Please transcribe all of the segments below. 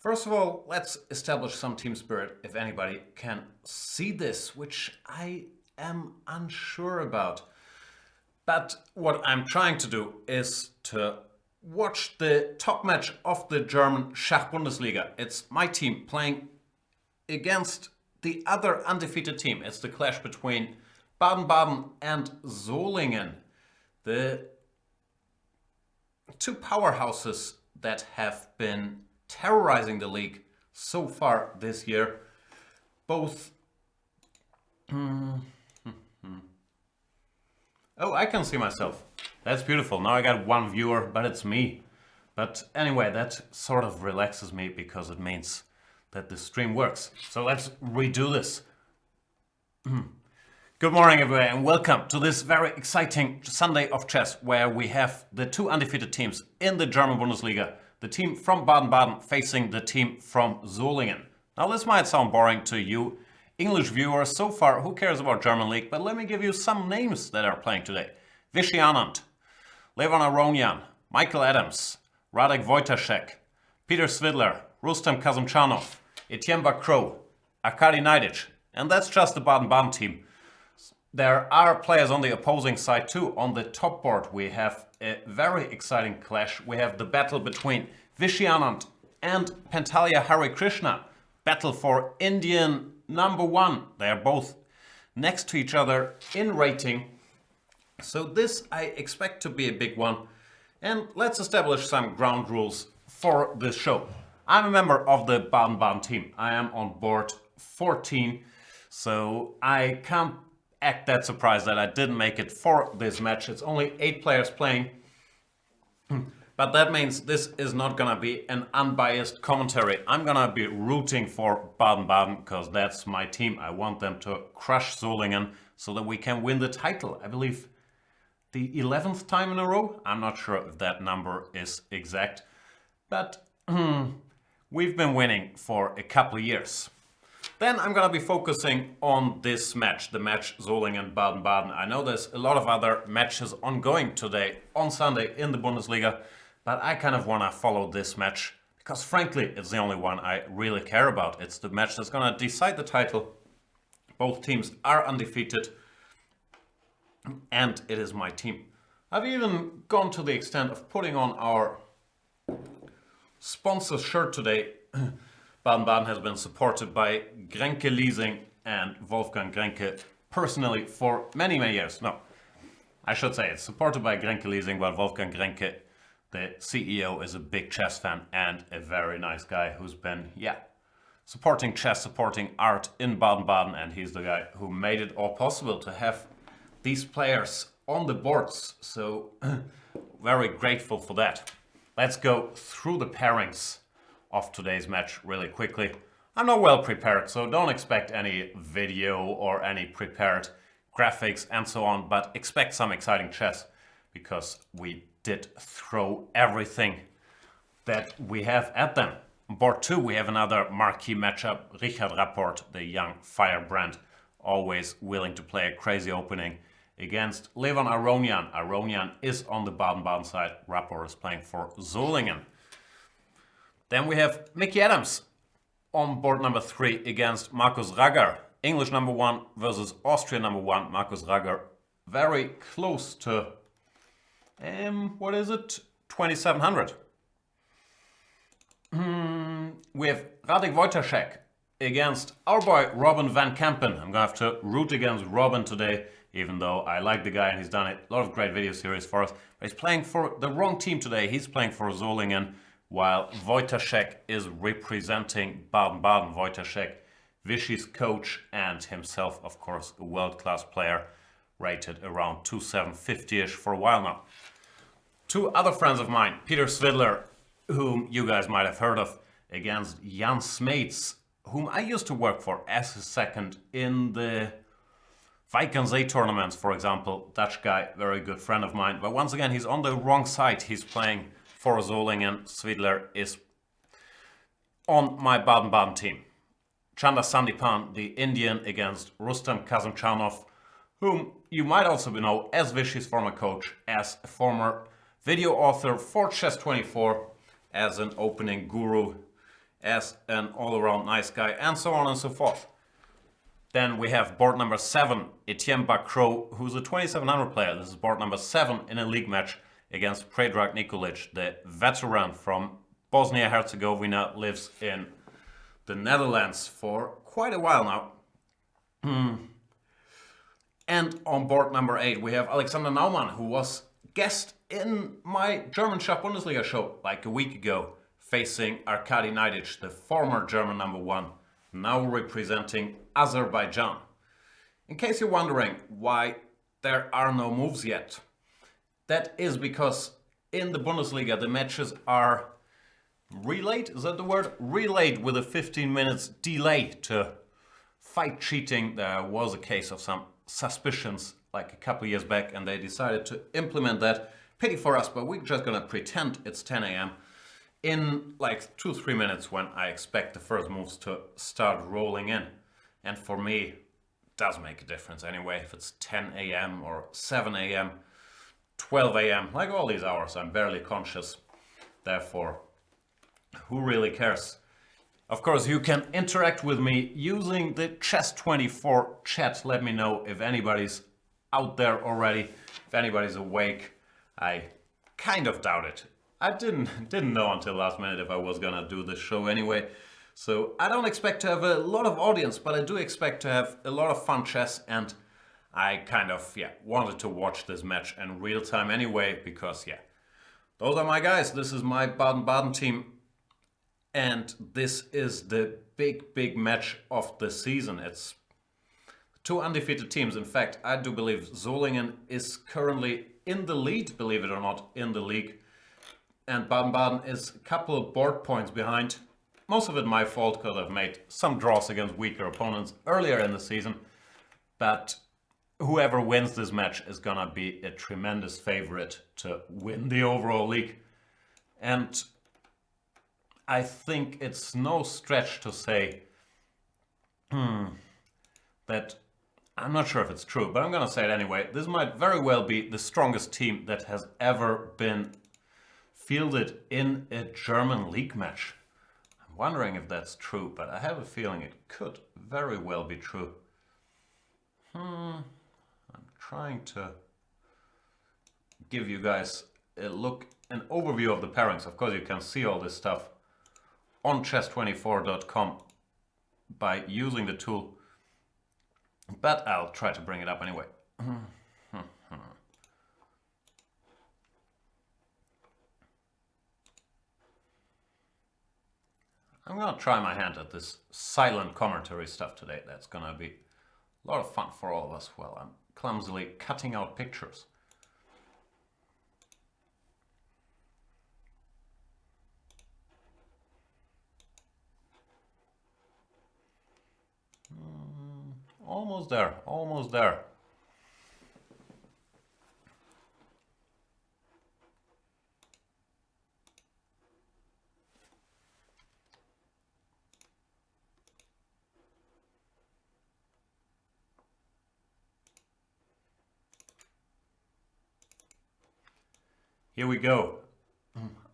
First of all, let's establish some team spirit if anybody can see this, which I am unsure about. But what I'm trying to do is to watch the top match of the German Schach Bundesliga. It's my team playing against the other undefeated team. It's the clash between Baden-Baden and Solingen. The two powerhouses that have been terrorizing the league so far this year. Both... Oh, I can see myself. That's beautiful. Now I got one viewer, but it's me. But anyway, that sort of relaxes me because it means that the stream works. So let's redo this. Good morning, everybody, and welcome to this very exciting Sunday of chess, where we have the two undefeated teams in the German Bundesliga. The team from Baden-Baden facing the team from Solingen. Now, this might sound boring to you English viewers. So far, who cares about German league? But let me give you some names that are playing today. Vishy Anand, Levon Aronian, Michael Adams, Radek Wojtaszek, Peter Svidler, Rustam Kazimchanov, Etienne Bacro, Arkady Naidic. And that's just the Baden-Baden team. There are players on the opposing side too. On the top board we have a very exciting clash. We have the battle between Vishy Anand and Pentalia Harikrishna. Battle for Indian #1. They are both next to each other in rating. So this I expect to be a big one. And let's establish some ground rules for this show. I'm a member of the Baden-Baden team. I am on board 14. So I can't act that surprised that I didn't make it for this match. It's only 8 players playing. But that means this is not gonna be an unbiased commentary. I'm gonna be rooting for Baden-Baden because that's my team. I want them to crush Solingen so that we can win the title. I believe the 11th time in a row. I'm not sure if that number is exact. But we've been winning for a couple of years. Then I'm going to be focusing on this match, the match Solingen-Baden-Baden. I know there's a lot of other matches ongoing today, on Sunday, in the Bundesliga, but I kind of want to follow this match because, frankly, it's the only one I really care about. It's the match that's going to decide the title. Both teams are undefeated, and it is my team. I've even gone to the extent of putting on our sponsor shirt today. Baden-Baden has been supported by Grenke Leasing and Wolfgang Grenke personally for many, many years. No, I should say it's supported by Grenke Leasing, while Wolfgang Grenke, the CEO, is a big chess fan and a very nice guy who's been, supporting chess, supporting art in Baden-Baden, and he's the guy who made it all possible to have these players on the boards. So very grateful for that. Let's go through the pairings of today's match really quickly. I'm not well prepared, so don't expect any video or any prepared graphics and so on, but expect some exciting chess because we did throw everything that we have at them. On board 2 we have another marquee matchup. Richard Rapport, the young firebrand, always willing to play a crazy opening against Levon Aronian. Aronian is on the Baden-Baden side. Rapport is playing for Solingen. Then we have Mickey Adams on board number 3 against Markus Ragger. English #1 versus Austrian #1. Markus Ragger very close to, 2700. We have Radek Wojtaszek against our boy Robin van Kampen. I'm gonna have to root against Robin today, even though I like the guy and he's done a lot of great video series for us. But he's playing for the wrong team today. He's playing for Solingen, while Wojtaszek is representing Baden-Baden. Wojtaszek, Vishy's coach and himself, of course, a world-class player, rated around 2750-ish for a while now. 2 other friends of mine, Peter Svidler, whom you guys might have heard of, against Jan Smeets, whom I used to work for as a second in the Weikenszee tournaments, for example. Dutch guy, very good friend of mine. But once again, he's on the wrong side. He's playing for Solingen. Svidler is on my Baden-Baden team. Chanda Sandipan, the Indian, against Rustam Kazimchanov, whom you might also know as Vishy's former coach, as a former video author for Chess24, as an opening guru as an all-around nice guy, and so on and so forth. Then we have board number 7, Etienne Bacro, who's a 2700 player. This is board number 7 in a league match against Predrag Nikolic, the veteran from Bosnia-Herzegovina, lives in the Netherlands for quite a while now. And on board number 8, we have Alexander Naumann, who was guest in my German Schach Bundesliga show like a week ago, facing Arkady Naidic, the former German number 1, now representing Azerbaijan. In case you're wondering why there are no moves yet, that is because in the Bundesliga the matches are relayed, is that the word? Relayed with a 15 minutes delay to fight cheating. There was a case of some suspicions like a couple years back, and they decided to implement that. Pity for us, but we're just gonna pretend it's 10 a.m. in like 2-3 minutes when I expect the first moves to start rolling in. And for me, it does make a difference anyway, if it's 10 a.m. or 7 a.m., 12 a.m., like all these hours, I'm barely conscious. Therefore, who really cares? Of course, you can interact with me using the Chess24 chat. Let me know if anybody's out there already, if anybody's awake. I kind of doubt it. I didn't know until last minute if I was gonna do this show anyway. So I don't expect to have a lot of audience, but I do expect to have a lot of fun chess, and I kind of, wanted to watch this match in real time anyway, because, those are my guys. This is my Baden-Baden team, and this is the big match of the season. It's 2 undefeated teams. In fact, I do believe Solingen is currently in the lead, believe it or not, in the league. And Baden-Baden is a couple of board points behind. Most of it my fault, because I've made some draws against weaker opponents earlier in the season. But whoever wins this match is gonna be a tremendous favorite to win the overall league. And I think it's no stretch to say that, I'm not sure if it's true, but I'm gonna say it anyway. This might very well be the strongest team that has ever been fielded in a German league match. I'm wondering if that's true, but I have a feeling it could very well be true. I'm trying to give you guys a look, an overview of the pairings. Of course, you can see all this stuff on chess24.com by using the tool, but I'll try to bring it up anyway. I'm gonna try my hand at this silent commentary stuff today. That's gonna be a lot of fun for all of us while I'm clumsily cutting out pictures. Almost there, almost there. Here we go.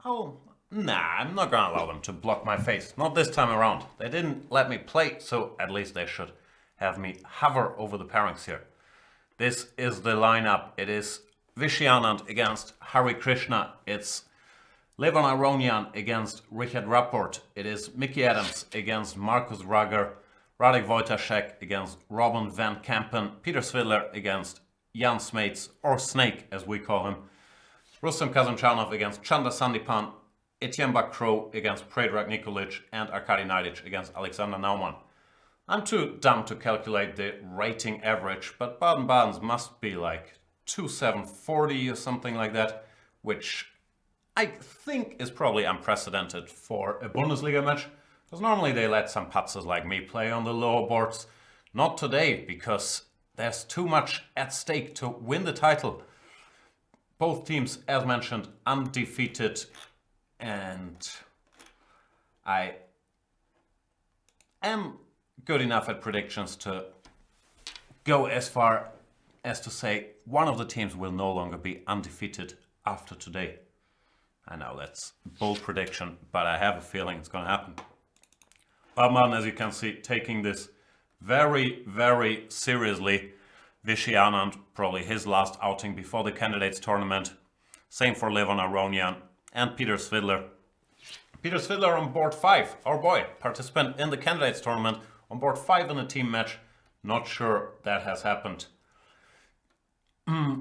Oh, nah, I'm not gonna allow them to block my face. Not this time around. They didn't let me play, so at least they should have me hover over the pairings here. This is the lineup. It is Vishy Anand against Hari Krishna. It's Levon Aronian against Richard Rapport. It is Mickey Adams against Markus Rager. Radek Wojtaszek against Robin van Kampen. Peter Svidler against Jan Smeets, or Snake as we call him. Rustam Kazimchanov against Chanda Sandipan. Etienne Bacro against Predrag Nikolic. And Arkady Naidic against Alexander Naumann. I'm too dumb to calculate the rating average, but Baden-Baden's must be like 2740 or something like that, which I think is probably unprecedented for a Bundesliga match, because normally they let some putzers like me play on the lower boards. Not today, because there's too much at stake to win the title. Both teams, as mentioned, undefeated, and I am good enough at predictions to go as far as to say one of the teams will no longer be undefeated after today. I know that's a bold prediction, but I have a feeling it's going to happen. Baden-Baden, as you can see, taking this very, very seriously. Vishy Anand, probably his last outing before the candidates tournament. Same for Levon Aronian and Peter Svidler. Peter Svidler on board 5, our boy, participant in the candidates tournament, on board 5 in a team match. Not sure that has happened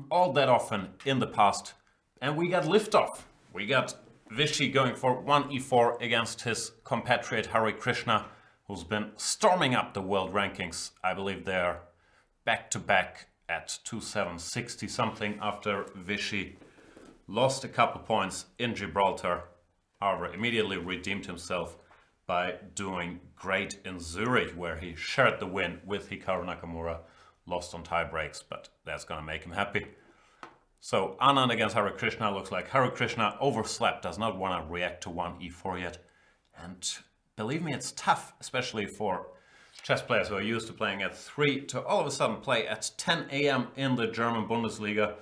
all that often in the past. And we got liftoff. We got Vishy going for 1e4 against his compatriot Hari Krishna, who's been storming up the world rankings. I believe they're back-to-back at 2760 something after Vishy lost a couple points in Gibraltar. However, immediately redeemed himself by doing great in Zurich, where he shared the win with Hikaru Nakamura. Lost on tie breaks, but that's gonna make him happy. So Anand against Hari Krishna. Looks like Hari Krishna overslept, does not want to react to 1e4 yet. And believe me, it's tough, especially for chess players who are used to playing at 3 to all of a sudden play at 10 a.m. in the German Bundesliga.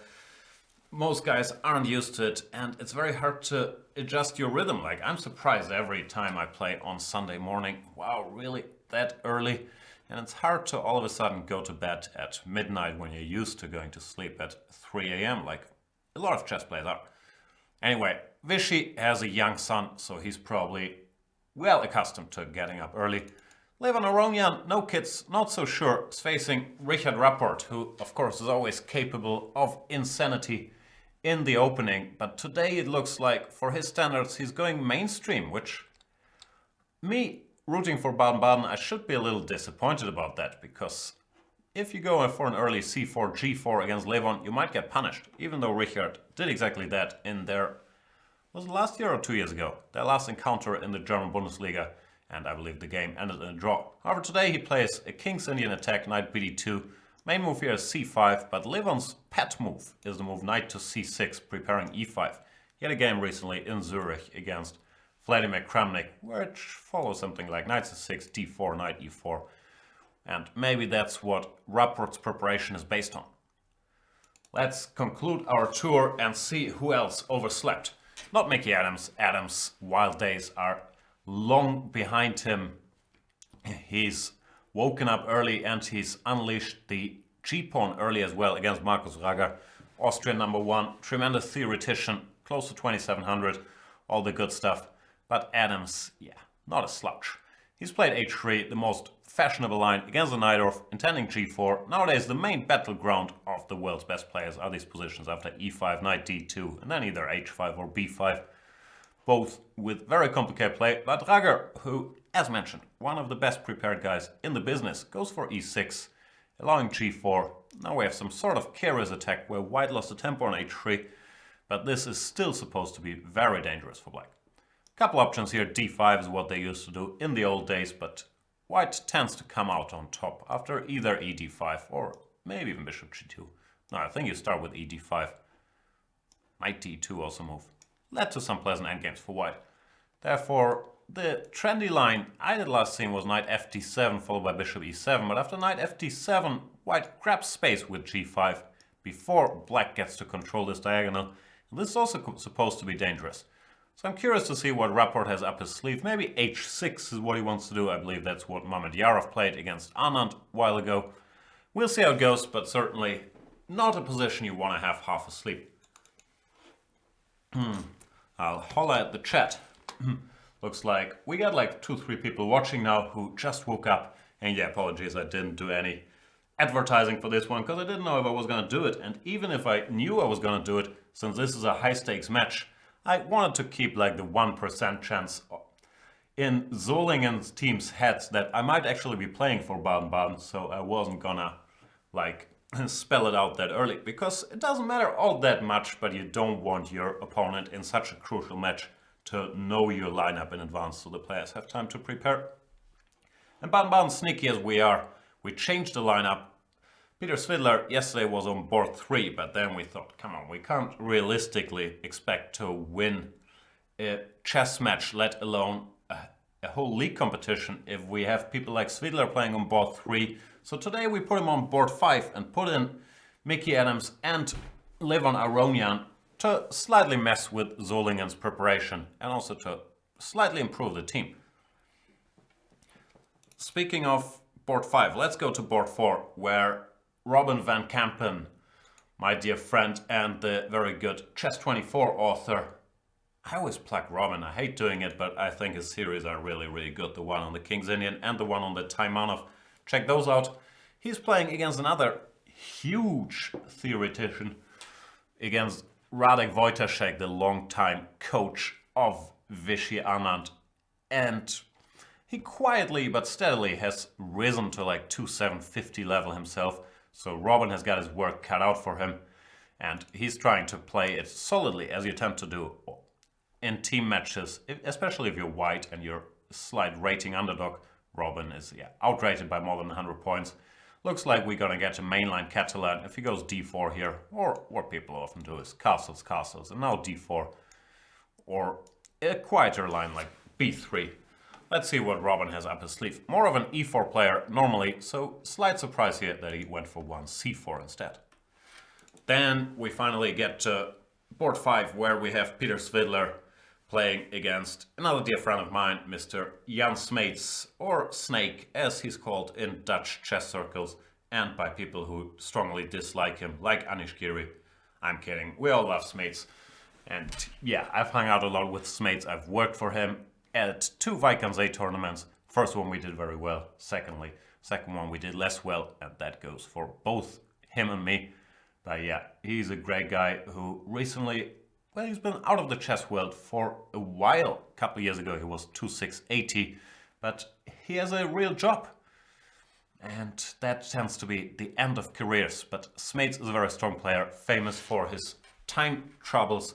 Most guys aren't used to it, and it's very hard to adjust your rhythm. Like, I'm surprised every time I play on Sunday morning. Wow, really? That early? And it's hard to all of a sudden go to bed at midnight when you're used to going to sleep at 3 a.m. like a lot of chess players are. Anyway, Vishy has a young son, so he's probably well accustomed to getting up early. Levon Aronian, no kids, not so sure, is facing Richard Rapport, who of course is always capable of insanity in the opening. But today it looks like, for his standards, he's going mainstream, which me, rooting for Baden-Baden, I should be a little disappointed about that, because if you go for an early c4, g4 against Levon, you might get punished, even though Richard did exactly that in their, was it last year or 2 years ago, their last encounter in the German Bundesliga, and I believe the game ended in a draw. However, today he plays a King's Indian attack, knight bd2, main move here is c5, but Levon's pet move is the move knight to c6, preparing e5. He had a game recently in Zurich against Vladimir Kramnik, which follows something like knight c6, d4, knight e4. And maybe that's what Rapport's preparation is based on. Let's conclude our tour and see who else overslept. Not Mickey Adams. Adams' wild days are long behind him. He's woken up early and he's unleashed the g-pawn early as well against Markus Rager. Austrian #1, tremendous theoretician, close to 2700, all the good stuff. But Adams, yeah, not a slouch. He's played h3, the most fashionable line, against the Najdorf, intending g4. Nowadays, the main battleground of the world's best players are these positions after e5, knight d2, and then either h5 or b5. Both with very complicated play, but Rager, who, as mentioned, one of the best prepared guys in the business, goes for e6, allowing g4. Now we have some sort of curious attack where white lost the tempo on h3, but this is still supposed to be very dangerous for black. Couple options here, d5 is what they used to do in the old days, but white tends to come out on top after either ed5 or maybe even bishop g2. No, I think you start with ed5. Knight d2 also move. Led to some pleasant endgames for white. Therefore, the trendy line I did last scene was knight fd7 followed by bishop e7, but after knight fd7, white grabs space with g5 before black gets to control this diagonal. And this is also supposed to be dangerous. So I'm curious to see what Rapport has up his sleeve. Maybe h6 is what he wants to do. I believe that's what Mamedyarov played against Anand a while ago. We'll see how it goes, but certainly not a position you want to have half asleep. I'll holla at the chat. Looks like we got like 2-3 people watching now who just woke up. And yeah, apologies, I didn't do any advertising for this one because I didn't know if I was going to do it. And even if I knew I was going to do it, since this is a high stakes match, I wanted to keep like the 1% chance in Solingen's team's heads that I might actually be playing for Baden-Baden, so I wasn't gonna like spell it out that early, because it doesn't matter all that much, but you don't want your opponent in such a crucial match to know your lineup in advance so the players have time to prepare. And Baden-Baden, sneaky as we are, we changed the lineup. Peter Svidler yesterday was on board 3, but then we thought, come on, we can't realistically expect to win a chess match, let alone a whole league competition, if we have people like Svidler playing on board 3. So today we put him on board 5 and put in Mickey Adams and Levon Aronian to slightly mess with Solingen's preparation and also to slightly improve the team. Speaking of board 5, let's go to board 4, where Robin van Kampen, my dear friend and the very good Chess24 author. I always plug Robin, I hate doing it, but I think his series are really, really good. The one on the King's Indian and the one on the Taimanov. Check those out. He's playing against another huge theoretician, against Radek Wojtaszek, the longtime coach of Vishy Anand. And he quietly but steadily has risen to like 2750 level himself. So Robin has got his work cut out for him. And he's trying to play it solidly, as you tend to do in team matches, especially if you're white and you're a slight rating underdog. Robin is outrated by more than 100 points. Looks like we're gonna get a mainline Catalan if he goes d4 here, or what people often do is castles, castles, and now d4, or a quieter line like b3. Let's see what Robin has up his sleeve. More of an e4 player normally, so slight surprise here that he went for one c4 instead. Then we finally get to board 5, where we have Peter Svidler playing against another dear friend of mine, Mr. Jan Smeets, or Snake, as he's called in Dutch chess circles, and by people who strongly dislike him, like Anish Giri. I'm kidding, we all love Smeets. And yeah, I've hung out a lot with Smeets. I've worked for him at 2 Vaikanze tournaments. First one we did very well, second one we did less well, and that goes for both him and me. But yeah, he's a great guy who recently, well, he's been out of the chess world for a while. A couple of years ago he was 2680, but he has a real job. And that tends to be the end of careers. But Smeets is a very strong player, famous for his time troubles.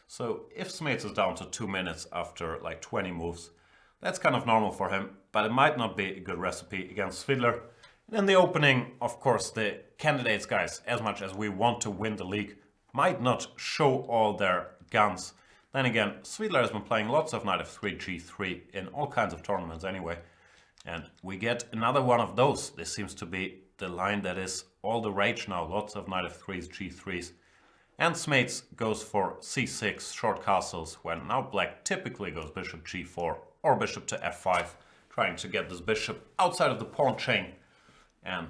So if Smeets is down to 2 minutes after like 20 moves, that's kind of normal for him, but it might not be a good recipe against Svidler. In the opening, of course, the candidates, guys, as much as we want to win the league, might not show all their guns. Then again, Svidler has been playing lots of knight f3, g3 in all kinds of tournaments anyway. And we get another one of those. This seems to be the line that is all the rage now. Lots of knight f3s, g3s. And Smeets goes for c6, short castles, when now black typically goes bishop g4 or bishop to f5, trying to get this bishop outside of the pawn chain and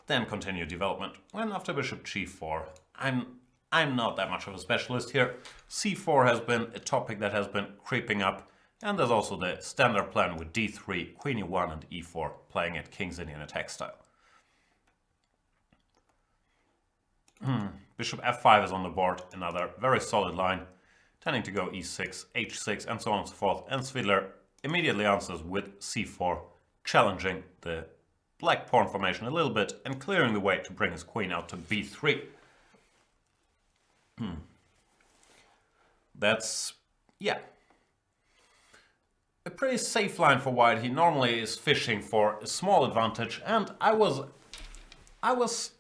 then continue development. When after bishop g4, I'm not that much of a specialist here. c4 has been a topic that has been creeping up, and there's also the standard plan with d3, queen e1 and e4 playing at King's Indian attack style. Bishop f5 is on the board, another very solid line, tending to go e6, h6 and so on and so forth, and Svidler immediately answers with c4, challenging the black pawn formation a little bit and clearing the way to bring his queen out to b3. That's, yeah, a pretty safe line for white. He normally is fishing for a small advantage, and I was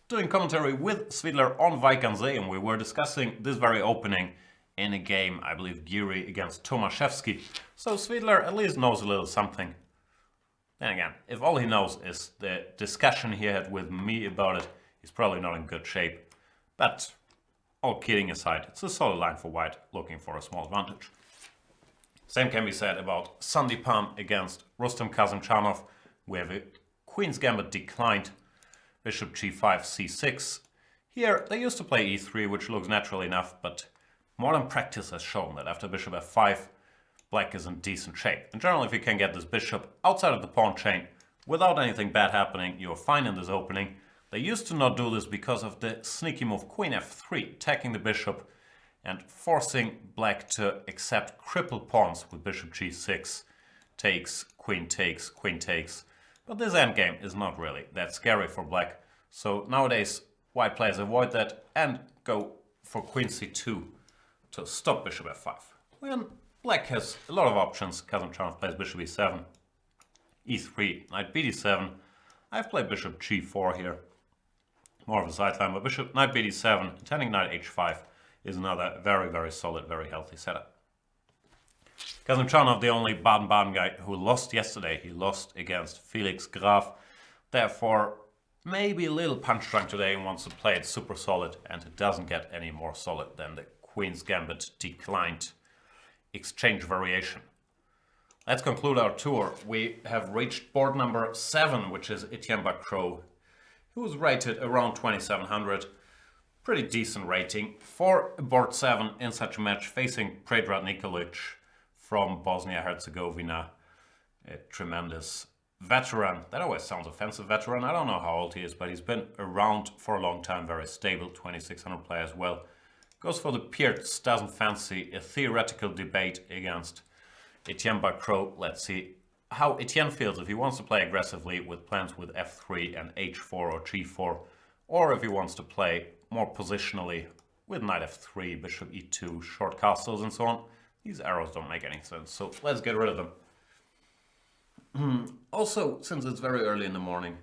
doing commentary with Svidler on Vaikanze, and we were discussing this very opening in a game, I believe, Giri against Tomaszewski. So Svidler at least knows a little something. Then again, if all he knows is the discussion he had with me about it, he's probably not in good shape. But all kidding aside, it's a solid line for white, looking for a small advantage. Same can be said about Sandipan against Rustam Kazimchanov. We have a Queen's Gambit declined, bishop g5, c6. Here they used to play e3, which looks natural enough, but modern practice has shown that after bishop f5, black is in decent shape. And generally, if you can get this bishop outside of the pawn chain without anything bad happening, you're fine in this opening. They used to not do this because of the sneaky move queen f3, attacking the bishop and forcing black to accept crippled pawns with bishop g6, takes, queen takes, queen takes. But this endgame is not really that scary for black. So nowadays, white players avoid that and go for queen c2 to stop bishop f5. When black has a lot of options, Kazimchanov plays bishop e7, e3, knight bd7. I've played bishop g4 here. More of a sideline, but bishop, knight bd7, attending knight h5 is another very, very solid, very healthy setup. Kazimchanov, the only Baden-Baden guy who lost yesterday. He lost against Felix Graf. Therefore, maybe a little punch drunk today and wants to play it super solid, and it doesn't get any more solid than the Queen's Gambit declined exchange variation. let's conclude our tour. We have reached board number 7, which is Etienne Bacro, who was rated around 2700. Pretty decent rating for board 7 in such a match, facing Predrag Nikolic from Bosnia-Herzegovina. A tremendous veteran. That always sounds offensive, veteran. I don't know how old he is, but he's been around for a long time, very stable, 2600 play as well. Goes for the Pierce, doesn't fancy a theoretical debate against Etienne Bacro. Let's see how Etienne feels if he wants to play aggressively with plans with f3 and h4 or g4, or if he wants to play more positionally with knight f3, bishop e2, short castles and so on. These arrows don't make any sense, so let's get rid of them. Also, since it's very early in the morning,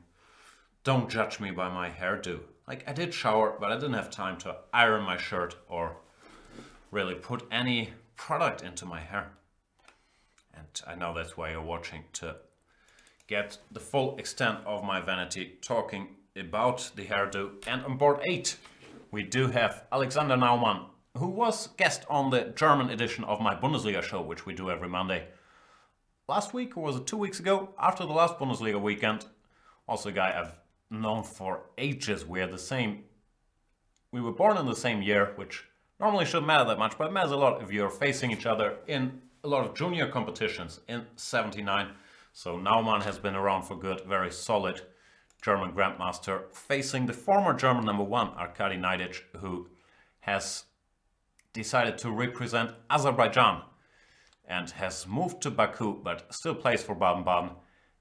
don't judge me by my hairdo. Like, I did shower, but I didn't have time to iron my shirt or really put any product into my hair. And I know that's why you're watching, to get the full extent of my vanity talking about the hairdo. And on board 8, we do have Alexander Naumann, who was guest on the German edition of my Bundesliga show, which we do every Monday. Last week, or was it 2 weeks ago, after the last Bundesliga weekend. Also a guy I've known for ages. We were born in the same year, which normally shouldn't matter that much, but it matters a lot if you're facing each other in a lot of junior competitions in '79. So Naumann has been around for good, very solid German grandmaster, facing the former German #1, Arkady Naidic, who has decided to represent Azerbaijan and has moved to Baku, but still plays for Baden-Baden.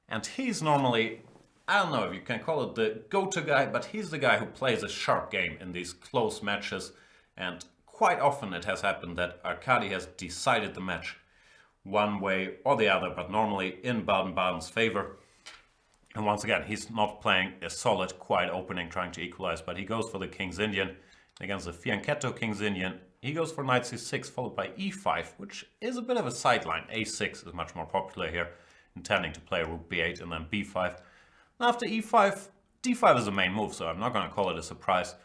And he's normally, I don't know if you can call it the go-to guy, but he's the guy who plays a sharp game in these close matches. And quite often it has happened that Arkady has decided the match one way or the other, but normally in Baden-Baden's favor. And once again, he's not playing a solid, quiet opening trying to equalize, but he goes for the King's Indian against the Fianchetto King's Indian. He goes for knight c6 followed by e5, which is a bit of a sideline. a6 is much more popular here, intending to play rook b8 and then b5. And after e5, d5 is the main move, so I'm not going to call it a surprise.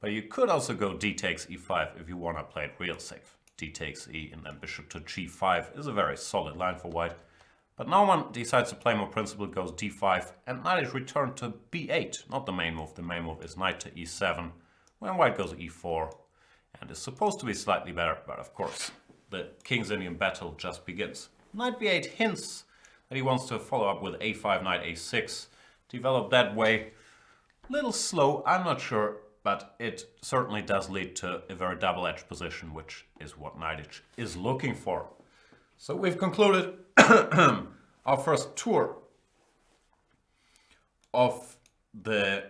But you could also go d takes e5 if you want to play it real safe. D takes e and then bishop to g5 is a very solid line for white. But Naumann decides to play more principled, goes d5, and knight is returned to b8, not the main move. The main move is knight to e7, when white goes e4. And is supposed to be slightly better, but of course, the King's Indian battle just begins. Knight b8 hints that he wants to follow up with a5, knight a6, develop that way. Little slow, I'm not sure, but it certainly does lead to a very double-edged position, which is what Naidic is looking for. So we've concluded our first tour of the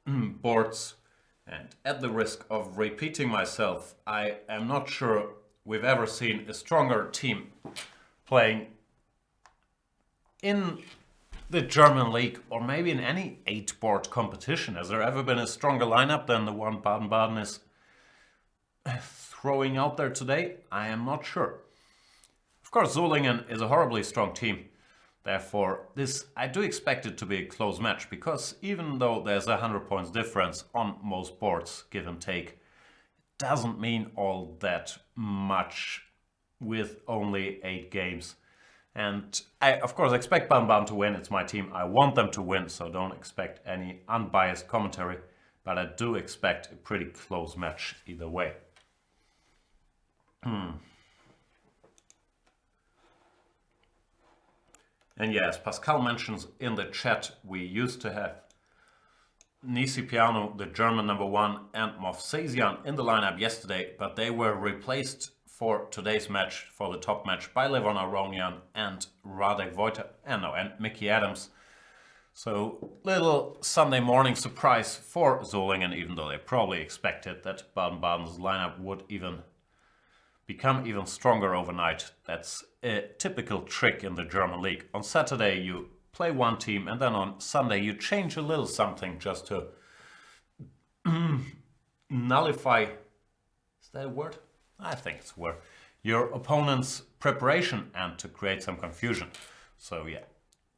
boards. And at the risk of repeating myself, I am not sure we've ever seen a stronger team playing in the German league, or maybe in any 8-board competition. Has there ever been a stronger lineup than the one Baden-Baden is throwing out there today? I am not sure. Of course, Solingen is a horribly strong team. Therefore, I do expect it to be a close match, because even though there's 100 points difference on most boards, give and take, it doesn't mean all that much with only 8 games. And I, of course, expect Baden-Baden to win. It's my team. I want them to win, so don't expect any unbiased commentary. But I do expect a pretty close match either way. And yes, Pascal mentions in the chat, we used to have Nisipiano, the German #1, and Movsesian in the lineup yesterday, but they were replaced for today's match, for the top match, by Levon Aronian and Radek Wojta, and Mickey Adams. So, little Sunday morning surprise for Solingen, even though they probably expected that Baden-Baden's lineup would become even stronger overnight. That's a typical trick in the German league. On Saturday you play one team, and then on Sunday you change a little something just to nullify, is that a word? I think it's a word. Your opponent's preparation and to create some confusion. So yeah,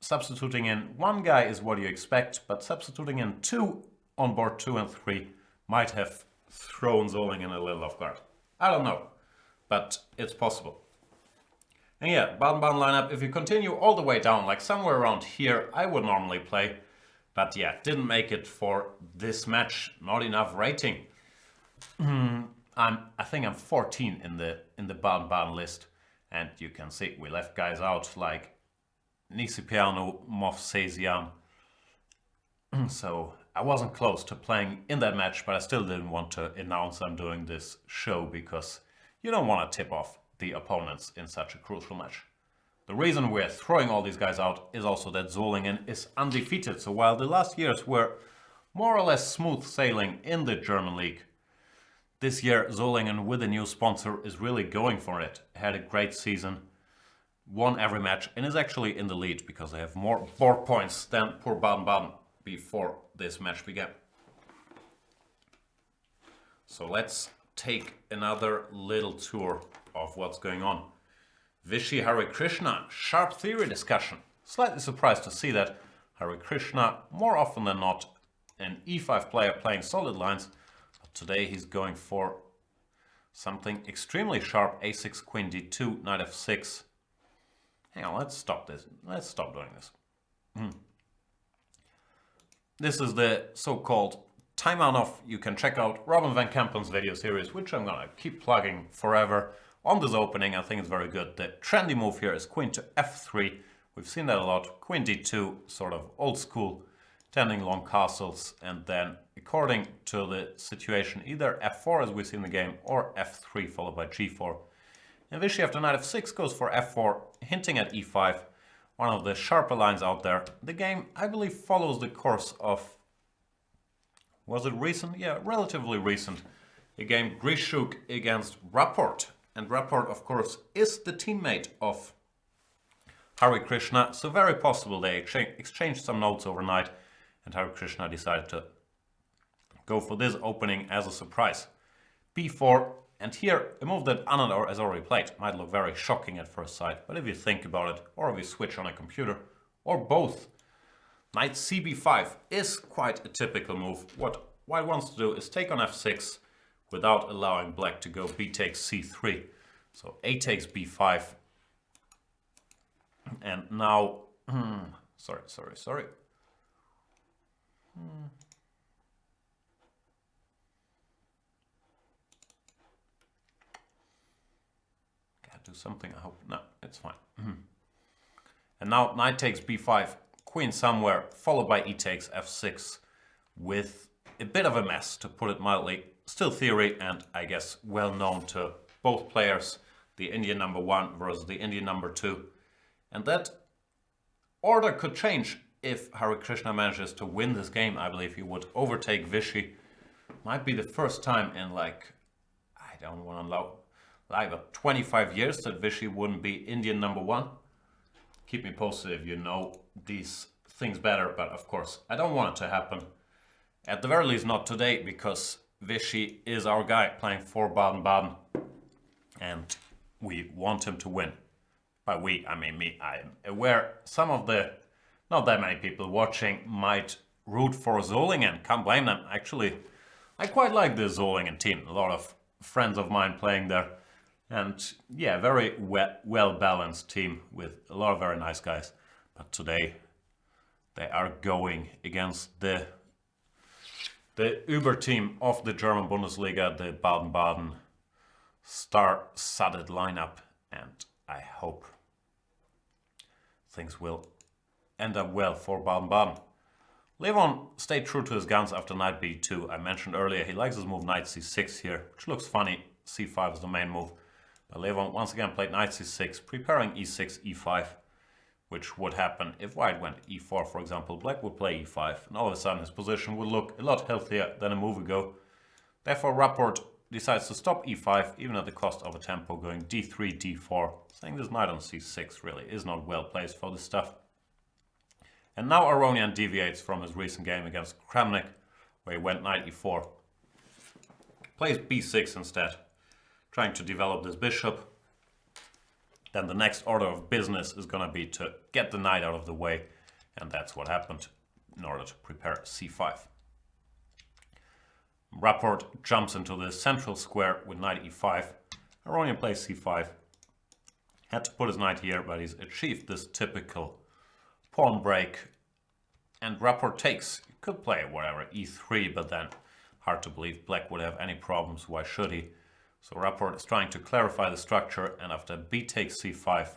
substituting in one guy is what you expect, but substituting in 2 on board 2 and 3 might have thrown Solingen a little off guard. I don't know, but it's possible. And yeah, Baden-Baden lineup, if you continue all the way down, like somewhere around here, I would normally play. But yeah, didn't make it for this match. Not enough rating. I think I'm 14 in the Baden-Baden list. And you can see we left guys out like Nisipiano, Mofsesian. So I wasn't close to playing in that match, but I still didn't want to announce I'm doing this show because you don't want to tip off the opponents in such a crucial match. The reason we're throwing all these guys out is also that Solingen is undefeated. So while the last years were more or less smooth sailing in the German league, this year Solingen with a new sponsor is really going for it. Had a great season, won every match, and is actually in the lead because they have more board points than poor Baden-Baden before this match began. So let's take another little tour of what's going on. Vishy Hare Krishna, sharp theory discussion. Slightly surprised to see that Hare Krishna, more often than not, an e5 player playing solid lines. But today he's going for something extremely sharp, a6, queen d2, knight f6. Hang on, let's stop this. Let's stop doing this. This is the so-called time on off. You can check out Robin van Kampen's video series, which I'm gonna keep plugging forever. On this opening, I think it's very good. The trendy move here is queen to f3. We've seen that a lot. Queen d2, sort of old school, tending long castles, and then according to the situation, either f4 as we see in the game, or f3 followed by g4. And Vishy after knight f6 goes for f4, hinting at e5, one of the sharper lines out there. The game, I believe, follows the course of, was it recent? Yeah, relatively recent. A game Grishuk against Rapport. And Rapport, of course, is the teammate of Hare Krishna, so very possible they exchanged some notes overnight, and Hare Krishna decided to go for this opening as a surprise. b4, and here a move that Anand has already played. Might look very shocking at first sight, but if you think about it, or if you switch on a computer, or both, knight cb5 is quite a typical move. What White wants to do is take on f6 without allowing black to go b takes c3. So a takes b5. And now, sorry. Gotta do something, I hope. No, it's fine. And now knight takes b5, queen somewhere, followed by e takes f6 with a bit of a mess, to put it mildly. Still theory, and I guess well known to both players, the Indian number 1 versus the Indian number 2. And that order could change if Hare Krishna manages to win this game. I believe he would overtake Vishy. Might be the first time in like, I don't want to lie, but 25 years that Vishy wouldn't be Indian number 1. Keep me posted if you know these things better, but of course I don't want it to happen. At the very least not today, because Vishy is our guy playing for Baden-Baden, and we want him to win. By we, I mean me. I am aware some of the, not that many people watching might root for Solingen. Can't blame them. Actually, I quite like the Solingen team. A lot of friends of mine playing there. And yeah, very well-balanced team with a lot of very nice guys. But today, they are going against the Uber team of the German Bundesliga, the Baden-Baden star-studded lineup, and I hope things will end up well for Baden-Baden. Levon stayed true to his guns after knight b2. I mentioned earlier he likes his move knight c6 here, which looks funny. c5 is the main move. But Levon once again played knight c6, preparing e6, e5, which would happen if white went e4, for example. Black would play e5, and all of a sudden his position would look a lot healthier than a move ago. Therefore, Rapport decides to stop e5, even at the cost of a tempo going d3, d4, saying this knight on c6 really is not well placed for this stuff. And now Aronian deviates from his recent game against Kramnik, where he went knight e4. Plays b6 instead, trying to develop this bishop. Then the next order of business is going to be to get the knight out of the way, and that's what happened in order to prepare c5. Rapport jumps into the central square with knight e5. Aronian plays c5. Had to put his knight here, but he's achieved this typical pawn break. And rapport takes. You could play whatever, e3, but then hard to believe black would have any problems. Why should he? So rapport is trying to clarify the structure, and after b takes c5,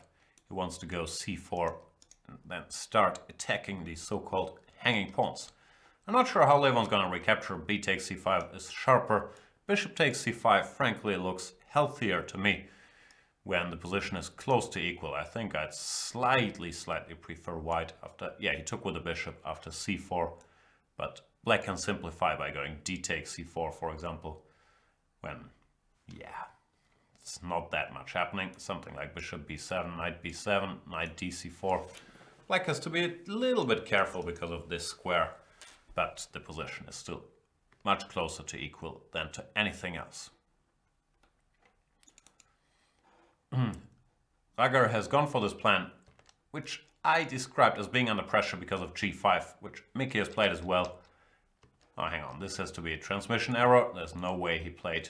he wants to go c4 and then start attacking these so-called hanging pawns. I'm not sure how Levon's going to recapture. B takes c5 is sharper. Bishop takes c5, frankly, it looks healthier to me when the position is close to equal. I think I'd slightly prefer white after, yeah, he took with the bishop after c4, but black can simplify by going d takes c4, for example, when, yeah, it's not that much happening. Something like bishop b7, knight b7, knight dc4. Black has to be a little bit careful because of this square, but the position is still much closer to equal than to anything else. Rager has gone for this plan, which I described as being under pressure because of g5, which Mickey has played as well. Oh, hang on, this has to be a transmission error. There's no way he played.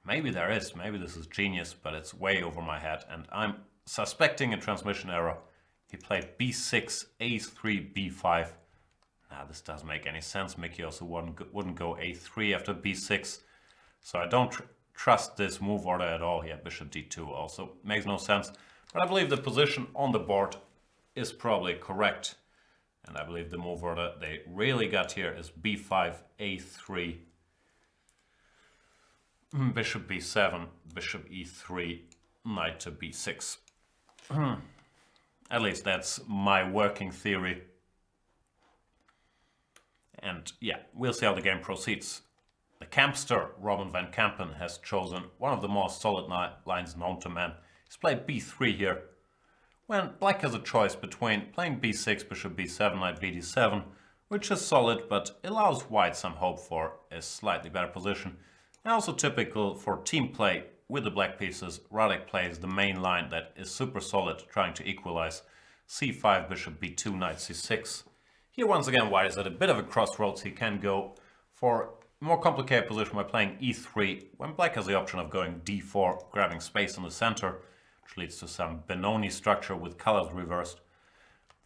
Maybe there is, maybe this is genius, but it's way over my head, and I'm suspecting a transmission error. He played b6, a3, b5. Nah, this doesn't make any sense. Mickey also wouldn't go a3 after b6, so I don't trust this move order at all here. Bishop d2 also makes no sense, but I believe the position on the board is probably correct, and I believe the move order they really got here is b5, a3, bishop b7, bishop e3, knight to b6. At least that's my working theory. And yeah, we'll see how the game proceeds. The campster, Robin van Kampen, has chosen one of the more solid lines known to man. He's played b3 here, when black has a choice between playing b6, bishop b7, knight bd7, which is solid but allows white some hope for a slightly better position. And also typical for team play with the black pieces, Radek plays the main line that is super solid, trying to equalize c5, bishop b2, knight c6. Here once again white is at a bit of a crossroads. He can go for a more complicated position by playing e3, when black has the option of going d4, grabbing space in the center, which leads to some Benoni structure with colors reversed.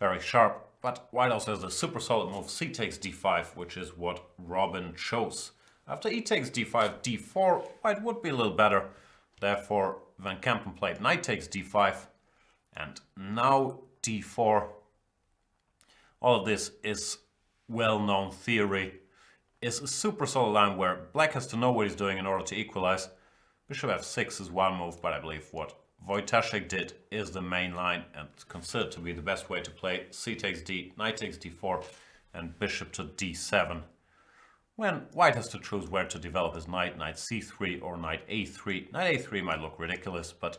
Very sharp, but white also has a super solid move c takes d5, which is what Robin chose. After e takes d5, d4, white would be a little better. Therefore, Van Kampen played knight takes d5, and now d4. All of this is well-known theory. Is a super solid line where black has to know what he's doing in order to equalize. Bishop f6 is one move, but I believe what Wojtaszek did is the main line and considered to be the best way to play. C takes d, knight takes d4, and bishop to d7. When white has to choose where to develop his knight, knight c3 or knight a3. Knight a3 might look ridiculous, but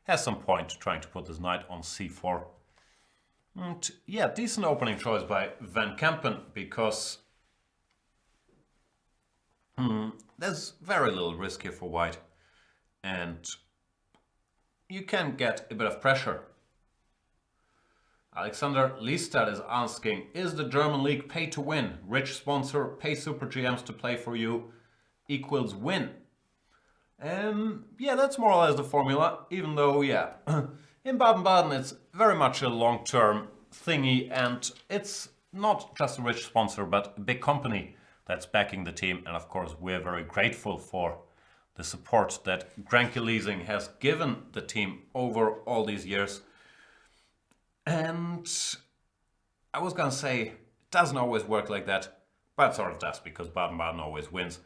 has some point trying to put this knight on c4. And yeah, decent opening choice by Van Kampen, because there's very little risk here for white, and you can get a bit of pressure. Alexander Liestad is asking, is the German league pay to win? Rich sponsor, pay super GMs to play for you equals win. Yeah, that's more or less the formula, even though, yeah, in Baden-Baden it's very much a long-term thingy, and it's not just a rich sponsor, but a big company that's backing the team. And of course, we're very grateful for the support that Grenke Leasing has given the team over all these years. And I was gonna say, it doesn't always work like that, but it sort of does, because Baden-Baden always wins.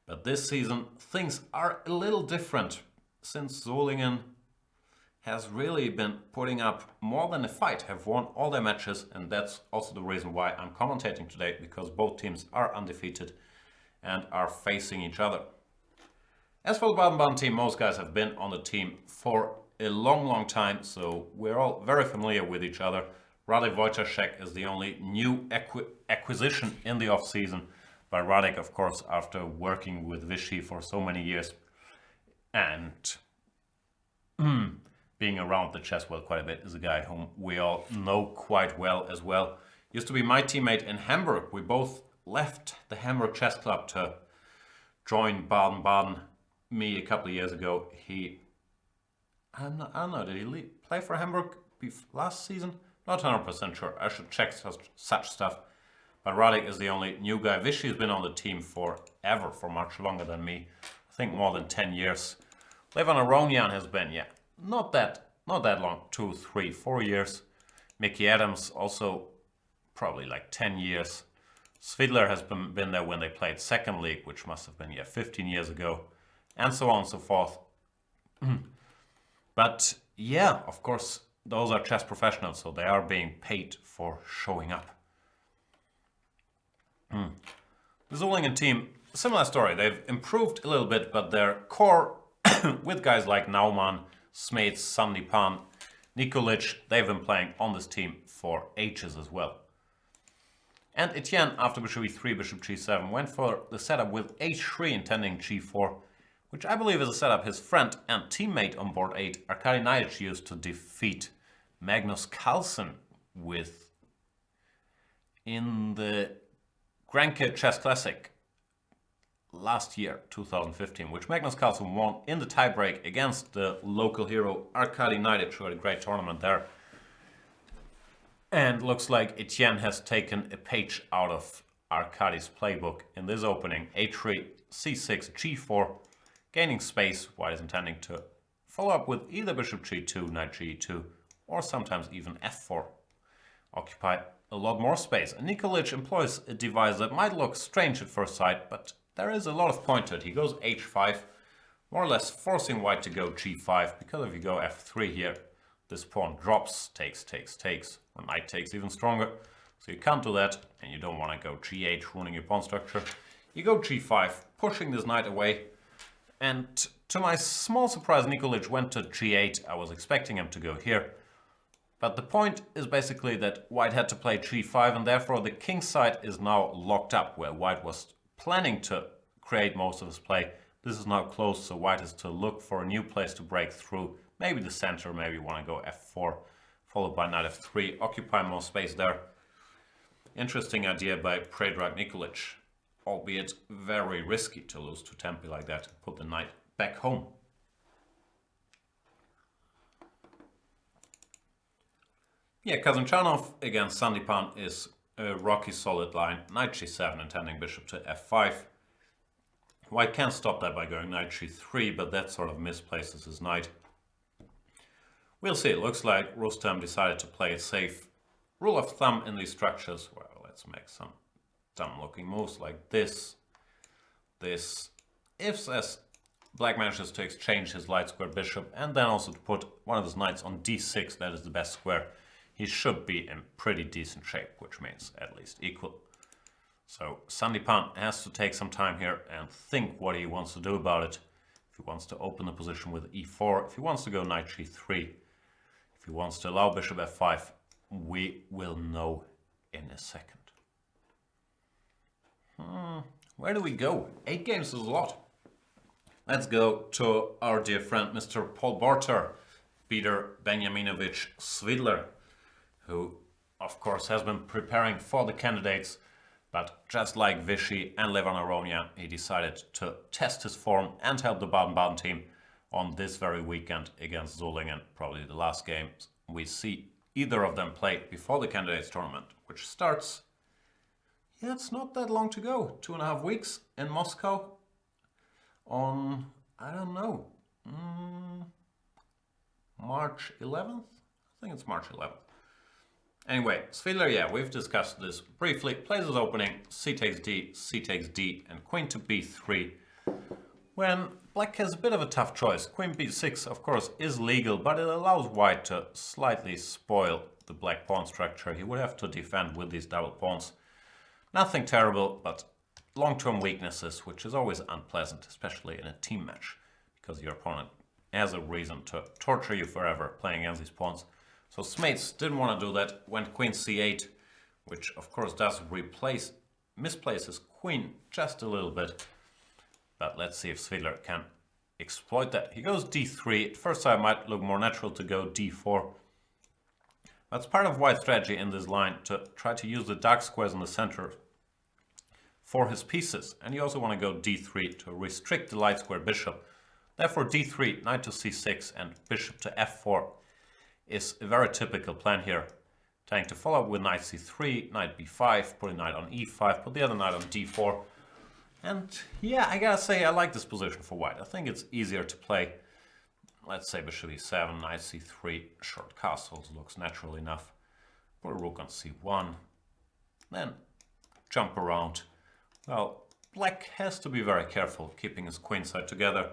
But this season, things are a little different, since Solingen has really been putting up more than a fight, have won all their matches, and that's also the reason why I'm commentating today, because both teams are undefeated and are facing each other. As for the Baden-Baden team, most guys have been on the team for a long time, so we're all very familiar with each other. Radek Wojtaszek is the only new acquisition in the off-season, but Radek, of course, after working with Vichy for so many years and being around the chess world quite a bit, is a guy whom we all know quite well as well. Used to be my teammate in Hamburg. We both left the Hamburg Chess Club to join Baden-Baden. Me a couple of years ago. He I don't know, did he play for Hamburg last season? Not 100% sure. I should check such stuff. But Radic is the only new guy. Vichy has been on the team forever, for much longer than me. I think more than 10 years. Levan Aronian has been, yeah, not that long, 2, 3, 4 years. Mickey Adams also probably like 10 years. Svidler has been there when they played second league, which must have been, yeah, 15 years ago. And so on and so forth. But yeah, of course, those are chess professionals, so they are being paid for showing up. The Solingen team, similar story. They've improved a little bit, but their core, with guys like Naumann, Smeets, Sandipan, Nikolic, they've been playing on this team for ages as well. And Etienne, after bishop e3, bishop g7, went for the setup with h3 intending g4, which I believe is a setup his friend and teammate on board 8, Arkady Naidic, used to defeat Magnus Carlsen with in the Granke Chess Classic last year, 2015, which Magnus Carlsen won in the tiebreak against the local hero Arkady Naidic, who had a great tournament there. And looks like Etienne has taken a page out of Arkady's playbook in this opening. a3, c6, g4, gaining space. White is intending to follow up with either bishop g2, knight g2, or sometimes even f4. Occupy a lot more space. And Nikolic employs a device that might look strange at first sight, but there is a lot of point to it. He goes h5, more or less forcing white to go g5, because if you go f3 here, this pawn drops, takes, or knight takes even stronger. So you can't do that, and you don't want to go g8, ruining your pawn structure. You go g5, pushing this knight away. And to my small surprise, Nikolic went to g8. I was expecting him to go here. But the point is basically that white had to play g5, and therefore the king side is now locked up, where white was planning to create most of his play. This is now closed, so white has to look for a new place to break through. Maybe the center, maybe you want to go f4, followed by knight f3, occupy more space there. Interesting idea by Predrag Nikolic, albeit very risky to lose to Tempe like that, put the knight back home. Yeah, Kazanchanov against Sandipan is a rocky solid line. Knight g7, intending bishop to f5. White can stop that by going knight g3, but that sort of misplaces his knight. We'll see. It looks like Rustam decided to play it safe. Rule of thumb in these structures, well, let's make some dumb-looking moves like this. If as Black manages to exchange his light square bishop and then also to put one of his knights on d6, that is the best square, he should be in pretty decent shape, which means at least equal. So Sandipan has to take some time here and think what he wants to do about it. If he wants to open the position with e4, if he wants to go knight g3, if he wants to allow bishop f5, we will know in a second. Where do we go? 8 games is a lot. Let's go to our dear friend Mr. Paul Barter, Peter Benjaminovich Svidler, who of course has been preparing for the candidates, but just like Vichy and Levan Aronian, he decided to test his form and help the Baden-Baden team on this very weekend against Solingen. Probably the last game we see either of them play before the candidates tournament, which starts, yeah, it's not that long to go, 2.5 weeks in Moscow on, I don't know, March 11th? I think it's March 11th. Anyway, Svidler, yeah, we've discussed this briefly. Plays his opening, c takes d, and queen to b3. When black has a bit of a tough choice. Queen b6, of course, is legal, but it allows white to slightly spoil the black pawn structure. He would have to defend with these double pawns. Nothing terrible, but long-term weaknesses, which is always unpleasant, especially in a team match, because your opponent has a reason to torture you forever playing against these pawns. So Smeets didn't want to do that, went queen c8, which of course does misplaces queen just a little bit. But let's see if Svidler can exploit that. He goes d3. At first sight, might look more natural to go d4. That's part of white's strategy in this line, to try to use the dark squares in the center for his pieces. And you also want to go d3 to restrict the light square bishop Therefore d3, knight to c6 and bishop to f4 is a very typical plan here. Trying to follow up with knight c3, knight b5, put a knight on e5, put the other knight on d4. And yeah, I gotta say I like this position for white. I think it's easier to play. Let's say bishop e7, knight c3, short castles looks natural enough. Put a rook on c1, then jump around. Well, black has to be very careful keeping his queenside together.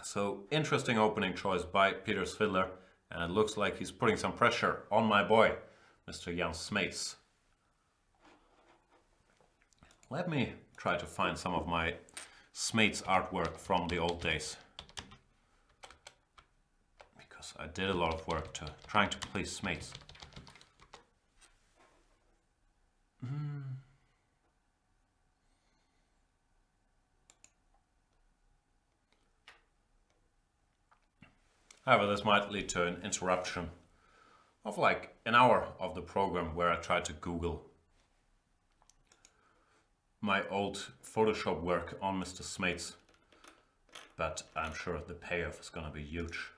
So interesting opening choice by Peter Fiddler, and it looks like he's putting some pressure on my boy, Mr. Jan Smeets. Let me try to find some of my Smeets artwork from the old days, because I did a lot of work trying to please Smeets. However, this might lead to an interruption of like an hour of the program where I try to Google my old Photoshop work on Mr. Smeets, but I'm sure the payoff is going to be huge.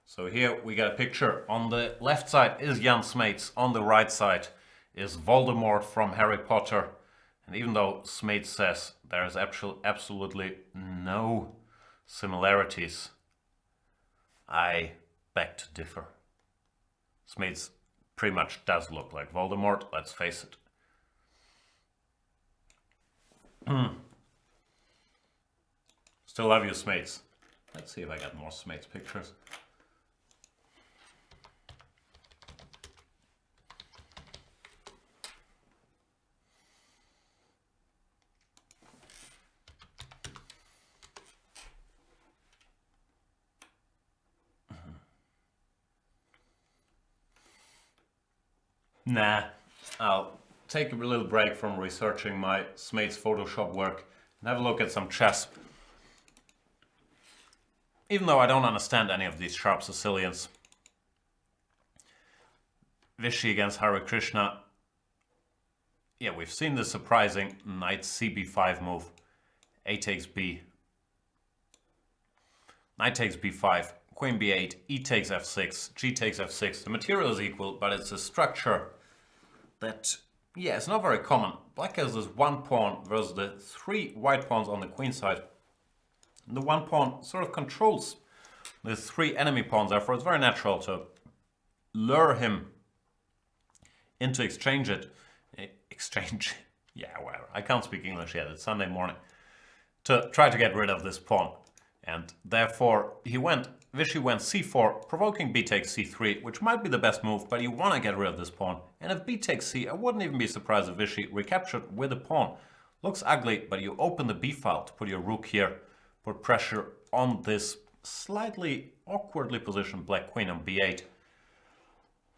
So here we get a picture. On the left side is Jan Smeets, on the right side is Voldemort from Harry Potter. And even though Smeets says there is absolutely no similarities, I beg to differ. Smeets pretty much does look like Voldemort, let's face it. Still love you, Smeets. Let's see if I get more Smeets pictures. Nah, I'll take a little break from researching my Smeets Photoshop work and have a look at some chess. Even though I don't understand any of these sharp Sicilians. Vishy against Hare Krishna. Yeah, we've seen the surprising knight cb5 move. A takes b. Knight takes b5. Queen b8, e takes f6, g takes f6. The material is equal, but it's a structure that, yeah, it's not very common. Black has this one pawn versus the three white pawns on the queen side. And the one pawn sort of controls the three enemy pawns, therefore it's very natural to lure him into yeah, whatever. I can't speak English yet, it's Sunday morning. To try to get rid of this pawn. And therefore Vishy went c4, provoking b takes c3, which might be the best move, but you want to get rid of this pawn. And if b takes c, I wouldn't even be surprised if Vishy recaptured with a pawn. Looks ugly, but you open the b file to put your rook here, put pressure on this slightly awkwardly positioned black queen on b8.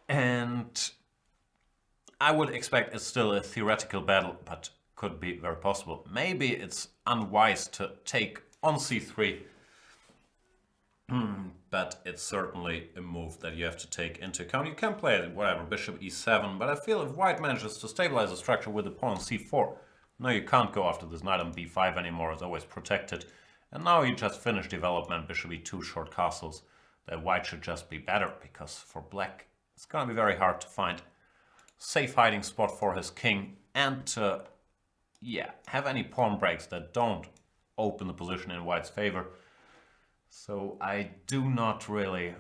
And I would expect it's still a theoretical battle, but could be very possible. Maybe it's unwise to take on c3. But it's certainly a move that you have to take into account. You can play it, whatever, bishop e7, but I feel if white manages to stabilize the structure with the pawn on c4, no, you can't go after this knight on b5 anymore, it's always protected. And now you just finish development, bishop e2, short castles. That white should just be better, because for black, it's gonna be very hard to find safe hiding spot for his king and to, yeah, have any pawn breaks that don't open the position in white's favor. So I do not really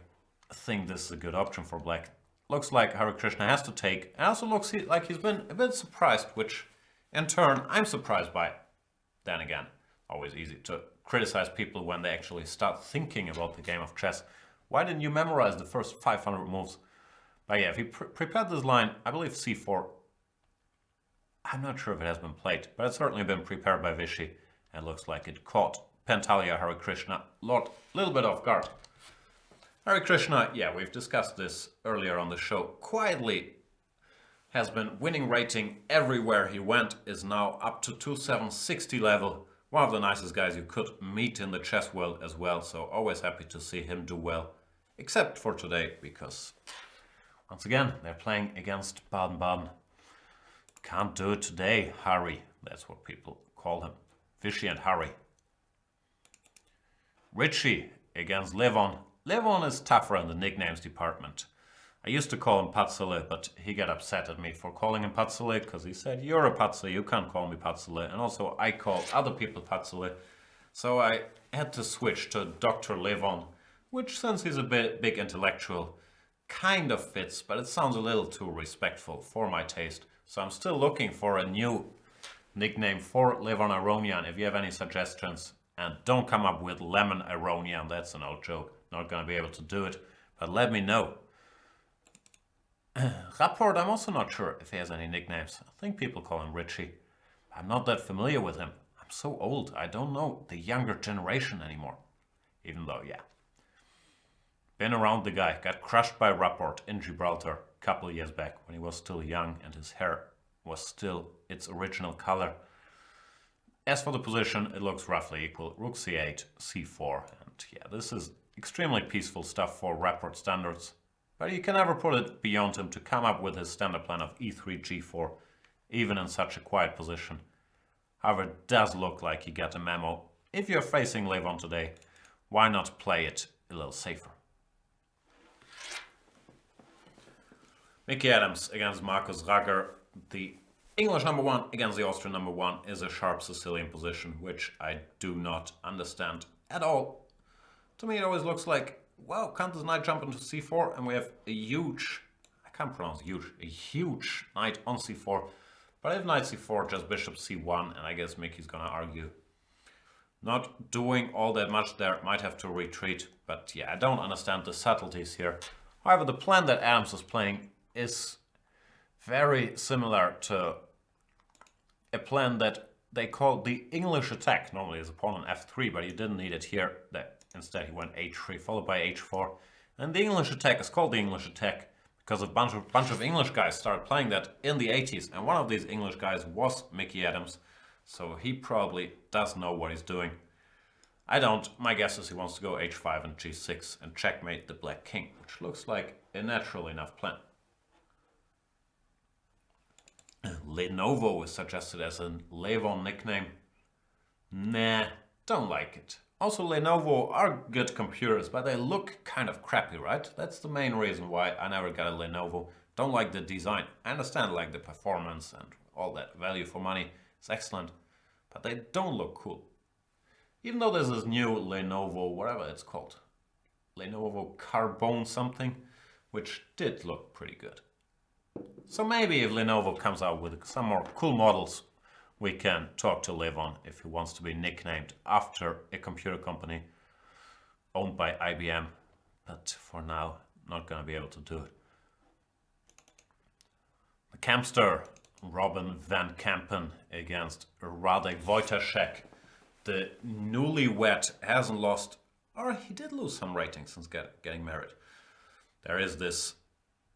think this is a good option for black. Looks like Hare Krishna has to take. It also looks like he's been a bit surprised, which in turn I'm surprised by. Then again, always easy to criticize people when they actually start thinking about the game of chess. Why didn't you memorize the first 500 moves? But yeah, if he prepared this line, I believe c4. I'm not sure if it has been played, but it's certainly been prepared by Vishy. It looks like it caught Pantalia Hare Krishna little bit off guard. Hare Krishna, yeah, we've discussed this earlier on the show, quietly has been winning rating everywhere he went, is now up to 2760 level. One of the nicest guys you could meet in the chess world as well, so always happy to see him do well. Except for today, because Once again, they're playing against Baden-Baden. Can't do it today, Harry. That's what people call him. Vishy and Harry. Richie against Levon. Levon is tougher in the nicknames department. I used to call him Patsele, but he got upset at me for calling him Patsele because he said, "You're a Patsele, you can't call me Patsele." And also I call other people Patsele. So I had to switch to Dr. Levon, which, since he's a big intellectual, kind of fits, but it sounds a little too respectful for my taste. So I'm still looking for a new nickname for Levon Aronian. If you have any suggestions, and don't come up with Lemon Aronian, that's an old joke. Not going to be able to do it, but let me know. Rapport, I'm also not sure if he has any nicknames. I think people call him Richie. I'm not that familiar with him. I'm so old, I don't know the younger generation anymore. Even though, yeah. Been around the guy. Got crushed by Rapport in Gibraltar a couple of years back when he was still young and his hair was still its original color. As for the position, it looks roughly equal. Rook c8, c4, and yeah, this is extremely peaceful stuff for Rapport standards. But you can never put it beyond him to come up with his standard plan of e3, g4, even in such a quiet position. However, it does look like you get a memo. If you're facing Levon today, why not play it a little safer? Mickey Adams against Markus Rager. The English number 1 against the Austrian number 1 is a sharp Sicilian position, which I do not understand at all. To me, it always looks like, wow, can't this knight jump into c4? And we have a huge, I can't pronounce huge, a huge knight on c4. But if knight c4, just bishop c1, and I guess Mickey's gonna argue. Not doing all that much there, might have to retreat. But yeah, I don't understand the subtleties here. However, the plan that Adams is playing is very similar to a plan that they call the English attack. Normally his opponent f3, but he didn't need it here. Instead he went h3 followed by h4. And the English attack is called the English attack because a bunch of English guys started playing that in the 80s. And one of these English guys was Mickey Adams. So he probably does know what he's doing. I don't. My guess is he wants to go h5 and g6 and checkmate the black king, which looks like a natural enough plan. Lenovo is suggested as a Levon nickname. Nah, don't like it. Also, Lenovo are good computers, but they look kind of crappy, right? That's the main reason why I never got a Lenovo. Don't like the design. I understand like the performance and all that value for money. It's excellent, but they don't look cool. Even though there's this new Lenovo, whatever it's called, Lenovo Carbone something, which did look pretty good. So maybe if Lenovo comes out with some more cool models, we can talk to Levon if he wants to be nicknamed after a computer company owned by IBM. But for now, not going to be able to do it. The Campster, Robin van Kampen against Radek Wojtaszek. The newlywed hasn't lost, or he did lose some ratings since getting married. There is this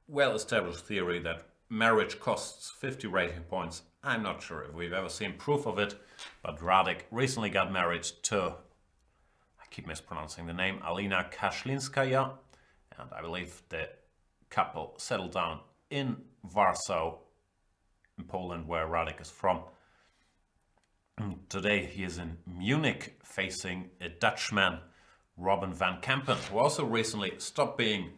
well-established theory that marriage costs 50 rating points. I'm not sure if we've ever seen proof of it, but Radek recently got married to, I keep mispronouncing the name, Alina Kaszlinskaya, and I believe the couple settled down in Warsaw, in Poland, where Radek is from. Today he is in Munich facing a Dutchman, Robin van Kampen, who also recently stopped being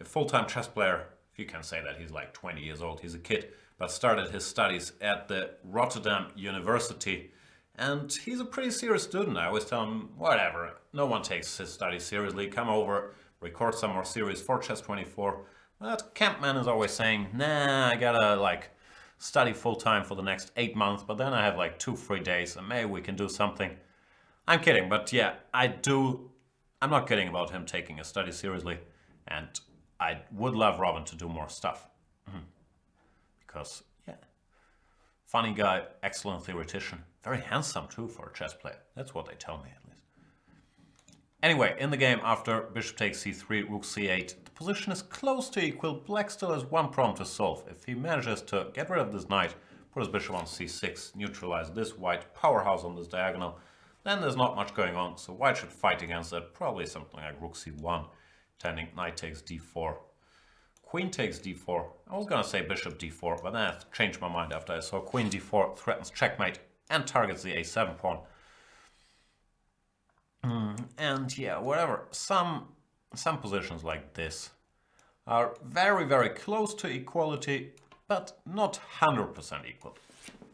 a full-time chess player. If you can say that, he's like 20 years old, he's a kid, but started his studies at the Rotterdam University. And he's a pretty serious student. I always tell him, whatever, no one takes his studies seriously. Come over, record some more series for Chess24. But Campman is always saying, nah, I gotta like study full-time for the next 8 months, but then I have like 2 free days and maybe we can do something. I'm kidding, but yeah, I'm not kidding about him taking his studies seriously. And I would love Robin to do more stuff. Because, yeah, funny guy, excellent theoretician, very handsome too for a chess player. That's what they tell me at least. Anyway, in the game after bishop takes c3, rook c8, the position is close to equal. Black still has one problem to solve. If he manages to get rid of this knight, put his bishop on c6, neutralize this white powerhouse on this diagonal, then there's not much going on, so white should fight against that. Probably something like rook c1, tending knight takes d4. queen takes d4. I was gonna say bishop d4, but then I changed my mind after I saw queen d4 threatens checkmate and targets the a7 pawn. And yeah, whatever. Some positions like this are very, very close to equality, but not 100% equal.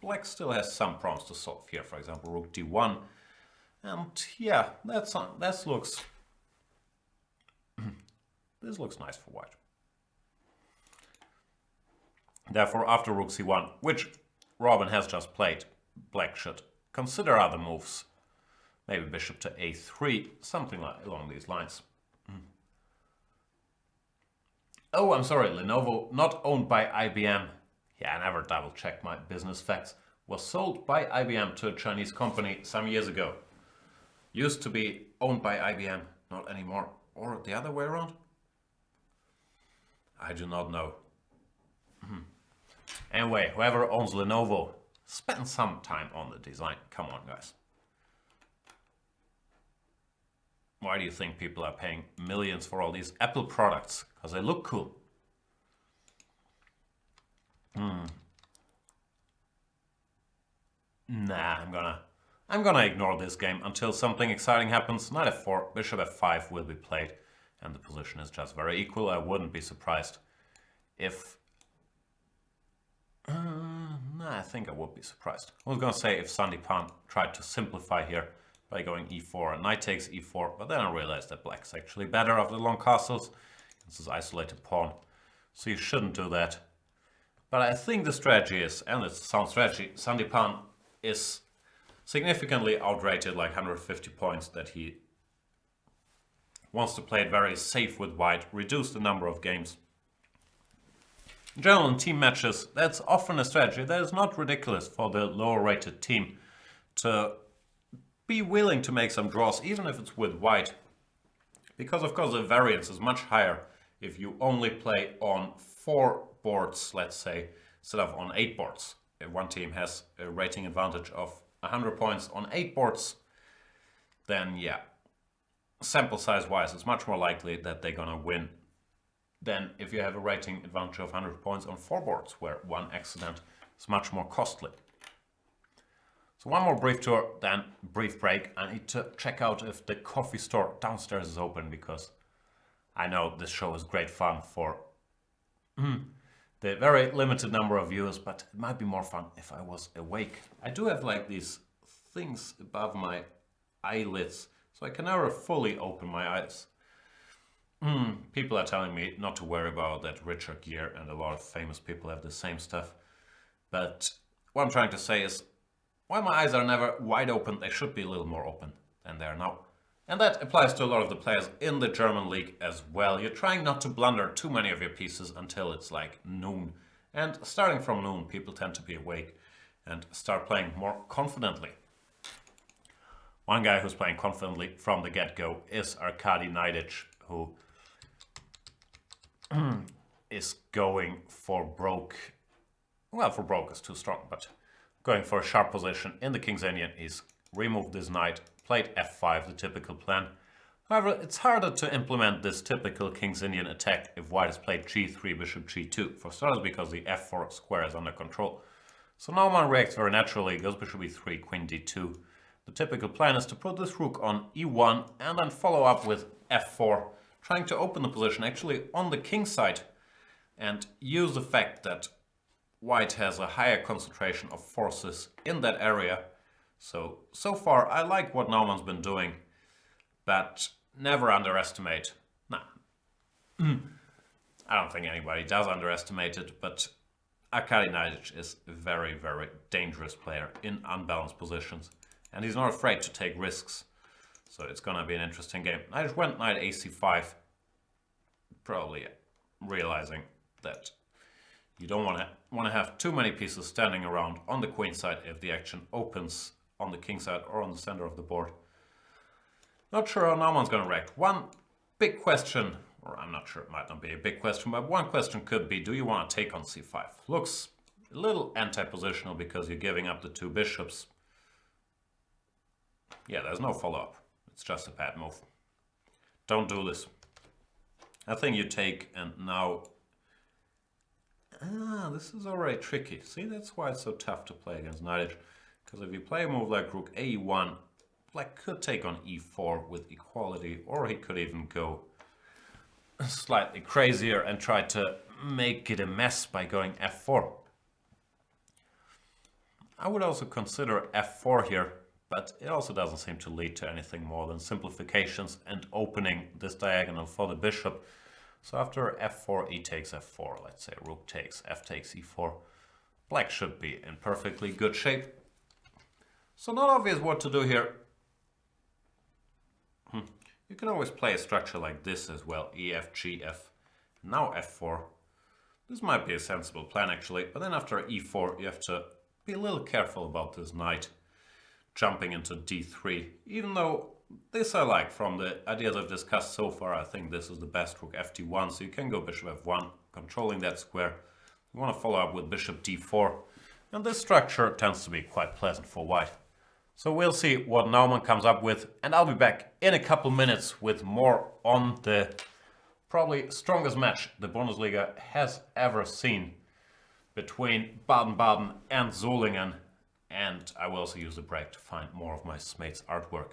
Black still has some problems to solve here. For example, rook d1. And yeah, this looks this looks nice for white. Therefore, after rook c1, which Robin has just played, black should consider other moves. Maybe bishop to a3, something along these lines. Oh, I'm sorry, Lenovo, not owned by IBM. Yeah, I never double checked my business facts. Was sold by IBM to a Chinese company some years ago. Used to be owned by IBM, not anymore. Or the other way around? I do not know. Anyway, whoever owns Lenovo, spend some time on the design. Come on, guys. Why do you think people are paying millions for all these Apple products? Because they look cool. Nah, I'm gonna ignore this game until something exciting happens. Knight f4, bishop f5 will be played, and the position is just very equal. I wouldn't be surprised if... nah, I think I would be surprised. I was gonna say if Sandeepan tried to simplify here by going e4 and knight takes e4, but then I realized that black's actually better after the long castles. This is isolated pawn, so you shouldn't do that. But I think the strategy is, and it's a sound strategy, Sandeepan is significantly outrated, like 150 points, that he wants to play it very safe with white, reduce the number of games. In general, in team matches, that's often a strategy that is not ridiculous for the lower rated team to be willing to make some draws, even if it's with white. Because of course the variance is much higher if you only play on 4 boards, let's say, instead of on 8 boards. If one team has a rating advantage of 100 points on 8 boards, then yeah, sample size wise, it's much more likely that they're gonna win than if you have a rating advantage of 100 points on 4 boards, where one accident is much more costly. So one more brief tour, then brief break. I need to check out if the coffee store downstairs is open, because I know this show is great fun for the very limited number of viewers, but it might be more fun if I was awake. I do have like these things above my eyelids, so I can never fully open my eyes. People are telling me not to worry about that. Richard Gere and a lot of famous people have the same stuff. But what I'm trying to say is, while my eyes are never wide open, they should be a little more open than they are now. And that applies to a lot of the players in the German league as well. You're trying not to blunder too many of your pieces until it's like noon. And starting from noon, people tend to be awake and start playing more confidently. One guy who's playing confidently from the get-go is Arkady Naiditsch, who is going for broke. Well, for broke is too strong, but going for a sharp position in the King's Indian. He's removed this knight, played f5, the typical plan. However, it's harder to implement this typical King's Indian attack if white has played g3, bishop g2, for starters because the f4 square is under control. So Naumann reacts very naturally, goes bishop e3, queen d2. The typical plan is to put this rook on e1 and then follow up with f4, trying to open the position actually on the king side and use the fact that white has a higher concentration of forces in that area. So far I like what Naumann's been doing, but never underestimate. Nah, I don't think anybody does underestimate it, but Arkady Naiditsch is a very, very dangerous player in unbalanced positions, and he's not afraid to take risks. So it's gonna be an interesting game. I just went knight ac5, probably realizing that you don't want to have too many pieces standing around on the queen side if the action opens on the king side or on the center of the board. Not sure how Naumann's going to react. One big question, or I'm not sure, it might not be a big question, but one question could be, do you want to take on c5? Looks a little anti-positional because you're giving up the 2 bishops. Yeah, there's no follow-up. It's just a bad move. Don't do this. I think you take, and now This is already tricky. See, that's why it's so tough to play against knight edge. Because if you play a move like rook a1, black could take on e4 with equality, or he could even go slightly crazier and try to make it a mess by going f4. I would also consider f4 here, but it also doesn't seem to lead to anything more than simplifications and opening this diagonal for the bishop. So after f4, e takes f4, let's say rook takes, f takes e4, black should be in perfectly good shape. So not obvious what to do here. You can always play a structure like this as well, e, f, g, f, now f4. This might be a sensible plan actually, but then after e4 you have to be a little careful about this knight jumping into d3, even though this I like from the ideas I've discussed so far. I think this is the best. Rook ft1, so you can go bishop f1, controlling that square. You want to follow up with bishop d4, and this structure tends to be quite pleasant for white. So we'll see what Naumann comes up with, and I'll be back in a couple minutes with more on the probably strongest match the Bundesliga has ever seen between Baden-Baden and Solingen. And I will also use the break to find more of my Smates artwork.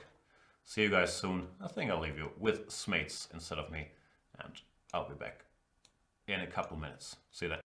See you guys soon. I think I'll leave you with Smates instead of me, and I'll be back in a couple minutes. See you then.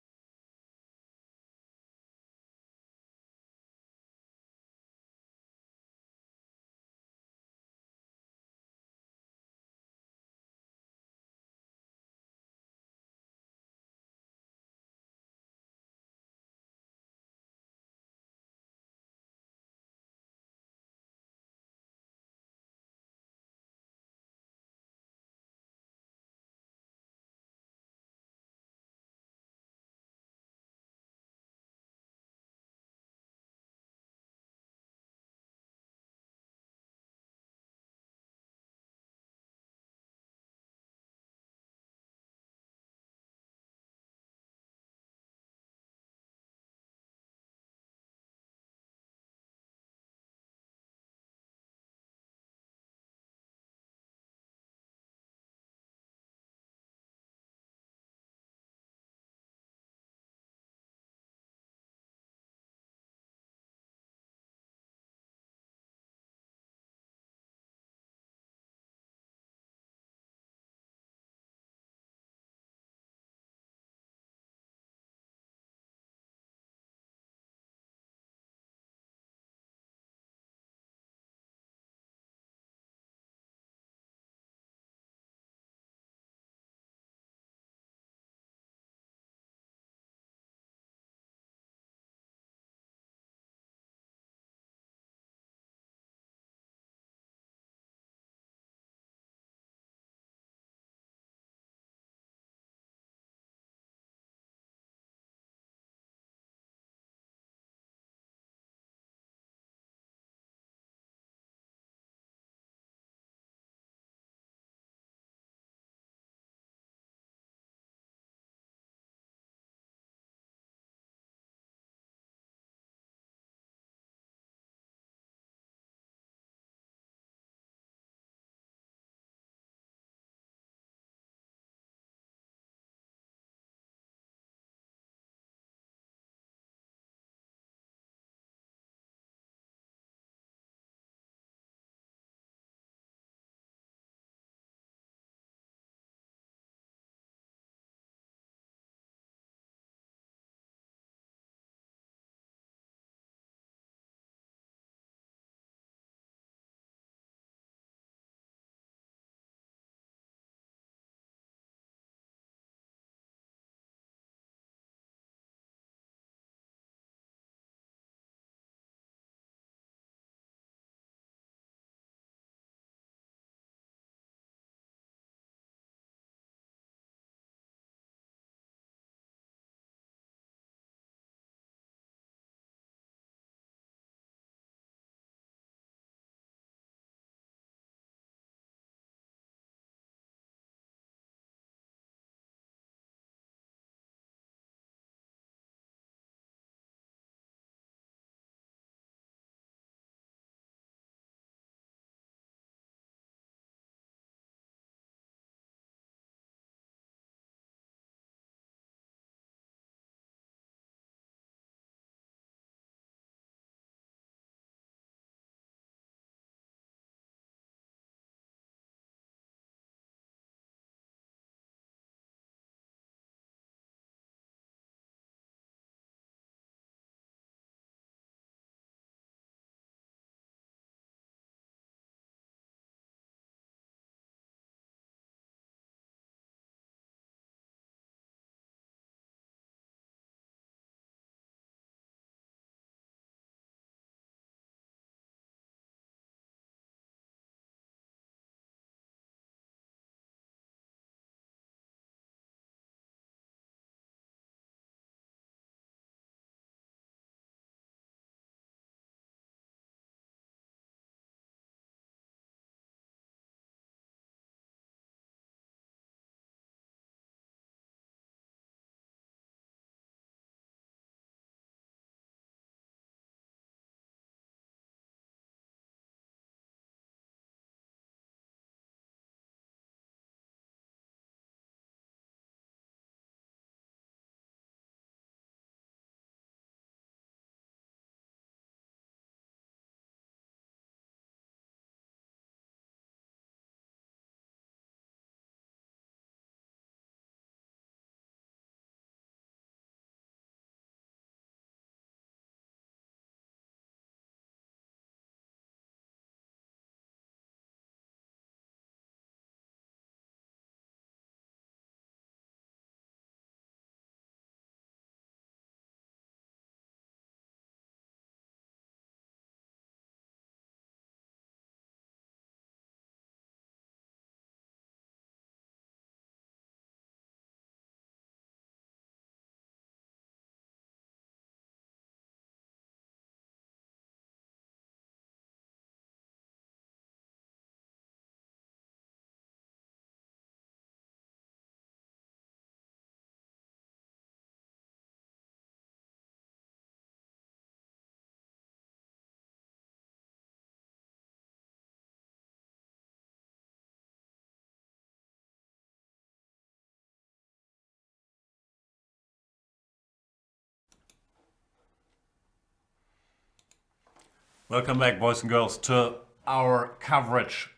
Welcome back, boys and girls, to our coverage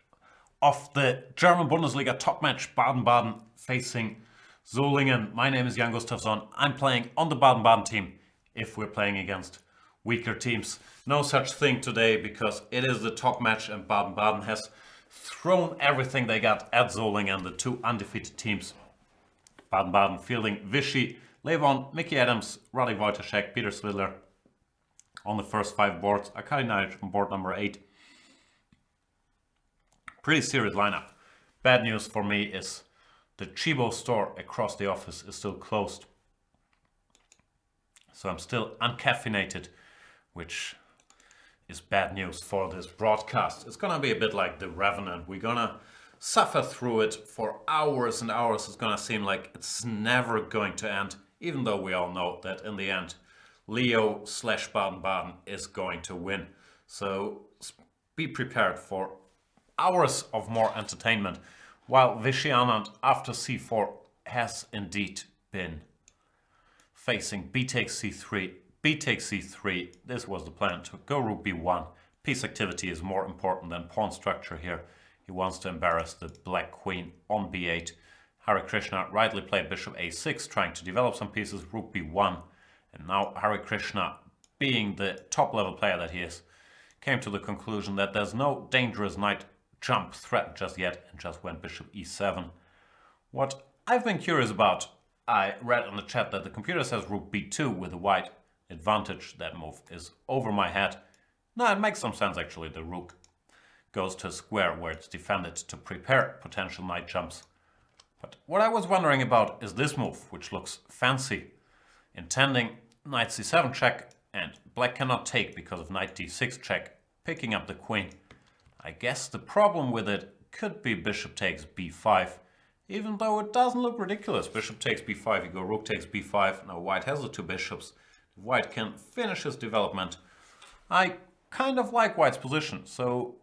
of the German Bundesliga top match, Baden-Baden facing Solingen. My name is Gustafsson. I'm playing on the Baden-Baden team if we're playing against weaker teams. No such thing today because it is the top match and Baden-Baden has thrown everything they got at Solingen, the two undefeated teams. Baden-Baden fielding Vichy, Levon, Mickey Adams, Roddy Wojtaszek, Peter Slidler on the first 5 boards. Akali Knight on board number 8. Pretty serious lineup. Bad news for me is the Chibo store across the office is still closed. So I'm still uncaffeinated, which is bad news for this broadcast. It's gonna be a bit like The Revenant. We're gonna suffer through it for hours and hours. It's gonna seem like it's never going to end, even though we all know that in the end, Leo / Baden-Baden is going to win. So be prepared for hours of more entertainment, while Vichy Anand after c4 has indeed been facing b takes c3, b takes c3. This was the plan, to go rook b1. Piece activity is more important than pawn structure here. He wants to embarrass the black queen on b8. Hare Krishna rightly played bishop a6, trying to develop some pieces, rook b1. And now Hare Krishna, being the top level player that he is, came to the conclusion that there's no dangerous knight jump threat just yet and just went bishop e7. What I've been curious about, I read on the chat that the computer says rook b2 with a white advantage. That move is over my head. No, it makes some sense actually. The rook goes to a square where it's defended to prepare potential knight jumps. But what I was wondering about is this move, which looks fancy. Intending knight c7 check, and black cannot take because of knight d6 check, picking up the queen. I guess the problem with it could be bishop takes b5, even though it doesn't look ridiculous. Bishop takes b5, you go rook takes b5. Now white has the 2 bishops. White can finish his development. I kind of like white's position, so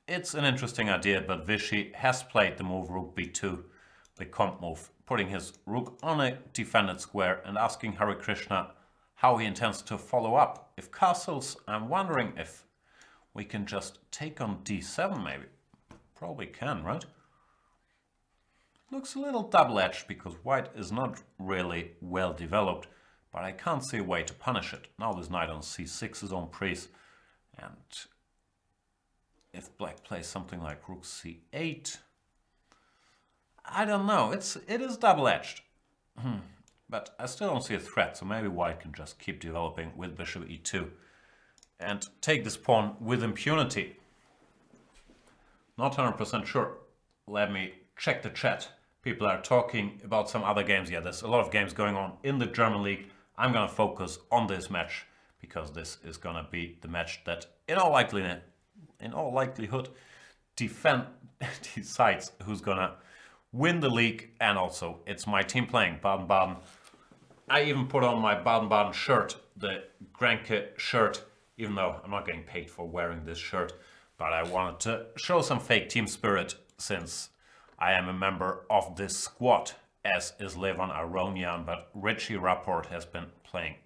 it's an interesting idea, but Vichy has played the move rook b2, the comp move, putting his rook on a defended square and asking Hare Krishna how he intends to follow up. If castles, I'm wondering if we can just take on d7 maybe. Probably can, right? Looks a little double-edged because white is not really well developed, but I can't see a way to punish it. Now this knight on c6 is on prise, and if black plays something like rook c8, I don't know. It is double-edged. But I still don't see a threat, so maybe white can just keep developing with bishop e2 and take this pawn with impunity. Not 100% sure. Let me check the chat. People are talking about some other games. Yeah, there's a lot of games going on in the German league. I'm gonna focus on this match because this is gonna be the match that in all likelihood decides who's gonna win the league, and also it's my team playing Baden-Baden. I even put on my Baden-Baden shirt, the Grenke shirt, even though I'm not getting paid for wearing this shirt, but I wanted to show some fake team spirit since I am a member of this squad, as is Levon Aronian, but Richie Rapport has been playing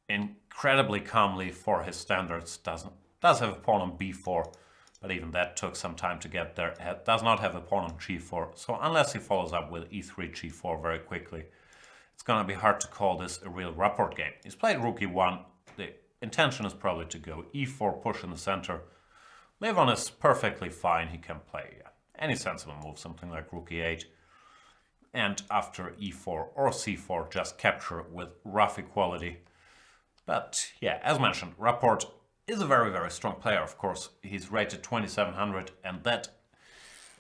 incredibly calmly for his standards. Does have a pawn on b4, but even that took some time to get there. Does not have a pawn on g4, so unless he follows up with e3, g4 very quickly, it's gonna be hard to call this a real Rapport game. He's played rook e1. The intention is probably to go e4, push in the center. Levon is perfectly fine. He can play any sensible move, something like rook e8. And after e4 or c4, just capture with rough equality. But yeah, as mentioned, Rapport is a very, very strong player, of course. He's rated 2700, and that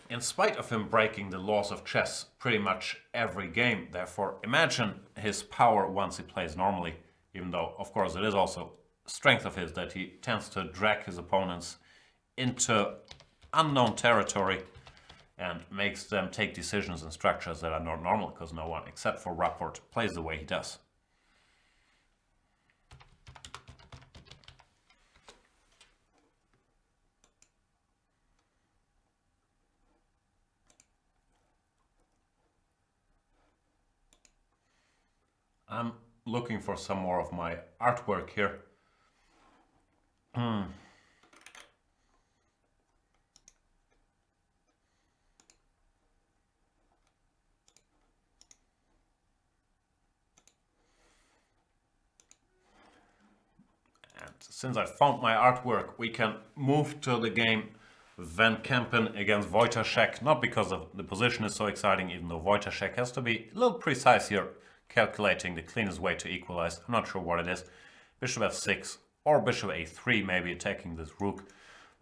in spite of him breaking the laws of chess pretty much every game. Therefore, imagine his power once he plays normally, even though, of course, it is also strength of his that he tends to drag his opponents into unknown territory and makes them take decisions and structures that are not normal because no one, except for Rapport, plays the way he does. I'm looking for some more of my artwork here. since I found my artwork, we can move to the game Van Kampen against Wojciech. Not because of the position is so exciting, even though Wojciech has to be a little precise here, calculating the cleanest way to equalize. I'm not sure what it is. Bishop f6 or bishop a3, maybe attacking this rook.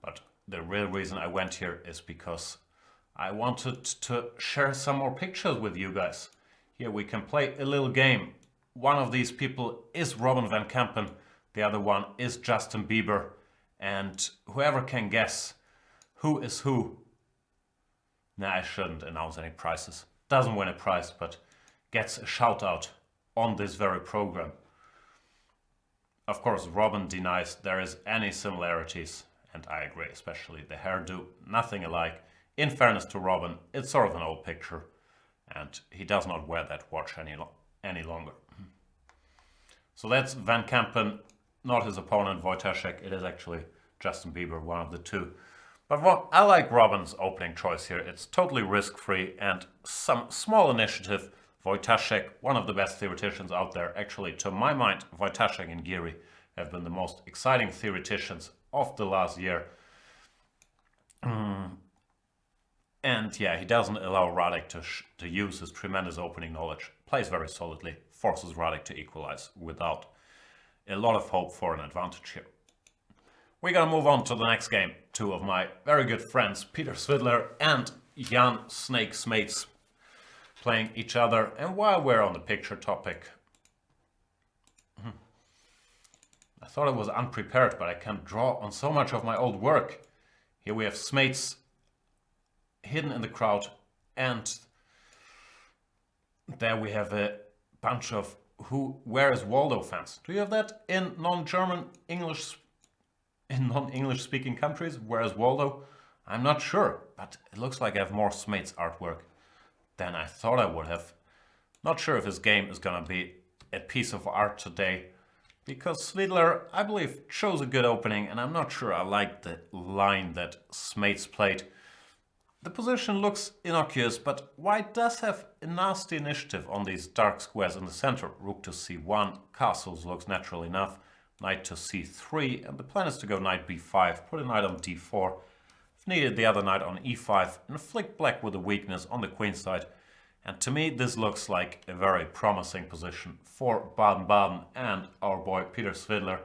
But the real reason I went here is because I wanted to share some more pictures with you guys. Here we can play a little game. One of these people is Robin Van Kampen, the other one is Justin Bieber, and whoever can guess who is who. Nah, I shouldn't announce any prizes. Doesn't win a prize, but gets a shout out on this very program. Of course, Robin denies there is any similarities, and I agree, especially the hairdo, nothing alike. In fairness to Robin, it's sort of an old picture, and he does not wear that watch any longer. So that's Van Kampen, not his opponent Wojciech. It is actually Justin Bieber, one of the two. But what I like Robin's opening choice here. It's totally risk-free and some small initiative. Wojciech, one of the best theoreticians out there. Actually, to my mind, Wojciech and Geary have been the most exciting theoreticians of the last year. And yeah, he doesn't allow Radek to use his tremendous opening knowledge. Plays very solidly, forces Radek to equalize without a lot of hope for an advantage here. We're gonna move on to the next game. Two of my very good friends, Peter Svidler and Jan Snake Smates, playing each other. And while we're on the picture topic, I thought I was unprepared, but I can draw on so much of my old work. Here we have Smates hidden in the crowd, and there we have a bunch of where is Waldo fans. Do you have that in non-German English, in non-English speaking countries? Where is Waldo? I'm not sure, but it looks like I have more Smates artwork than I thought I would have. Not sure if his game is gonna be a piece of art today, because Svidler, I believe, chose a good opening, and I'm not sure I like the line that Smates played. The position looks innocuous, but white does have a nasty initiative on these dark squares in the center. Rook to c1, castles looks natural enough, knight to c3, and the plan is to go knight b5, put a knight on d4, if needed the other knight on e5, and flick black with a weakness on the queen side. And to me this looks like a very promising position for Baden-Baden and our boy Peter Svidler.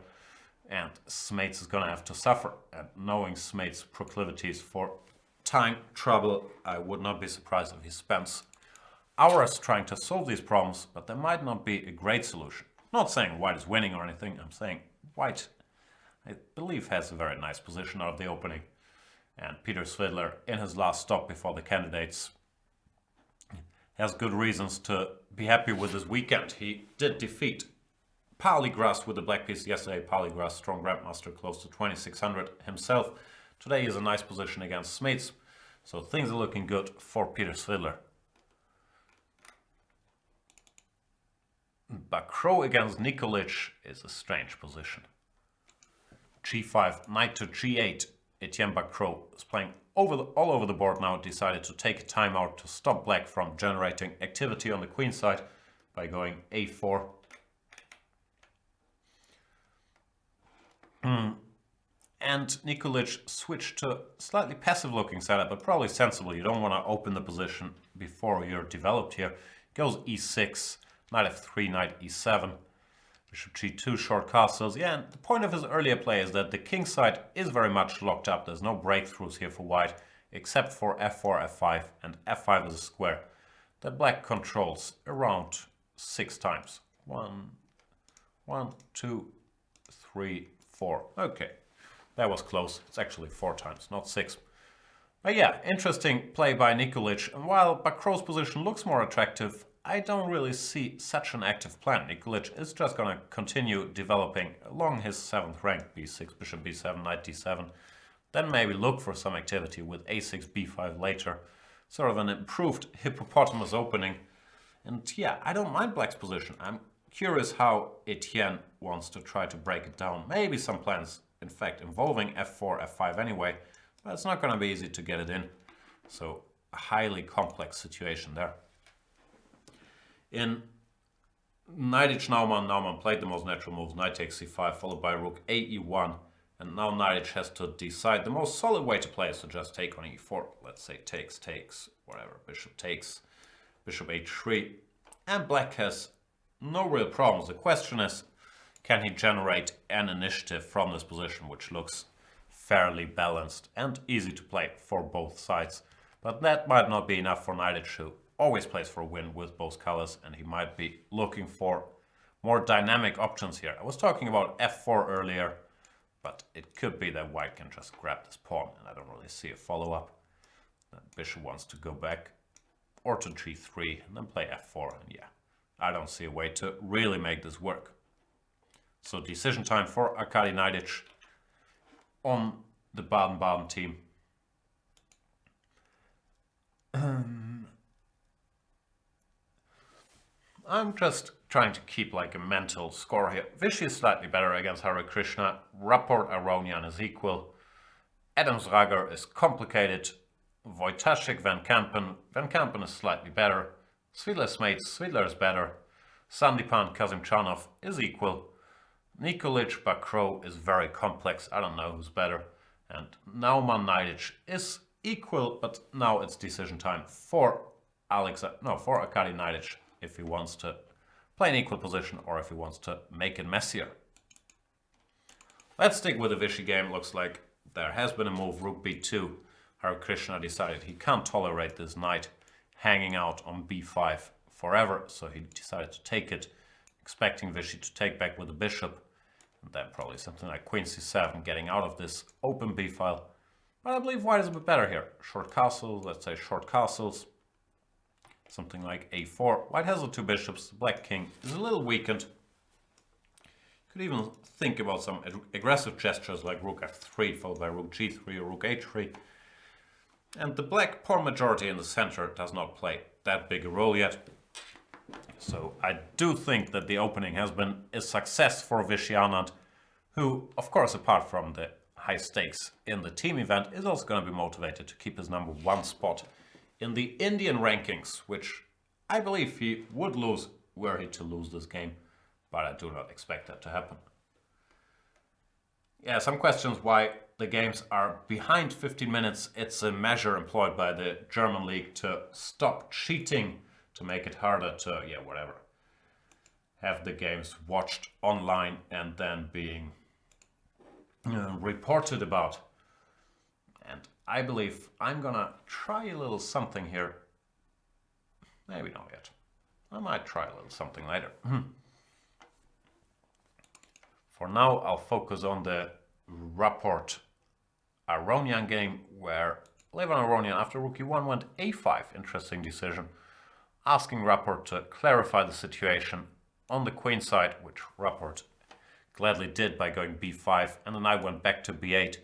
And Smates is gonna have to suffer, and knowing Smates' proclivities for time trouble, I would not be surprised if he spends hours trying to solve these problems, but there might not be a great solution. Not saying white is winning or anything, I'm saying white, I believe, has a very nice position out of the opening. And Peter Svidler, in his last stop before the candidates, has good reasons to be happy with this weekend. He did defeat Paligras with the black piece yesterday. Paligras, strong grandmaster, close to 2600 himself. Today he has a nice position against Smates, so things are looking good for Peter Svidler. Bakro against Nikolic is a strange position. g5, knight to g8. Etienne Bakro is playing all over the board now, decided to take a timeout to stop black from generating activity on the queen side by going a4. And Nikolic switched to slightly passive looking setup, but probably sensible. You don't want to open the position before you're developed here. Goes e6, knight f3, knight e7, bishop g2, short castles. Yeah, and the point of his earlier play is that the king side is very much locked up. There's no breakthroughs here for white, except for f4, f5, and f5 is a square that black controls around 6 times. 1, 2, 3, 4. Okay. That was close. It's actually 4 times, not 6. But yeah, interesting play by Nikolic. And while Bakro's position looks more attractive, I don't really see such an active plan. Nikolic is just going to continue developing along his 7th rank, b6, bishop b7, knight d7. Then maybe look for some activity with a6, b5 later. Sort of an improved hippopotamus opening. And yeah, I don't mind black's position. I'm curious how Etienne wants to try to break it down. Maybe some plans, in fact, involving f4, f5 anyway, but it's not going to be easy to get it in. So a highly complex situation there. In Knight h Naumann. Naumann played the most natural moves. Knight takes c5, followed by rook a e1. And now Knight h has to decide. The most solid way to play is to just take on e4. Let's say takes, whatever. Bishop takes, bishop h3. And black has no real problems. The question is, can he generate an initiative from this position, which looks fairly balanced and easy to play for both sides. But that might not be enough for Knight h2. Always plays for a win with both colors, and he might be looking for more dynamic options here. I was talking about f4 earlier, but it could be that white can just grab this pawn, and I don't really see a follow-up. The bishop wants to go back, or to g3, and then play f4, and yeah, I don't see a way to really make this work. So decision time for Arkady Naiditsch on the Baden-Baden team. I'm just trying to keep like a mental score here. Vishy is slightly better against Hare Krishna. Rapport Aronian is equal. Adams Rager is complicated. Wojtaszek Van Kampen. Van Kampen is slightly better. Svidler's mate Svidler is better. Sandipan Kazimchanov is equal. Nikolic Bakro is very complex. I don't know who's better. And Naumann Naiditsch is equal, but now it's decision time for Arkady Naiditsch if he wants to play an equal position or if he wants to make it messier. Let's stick with the Vishy game. Looks like there has been a move, rook b2. Hare Krishna decided he can't tolerate this knight hanging out on b5 forever, so he decided to take it, expecting Vishy to take back with the bishop, and then probably something like queen c7, getting out of this open b file. But I believe white is a bit better here. Short castles, let's say short castles. Something like a4. White has the two bishops. The black king is a little weakened. Could even think about some aggressive gestures like rook f3 followed by rook g3 or rook h3. And the black pawn majority in the center does not play that big a role yet. So I do think that the opening has been a success for Vishy Anand, who, of course, apart from the high stakes in the team event, is also going to be motivated to keep his #1 spot in the Indian rankings, which I believe he would lose were he to lose this game, but I do not expect that to happen. Yeah, some questions why the games are behind 15 minutes. It's a measure employed by the German league to stop cheating, to make it harder to, have the games watched online and then being reported about. And I believe I'm gonna try a little something here. Maybe not yet. I might try a little something later. For now, I'll focus on the Rapport Aronian game, where Levon Aronian, after rook e1, went a5. Interesting decision. Asking Rapport to clarify the situation on the queen side, which Rapport gladly did by going b5, and then I went back to b8.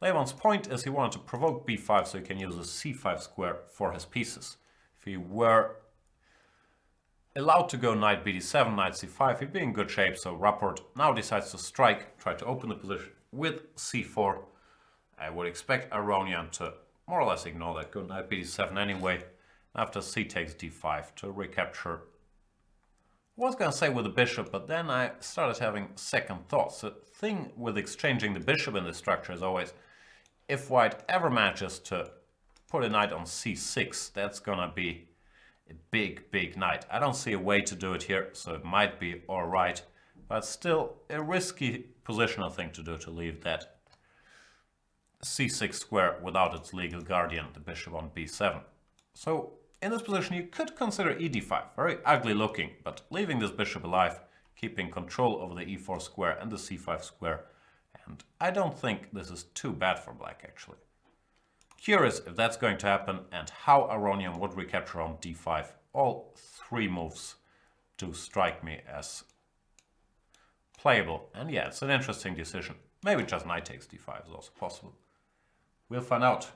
Levon's point is he wanted to provoke b5 so he can use a c5 square for his pieces. If he were allowed to go knight bd7, knight c5, he'd be in good shape, so Rapport now decides to strike, try to open the position with c4. I would expect Aronian to more or less ignore that, go knight bd7 anyway, after c takes d5 to recapture. I was going to say with the bishop, but then I started having second thoughts. The thing with exchanging the bishop in this structure is always, if white ever manages to put a knight on c6, that's going to be a big knight. I don't see a way to do it here, so it might be alright, but still a risky positional thing to do, to leave that c6 square without its legal guardian, the bishop on b7. So in this position you could consider ed5, very ugly looking, but leaving this bishop alive, keeping control over the e4 square and the c5 square, and I don't think this is too bad for black actually. Curious if that's going to happen and how Aronian would recapture on d5. All three moves do strike me as playable, and yeah, it's an interesting decision. Maybe just knight takes d5 is also possible. We'll find out.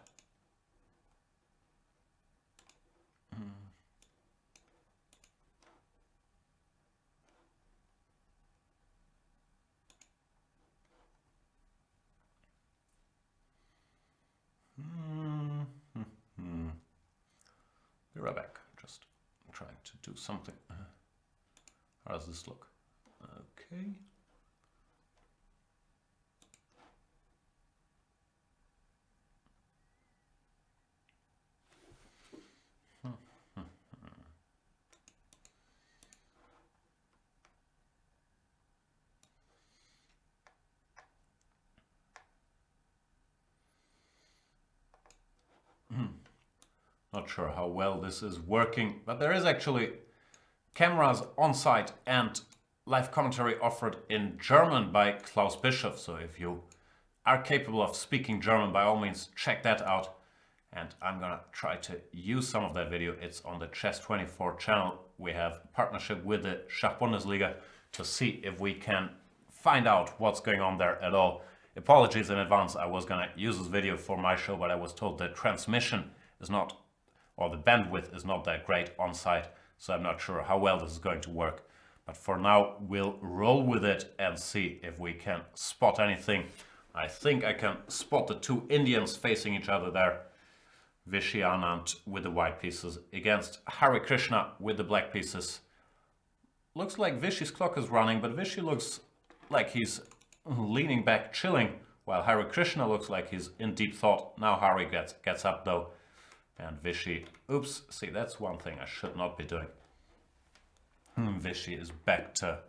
Be right back. Just trying to do something. How does this look? Okay. Not sure how well this is working, but there is actually cameras on site and live commentary offered in German by Klaus Bischoff. So if you are capable of speaking German, by all means, check that out. And I'm gonna try to use some of that video. It's on the Chess24 channel. We have a partnership with the Schach Bundesliga to see if we can find out what's going on there at all. Apologies in advance, I was gonna use this video for my show, but I was told the transmission is not, or the bandwidth is not that great on site, so I'm not sure how well this is going to work. But for now, we'll roll with it and see if we can spot anything. I think I can spot the two Indians facing each other there. Vishy Anand with the white pieces against Hare Krishna with the black pieces. Looks like Vishy's clock is running, but Vishy looks like he's leaning back, chilling, while Hare Krishna looks like he's in deep thought. Now Hare gets up though, and Vishy, oops, see, that's one thing I should not be doing. Vishy is back to...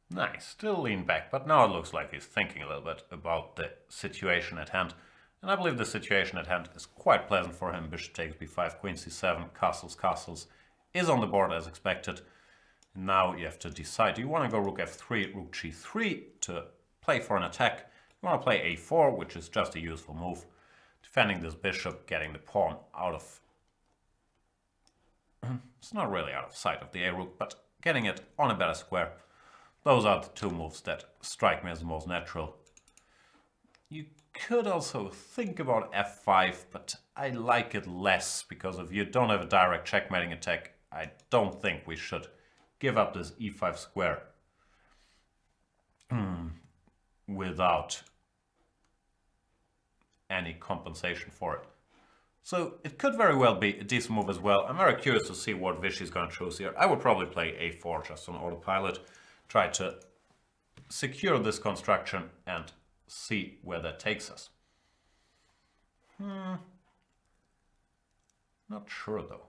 Nice, still lean back, but now it looks like he's thinking a little bit about the situation at hand. And I believe the situation at hand is quite pleasant for him. Bishop takes b5, queen c7, castles is on the board as expected. Now you have to decide, do you want to go rook f3, rook g3 to play for an attack? You want to play a4, which is just a useful move. Defending this bishop, getting the pawn out of... It's not really out of sight of the a-rook, but getting it on a better square. Those are the two moves that strike me as the most natural. You could also think about f5, but I like it less, because if you don't have a direct checkmating attack, I don't think we should give up this e5 square without any compensation for it. So it could very well be a decent move as well. I'm very curious to see what Vishy's going to choose here. I would probably play a4 just on autopilot. Try to secure this construction and see where that takes us. Not sure though.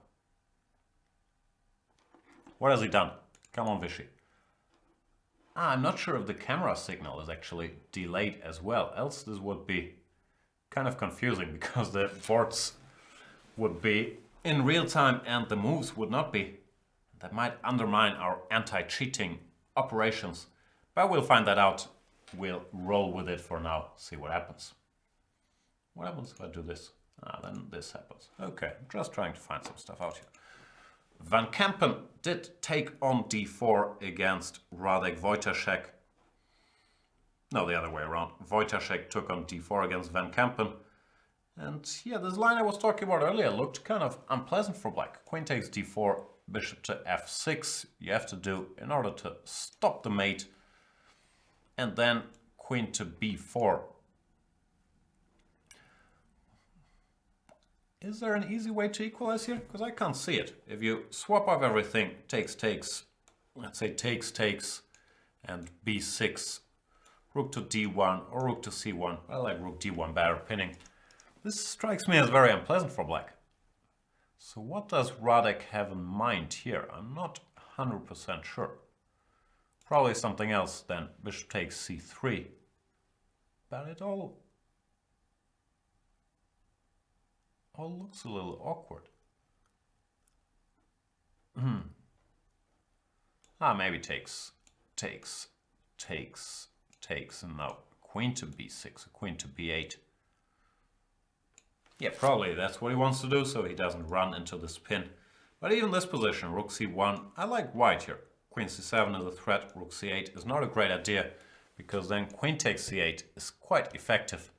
What has he done? Come on, Vishy. I'm not sure if the camera signal is actually delayed as well, else this would be kind of confusing because the boards would be in real time and the moves would not be. That might undermine our anti-cheating operations, but we'll find that out. We'll roll with it for now, see what happens. What happens if I do this? Then this happens. Okay, just trying to find some stuff out here. Van Kampen did take on d4 against Radek Wojtaszek. No, the other way around. Wojtaszek took on d4 against Van Kampen. And yeah, this line I was talking about earlier looked kind of unpleasant for black. Queen takes d4, bishop to f6. You have to do in order to stop the mate. And then queen to b4. Is there an easy way to equalize here? Because I can't see it. If you swap off everything, takes, let's say takes, and b6, rook to d1 or rook to c1. I like rook d1 better, pinning. This strikes me as very unpleasant for black. So what does Radek have in mind here? I'm not 100% sure. Probably something else than bishop takes c3. But it all looks a little awkward. Maybe takes, and now queen to b6, queen to b8. Yeah, probably that's what he wants to do, so he doesn't run into this pin. But even this position, rook c1, I like white here. Queen c7 is a threat, rook c8 is not a great idea, because then queen takes c8 is quite effective.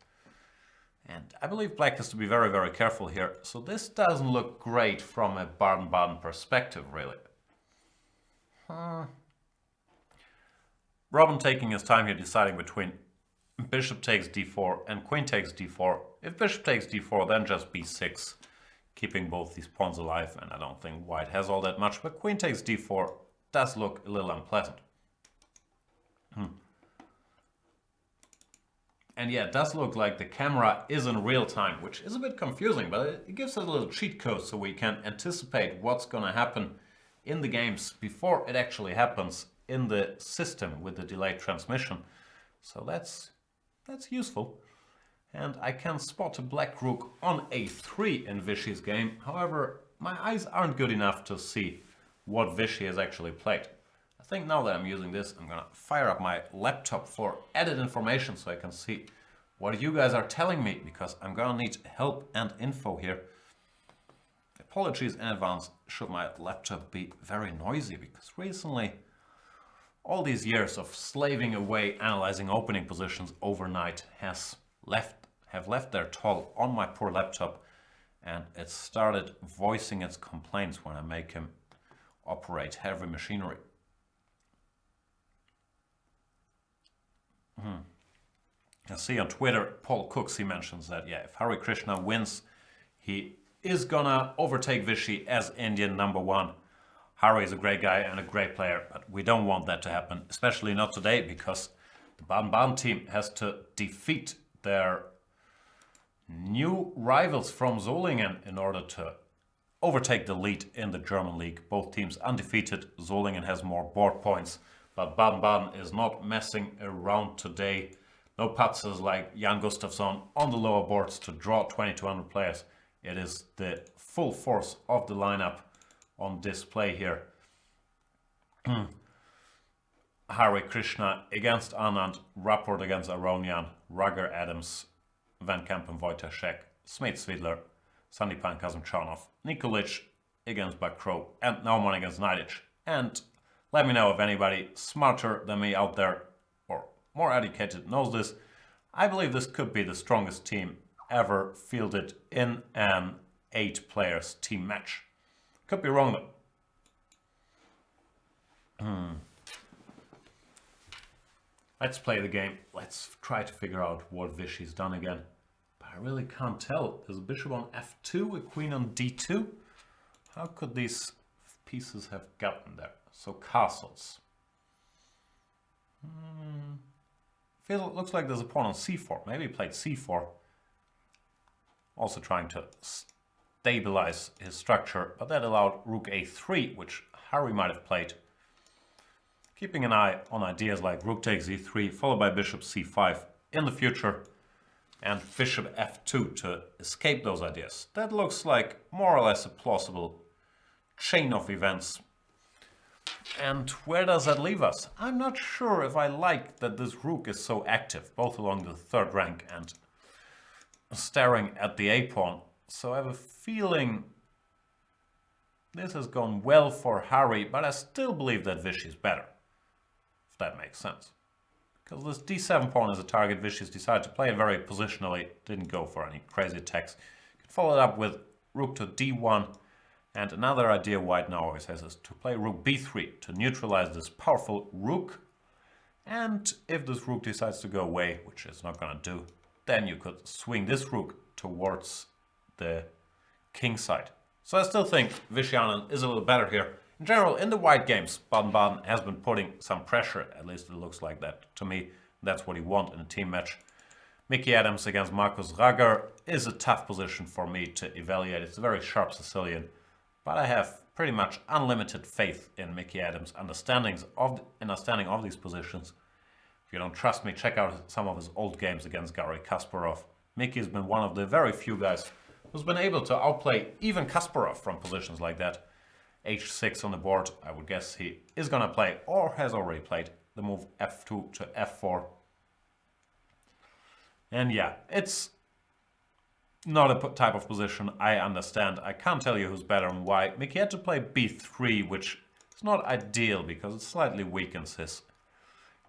And I believe black has to be very, very careful here. So this doesn't look great from a Baden-Baden perspective, really. Robin taking his time here, deciding between bishop takes d4 and queen takes d4. If bishop takes d4, then just b6. keeping both these pawns alive, and I don't think white has all that much, but queen takes d4 does look a little unpleasant. And yeah, it does look like the camera is in real time, which is a bit confusing, but it gives us a little cheat code so we can anticipate what's going to happen in the games before it actually happens in the system with the delayed transmission. So that's useful. And I can spot a black rook on a3 in Vichy's game. However, my eyes aren't good enough to see what Vichy has actually played. I think now that I'm using this, I'm gonna fire up my laptop for added information so I can see what you guys are telling me, because I'm gonna need help and info here. Apologies in advance should my laptop be very noisy, because recently all these years of slaving away analyzing opening positions overnight have left their toll on my poor laptop, and it started voicing its complaints when I make him operate heavy machinery. I see on Twitter, Paul Cooks, he mentions that, yeah, if Hare Krishna wins, he is gonna overtake Vichy as Indian #1. Hare is a great guy and a great player, but we don't want that to happen, especially not today, because the Baden-Baden team has to defeat their new rivals from Solingen in order to overtake the lead in the German league. Both teams undefeated. Solingen has more board points, but Baden-Baden is not messing around today. No putzes like Jan Gustafsson on the lower boards to draw 2200 players. It is the full force of the lineup on display here. Hare Krishna against Anand, Rapport against Aronian, Rugger, Adams, Van Kampen, Wojtaszek, Smith, Svidler, Sandipan, Kazimchanov, Nikolic against Bakro, and Naumann against Naidic. And let me know if anybody smarter than me out there or more educated knows this. I believe this could be the strongest team ever fielded in an 8 players team match. Could be wrong though. Let's play the game. Let's try to figure out what Vichy's done again. But I really can't tell. There's a bishop on f2, a queen on d2. How could these pieces have gotten there? So castles. Looks like there's a pawn on c4. Maybe he played c4. Also trying to stabilize his structure, but that allowed rook a3, which Hare might have played. Keeping an eye on ideas like rook takes e3, followed by bishop c5 in the future, and bishop f2 to escape those ideas. That looks like more or less a plausible chain of events. And where does that leave us? I'm not sure if I like that this rook is so active, both along the third rank and staring at the a-pawn. So I have a feeling this has gone well for Hare, but I still believe that Vichy is better, if that makes sense. Because this d7 pawn is a target Vichy's decided to play it very positionally, didn't go for any crazy attacks. Could follow it up with rook to d1, and another idea white now always has is to play rook b3 to neutralize this powerful rook. And if this rook decides to go away, which it's not gonna do, then you could swing this rook towards the king side. So I still think Vichy Anand is a little better here. In general, in the white games, Baden-Baden has been putting some pressure, at least it looks like that to me. That's what you want in a team match. Mickey Adams against Markus Rager is a tough position for me to evaluate. It's a very sharp Sicilian, but I have pretty much unlimited faith in Mickey Adams' understanding of these positions. If you don't trust me, check out some of his old games against Garry Kasparov. Mickey has been one of the very few guys who's been able to outplay even Kasparov from positions like that. h6 on the board, I would guess he is gonna play, or has already played, the move f2 to f4. And yeah, it's not a type of position I understand. I can't tell you who's better and why. Mickey had to play b3, which is not ideal because it slightly weakens his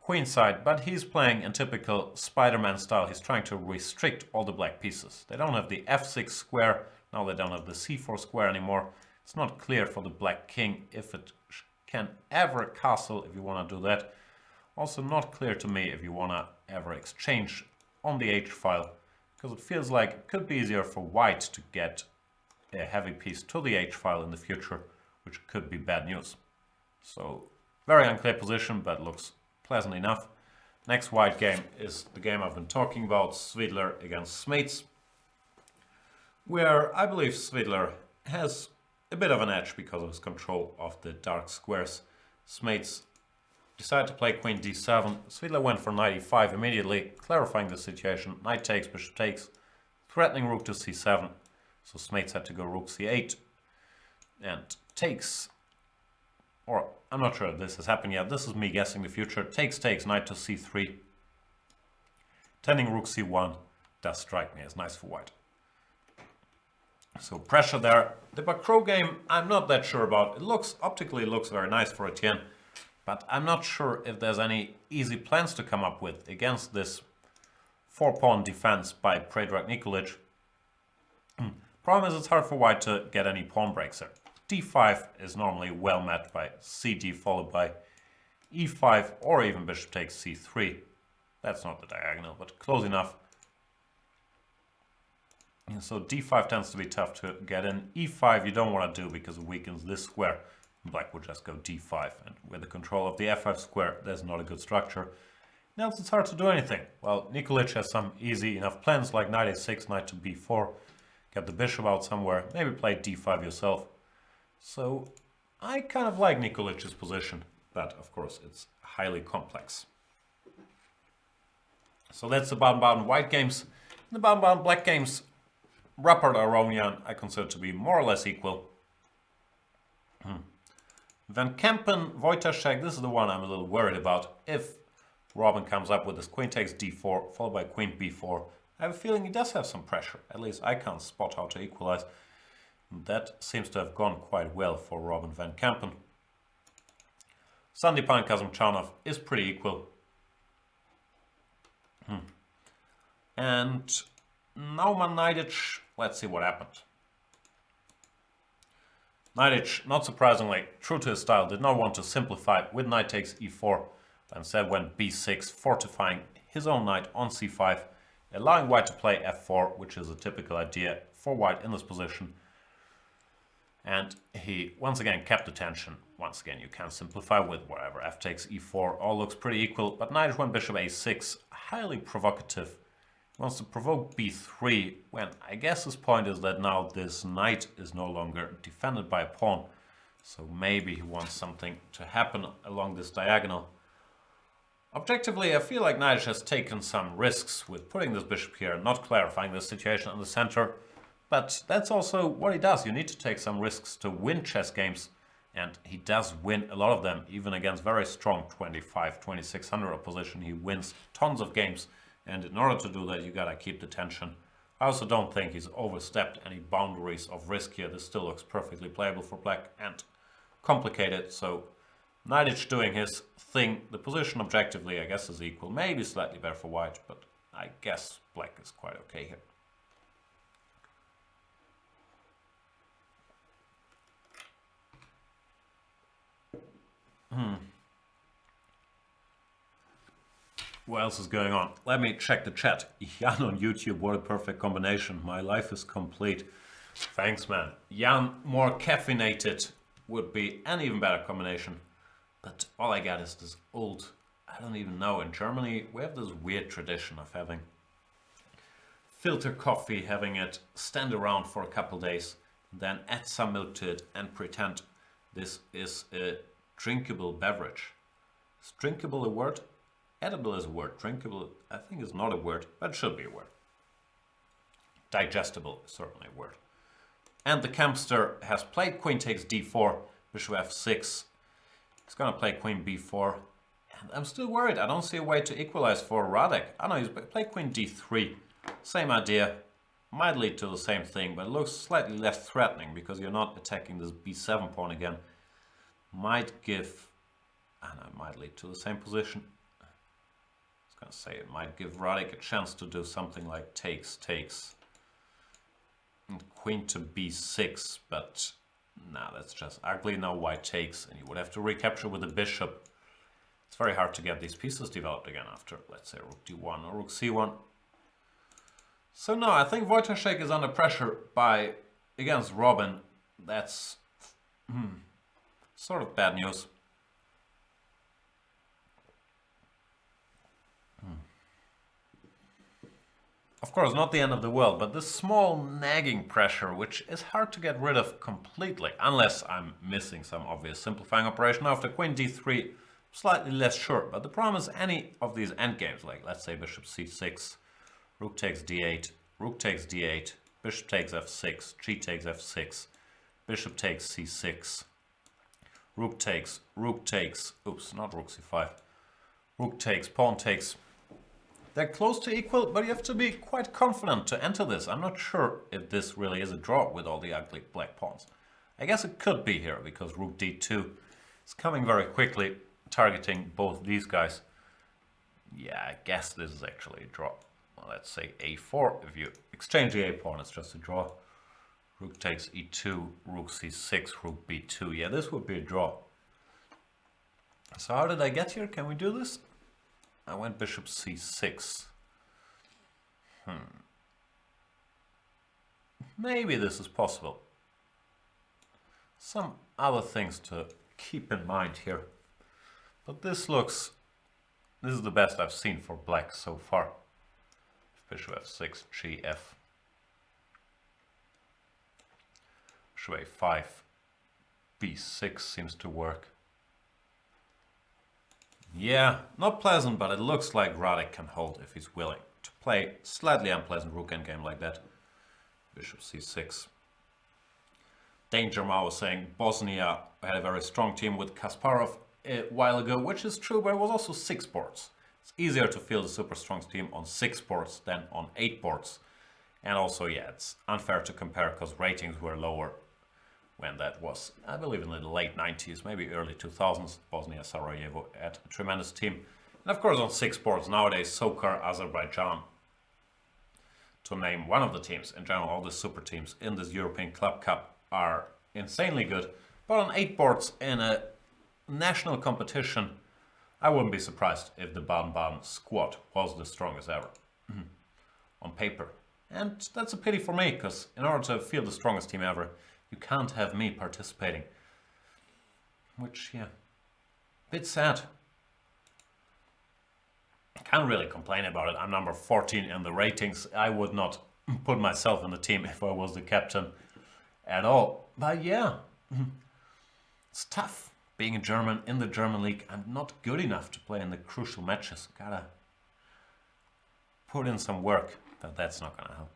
queen side, but he's playing in typical Spider-Man style. He's trying to restrict all the black pieces. They don't have the f6 square, now they don't have the c4 square anymore. It's not clear for the black king if it can ever castle, if you want to do that. Also not clear to me if you want to ever exchange on the h file, because it feels like it could be easier for white to get a heavy piece to the h-file in the future, which could be bad news. So very unclear position, but looks pleasant enough. Next white game is the game I've been talking about, Svidler against Smeets, where I believe Svidler has a bit of an edge because of his control of the dark squares. Smeets decided to play queen d7. Svidler went for knight e5 immediately, clarifying the situation. Knight takes, bishop takes, threatening rook to c7. So Smeets had to go rook c8 and takes, or I'm not sure if this has happened yet. This is me guessing the future. Takes, knight to c3. Tending rook c1 does strike me as nice for white. So pressure there. The Bacro game I'm not that sure about. It looks, optically looks very nice for Etienne, but I'm not sure if there's any easy plans to come up with against this 4-pawn defense by Predrag Nikolic. Problem is it's hard for white to get any pawn breaks there. d5 is normally well met by cd followed by e5 or even bishop takes c3. That's not the diagonal, but close enough. And so d5 tends to be tough to get in. e5 you don't want to do because it weakens this square. Black would just go d5, and with the control of the f5 square, there's not a good structure. Now it's hard to do anything. Well, Nikolic has some easy enough plans like knight a6, knight to b4, get the bishop out somewhere, maybe play d5 yourself. So I kind of like Nikolic's position, but of course it's highly complex. So that's the Baden-Baden white games. In the Baden-Baden black games, Rapport Aronian I consider to be more or less equal. Van Kempen, Wojtaszek, this is the one I'm a little worried about. If Robin comes up with his queen takes d4, followed by queen b4, I have a feeling he does have some pressure. At least I can't spot how to equalize. That seems to have gone quite well for Robin Van Kempen. Sandipan Kazimchanov is pretty equal. And Nauman Najdic, let's see what happened. Najdic, not surprisingly, true to his style, did not want to simplify with knight takes e4, but instead went b6, fortifying his own knight on c5, allowing white to play f4, which is a typical idea for white in this position. And he once again kept the tension. Once again, you can simplify with whatever, f takes e4, all looks pretty equal, but Najdic went bishop a6, highly provocative. He wants to provoke b3, when I guess his point is that now this knight is no longer defended by a pawn. So maybe he wants something to happen along this diagonal. Objectively, I feel like Najdic has taken some risks with putting this bishop here, not clarifying the situation in the center. But that's also what he does. You need to take some risks to win chess games. And he does win a lot of them, even against very strong 25-2600 opposition. He wins tons of games. And in order to do that, you gotta keep the tension. I also don't think he's overstepped any boundaries of risk here. This still looks perfectly playable for black and complicated. So Najdic doing his thing. The position objectively, I guess, is equal. Maybe slightly better for white, but I guess black is quite okay here. What else is going on? Let me check the chat. Jan on YouTube, what a perfect combination. My life is complete. Thanks, man. Jan, more caffeinated would be an even better combination. But all I got is this old, I don't even know. In Germany, we have this weird tradition of having filter coffee, having it stand around for a couple days, then add some milk to it and pretend this is a drinkable beverage. Is drinkable a word? Edible is a word. Drinkable, I think, is not a word, but it should be a word. Digestible is certainly a word. And the Kempster has played queen takes d4, bishop f6. He's going to play queen b4. And I'm still worried. I don't see a way to equalize for Radek. I know he's played queen d3. Same idea. Might lead to the same thing, but it looks slightly less threatening because you're not attacking this b7 pawn again. Might give... I know, it might lead to the same position. I was going to say it might give Radek a chance to do something like takes, and queen to b6, but nah, that's just ugly. Now white takes, and you would have to recapture with the bishop. It's very hard to get these pieces developed again after, let's say, rook d1 or rook c1. So no, I think Wojtaszek is under pressure by against Robin, that's sort of bad news. Of course, not the end of the world, but this small nagging pressure, which is hard to get rid of completely, unless I'm missing some obvious simplifying operation. After queen d3, slightly less sure, but the problem is any of these endgames, like let's say bishop c6, rook takes d8, rook takes d8, bishop takes f6, g takes f6, bishop takes c6, rook takes, oops, not rook c5, rook takes, pawn takes. They're close to equal, but you have to be quite confident to enter this. I'm not sure if this really is a draw with all the ugly black pawns. I guess it could be here, because rook d2 is coming very quickly, targeting both these guys. Yeah, I guess this is actually a draw. Well, let's say a4. If you exchange the a pawn, it's just a draw. Rook takes e2, rook c6, rook b2. Yeah, this would be a draw. So how did I get here? Can we do this? I went bishop c6. Maybe this is possible. Some other things to keep in mind here. But this is the best I've seen for black so far. Bishop f6, gf. Bishop a5, b6 seems to work. Yeah, not pleasant, but it looks like Radek can hold if he's willing to play slightly unpleasant rook endgame like that. Bishop c6. Danger Ma was saying Bosnia had a very strong team with Kasparov a while ago, which is true, but it was also 6 boards. It's easier to field a super strong team on 6 boards than on 8 boards. And also, yeah, it's unfair to compare because ratings were lower when that was, I believe, in the late 90s, maybe early 2000s. Bosnia Sarajevo had a tremendous team. And of course on 6 boards nowadays, Sokar, Azerbaijan, to name one of the teams. In general, all the super teams in this European Club Cup are insanely good. But on 8 boards in a national competition, I wouldn't be surprised if the Baden-Baden squad was the strongest ever on paper. And that's a pity for me, because in order to field the strongest team ever, you can't have me participating. Which, yeah, bit sad. I can't really complain about it. I'm number 14 in the ratings. I would not put myself in the team if I was the captain at all. But yeah, it's tough being a German in the German league. I'm not good enough to play in the crucial matches. Gotta put in some work, but that's not gonna help.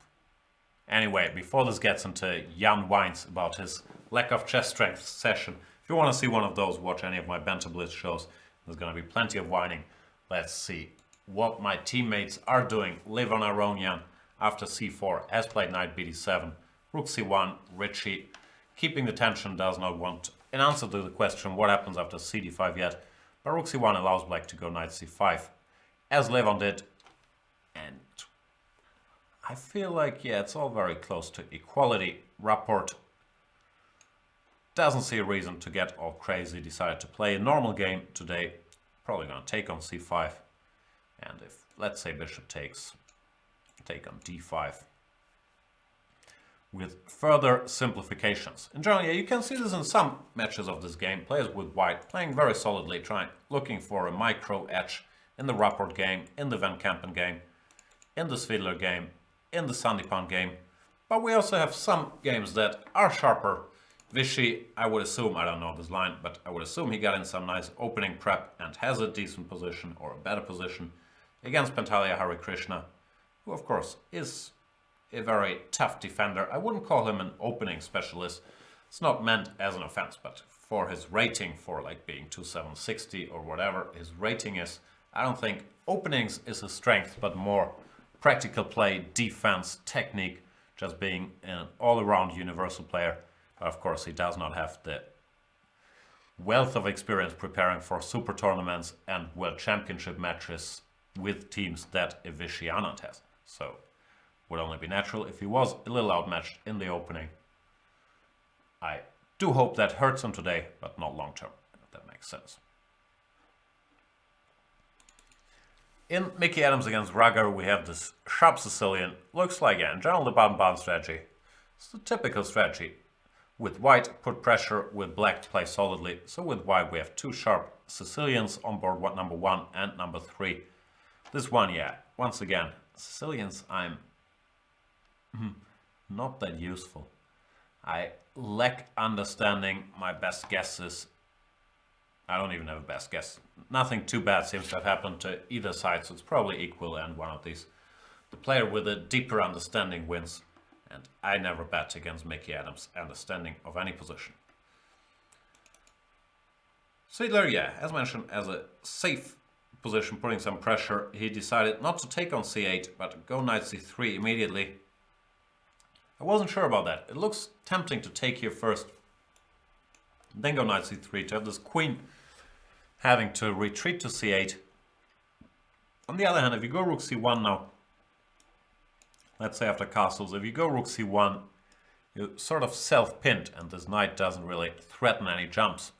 Anyway, before this gets into Jan whines about his lack of chess strength session, if you want to see one of those, watch any of my Banter Blitz shows. There's going to be plenty of whining. Let's see what my teammates are doing. Live on our own, Jan. After c4, has played knight bd7, rook c1, Richie, keeping the tension, does not want an answer to the question what happens after cd5 yet, but rook c1 allows black to go knight c5, as Levon did, and I feel like, yeah, it's all very close to equality. Rapport doesn't see a reason to get all crazy, decided to play a normal game today. Probably going to take on c5. And if, let's say, bishop takes, take on d5. With further simplifications. In general, yeah, you can see this in some matches of this game. Players with white playing very solidly, looking for a micro edge in the Rapport game, in the Van Kampen game, in the Svidler game, in the Sandipan game, but we also have some games that are sharper. Vichy, I would assume, I don't know this line, but I would assume he got in some nice opening prep and has a decent position or a better position against Pantalia Harikrishna, who of course is a very tough defender. I wouldn't call him an opening specialist. It's not meant as an offense, but for his rating, for like being 2760 or whatever his rating is, I don't think openings is a strength, but more practical play, defense, technique, just being an all-around universal player. But of course, he does not have the wealth of experience preparing for super tournaments and world championship matches with teams that a Vichy Anand has. So, would only be natural if he was a little outmatched in the opening. I do hope that hurts him today, but not long term, if that makes sense. In Mickey Adams against Rugger, we have this sharp Sicilian. Looks like, yeah, in general, the Baden-Baden strategy It's the typical strategy. With white, put pressure, with black, play solidly. So with white, we have two sharp Sicilians on board, what number 1 and number 3. This one, yeah, once again, Sicilians, I'm not that useful. I lack understanding. My best guess is, I don't even have a best guess. Nothing too bad seems to have happened to either side, so it's probably equal and one of these. The player with a deeper understanding wins, and I never bet against Mickey Adams' understanding of any position. Siedler, yeah, as mentioned, as a safe position, putting some pressure, he decided not to take on c8, but go knight c3 immediately. I wasn't sure about that. It looks tempting to take here first, then go knight c3 to have this queen having to retreat to c8. On the other hand, if you go rook c1 now, let's say after castles, if you go rook c1, you sort of self-pinned and this knight doesn't really threaten any jumps.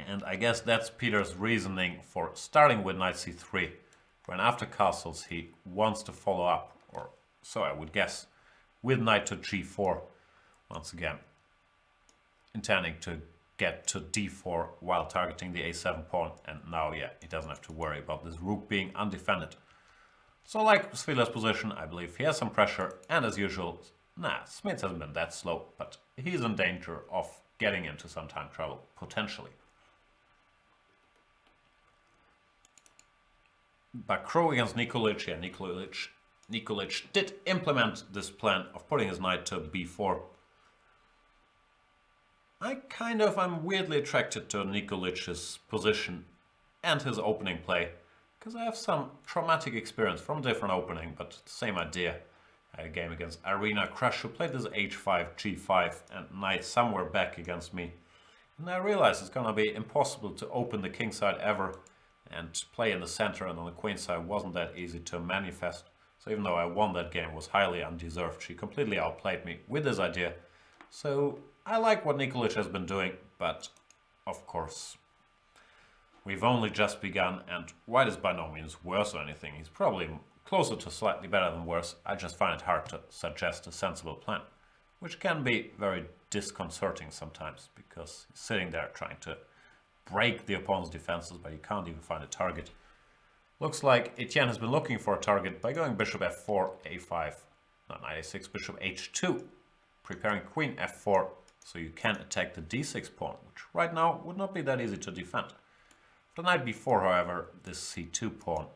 And I guess that's Peter's reasoning for starting with knight c3, when after castles he wants to follow up, or so I would guess, with knight to g4, once again intending to get to d4 while targeting the a7 pawn, and now, yeah, he doesn't have to worry about this rook being undefended. So like Svila's position, I believe he has some pressure, and as usual, Smith hasn't been that slow, but he's in danger of getting into some time trouble, potentially. Bakro against Nikolic, yeah, Nikolic did implement this plan of putting his knight to b4. I'm weirdly attracted to Nikolic's position and his opening play, because I have some traumatic experience from different opening, but same idea. I had a game against Arena Crush, who played this h5, g5, and knight somewhere back against me. And I realized it's gonna be impossible to open the king side ever, and play in the center and on the queen side wasn't that easy to manifest. So even though I won that game, it was highly undeserved. She completely outplayed me with this idea. So I like what Nikolic has been doing, but of course we've only just begun, and white is by no means worse or anything. He's probably closer to slightly better than worse. I just find it hard to suggest a sensible plan, which can be very disconcerting sometimes, because he's sitting there trying to break the opponent's defenses, but you can't even find a target. Looks like Etienne has been looking for a target by going bishop f4, a5, not knight a6, bishop h2, preparing queen f4, so you can attack the d6 pawn, which right now would not be that easy to defend. For knight b4, however, this c2 pawn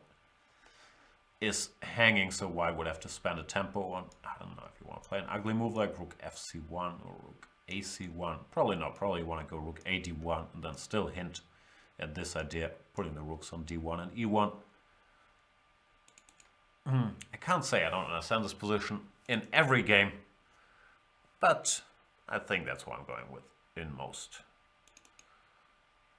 is hanging, so white would have to spend a tempo on, I don't know if you want to play an ugly move like rook fc1 or rook ac1. Probably not, probably you want to go rook ad1 and then still hint at this idea, putting the rooks on d1 and e1. I can't say I don't understand this position in every game, but I think that's what I'm going with in most.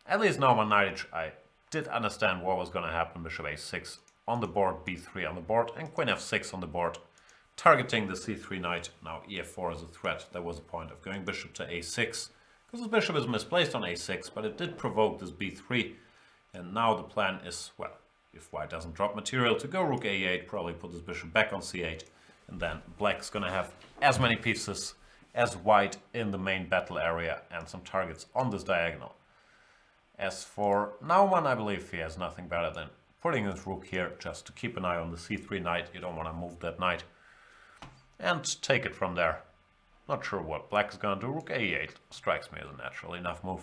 At least now on knight I did understand what was going to happen. Bishop a6 on the board, b3 on the board, and queen f6 on the board, targeting the c3 knight. Now ef4 is a threat. There was a point of going bishop to a6, because the bishop is misplaced on a6, but it did provoke this b3, and now the plan is, well, if white doesn't drop material, to go rook a8, probably put this bishop back on c8, and then black's gonna have as many pieces as white in the main battle area and some targets on this diagonal. As for Naumann, I believe he has nothing better than putting his rook here just to keep an eye on the c3 knight. You don't want to move that knight, and take it from there. Not sure what black is gonna do. Rook a8 strikes me as a natural enough move,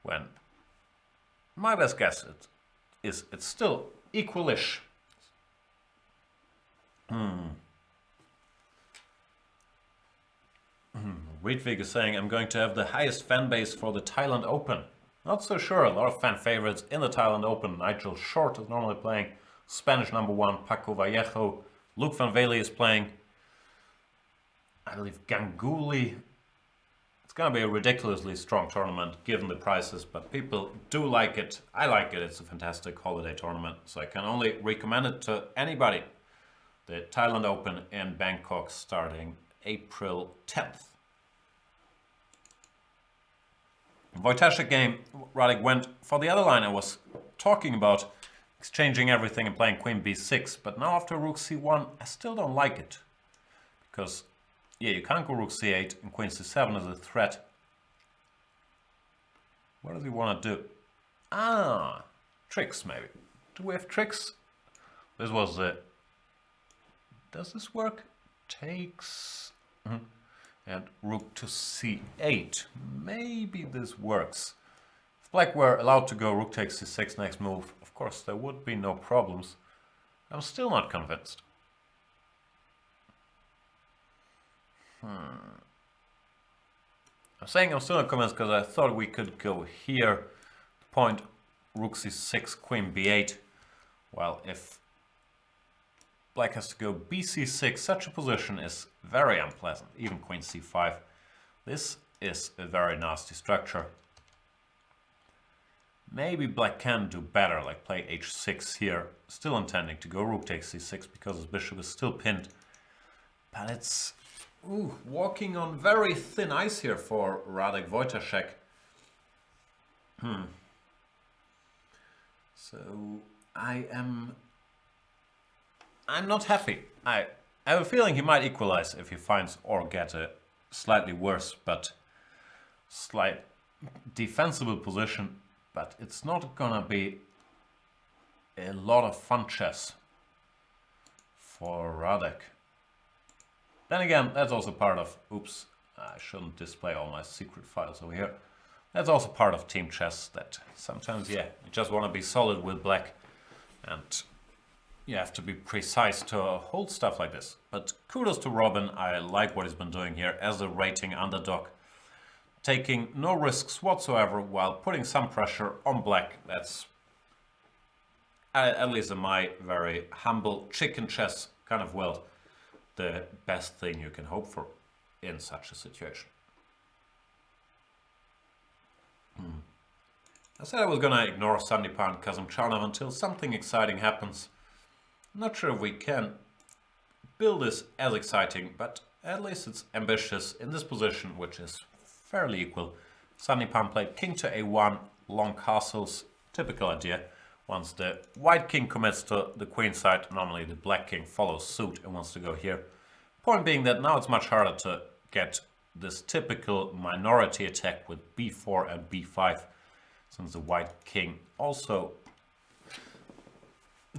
when my best guess is it's still equalish. Riedvig is saying, I'm going to have the highest fan base for the Thailand Open. Not so sure. A lot of fan favorites in the Thailand Open. Nigel Short is normally playing. Spanish #1, Paco Vallejo. Luke van Vele is playing. I believe Ganguly. It's going to be a ridiculously strong tournament given the prices, but people do like it. I like it. It's a fantastic holiday tournament, so I can only recommend it to anybody. The Thailand Open in Bangkok starting April 10th. Wojtaszek game, Radek went for the other line I was talking about, exchanging everything and playing queen b6, but now after rook c1 I still don't like it, because Yeah, you can't go rook c8 and queen c7 is a threat. What does he want to do? Ah, tricks maybe. Do we have tricks? This was the... Does this work? Takes... And rook to c8. Maybe this works. If black were allowed to go rook takes c6 next move, of course there would be no problems. I'm still not convinced. I'm saying I'm still not convinced because I thought we could go here, point rook c6, queen b8. Well, if black has to go bc6, such a position is very unpleasant. Even queen c5. This is a very nasty structure. Maybe black can do better, like play h6 here, still intending to go rook takes c6 because his bishop is still pinned. But it's walking on very thin ice here for Radek Wojtaszek. So I'm not happy. I have a feeling he might equalize if he finds or get a slightly worse but slight defensible position. But it's not gonna be a lot of fun chess for Radek. Then again, that's also part of... Oops, I shouldn't display all my secret files over here. That's also part of team chess that sometimes, yeah, you just want to be solid with black. And you have to be precise to hold stuff like this. But kudos to Robin, I like what he's been doing here as a rating underdog. Taking no risks whatsoever while putting some pressure on black. That's, at least in my very humble chicken chess kind of world, the best thing you can hope for in such a situation. I said I was gonna ignore Sandipan Kazimchanov until something exciting happens. I'm not sure if we can build this as exciting, but at least it's ambitious in this position, which is fairly equal. Sandipan played king to a1, long castles, typical idea. Once the white king commits to the queen side, normally the black king follows suit and wants to go here. Point being that now it's much harder to get this typical minority attack with b4 and b5, since the white king also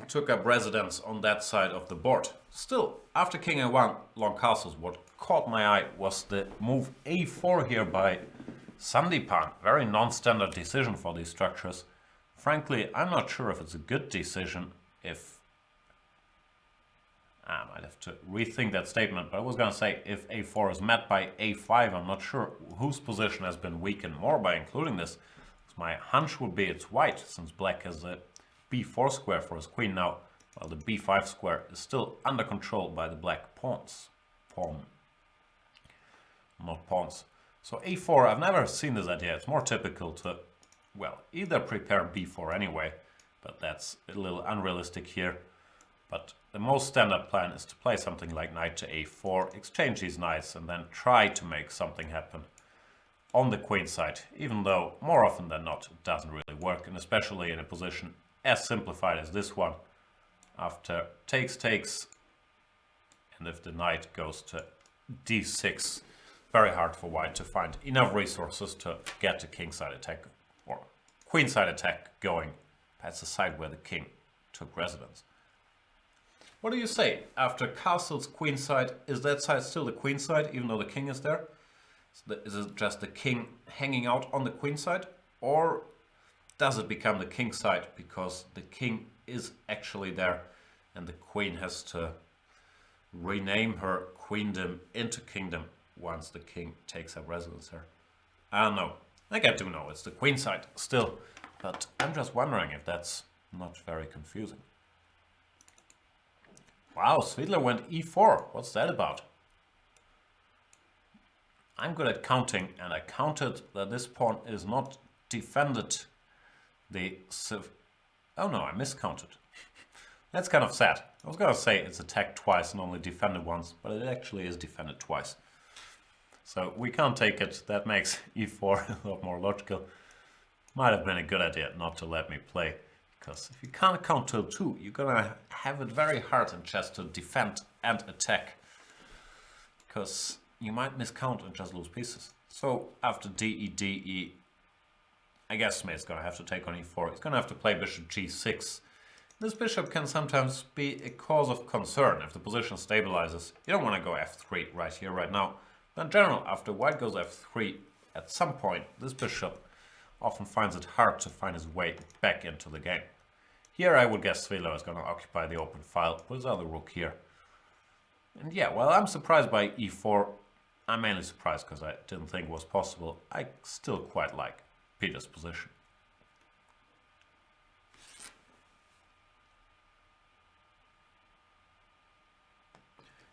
took up residence on that side of the board. Still, after king a1, long castles, what caught my eye was the move a4 here by Sandipan. Very non-standard decision for these structures. Frankly, I'm not sure if it's a good decision. If I might have to rethink that statement, but I was going to say if a4 is met by a5, I'm not sure whose position has been weakened more by including this. My hunch would be it's white, since black has a b4 square for his queen now, while the b5 square is still under control by the black pawns. Not pawns. So a4, I've never seen this idea. It's more typical to, well, either prepare b4 anyway, but that's a little unrealistic here. But the most standard plan is to play something like knight to a4, exchange these knights, and then try to make something happen on the queen side, even though more often than not it doesn't really work, and especially in a position as simplified as this one. After takes, and if the knight goes to d6, very hard for white to find enough resources to get the kingside attack or queenside attack going. That's the side where the king took residence. What do you say? After castle's queenside, is that side still the queenside even though the king is there? Is it just the king hanging out on the queen side, or does it become the king side because the king is actually there and the queen has to rename her queendom into kingdom once the king takes up residence here? I don't know. I think I do know it's the queen side still, but I'm just wondering if that's not very confusing. Wow, Svidler went e4. What's that about? I'm good at counting, and I counted that this pawn is not defended. Oh no, I miscounted. That's kind of sad. I was gonna say it's attacked twice and only defended once, but it actually is defended twice. So we can't take it. That makes e4 a lot more logical. Might have been a good idea not to let me play, because if you can't count till 2, you're gonna have it very hard in chess to defend and attack. Because you might miscount and just lose pieces. So after D, I guess Smay's gonna have to take on e4. He's gonna have to play bishop g6. This bishop can sometimes be a cause of concern if the position stabilizes. You don't want to go f3 right here, right now. But in general, after white goes f3, at some point, this bishop often finds it hard to find his way back into the game. Here I would guess Svilo is going to occupy the open file with his other rook here. And yeah, well, I'm surprised by e4. I'm mainly surprised because I didn't think it was possible. I still quite like Peter's position.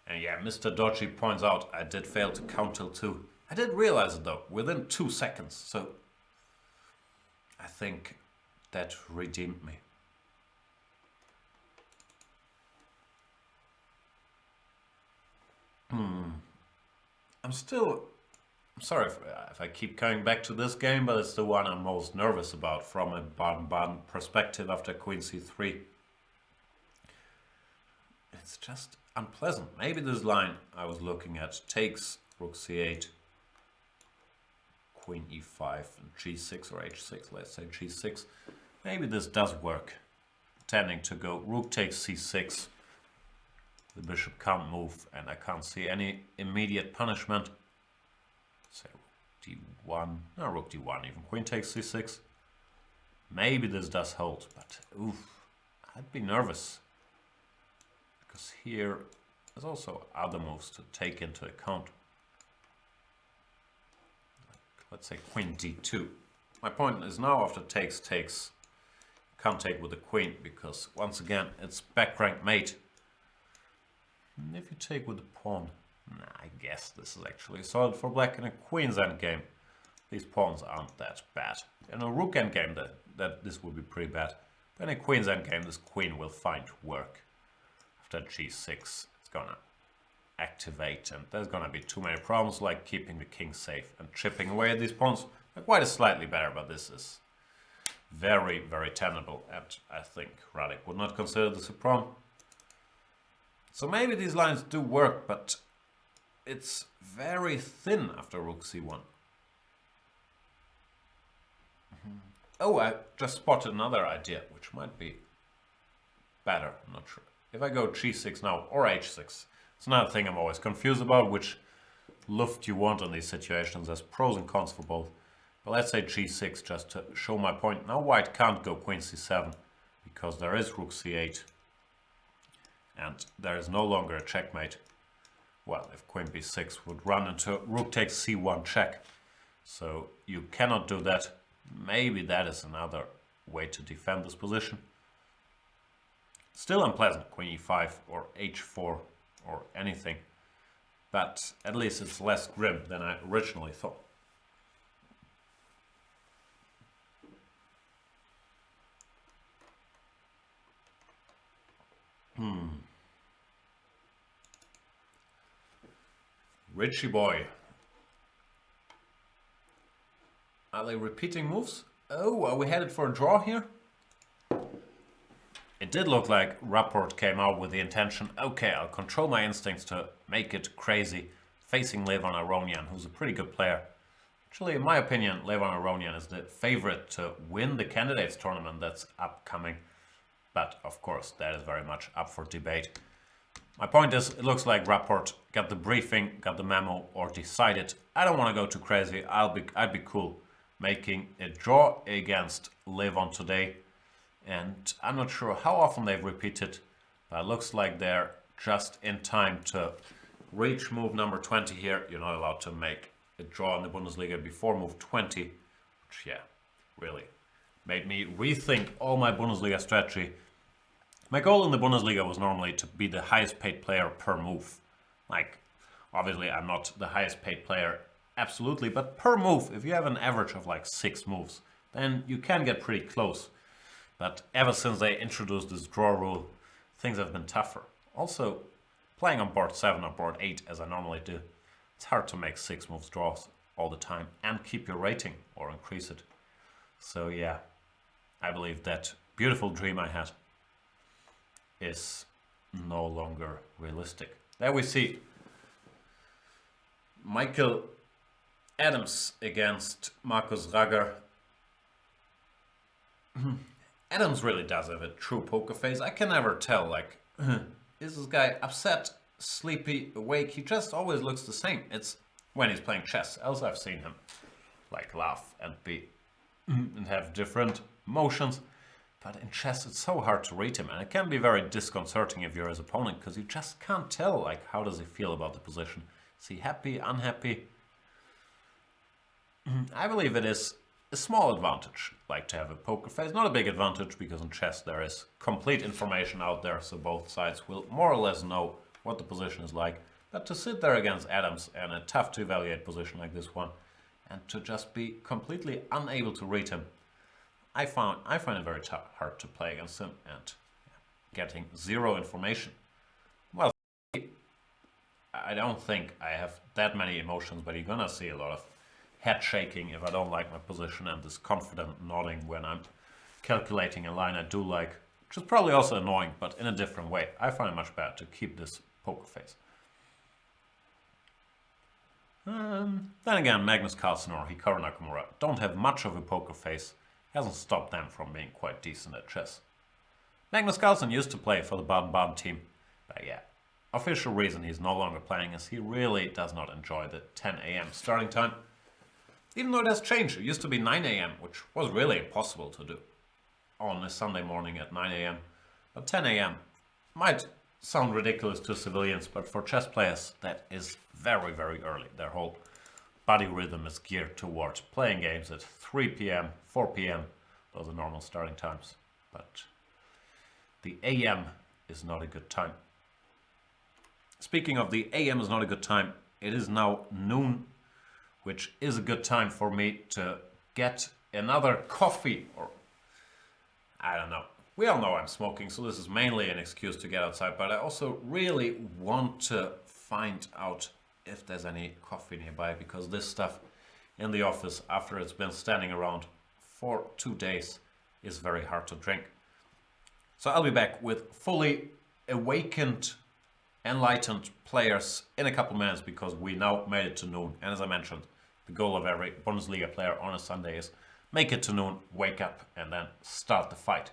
And yeah, Mr. Dodgy points out I did fail to count till 2. I did realize it though, within 2 seconds, so I think that redeemed me. I'm sorry if I keep coming back to this game, but it's the one I'm most nervous about from a Baden-Baden perspective after Queen c3. It's just unpleasant. Maybe this line I was looking at takes rook c8, queen e5, and g6 or h6, let's say g6. Maybe this does work. Tending to go rook takes c6. The bishop can't move, and I can't see any immediate punishment. Say rook d1, no, rook d1, even queen takes c6. Maybe this does hold, but oof, I'd be nervous. Because here there's also other moves to take into account. Let's say queen d2. My point is now after takes, can't take with the queen because once again it's back rank mate. And if you take with the pawn, I guess this is actually solid for black in a queen's endgame. These pawns aren't that bad. In a rook endgame that this would be pretty bad. But in a queen's endgame this queen will find work. After g6 it's gonna activate and there's gonna be too many problems like keeping the king safe and chipping away at these pawns. White is slightly better, but this is very, very tenable and I think Radek would not consider this a problem. So maybe these lines do work, but it's very thin after rook c1. Oh, I just spotted another idea, which might be better, I'm not sure. If I go g6 now, or h6, it's another thing I'm always confused about, which luft you want in these situations. There's pros and cons for both. But let's say g6 just to show my point. Now white can't go queen c7, because there is rook c8. And there is no longer a checkmate. Well, if queen b6 would run into rook takes c1 check. So you cannot do that. Maybe that is another way to defend this position. Still unpleasant, queen e5 or h4 or anything. But at least it's less grim than I originally thought. Richie boy. Are they repeating moves? Oh, are we headed for a draw here? It did look like Rapport came out with the intention, okay, I'll control my instincts to make it crazy, facing Levon Aronian, who's a pretty good player. Actually, in my opinion, Levon Aronian is the favorite to win the candidates tournament that's upcoming. But, of course, that is very much up for debate. My point is, it looks like Rapport got the briefing, got the memo, or decided, I don't want to go too crazy, I'd be cool making a draw against Levon today. And I'm not sure how often they've repeated, but it looks like they're just in time to reach move number 20 here. You're not allowed to make a draw in the Bundesliga before move 20, which, yeah, really made me rethink all my Bundesliga strategy. My goal in the Bundesliga was normally to be the highest paid player per move. Like, obviously I'm not the highest paid player absolutely, but per move, if you have an average of like 6 moves, then you can get pretty close. But ever since they introduced this draw rule, things have been tougher. Also, playing on board 7 or board 8 as I normally do, it's hard to make 6 moves draws all the time and keep your rating or increase it. So yeah, I believe that beautiful dream I had is no longer realistic. There we see Michael Adams against Markus Rager. Adams really does have a true poker face. I can never tell, like, is this guy upset, sleepy, awake? He just always looks the same. It's when he's playing chess. Else I've seen him, like, laugh and be and have different emotions. But in chess, it's so hard to read him, and it can be very disconcerting if you're his opponent, because you just can't tell, like, how does he feel about the position. Is he happy, unhappy? I believe it is a small advantage, like to have a poker face. Not a big advantage, because in chess there is complete information out there, so both sides will more or less know what the position is like. But to sit there against Adams in a tough to evaluate position like this one, and to just be completely unable to read him, I find it very hard to play against him, and getting zero information. Well, I don't think I have that many emotions, but you're gonna see a lot of head shaking if I don't like my position, and this confident nodding when I'm calculating a line I do like, which is probably also annoying, but in a different way. I find it much better to keep this poker face. Then again, Magnus Carlsen or Hikaru Nakamura don't have much of a poker face. Hasn't stopped them from being quite decent at chess. Magnus Carlsen used to play for the Baden-Baden team, but yeah, official reason he's no longer playing is he really does not enjoy the 10 a.m. starting time. Even though it has changed, it used to be 9 a.m., which was really impossible to do on a Sunday morning at 9 a.m. But 10 a.m. might sound ridiculous to civilians, but for chess players that is very, very early. Their whole body rhythm is geared towards playing games at 3 p.m., 4 p.m. Those are normal starting times. But the a.m. is not a good time. Speaking of the a.m. is not a good time, it is now noon, which is a good time for me to get another coffee, or I don't know. We all know I'm smoking, so this is mainly an excuse to get outside, but I also really want to find out if there's any coffee nearby, because this stuff in the office, after it's been standing around for 2 days, is very hard to drink. So I'll be back with fully awakened, enlightened players in a couple minutes, because we now made it to noon. And as I mentioned, the goal of every Bundesliga player on a Sunday is make it to noon, wake up, and then start the fight.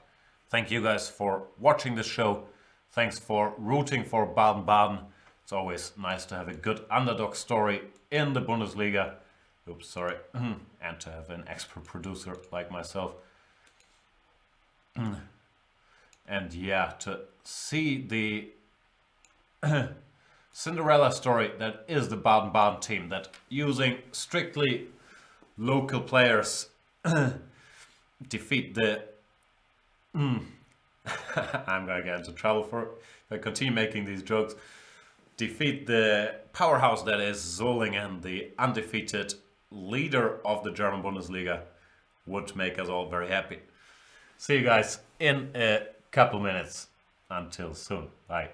Thank you guys for watching this show. Thanks for rooting for Baden-Baden. It's always nice to have a good underdog story in the Bundesliga. Oops, sorry. And to have an expert producer like myself. And yeah, to see the Cinderella story that is the Baden-Baden team, that using strictly local players defeat the I'm gonna get into trouble for if I continue making these jokes. Defeat the powerhouse that is Solingen, the undefeated leader of the German Bundesliga, would make us all very happy. See you guys in a couple minutes. Until soon. Bye.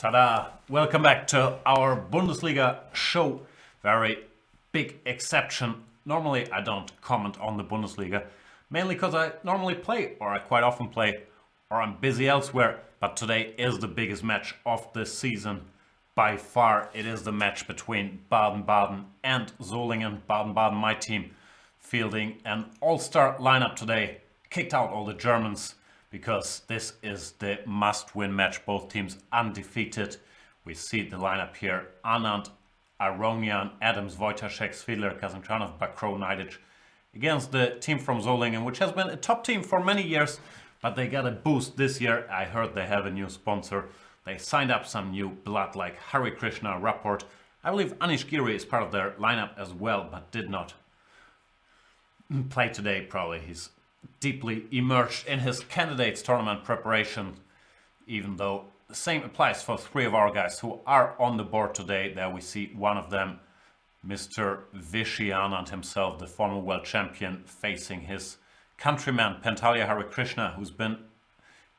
Ta-da! Welcome back to our Bundesliga show. Very big exception. Normally I don't comment on the Bundesliga, mainly because I normally play, or I quite often play, or I'm busy elsewhere. But today is the biggest match of the season. By far, it is the match between Baden-Baden and Solingen. Baden-Baden, my team, fielding an all-star lineup today. Kicked out all the Germans, because this is the must-win match. Both teams undefeated. We see the lineup here. Anand, Aronian, Adams, Wojtaszek, Svidler, Kazanchanov, Bakro, Najdic against the team from Solingen, which has been a top team for many years, but they got a boost this year. I heard they have a new sponsor. They signed up some new blood like Hari Krishna, Rapport. I believe Anish Giri is part of their lineup as well, but did not play today. Probably he's deeply immersed in his candidates tournament preparation, even though the same applies for three of our guys who are on the board today. There we see one of them, Mr. Vishy Anand himself, the former world champion, facing his countryman Pentalia Harikrishna, who's been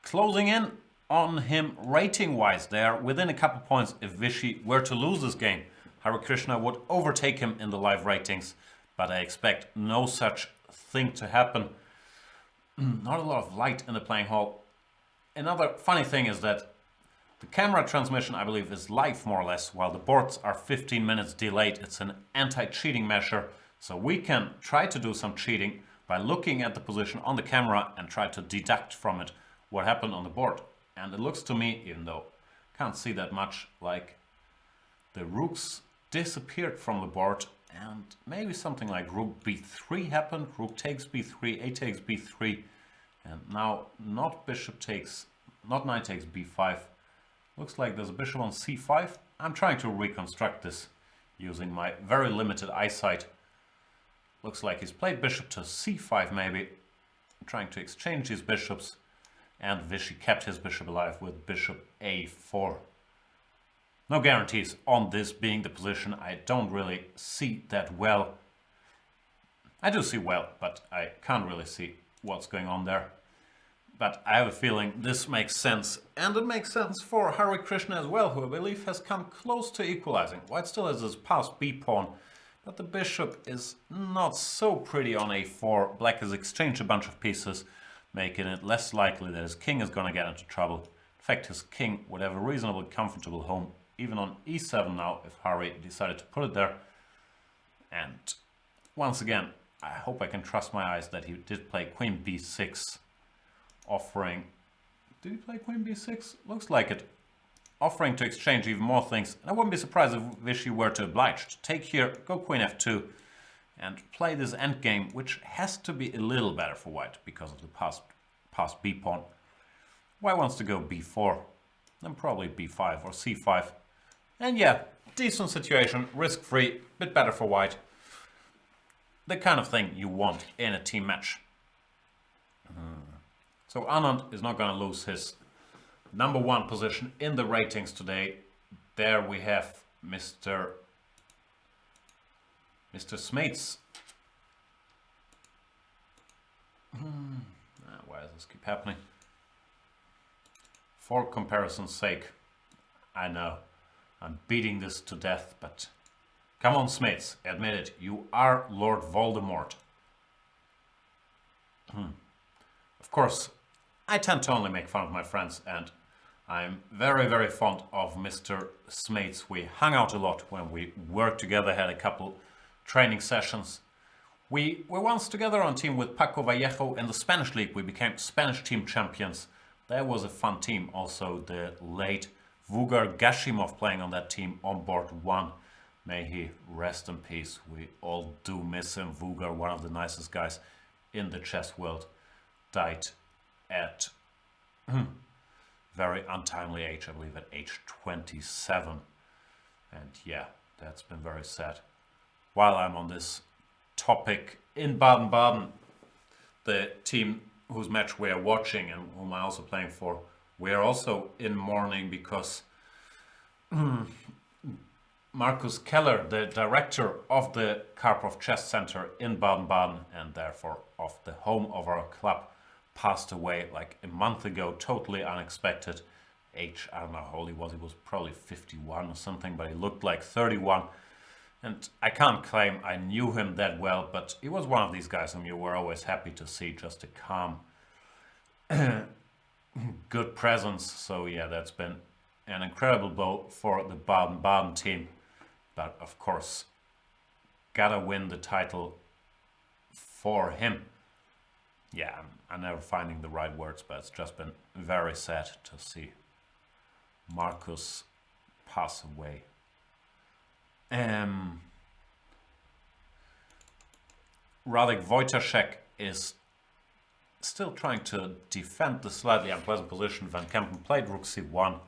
closing in on him rating-wise. They are within a couple points. If Vishy were to lose this game, Harikrishna would overtake him in the live ratings, but I expect no such thing to happen. Not a lot of light in the playing hall. Another funny thing is that the camera transmission, I believe, is live more or less, while the boards are 15 minutes delayed. It's an anti-cheating measure, so we can try to do some cheating by looking at the position on the camera and try to deduct from it what happened on the board. And it looks to me, even though I can't see that much, like the rooks disappeared from the board, and maybe something like rook b3 happened. Rook takes b3, a takes b3, and now not knight takes b5. Looks like there's a bishop on c5. I'm trying to reconstruct this using my very limited eyesight. Looks like he's played bishop to c5 maybe, trying to exchange these bishops, and Vishy kept his bishop alive with bishop a4. No guarantees on this being the position. I don't really see that well. I do see well, but I can't really see what's going on there. But I have a feeling this makes sense. And it makes sense for Hari Krishna as well, who I believe has come close to equalizing. White still has his passed b-pawn, but the bishop is not so pretty on a4. Black has exchanged a bunch of pieces, making it less likely that his king is going to get into trouble. In fact, his king would have a reasonably comfortable home even on e7 now, if Hari decided to put it there. And once again, I hope I can trust my eyes that he did play queen b6, offering... Did he play queen b6? Looks like it. Offering to exchange even more things. And I wouldn't be surprised if Vishy were to oblige to take here, go queen f2, and play this endgame, which has to be a little better for white because of the passed b-pawn. White wants to go b4, then probably b5 or c5. And yeah, decent situation, risk-free, bit better for white. The kind of thing you want in a team match. So Anand is not going to lose his number one position in the ratings today. There we have Mr. Smates. Why does this keep happening? For comparison's sake, I know I'm beating this to death, but come on, Smates, admit it, you are Lord Voldemort. Of course, I tend to only make fun of my friends, and I'm very, very fond of Mr. Smates. We hung out a lot when we worked together, had a couple training sessions. We were once together on team with Paco Vallejo in the Spanish League. We became Spanish team champions. That was a fun team. Also, the late Vugar Gashimov playing on that team on board one. May he rest in peace. We all do miss him. Vugar, one of the nicest guys in the chess world, died at very untimely age, I believe at age 27. And yeah, that's been very sad. While I'm on this topic, in Baden-Baden, the team whose match we are watching and whom I'm also playing for, we are also in mourning because Markus Keller, the director of the Karpov Chess Center in Baden-Baden and therefore of the home of our club, passed away like a month ago, totally unexpected. age. I don't know how old he was. He was probably 51 or something, but he looked like 31. And I can't claim I knew him that well, but he was one of these guys whom you were always happy to see, just a calm, good presence. So yeah, that's been an incredible blow for the Baden-Baden team. But of course, gotta win the title for him. Yeah, I'm never finding the right words, but it's just been very sad to see Marcus pass away. Radek Wojtaszek is still trying to defend the slightly unpleasant position. Van Kempen played rook c1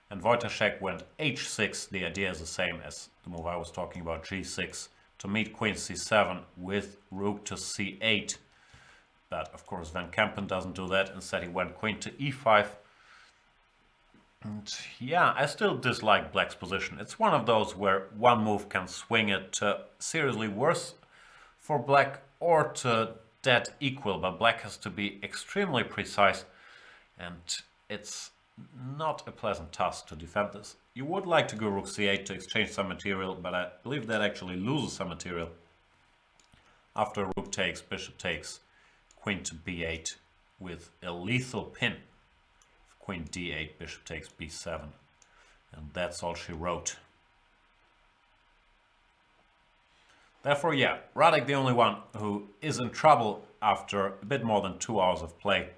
and Wojtaszek went h6. The idea is the same as the move I was talking about, g6, to meet queen c7 with rook to c8. But of course Van Kempen doesn't do that. Instead he went queen to e5. And yeah, I still dislike black's position. It's one of those where one move can swing it to seriously worse for black or to dead equal, but black has to be extremely precise, and it's not a pleasant task to defend this. You would like to go rook c8 to exchange some material, but I believe that actually loses some material. After rook takes, bishop takes, queen to b8 with a lethal pin. Queen d8, bishop takes b7, and that's all she wrote. Therefore, yeah, Radek the only one who is in trouble after a bit more than 2 hours of play.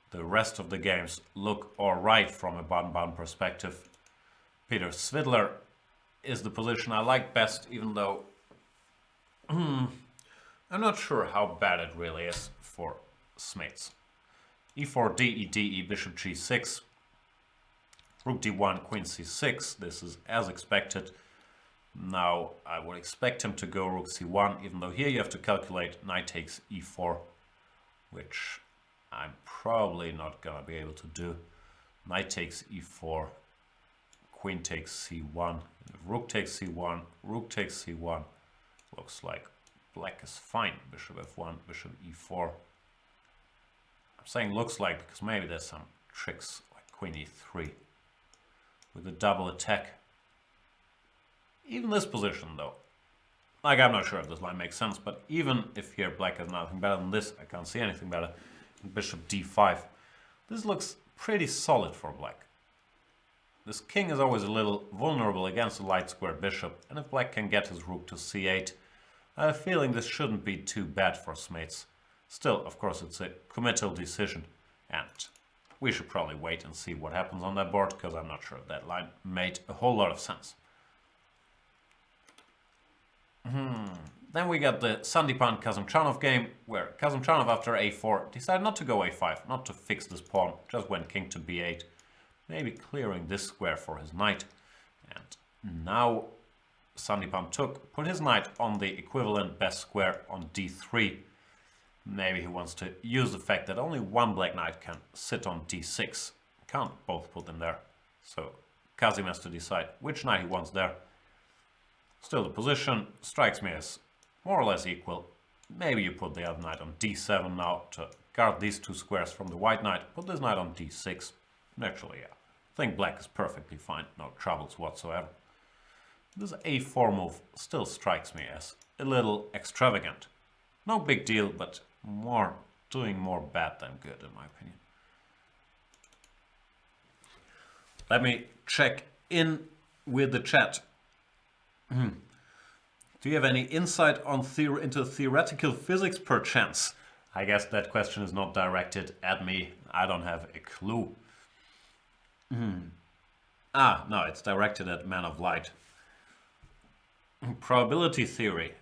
The rest of the games look alright from a Baden-Baden perspective. Peter Svidler is the position I like best, even though I'm not sure how bad it really is for Smeets. e4, d, e, bishop g6, rook d1, queen c6. This is as expected. Now I would expect him to go rook c1, even though here you have to calculate knight takes e4, which I'm probably not gonna be able to do. Knight takes e4, queen takes c1, rook takes c1, rook takes c1. Looks like black is fine. Bishop f1, bishop e4. I'm saying looks like because maybe there's some tricks like queen e3 with a double attack. Even this position though, like I'm not sure if this line makes sense, but even if here black has nothing better than this, I can't see anything better. Bishop d5. This looks pretty solid for black. This king is always a little vulnerable against a light square bishop, and if black can get his rook to c8, I have a feeling this shouldn't be too bad for Smeets. Still, of course, it's a committal decision, and we should probably wait and see what happens on that board, because I'm not sure that line made a whole lot of sense. Then we got the Sandipan Kazimchanov game, where Kazimchanov after a4 decided not to go a5, not to fix this pawn, just went king to b8, maybe clearing this square for his knight. And now Sandipan put his knight on the equivalent best square on d3. Maybe he wants to use the fact that only one black knight can sit on d6. Can't both put them there. So Kazim has to decide which knight he wants there. Still, the position strikes me as more or less equal. Maybe you put the other knight on d7 now to guard these two squares from the white knight. Put this knight on d6. Actually, yeah, I think black is perfectly fine. No troubles whatsoever. This a4 move still strikes me as a little extravagant. No big deal, but doing more bad than good in my opinion. Let me check in with the chat. Do you have any insight on into theoretical physics per chance? I guess that question is not directed at me. I don't have a clue. No, it's directed at Man of Light. Probability theory.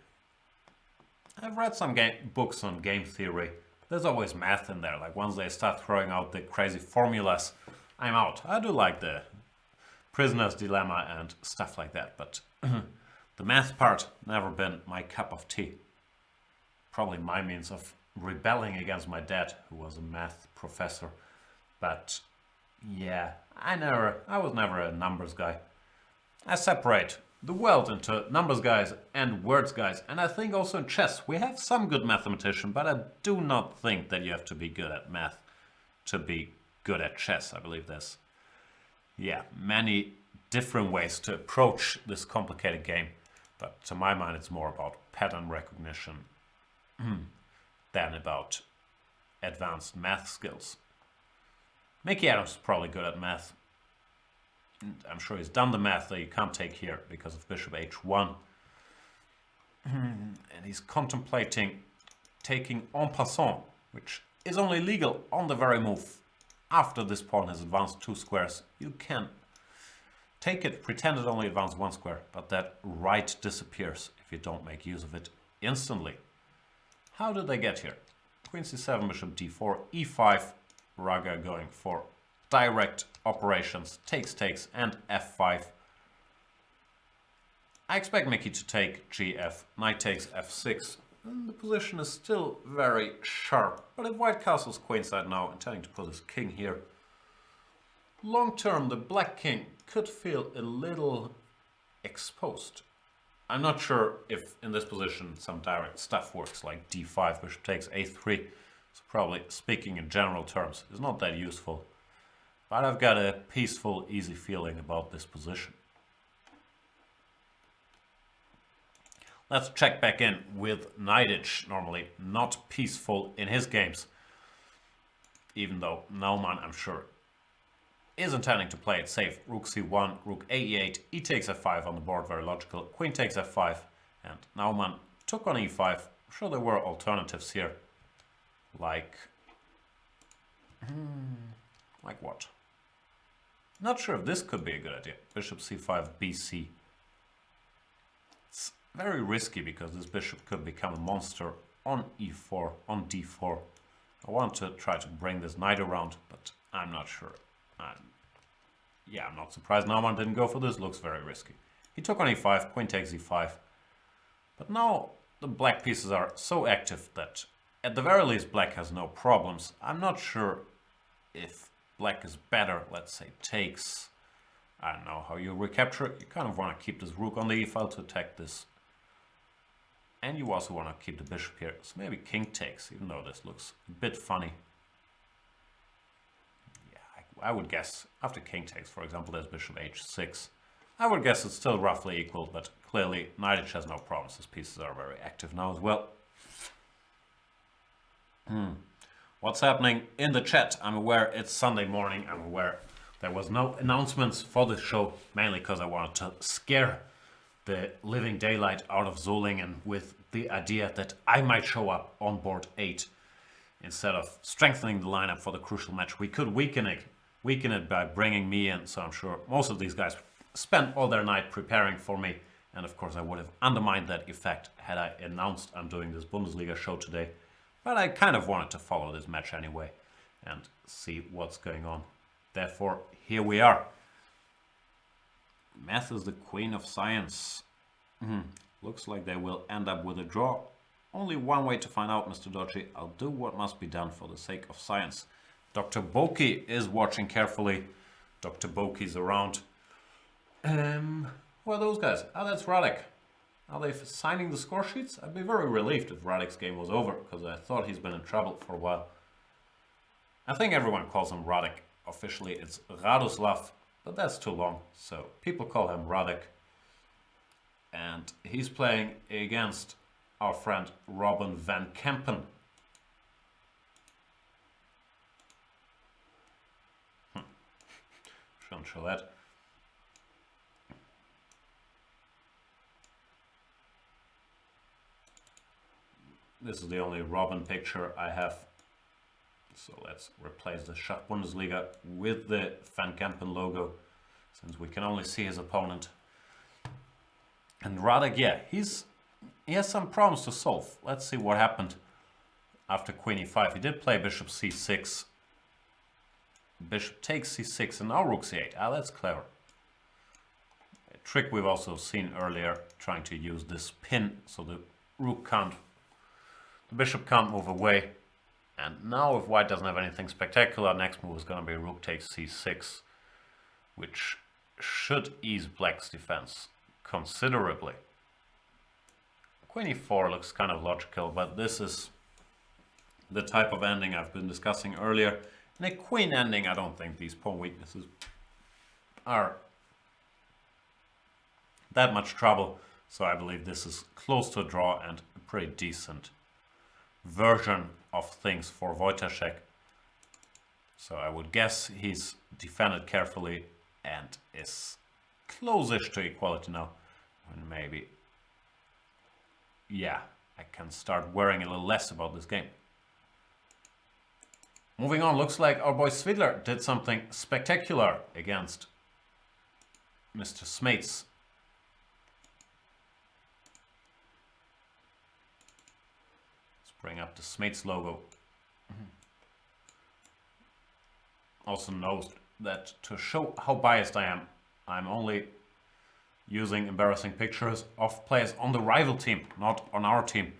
I've read some books on game theory. There's always math in there. Like once they start throwing out the crazy formulas, I'm out. I do like the prisoner's dilemma and stuff like that, but the math part never been my cup of tea. Probably my means of rebelling against my dad, who was a math professor. But yeah, I was never a numbers guy. I separate the world into numbers guys and words guys, and I think also in chess we have some good mathematicians, but I do not think that you have to be good at math to be good at chess. I believe there's Yeah, many different ways to approach this complicated game, but to my mind it's more about pattern recognition than about advanced math skills. Mickey Adams is probably good at math. I'm sure he's done the math that you can't take here because of bishop h1. And he's contemplating taking en passant, which is only legal on the very move. After this pawn has advanced 2 squares, you can take it, pretend it only advanced 1 square, but that right disappears if you don't make use of it instantly. How did they get here? Queen c7, bishop d4, e5, Raga going for direct operations, takes, and f5. I expect Mickey to take gf, knight takes f6, and the position is still very sharp. But if white castles queenside now, intending to put his king here, long term the black king could feel a little exposed. I'm not sure if in this position some direct stuff works, like d5, bishop takes a3. So probably, speaking in general terms, is not that useful. But I've got a peaceful, easy feeling about this position. Let's check back in with Knightage, normally not peaceful in his games. Even though Naumann, I'm sure, is intending to play it safe. Rook c1, rook a8, e takes f5 on the board, very logical. Queen takes f5, and Naumann took on e5. I'm sure there were alternatives here. Like what? Not sure if this could be a good idea. Bishop c5, bc. It's very risky because this bishop could become a monster on e4, on d4. I want to try to bring this knight around, but I'm not sure. I'm not surprised Naumann didn't go for this. Looks very risky. He took on e5, queen takes e5. But now the black pieces are so active that at the very least black has no problems. I'm not sure if black is better. Let's say takes. I don't know how you recapture it. You kind of want to keep this rook on the e-file to attack this. And you also want to keep the bishop here. So maybe king takes, even though this looks a bit funny. Yeah, I would guess after king takes, for example, there's bishop h6. I would guess it's still roughly equal, but clearly Knightage has no problems. His pieces are very active now as well. What's happening in the chat? I'm aware it's Sunday morning. I'm aware there was no announcements for this show, mainly because I wanted to scare the living daylight out of Solingen with the idea that I might show up on board 8 instead of strengthening the lineup for the crucial match. We could weaken it by bringing me in, so I'm sure most of these guys spent all their night preparing for me, and of course I would have undermined that effect had I announced I'm doing this Bundesliga show today. But I kind of wanted to follow this match anyway and see what's going on. Therefore, here we are. Math is the queen of science. Looks like they will end up with a draw. Only one way to find out, Mr. Dodgy. I'll do what must be done for the sake of science. Dr. Boki is watching carefully. Dr. Boki's around. Who are those guys? Oh, that's Radek. Are they signing the score sheets? I'd be very relieved if Radek's game was over, because I thought he's been in trouble for a while. I think everyone calls him Radek. Officially it's Radoslav, but that's too long, so people call him Radek. And he's playing against our friend Robin van Kempen. Shouldn't show that. This is the only Robin picture I have. So let's replace the Schach Bundesliga with the Van Kempen logo, since we can only see his opponent. And Radek, yeah, he has some problems to solve. Let's see what happened after queen e5. He did play bishop c6. Bishop takes c6 and now rook c8. Ah, that's clever. A trick we've also seen earlier, trying to use this pin so the rook can't, the bishop can't move away. And now if white doesn't have anything spectacular, next move is going to be rook takes c6, which should ease black's defense considerably. Queen e4 looks kind of logical, but this is the type of ending I've been discussing earlier. In a queen ending, I don't think these pawn weaknesses are that much trouble. So I believe this is close to a draw and a pretty decent version of things for Wojciech. So I would guess he's defended carefully and is close-ish to equality now. And maybe, yeah, I can start worrying a little less about this game. Moving on, looks like our boy Svidler did something spectacular against Mr. Smates. Let's bring up the Smates logo. Also note that to show how biased I am, I'm only using embarrassing pictures of players on the rival team, not on our team.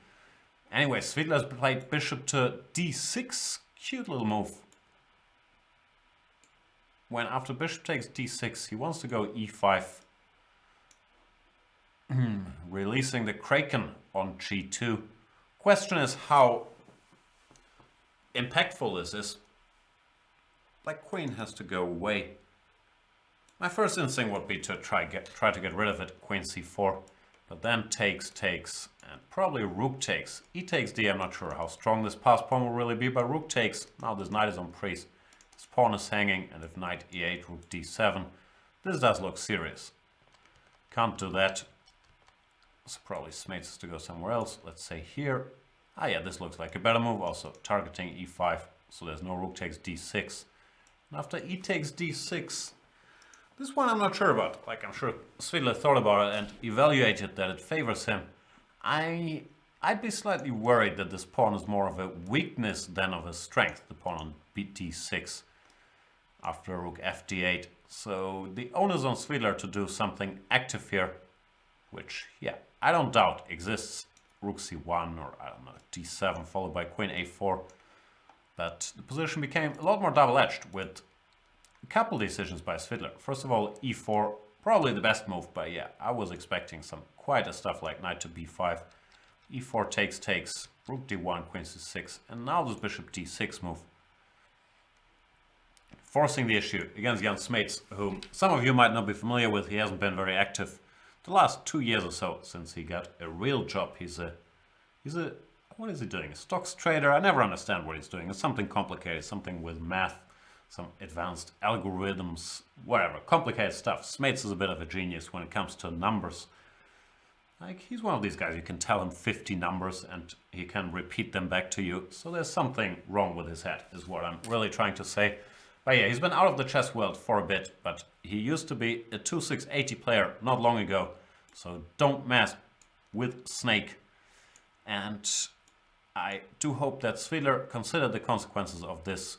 Anyway, Svidler's played bishop to d6. Cute little move. When after bishop takes d6, he wants to go e5. Releasing the Kraken on g2. Question is how impactful this is. Black queen has to go away. My first instinct would be to try to get rid of it, queen c4, but then takes, and probably rook takes. E takes d, I'm not sure how strong this pass pawn will really be, but rook takes. Now this knight is on priest. This pawn is hanging, and if knight e8, rook d7, this does look serious. Can't do that. So probably Smates has to go somewhere else. Let's say here. Ah yeah, this looks like a better move, also targeting e5, so there's no rook takes d6. And after e takes d6, this one I'm not sure about. Like, I'm sure Svidler thought about it and evaluated that it favors him. I'd be slightly worried that this pawn is more of a weakness than of a strength, the pawn on d6 after rook fd8. So the onus on Svidler to do something active here, which, yeah, I don't doubt exists. Rook c1 or, I don't know, d7 followed by queen a4. But the position became a lot more double-edged with a couple decisions by Svidler. First of all, e4, probably the best move, but yeah, I was expecting some quite a stuff like knight to b5, e4 takes, rook d1, queen c6, and now this bishop d6 move. Forcing the issue against Jan Smates, whom some of you might not be familiar with. He hasn't been very active the last 2 years or so since he got a real job. He's a what is he doing? A stocks trader? I never understand what he's doing. It's something complicated, something with math, some advanced algorithms, whatever, complicated stuff. Smates is a bit of a genius when it comes to numbers. Like, he's one of these guys, you can tell him 50 numbers and he can repeat them back to you. So there's something wrong with his head, is what I'm really trying to say. But yeah, he's been out of the chess world for a bit, but he used to be a 2-6-80 player not long ago. So don't mess with Snake. And I do hope that Svidler considered the consequences of this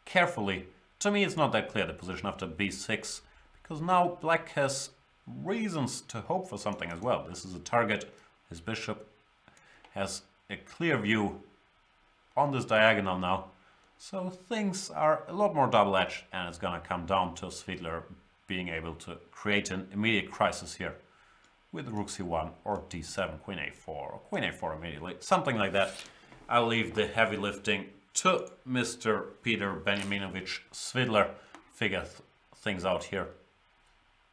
carefully. To me, it's not that clear, the position after b6, because now black has reasons to hope for something as well. This is a target. His bishop has a clear view on this diagonal now. So things are a lot more double-edged, and it's gonna come down to Svidler being able to create an immediate crisis here with rook c1 or d7, queen a4, or queen a4 immediately, something like that. I'll leave the heavy lifting to Mr. Peter Benjaminovich Svidler. Figure things out here.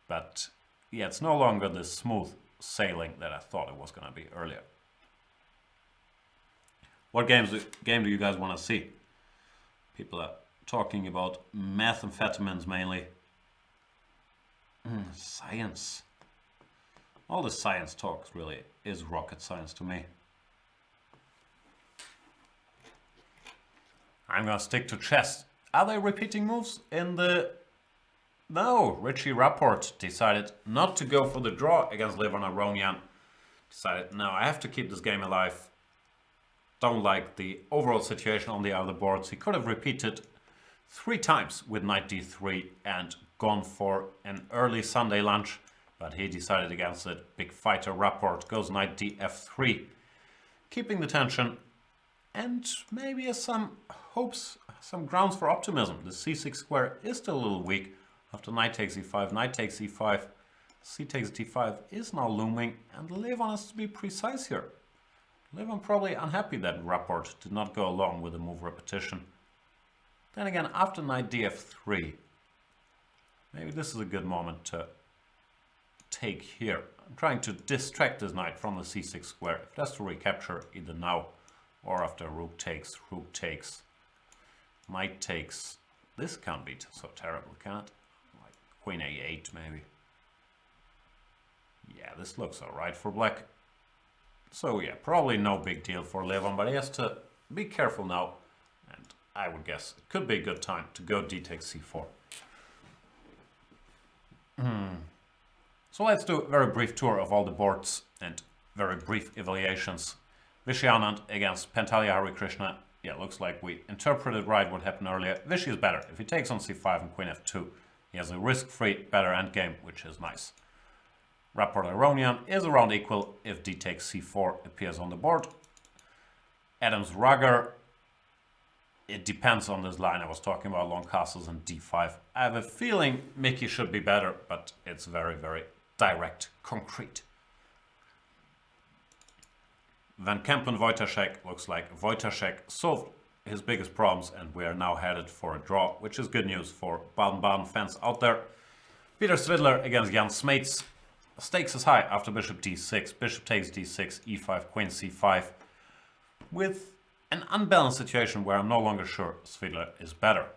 But yeah, it's no longer the smooth sailing that I thought it was gonna be earlier. What game do you guys want to see? People are talking about methamphetamines mainly. Science. All the science talks really is rocket science to me. I'm gonna stick to chess. Are they repeating moves in the... No, Richie Rapport decided not to go for the draw against Levon Aronian. Decided, no, I have to keep this game alive. Don't like the overall situation on the other boards. He could have repeated 3 times with knight d3 and gone for an early Sunday lunch, but he decided against it. Big fighter Rapport goes knight df3, keeping the tension and maybe has some hopes, some grounds for optimism. The c6 square is still a little weak after knight takes e5, knight takes e5, c takes d5 is now looming, and Levon has to be precise here. Levon probably unhappy that Rapport did not go along with the move repetition. Then again, after knight df3, Maybe this is a good moment to take here. I'm trying to distract this knight from the c6 square. If that's to recapture, either now or after rook takes, knight takes. This can't be so terrible, can it? Like queen a8 maybe. Yeah, this looks alright for black. So yeah, probably no big deal for Levon, but he has to be careful now. And I would guess it could be a good time to go d takes c4. So let's do a very brief tour of all the boards and very brief evaluations. Vishy Anand against Pantalia Harikrishna. Yeah, looks like we interpreted right what happened earlier. Vishy is better. If he takes on c5 and queen f2, he has a risk-free, better endgame, which is nice. Rapport Ironian is around equal if d takes c4 appears on the board. Adams Rugger, it depends on this line I was talking about, long castles and d5. I have a feeling Mickey should be better, but it's very, very direct, concrete. Van Kempen Wojtaszek, looks like Wojtaszek solved his biggest problems and we are now headed for a draw, which is good news for Baden-Baden fans out there. Peter Svidler against Jan Smeets. Stakes is high after bishop d6, bishop takes d6, e5, queen c5, with an unbalanced situation where I'm no longer sure Svidler is better.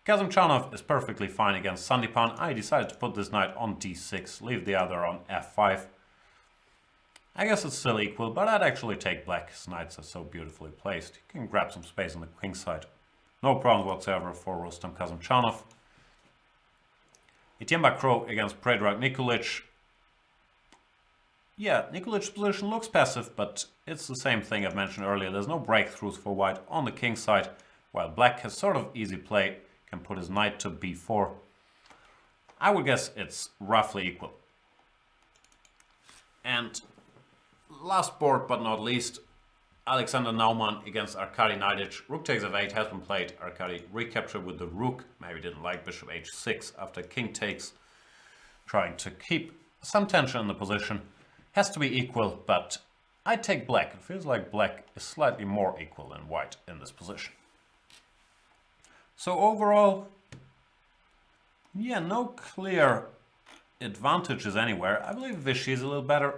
Kazimchanov is perfectly fine against Sandipan. I decided to put this knight on d6, leave the other on f5. I guess it's still equal, but I'd actually take black. His knights are so beautifully placed. He can grab some space on the king side. No problems whatsoever for Rustam Kazimchanov. Etienne Crow against Predrag Nikolic. Yeah, Nikolic's position looks passive, but it's the same thing I've mentioned earlier. There's no breakthroughs for white on the king side, while black has sort of easy play, can put his knight to b4. I would guess it's roughly equal. And last board but not least, Alexander Naumann against Arkady Naidic. Rook takes f8 has been played. Arkady recaptured with the rook. Maybe didn't like bishop h6 after king takes. Trying to keep some tension in the position. Has to be equal, but I take black. It feels like black is slightly more equal than white in this position. So overall, yeah, no clear advantages anywhere. I believe Vishy is a little better.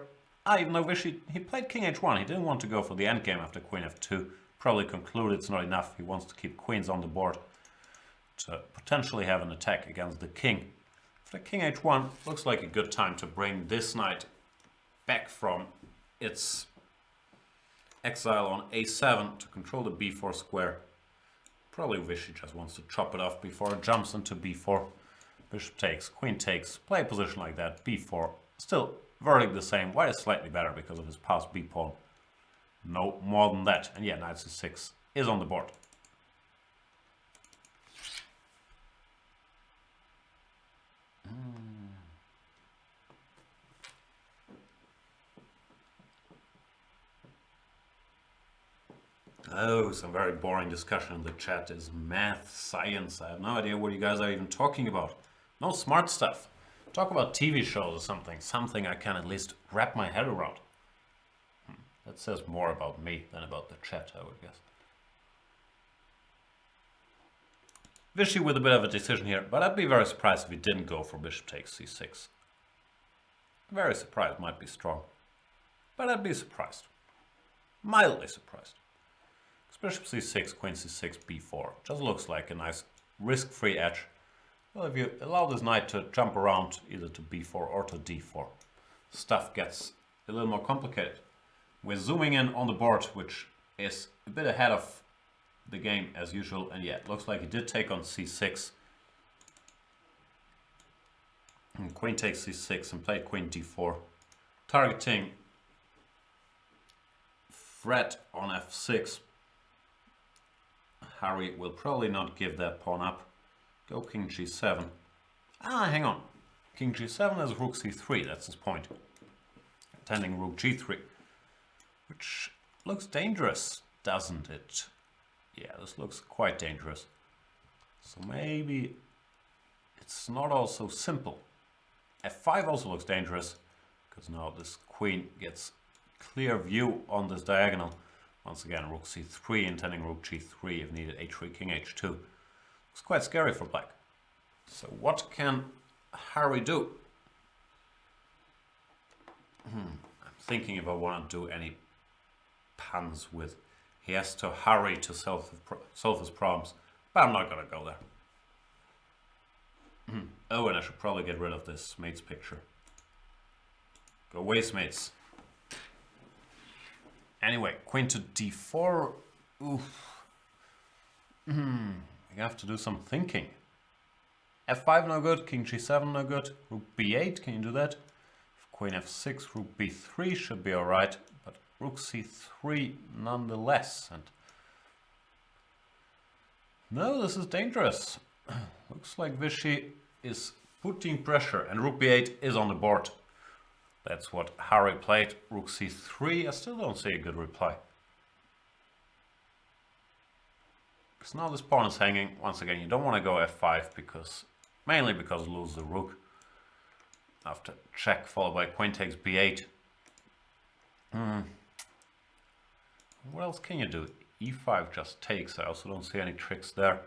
Even though Vishy, he played king h1. He didn't want to go for the endgame after queen f2. Probably concluded it's not enough. He wants to keep queens on the board to potentially have an attack against the king. After king h1, looks like a good time to bring this knight back from its exile on a7 to control the b4 square. Probably Vishy just wants to chop it off before it jumps into b4. Bishop takes, queen takes, play a position like that, b4. Still, verdict the same. White is slightly better because of his passed b pawn. No more than that. And yeah, knight c6 is on the board. Oh, some very boring discussion in the chat. Is math, science. I have no idea what you guys are even talking about. No smart stuff. Talk about TV shows or something. Something I can at least wrap my head around. That says more about me than about the chat, I would guess. Vishy with a bit of a decision here, but I'd be very surprised if he didn't go for bishop takes c6. Very surprised might be strong, but I'd be surprised. Mildly surprised. Bishop c6, queen c6, b4. Just looks like a nice risk-free edge. Well, if you allow this knight to jump around either to b4 or to d4, stuff gets a little more complicated. We're zooming in on the board, which is a bit ahead of the game as usual. And yeah, it looks like he did take on c6. And queen takes c6 and played queen d4. Targeting threat on f6. Harry will probably not give that pawn up. Go king g7. Hang on. King g7 is rook c3, that's his point. Attending rook g3. Which looks dangerous, doesn't it? Yeah, this looks quite dangerous. So maybe it's not all so simple. f5 also looks dangerous, because now this queen gets clear view on this diagonal. Once again, rook c3, intending rook g3 if needed, h3, king h2. It's quite scary for black. So what can Harry do? I'm thinking if I want to do any puns with. He has to hurry to solve his problems, but I'm not gonna go there. Oh, and I should probably get rid of this mates picture. Go away, mates. Anyway, queen to d4. Oof. We have to do some thinking. f5 no good, king g7 no good, rook b8, can you do that? Queen f6, rook b3 should be alright, but rook c3 nonetheless. And no, this is dangerous. Looks like Vichy is putting pressure, and rook b8 is on the board. That's what Harry played. Rook c3, I still don't see a good reply. Because now this pawn is hanging. Once again, you don't want to go f5 because, mainly because you lose the rook. After check followed by queen takes b8. What else can you do? e5 just takes. I also don't see any tricks there.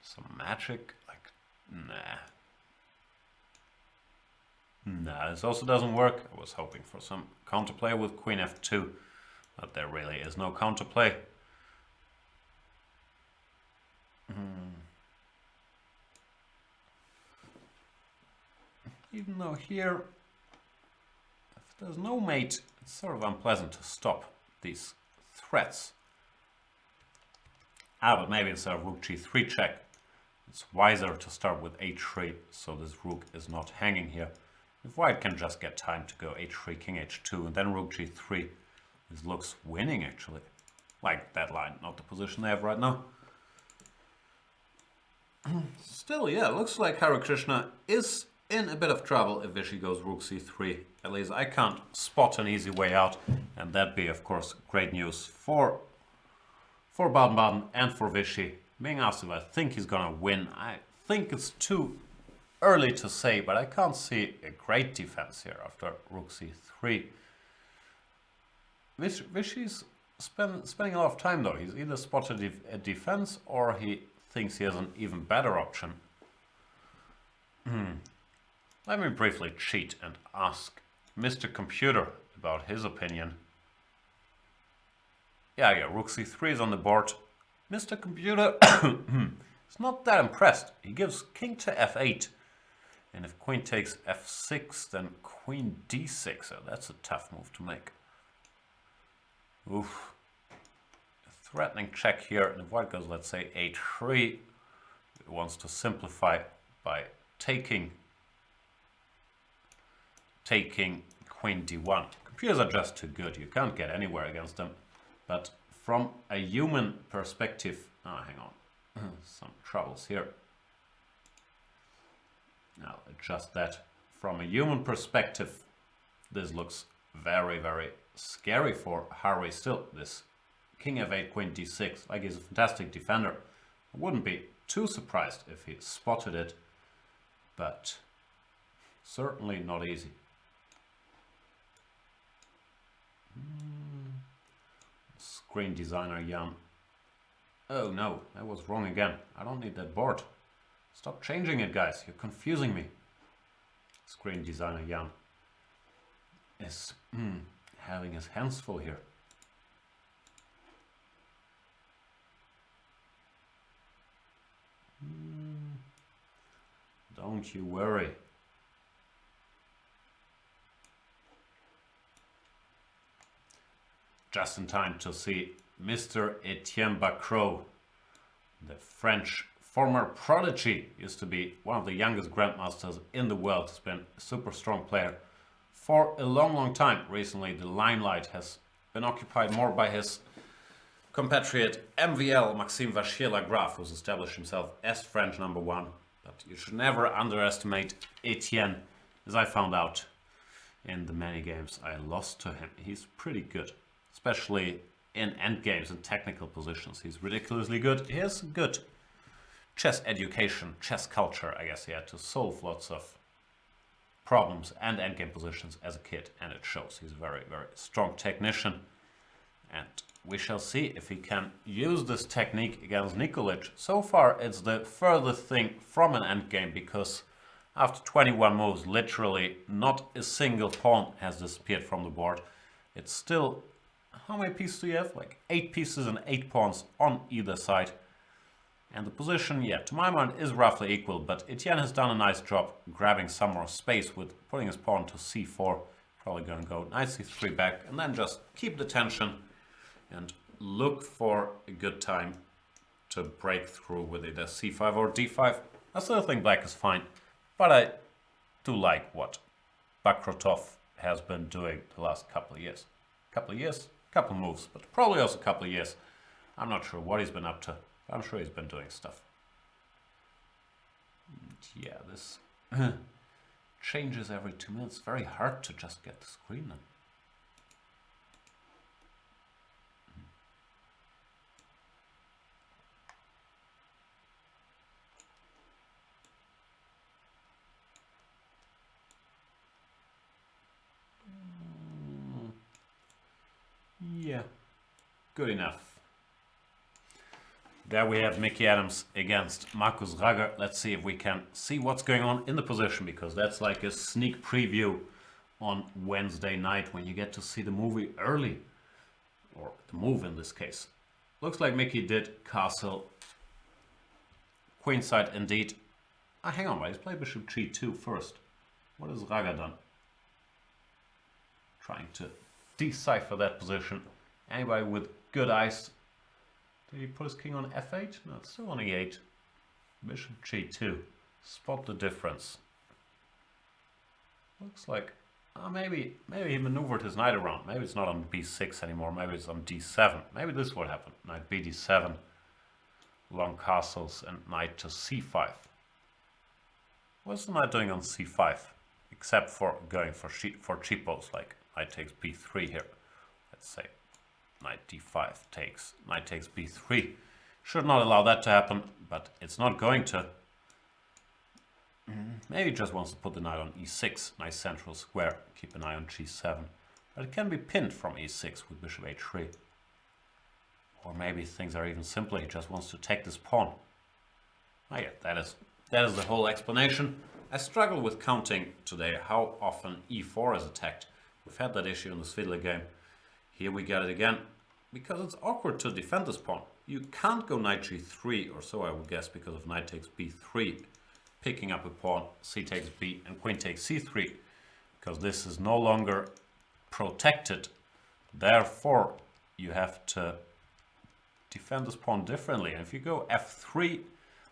Some magic? Like, nah. Nah, this also doesn't work. I was hoping for some counterplay with queen f2, but there really is no counterplay. Even though here, if there's no mate, it's sort of unpleasant to stop these threats. But maybe instead of rook g3 check, it's wiser to start with h3, so this rook is not hanging here. If white can just get time to go h3, king h2, and then rook g3, this looks winning actually. Like that line, not the position they have right now. Still, yeah, looks like Hare Krishna is in a bit of trouble if Vichy goes rook c3. At least I can't spot an easy way out, and that'd be, of course, great news for Baden-Baden and for Vichy. Being asked if I think he's gonna win, I think it's too early to say, but I can't see a great defense here after rook c3. Vichy's spending a lot of time though. He's either spotted a defense or he thinks he has an even better option. Let me briefly cheat and ask Mr. Computer about his opinion. Yeah, rook c3 is on the board. Mr. Computer is not that impressed. He gives king to f8. And if queen takes f6, then queen d6. So that's a tough move to make. Oof. A threatening check here. And if white goes, let's say, h3, it wants to simplify by taking queen d1. Computers are just too good. You can't get anywhere against them. But from a human perspective, hang on, some troubles here. Now adjust that. From a human perspective, this looks very, very scary for Harry still. This king f8, queen d6, like he's a fantastic defender. I wouldn't be too surprised if he spotted it, but certainly not easy. Screen designer Jan. Oh no, that was wrong again. I don't need that board. Stop changing it, guys. You're confusing me. Screen designer Jan is having his hands full here. Don't you worry. Just in time to see Mr. Etienne Bacrot, the French former prodigy, used to be one of the youngest grandmasters in the world. He's been a super strong player for a long, long time. Recently, the limelight has been occupied more by his compatriot MVL Maxime Vachier-Lagrave, who's established himself as French #1. But you should never underestimate Etienne, as I found out in the many games I lost to him. He's pretty good, especially in endgames and technical positions. He's ridiculously good. He has good chess education, chess culture, I guess he had to solve lots of problems and endgame positions as a kid, and it shows. He's a very, very strong technician. And we shall see if he can use this technique against Nikolic. So far, it's the furthest thing from an endgame, because after 21 moves, literally not a single pawn has disappeared from the board. It's still... How many pieces do you have? Like 8 pieces and 8 pawns on either side. And the position, yeah, to my mind, is roughly equal, but Etienne has done a nice job grabbing some more space with putting his pawn to c4. Probably going to go knight c3 back, and then just keep the tension and look for a good time to break through with either c5 or d5. I still think black is fine, but I do like what Bakrotov has been doing the last couple of years. Couple moves, but probably also a couple of years. I'm not sure what he's been up to. I'm sure he's been doing stuff. And yeah, this changes every 2 minutes. Very hard to just get the screen in. Yeah, good enough. There we have Mickey Adams against Markus Rager. Let's see if we can see what's going on in the position, because that's like a sneak preview on Wednesday night when you get to see the movie early, or the move in this case. Looks like Mickey did castle queenside indeed. Hang on, he's played bishop g2 first. What has Rager done? Trying to decipher that position. Anybody with good eyes? Did he put his king on f8? No, it's still on e8. Bishop g2. Spot the difference. Looks like maybe he maneuvered his knight around. Maybe it's not on b6 anymore. Maybe it's on d7. Maybe this is what happened. Knight bd7. Long castles and knight to c5. What's the knight doing on c5? Except for going for cheapos, like knight takes b3 here. Let's say knight d5 takes, knight takes b3. Should not allow that to happen, but it's not going to. Maybe he just wants to put the knight on e6, nice central square, keep an eye on g7. But it can be pinned from e6 with bishop h3. Or maybe things are even simpler, he just wants to take this pawn. Oh yeah, that is the whole explanation. I struggle with counting today how often e4 is attacked. We've had that issue in the Fiddler game. Here we get it again, because it's awkward to defend this pawn. You can't go knight g3 or so, I would guess, because of knight takes b3, picking up a pawn, c takes b, and queen takes c3, because this is no longer protected. Therefore, you have to defend this pawn differently. And if you go f3,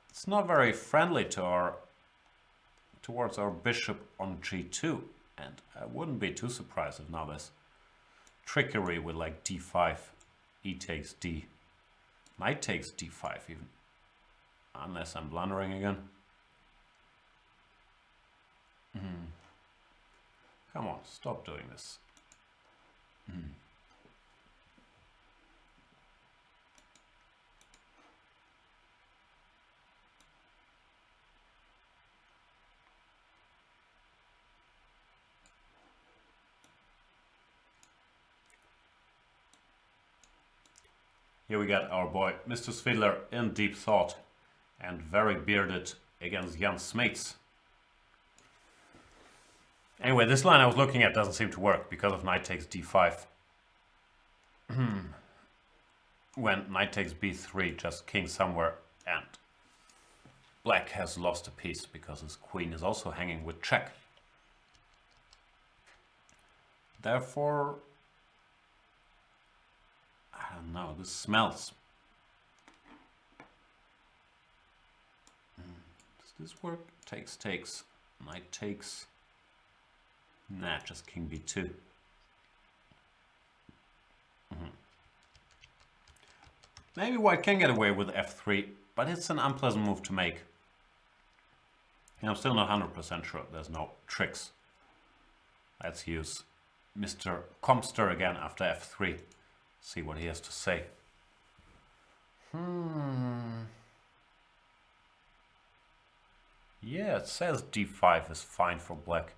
it's not very friendly to towards our bishop on g2. And I wouldn't be too surprised if now there's trickery with like d5, e takes d, knight takes d5 even. Unless I'm blundering again. Come on, stop doing this. Here we got our boy Mr. Svidler in deep thought and very bearded against Jan Smeets. Anyway, this line I was looking at doesn't seem to work because of knight takes d5. When knight takes b3, just king somewhere, and black has lost a piece because his queen is also hanging with check. Therefore, I don't know, this smells. Does this work? Takes, knight takes. Nah, just king b2. Maybe white can get away with f3, but it's an unpleasant move to make. And I'm still not 100% sure there's no tricks. Let's use Mr. Comster again after f3. See what he has to say. Yeah, it says d5 is fine for black.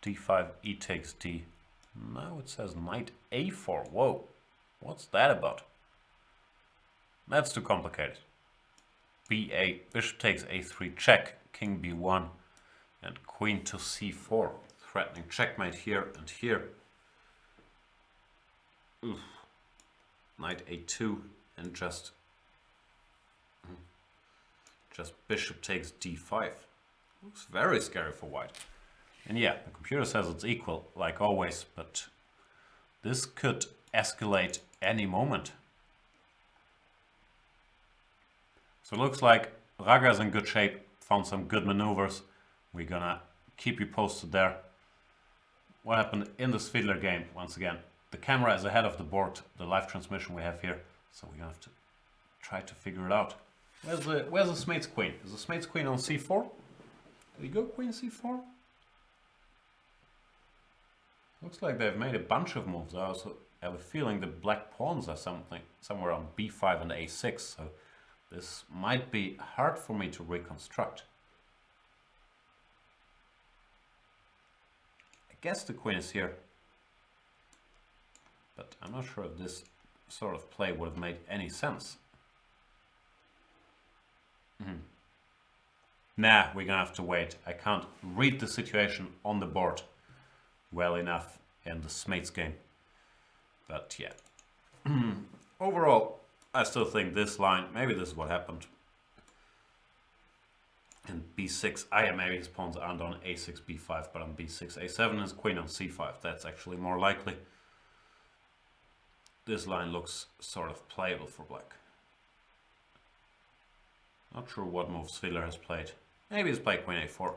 d5, e takes d. Now it says knight a4. Whoa. What's that about? That's too complicated. B8, bishop takes a3 check, king b1, and queen to c4. Threatening checkmate here and here. Oof. Knight a2 and just bishop takes d5. Looks very scary for white. And yeah, the computer says it's equal, like always, but this could escalate any moment. So it looks like Raga's in good shape, found some good maneuvers. We're gonna keep you posted there. What happened in this Fiedler game, once again, the camera is ahead of the board, the live transmission we have here, so we're gonna have to try to figure it out. Where's the Smate's queen? Is the Smate's queen on c4? Did he go queen c4? Looks like they've made a bunch of moves. I also have a feeling the black pawns are somewhere on b5 and a6, so this might be hard for me to reconstruct. I guess the queen is here, but I'm not sure if this sort of play would have made any sense. Nah, we're gonna have to wait. I can't read the situation on the board well enough in the Smates game. But yeah. Overall, I still think this line, maybe this is what happened. And b6, maybe his pawns aren't on a6, b5, but on b6, a7, his queen on c5. That's actually more likely. This line looks sort of playable for black. Not sure what moves Fiedler has played. Maybe he's played queen a4.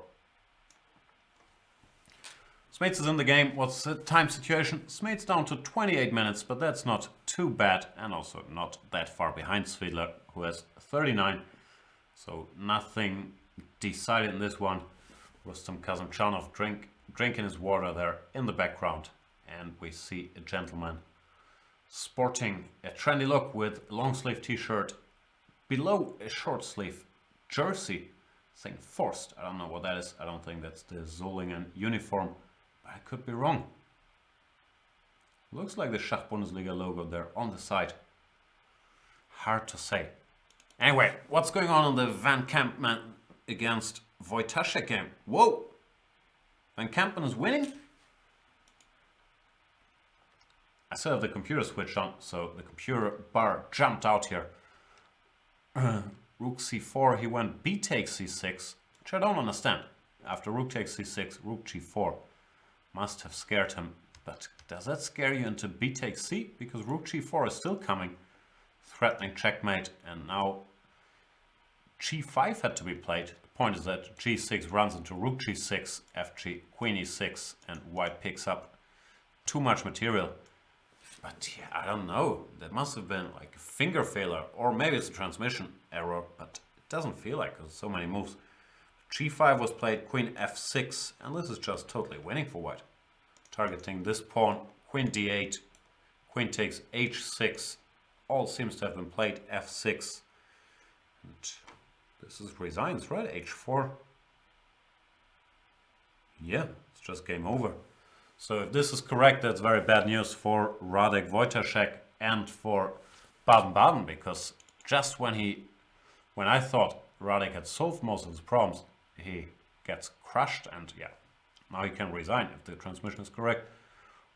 Smates is in the game. What's the time situation? Smates down to 28 minutes, but that's not too bad, and also not that far behind Fiedler, who has 39. So nothing decided in this one. Rustam Kazimchanov drinking his water there in the background, and we see a gentleman sporting a trendy look with a long sleeve t-shirt below a short sleeve jersey saying forced. I don't know what that is. I don't think that's the Solingen uniform, but I could be wrong. Looks like the Schach Bundesliga logo there on the side. Hard to say. Anyway, what's going on in the Van Kampman against Wojtaszek game? Whoa! Van Kampman is winning? I still have the computer switched on, so the computer bar jumped out here. Rook c4, he went b takes c6, which I don't understand. After rook takes c6, rook g4 must have scared him. But does that scare you into b takes c? Because rook g4 is still coming, threatening checkmate, and now g5 had to be played. The point is that g6 runs into rook g6, fg, queen e6, and white picks up too much material. But yeah, I don't know. That must have been like a finger failure, or maybe it's a transmission error, but it doesn't feel like there's so many moves. g5 was played, queen f6, and this is just totally winning for white. Targeting this pawn, queen d8, queen takes h6, all seems to have been played, f6. And this is resigns, right? h4. Yeah, it's just game over. So if this is correct, that's very bad news for Radek Wojtaszek and for Baden-Baden, because just when I thought Radek had solved most of his problems, he gets crushed, and yeah, now he can resign if the transmission is correct.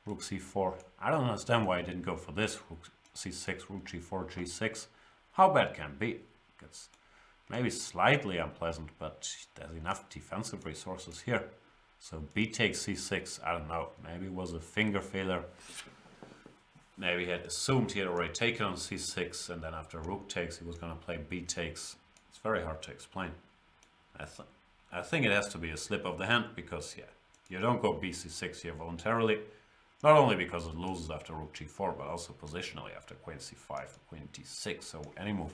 Rook c4. I don't understand why he didn't go for this. Rook c6, rook g4, g6. How bad can it be? It's maybe slightly unpleasant, but there's enough defensive resources here. So b takes c6, I don't know, maybe it was a finger failure. Maybe he had assumed he had already taken on c6, and then after rook takes he was going to play b takes. It's very hard to explain. I think it has to be a slip of the hand, because yeah, you don't go b c6 here voluntarily. Not only because it loses after rook g4, but also positionally after queen c5, queen d6, so any move,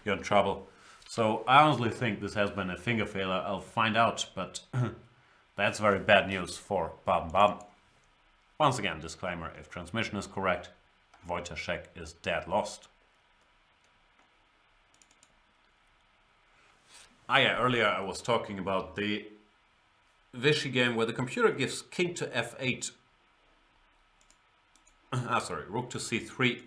you're in trouble. So I honestly think this has been a finger failure. I'll find out, but that's very bad news for Baden-Baden. Once again, disclaimer, if transmission is correct, Wojtaszek is dead lost. Yeah, earlier I was talking about the Vichy game where the computer gives king to f8. Sorry, rook to c3,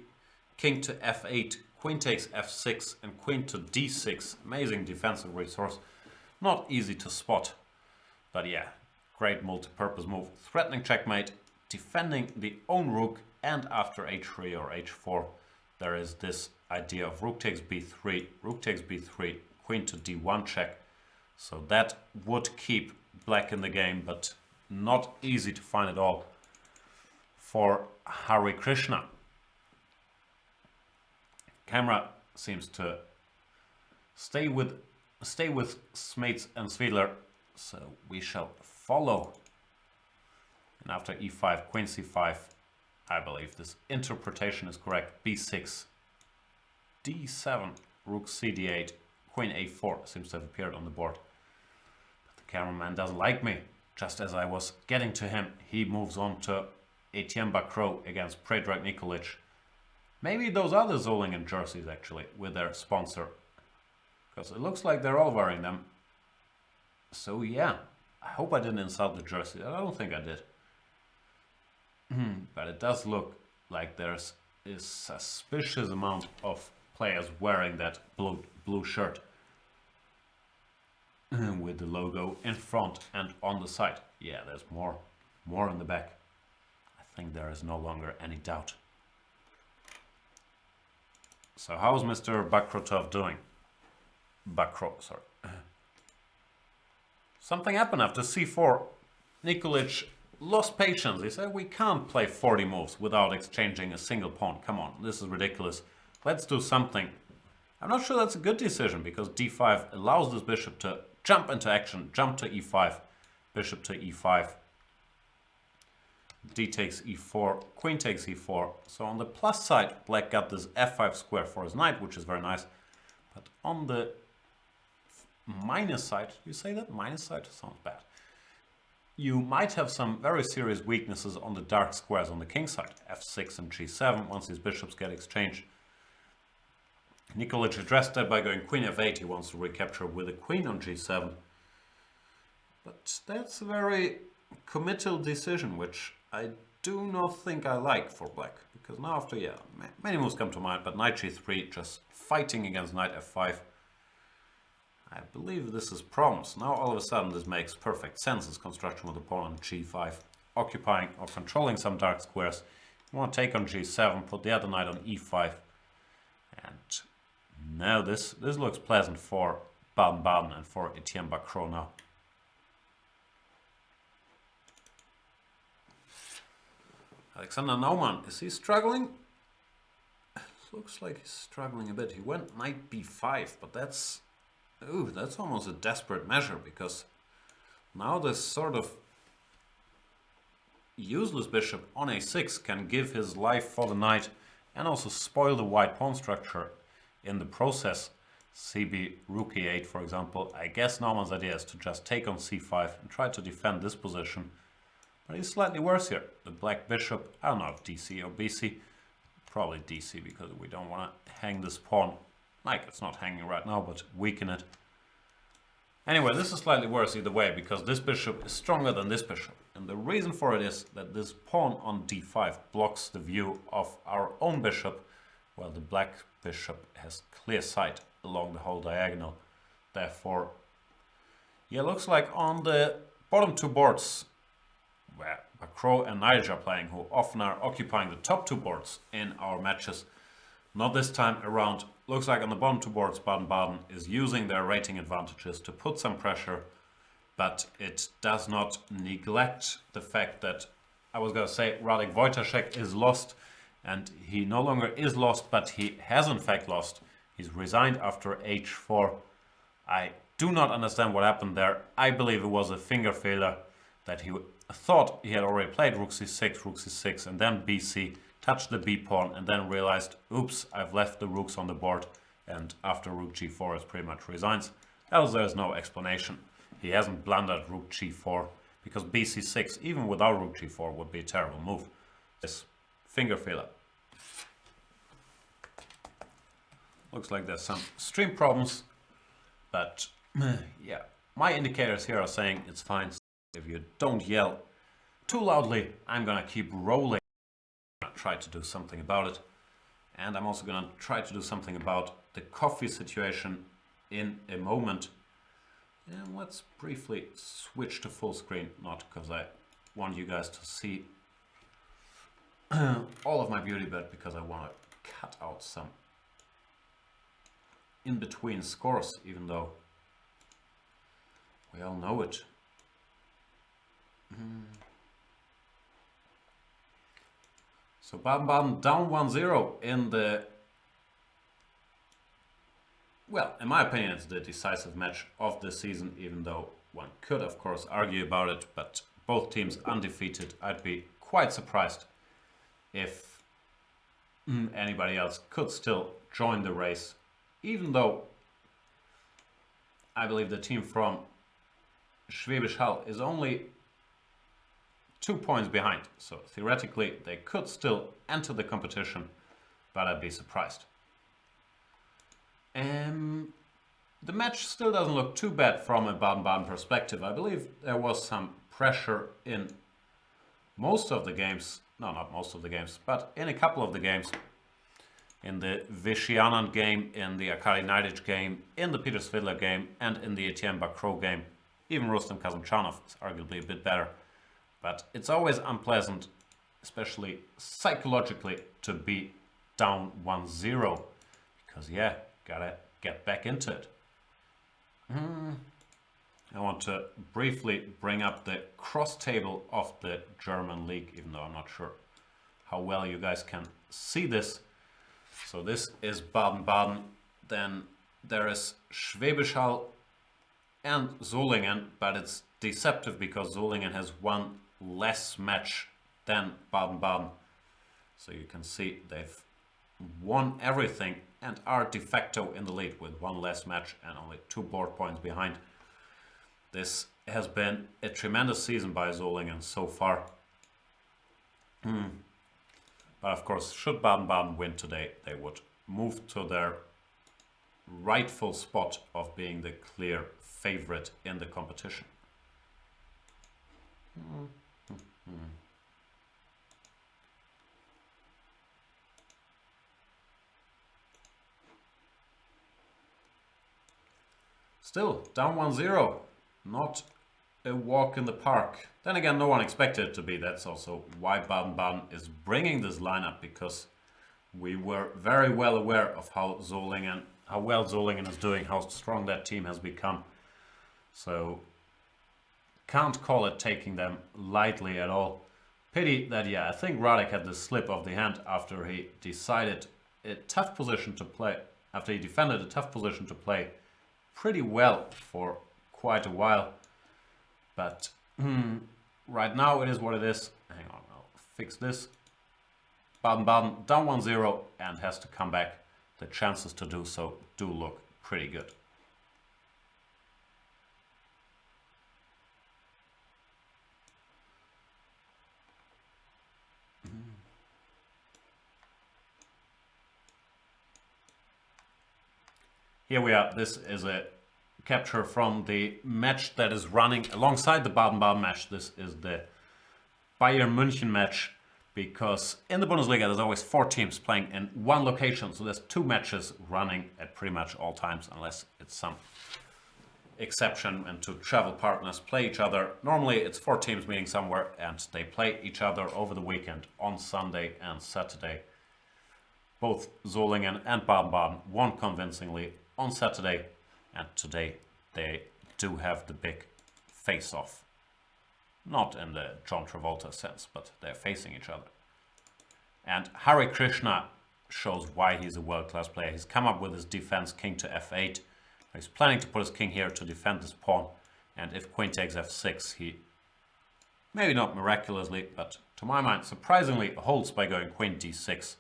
king to f8, queen takes f6, and queen to d6. Amazing defensive resource. Not easy to spot. But yeah, great multi-purpose move. Threatening checkmate, defending the own rook, and after h3 or h4, there is this idea of rook takes b3, queen to d1 check. So that would keep black in the game, but not easy to find at all for Hare Krishna. Camera seems to stay with Smeets and Svidler, so we shall follow. And after e5, queen c5, I believe this interpretation is correct. b6, d7, rook cd8, queen a4 seems to have appeared on the board. But the cameraman doesn't like me. Just as I was getting to him, he moves on to Etienne Bacrot against Predrag Nikolic. Maybe those are the Solingen jerseys actually, with their sponsor. Because it looks like they're all wearing them. So yeah, I hope I didn't insult the jersey. I don't think I did. But it does look like there's a suspicious amount of players wearing that blue shirt. With the logo in front and on the side. Yeah, there's more in the back. I think there is no longer any doubt. So how's Mr. Bakrotov doing? Bacrot, sorry. Something happened after c4. Nikolic lost patience. He said, we can't play 40 moves without exchanging a single pawn. Come on, this is ridiculous. Let's do something. I'm not sure that's a good decision, because d5 allows this bishop to jump into action, jump to e5, bishop to e5. D takes e4, queen takes e4. So on the plus side, black got this f5 square for his knight, which is very nice. But on the minus side, you say that? Minus side? Sounds bad. You might have some very serious weaknesses on the dark squares on the king side. f6 and g7, once these bishops get exchanged. Nikolic addressed that by going queen f8. He wants to recapture with a queen on g7. But that's a very committal decision, which I do not think I like for black. Because now after, yeah, many moves come to mind, but knight g3, just fighting against knight f5. I believe this is problems. Now all of a sudden this makes perfect sense, this construction with the pawn on g5, occupying or controlling some dark squares. You want to take on g7, put the other knight on e5. And now this looks pleasant for Baden-Baden and for Etienne Bacrot now. Alexander Naumann, is he struggling? Looks like he's struggling a bit. He went knight b5, but that's almost a desperate measure, because now this sort of useless bishop on a6 can give his life for the knight and also spoil the white pawn structure in the process. CB rook e8, for example. I guess Naumann's idea is to just take on c5 and try to defend this position. But he's slightly worse here. The black bishop, I don't know if DC or BC. Probably DC, because we don't want to hang this pawn. Like, it's not hanging right now, but weaken it. Anyway, this is slightly worse either way, because this bishop is stronger than this bishop. And the reason for it is that this pawn on d5 blocks the view of our own bishop, while the black bishop has clear sight along the whole diagonal. Therefore, yeah, looks like on the bottom two boards, where Bacrot and Nigel are playing, who often are occupying the top two boards in our matches, not this time around. Looks like on the bottom two boards, Baden-Baden is using their rating advantages to put some pressure, but it does not neglect the fact that, I was going to say, Radek Wojtaszek is lost, and he no longer is lost, but he has in fact lost. He's resigned after h4. I do not understand what happened there. I believe it was a finger failure, that he thought he had already played rook c6, and then bc, touched the b pawn, and then realized, oops, I've left the rooks on the board, and after rook g4 is pretty much resigns. Else there's no explanation. He hasn't blundered rook g4, because bc6, even without rook g4, would be a terrible move. This finger failure. Looks like there's some stream problems, but yeah, my indicators here are saying it's fine. If you don't yell too loudly, I'm gonna keep rolling. I'm gonna try to do something about it. And I'm also gonna try to do something about the coffee situation in a moment. And let's briefly switch to full screen, not because I want you guys to see all of my beauty, but because I want to cut out some in-between scores, even though we all know it. So Baden-Baden down 1-0 in the, well, in my opinion, it's the decisive match of the season, even though one could, of course, argue about it, but both teams undefeated. I'd be quite surprised if anybody else could still join the race, even though I believe the team from Schwäbisch Hall is only 2 points behind. So theoretically, they could still enter the competition, but I'd be surprised. The match still doesn't look too bad from a Baden-Baden perspective. I believe there was some pressure in most of the games. No, not most of the games, but in a couple of the games. In the Vishianan game, in the Akari Naidic game, in the Peter Svidler game, and in the Etienne Bacro game. Even Rustam Kazimchanov is arguably a bit better. But it's always unpleasant, especially psychologically, to be down 1-0. Because, yeah, gotta get back into it. I want to briefly bring up the cross table of the German league, even though I'm not sure how well you guys can see this. So this is Baden-Baden, then there is Schwäbisch Hall and Solingen, but it's deceptive because Solingen has one less match than Baden-Baden. So you can see they've won everything and are de facto in the lead with one less match and only 2 board points behind. This has been a tremendous season by Solingen so far. But of course, should Baden-Baden win today, they would move to their rightful spot of being the clear favorite in the competition. Still, down 1-0. Not a walk in the park. Then again, no one expected it to be. That's also why Baden-Baden is bringing this lineup, because we were very well aware of how well Solingen is doing, how strong that team has become. So, can't call it taking them lightly at all. Pity that, yeah, I think Radek had the slip of the hand after he decided a tough position to play, after he defended a tough position to play pretty well for quite a while. But right now it is what it is. Hang on, I'll fix this. Baden-Baden down 1-0 and has to come back. The chances to do so do look pretty good. Here we are. This is a capture from the match that is running alongside the Baden-Baden match. This is the Bayern München match, because in the Bundesliga there's always 4 teams playing in one location, so there's 2 matches running at pretty much all times, unless it's some exception and 2 travel partners play each other. Normally it's 4 teams meeting somewhere and they play each other over the weekend on Sunday and Saturday. Both Solingen and Baden-Baden won convincingly on Saturday, and today they do have the big face-off. Not in the John Travolta sense, but they're facing each other. And Hare Krishna shows why he's a world-class player. He's come up with his defense king to f8. He's planning to put his king here to defend this pawn. And if queen takes f6, he, maybe not miraculously, but to my mind, surprisingly holds by going queen d6.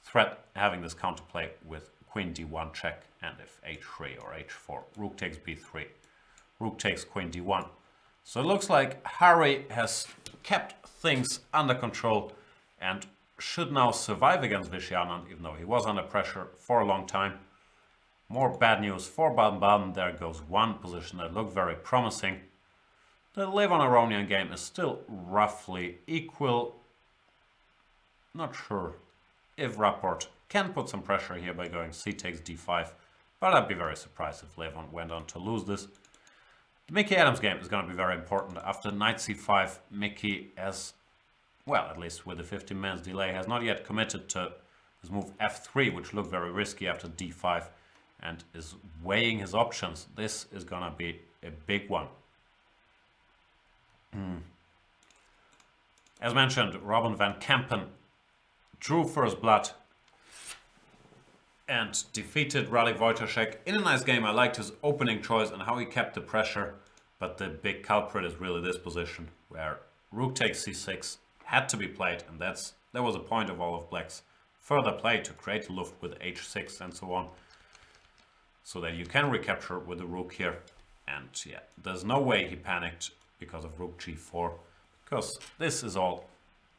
Threat having this counterplay with queen d1 check, and if h3 or h4, rook takes b3, rook takes queen d1. So it looks like Harry has kept things under control and should now survive against Vishianan, even though he was under pressure for a long time. More bad news for Baden-Baden. There goes one position that looked very promising. The Levon-Aronian game is still roughly equal. Not sure if Rapport can put some pressure here by going c takes d5, but I'd be very surprised if Levon went on to lose this. The Mickey Adams game is going to be very important. After knight c5, Mickey has, well, at least with the 15 minutes delay, has not yet committed to his move f3, which looked very risky after d5, and is weighing his options. This is going to be a big one. As mentioned, Robin van Kempen drew first blood and defeated Radek Wojtaszek in a nice game. I liked his opening choice and how he kept the pressure, but the big culprit is really this position where rook takes c6 had to be played, and that was a point of all of Black's further play to create the luft with h6 and so on, so that you can recapture with the rook here. And yeah, there's no way he panicked because of rook g4, because this is all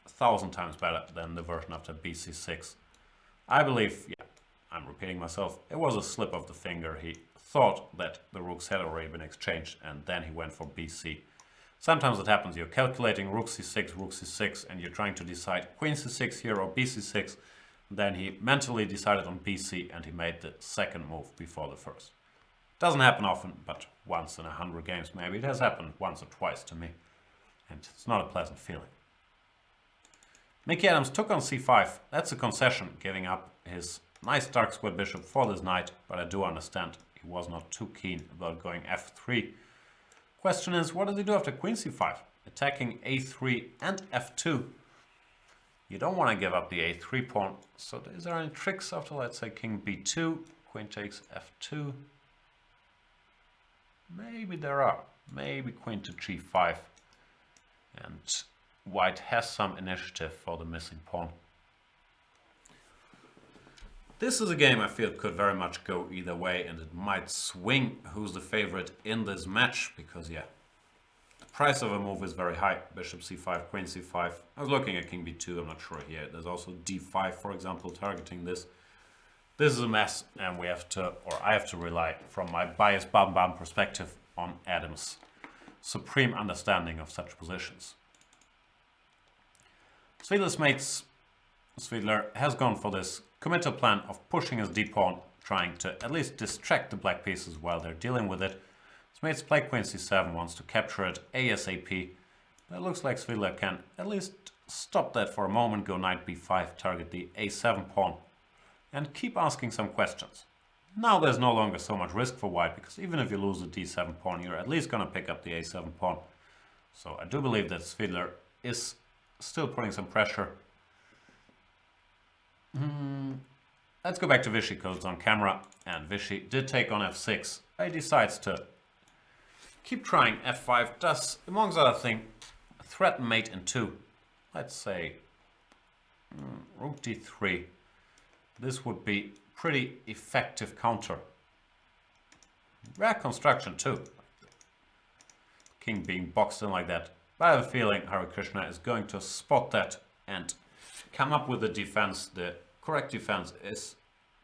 1,000 times better than the version after bc6. I believe, yeah, I'm repeating myself, it was a slip of the finger. He thought that the rooks had already been exchanged and then he went for bc. Sometimes it happens, you're calculating rook c6, and you're trying to decide queen c6 here or bc6. Then he mentally decided on bc and he made the second move before the first. Doesn't happen often, but once in 100 games maybe. It has happened once or twice to me, and it's not a pleasant feeling. Mickey Adams took on c5. That's a concession, giving up his nice dark squared bishop for this knight, but I do understand he was not too keen about going f3. Question is, what does he do after queen c5? Attacking a3 and f2. You don't want to give up the a3 pawn. So is there any tricks after, let's say, king b2, queen takes f2? Maybe there are. Maybe queen to g5. And white has some initiative for the missing pawn. This is a game I feel could very much go either way, and it might swing who's the favorite in this match, because yeah, the price of a move is very high. Bishop c5, queen c5. I was looking at king b2, I'm not sure here. There's also d5, for example, targeting this. This is a mess, and we have to, or I have to rely, from my biased Baden-Baden perspective, on Adams' supreme understanding of such positions. Svidler's mates, Svidler has gone for this committal plan of pushing his d-pawn, trying to at least distract the black pieces while they're dealing with it. His mates play queen c7, wants to capture it ASAP, but it looks like Svidler can at least stop that for a moment, go knight b5, target the a7 pawn, and keep asking some questions. Now there's no longer so much risk for white, because even if you lose the d7 pawn, you're at least going to pick up the a7 pawn. So I do believe that Svidler is still putting some pressure. Let's go back to Vichy, because it's on camera, and Vichy did take on f6. He decides to keep trying f5, does, amongst other things, threaten mate in 2. Let's say rook d3. This would be pretty effective counter. Rare construction too. King being boxed in like that. But I have a feeling Hare Krishna is going to spot that and come up with a defense. The correct defense is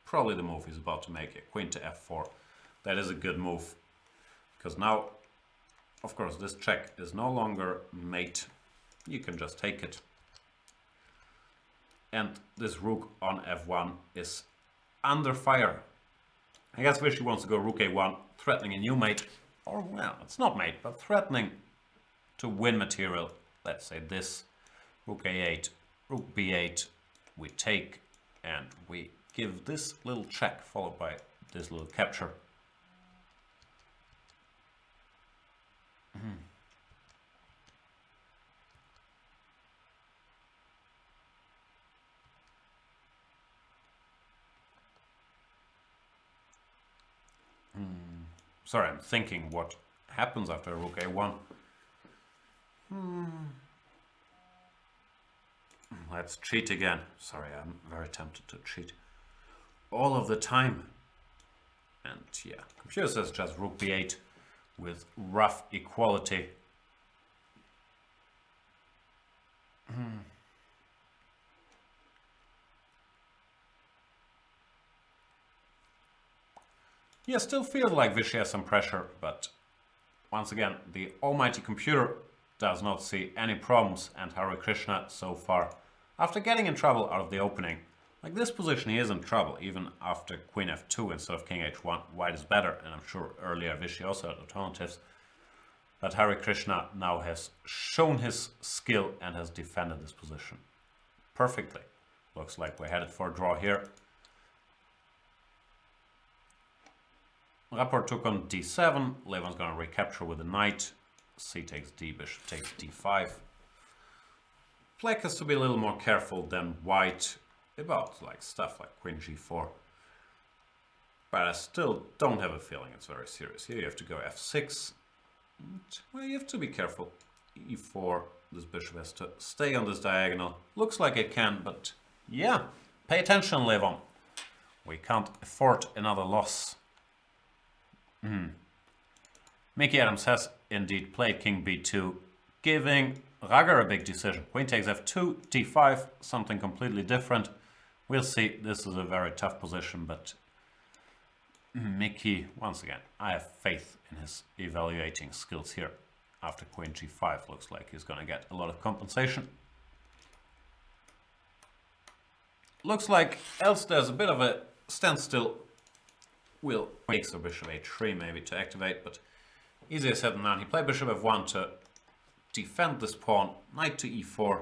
probably the move he's about to make. A queen to f4. That is a good move. Because now, of course, this check is no longer mate. You can just take it. And this rook on f1 is under fire. I guess Vichy wants to go rook a1, threatening a new mate. Or, well, it's not mate, but threatening to win material. Let's say this. Rook a8, rook b8. We take and we give this little check followed by this little capture. Sorry, I'm thinking what happens after rook a1. Let's cheat again. Sorry, I'm very tempted to cheat all of the time. And yeah, computer says just rook b8 with rough equality. Yeah, still feels like Vichy has some pressure, but once again, the almighty computer does not see any problems, and Hare Krishna so far, after getting in trouble out of the opening, Like this position, he is in trouble, even after queen f2 instead of king h1. White is better, and I'm sure earlier Vishy also had alternatives. But Hare Krishna now has shown his skill and has defended this position perfectly. Looks like we're headed for a draw here. Rapport took on d7. Levon's going to recapture with a knight. C takes d, bishop takes d5. Black has to be a little more careful than white about like stuff like queen g4. But I still don't have a feeling it's very serious. Here you have to go f6. Well, you have to be careful. e4. This bishop has to stay on this diagonal. Looks like it can, but yeah. Pay attention, Levon. We can't afford another loss. Mickey Adams has indeed played king b2, giving Rager a big decision. Queen takes f2, d5, something completely different. We'll see. This is a very tough position, but Mickey, once again, I have faith in his evaluating skills here. After queen g5, looks like he's going to get a lot of compensation. Looks like else there's a bit of a standstill. We'll take the bishop h3 maybe to activate, but easier said than done. He played bishop f1 to defend this pawn, knight to e4,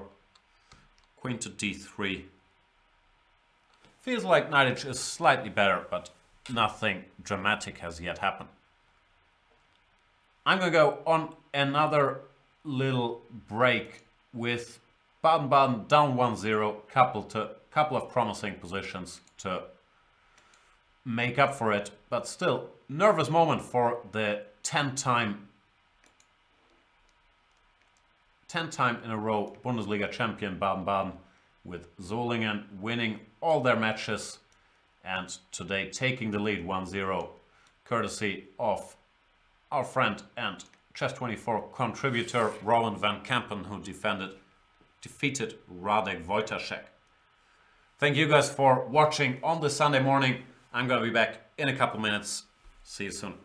queen to d3. Feels like knightage is slightly better, but nothing dramatic has yet happened. I'm going to go on another little break with Baden-Baden down 1-0, couple of promising positions to make up for it, but still nervous moment for the 10 time in a row Bundesliga champion Baden-Baden, with Solingen winning all their matches and today taking the lead 1-0 courtesy of our friend and Chess24 contributor Rowan van Kampen, who defeated Radek Wojtaszek. Thank you guys for watching on this Sunday morning. I'm going to be back in a couple minutes. See you soon.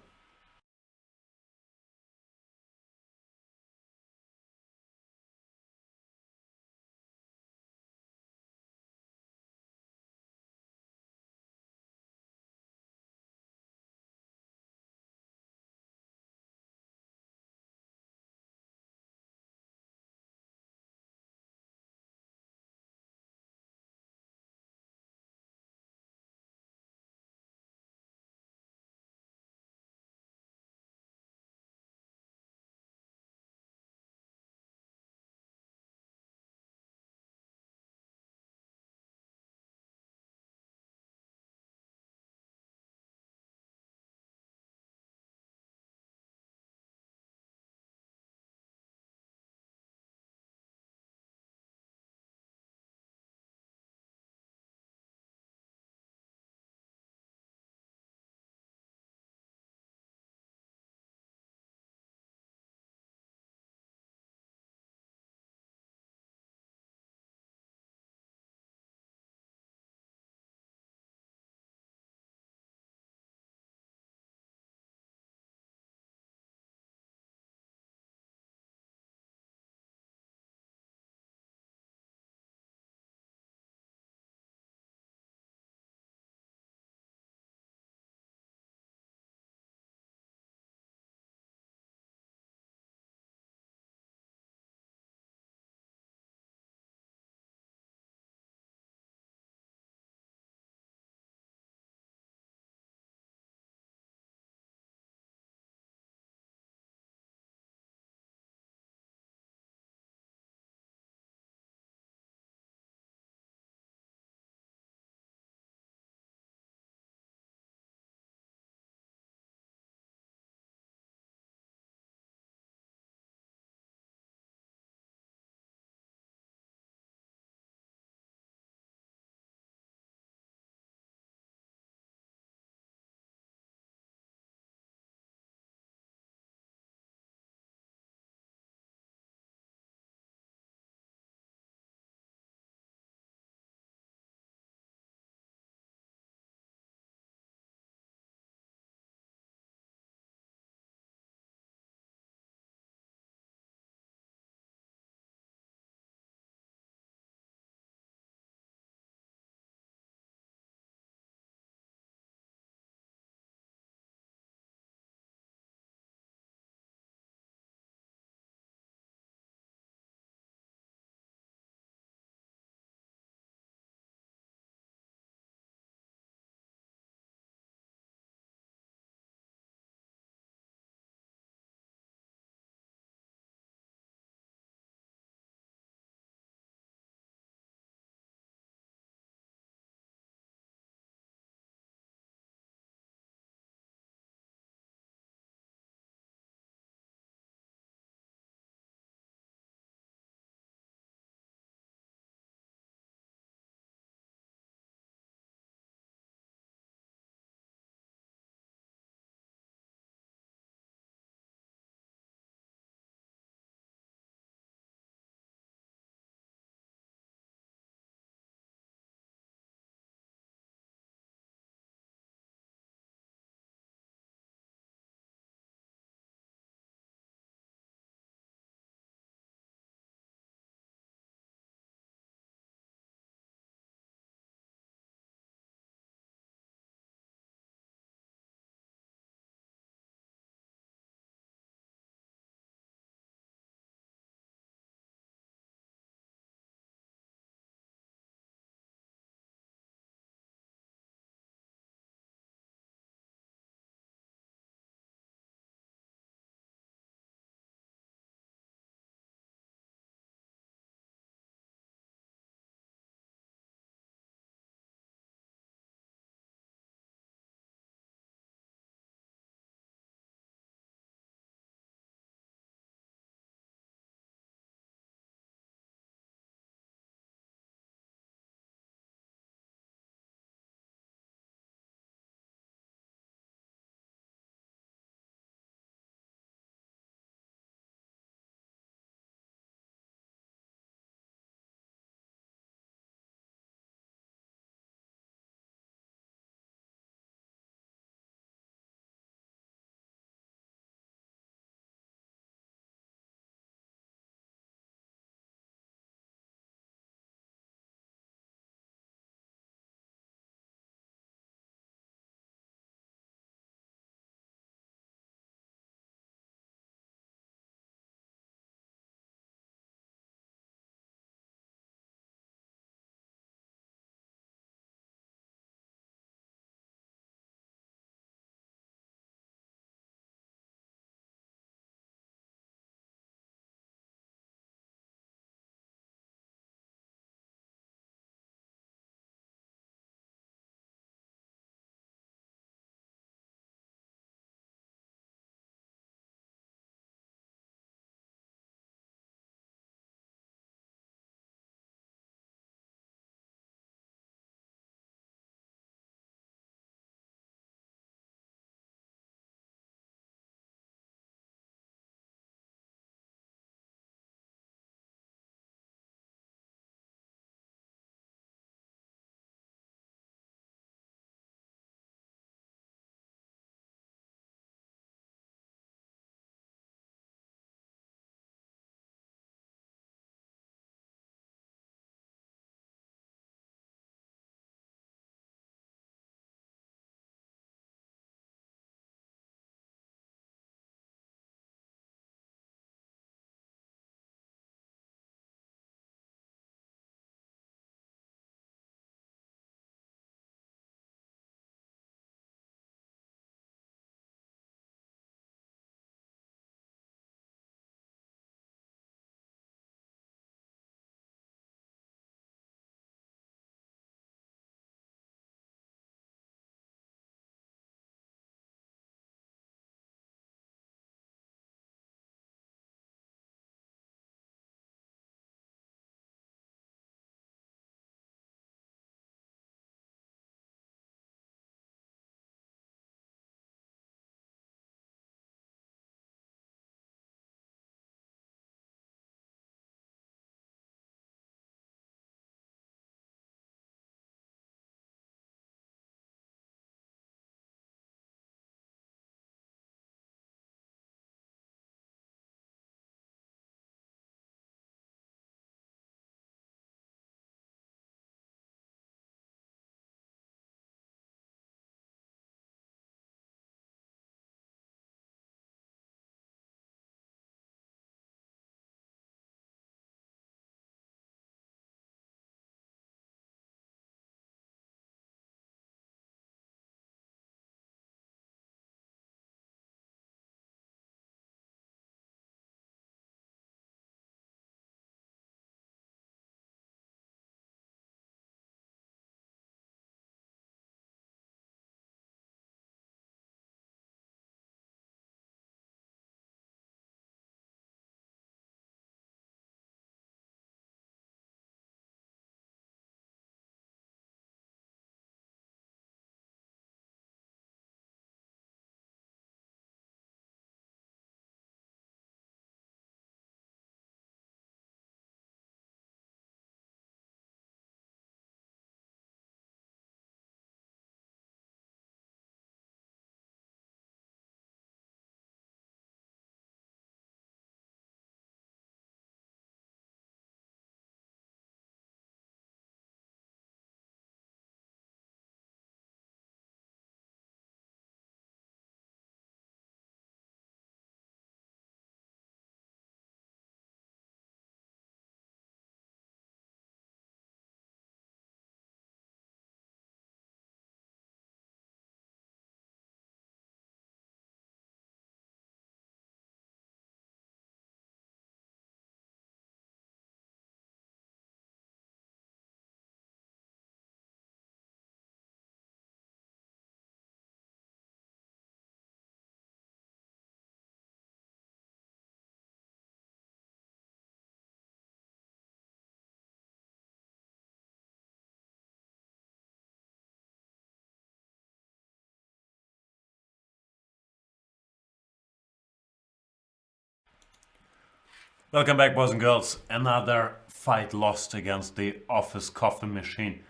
Welcome back, boys and girls. Another fight lost against the office coffee machine.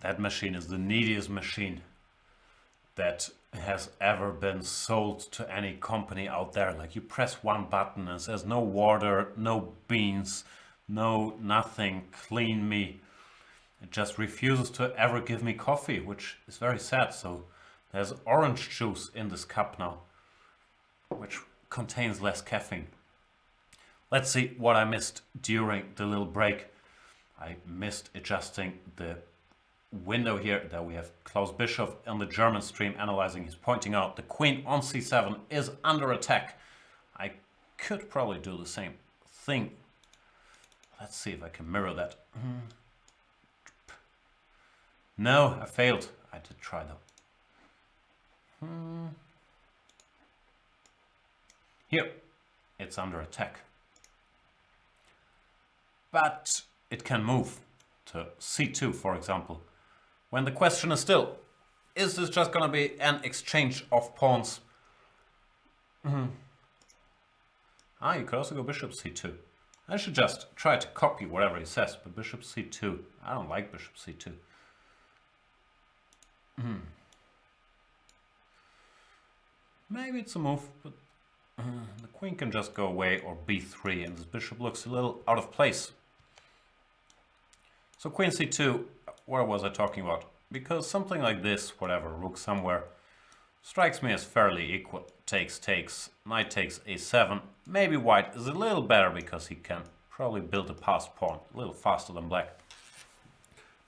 That machine is the neediest machine that has ever been sold to any company out there. Like, you press one button and it says no water, no beans, no nothing, clean me. It just refuses to ever give me coffee, which is very sad. So there's orange juice in this cup now, which contains less caffeine. Let's see what I missed during the little break. I missed adjusting the window here that we have Klaus Bischoff on the German stream analyzing. He's pointing out the queen on c7 is under attack. I could probably do the same thing. Let's see if I can mirror that. No, I failed. I did try though. Here, it's under attack. But it can move to c2, for example. When the question is still, is this just going to be an exchange of pawns? You could also go bishop c2. I should just try to copy whatever he says, but bishop c2. I don't like bishop c2. Maybe it's a move, but the queen can just go away, or b3, and this bishop looks a little out of place. So queen c2, what was I talking about? Because something like this, whatever, rook somewhere, strikes me as fairly equal. Takes, knight takes a7. Maybe white is a little better because he can probably build a passed pawn a little faster than black.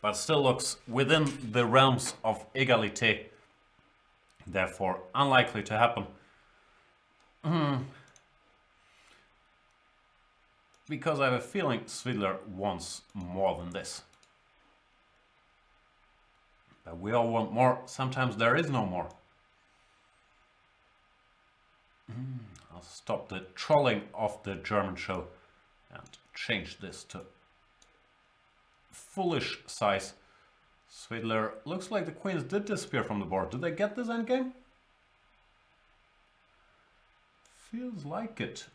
But still looks within the realms of égalité. Therefore, unlikely to happen. Because I have a feeling Svidler wants more than this. But we all want more. Sometimes there is no more. I'll stop the trolling of the German show and change this to foolish size. Svidler, looks like the queens did disappear from the board. Did they get this endgame? Feels like it.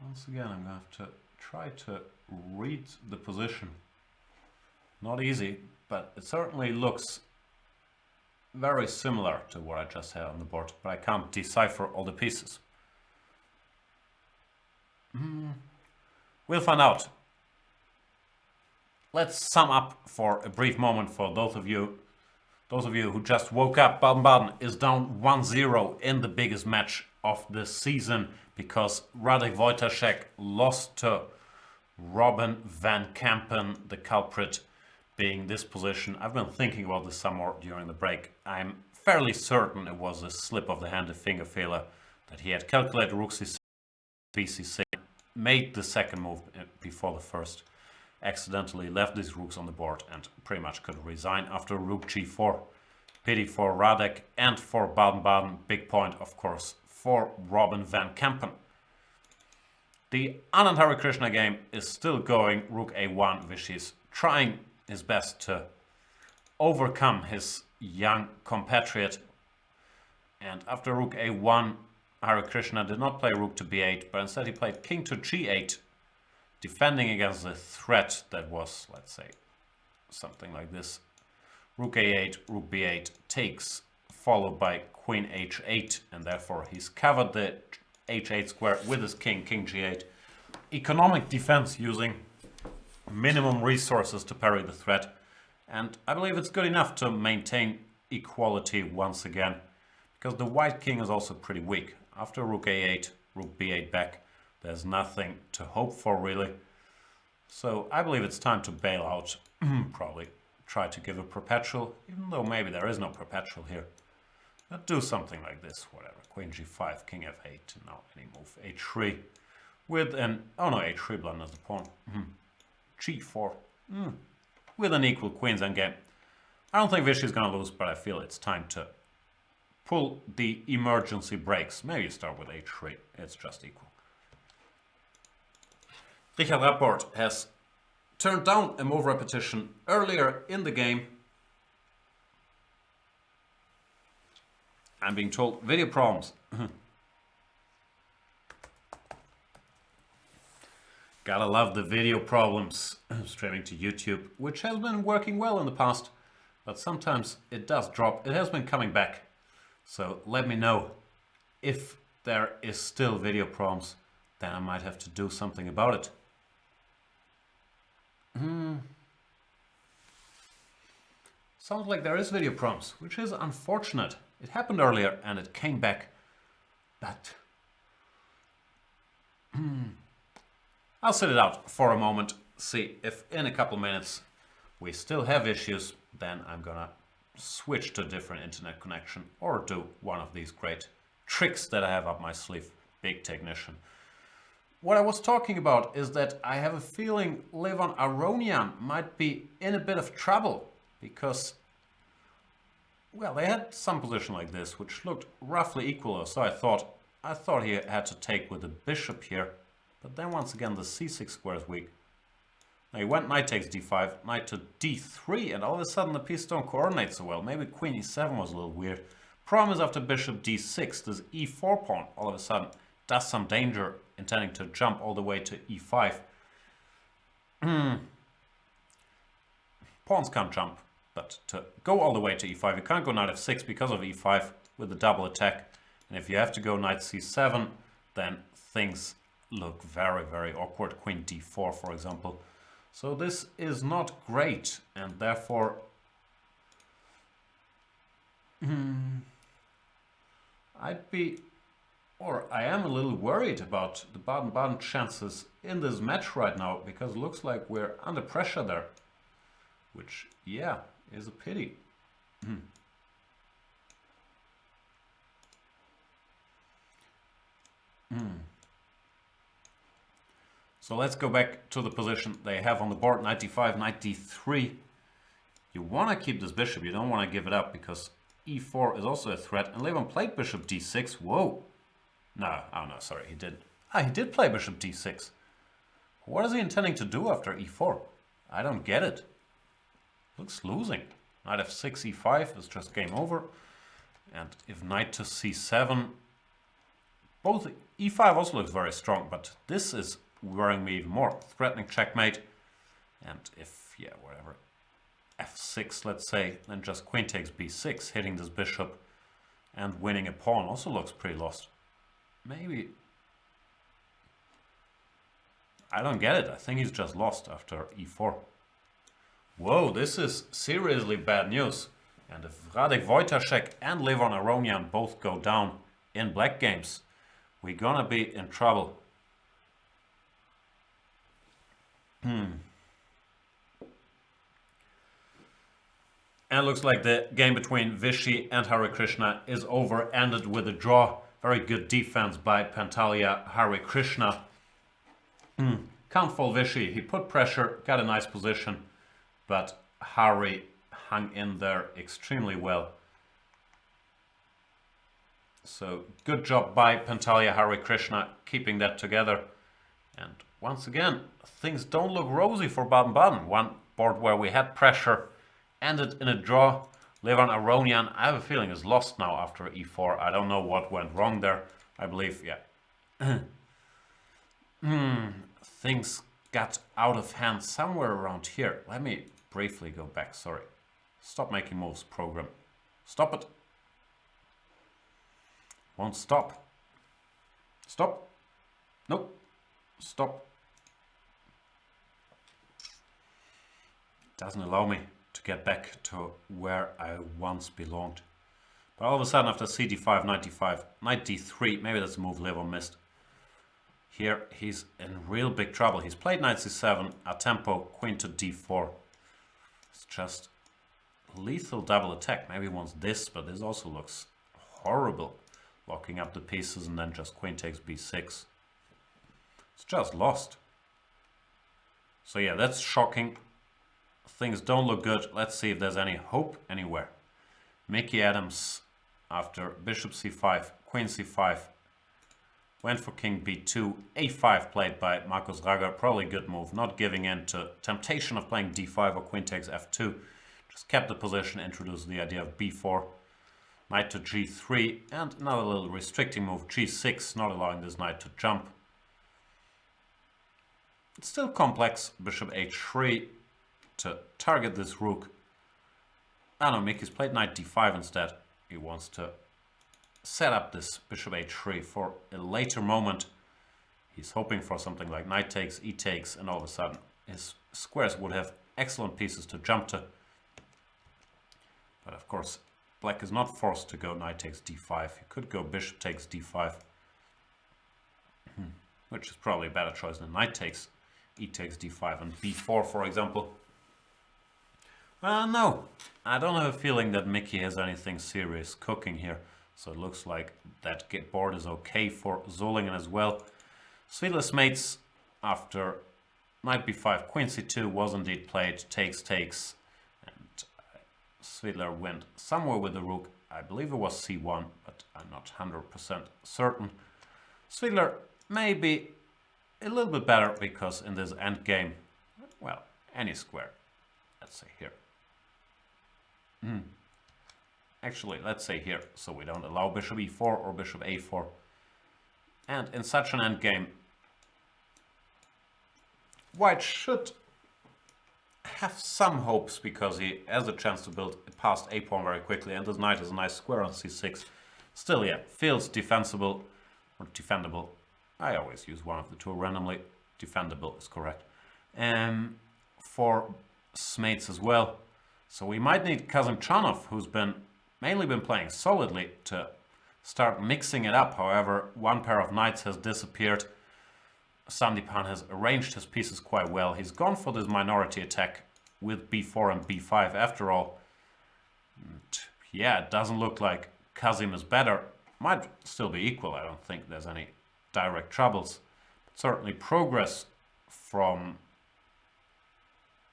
Once again, I'm going to have to try to read the position. Not easy, but it certainly looks very similar to what I just had on the board, but I can't decipher all the pieces. We'll find out. Let's sum up for a brief moment for those of you who just woke up. Baden-Baden is down 1-0 in the biggest match of the season because Radek Wojtaszek lost to Robin van Kampen, the culprit being this position. I've been thinking about this some more during the break. I'm fairly certain it was a slip of the hand, a finger failure, that he had calculated rook c6, bc6, made the second move before the first, accidentally left these rooks on the board and pretty much could resign after rook g4. Pity for Radek and for Baden-Baden. Big point, of course, for Robin van Kampen. The Anand Harikrishna game is still going. Rook a1. Vishy's trying his best to overcome his young compatriot. And after rook a1, Harikrishna did not play rook to b8, but instead he played king to g8, defending against the threat that was, let's say, something like this. Rook a8, rook b8 takes, followed by queen h8, and therefore he's covered the h8 square with his king, king g8. Economic defense using minimum resources to parry the threat, and I believe it's good enough to maintain equality once again, because the white king is also pretty weak. After rook a8, rook b8 back, there's nothing to hope for really. So I believe it's time to bail out. Probably try to give a perpetual, even though maybe there is no perpetual here. But do something like this, whatever. Queen g5, king f8, now any move. h3 with an, oh no, h3 blunders the pawn. g4 with an equal queens endgame. I don't think Vishy's gonna lose, but I feel it's time to pull the emergency brakes. Maybe start with h3, it's just equal. Richard Rapport has turned down a move repetition earlier in the game. I'm being told video problems. Gotta love the video problems streaming to YouTube, which has been working well in the past, but sometimes it does drop. It has been coming back. So let me know if there is still video problems, then I might have to do something about it. Sounds like there is video problems, which is unfortunate. It happened earlier and it came back, but I'll sit it out for a moment, see if in a couple minutes we still have issues, then I'm gonna switch to a different internet connection or do one of these great tricks that I have up my sleeve. Big technician. What I was talking about is that I have a feeling Levon Aronian might be in a bit of trouble because, well, they had some position like this which looked roughly equal, so I thought he had to take with the bishop here. But then once again the c6 square is weak. Now he went knight takes d5, knight to d3, and all of a sudden the piece don't coordinate so well. Maybe queen e7 was a little weird. Problem is after bishop d6, this e4 pawn all of a sudden does some danger, intending to jump all the way to e5. Pawns can't jump, but to go all the way to e5, you can't go knight f6 because of e5 with the double attack. And if you have to go knight c7, then things look very, very awkward. Queen d4, for example. So this is not great, and therefore I am a little worried about the Baden-Baden chances in this match right now, because it looks like we're under pressure there, which, yeah, is a pity. So let's go back to the position they have on the board. Knight d5, knight d3. You want to keep this bishop, you don't want to give it up, because e4 is also a threat. And Levon played bishop d6. Whoa. No, oh no, sorry, he did. He did play bishop d6. What is he intending to do after e4? I don't get it. Looks losing. Knight f6, e5 is just game over. And if knight to c7, both e5 also looks very strong, but this is worrying me even more. Threatening checkmate. And if, yeah, whatever, f6, let's say, then just queen takes b6, hitting this bishop and winning a pawn also looks pretty lost. Maybe, I don't get it. I think he's just lost after e4. Whoa, this is seriously bad news. And if Radek Wojtaszek and Levon Aronian both go down in black games, we're gonna be in trouble. And it looks like the game between Vishy and Hare Krishna is over, ended with a draw. Very good defense by Pantalia Hare Krishna. Can't fall Vishy. He put pressure, got a nice position, but Hare hung in there extremely well. So good job by Pantalia Hare Krishna keeping that together. And once again, things don't look rosy for Baden-Baden. One board where we had pressure ended in a draw. Levon Aronian, I have a feeling, is lost now after e4. I don't know what went wrong there. I believe, yeah. Things got out of hand somewhere around here. Let me briefly go back, sorry. Stop making moves, program. Stop it. Won't stop. Stop. Nope. Stop. Doesn't allow me to get back to where I once belonged. But all of a sudden after cd5, knight d5, knight d3, maybe that's a move Levon missed. Here he's in real big trouble. He's played knight c7, a tempo, queen to d4. It's just lethal double attack. Maybe he wants this, but this also looks horrible. Locking up the pieces and then just queen takes b6. It's just lost. So yeah, that's shocking. Things don't look good. Let's see if there's any hope anywhere. Mickey Adams, after bishop c5, queen c5, went for king b2, a5 played by Markus Rager. Probably a good move, not giving in to temptation of playing d5 or queen takes f2. Just kept the position, introduced the idea of b4, knight to g3, and another little restricting move, g6, not allowing this knight to jump. It's still complex. Bishop h3 to target this rook. Ah no, Mickey's played knight d5 instead. He wants to set up this bishop h3 for a later moment. He's hoping for something like knight takes, e takes, and all of a sudden his squares would have excellent pieces to jump to. But of course, black is not forced to go knight takes d5. He could go bishop takes d5, which is probably a better choice than knight takes, e takes d5, and b4, for example. No, I don't have a feeling that Mickey has anything serious cooking here. So it looks like that board is okay for Solingen as well. Svidler's mates after knight b5, queen c2 was indeed played, takes, and Svidler went somewhere with the rook. I believe it was c1, but I'm not 100% certain. Svidler may be a little bit better because in this endgame, well, any square, let's say here. Actually, let's say here, so we don't allow bishop e4 or bishop a4. And in such an endgame, white should have some hopes because he has a chance to build past a pawn very quickly, and this knight is a nice square on c6. Still, yeah, feels defensible or defendable. I always use one of the two randomly. Defendable is correct. For Smates as well. So we might need Kazimchanov, who's mainly been playing solidly, to start mixing it up. However, one pair of knights has disappeared. Sandipan has arranged his pieces quite well. He's gone for this minority attack with b4 and b5 after all. And yeah, it doesn't look like Kazim is better. Might still be equal. I don't think there's any direct troubles. But certainly progress from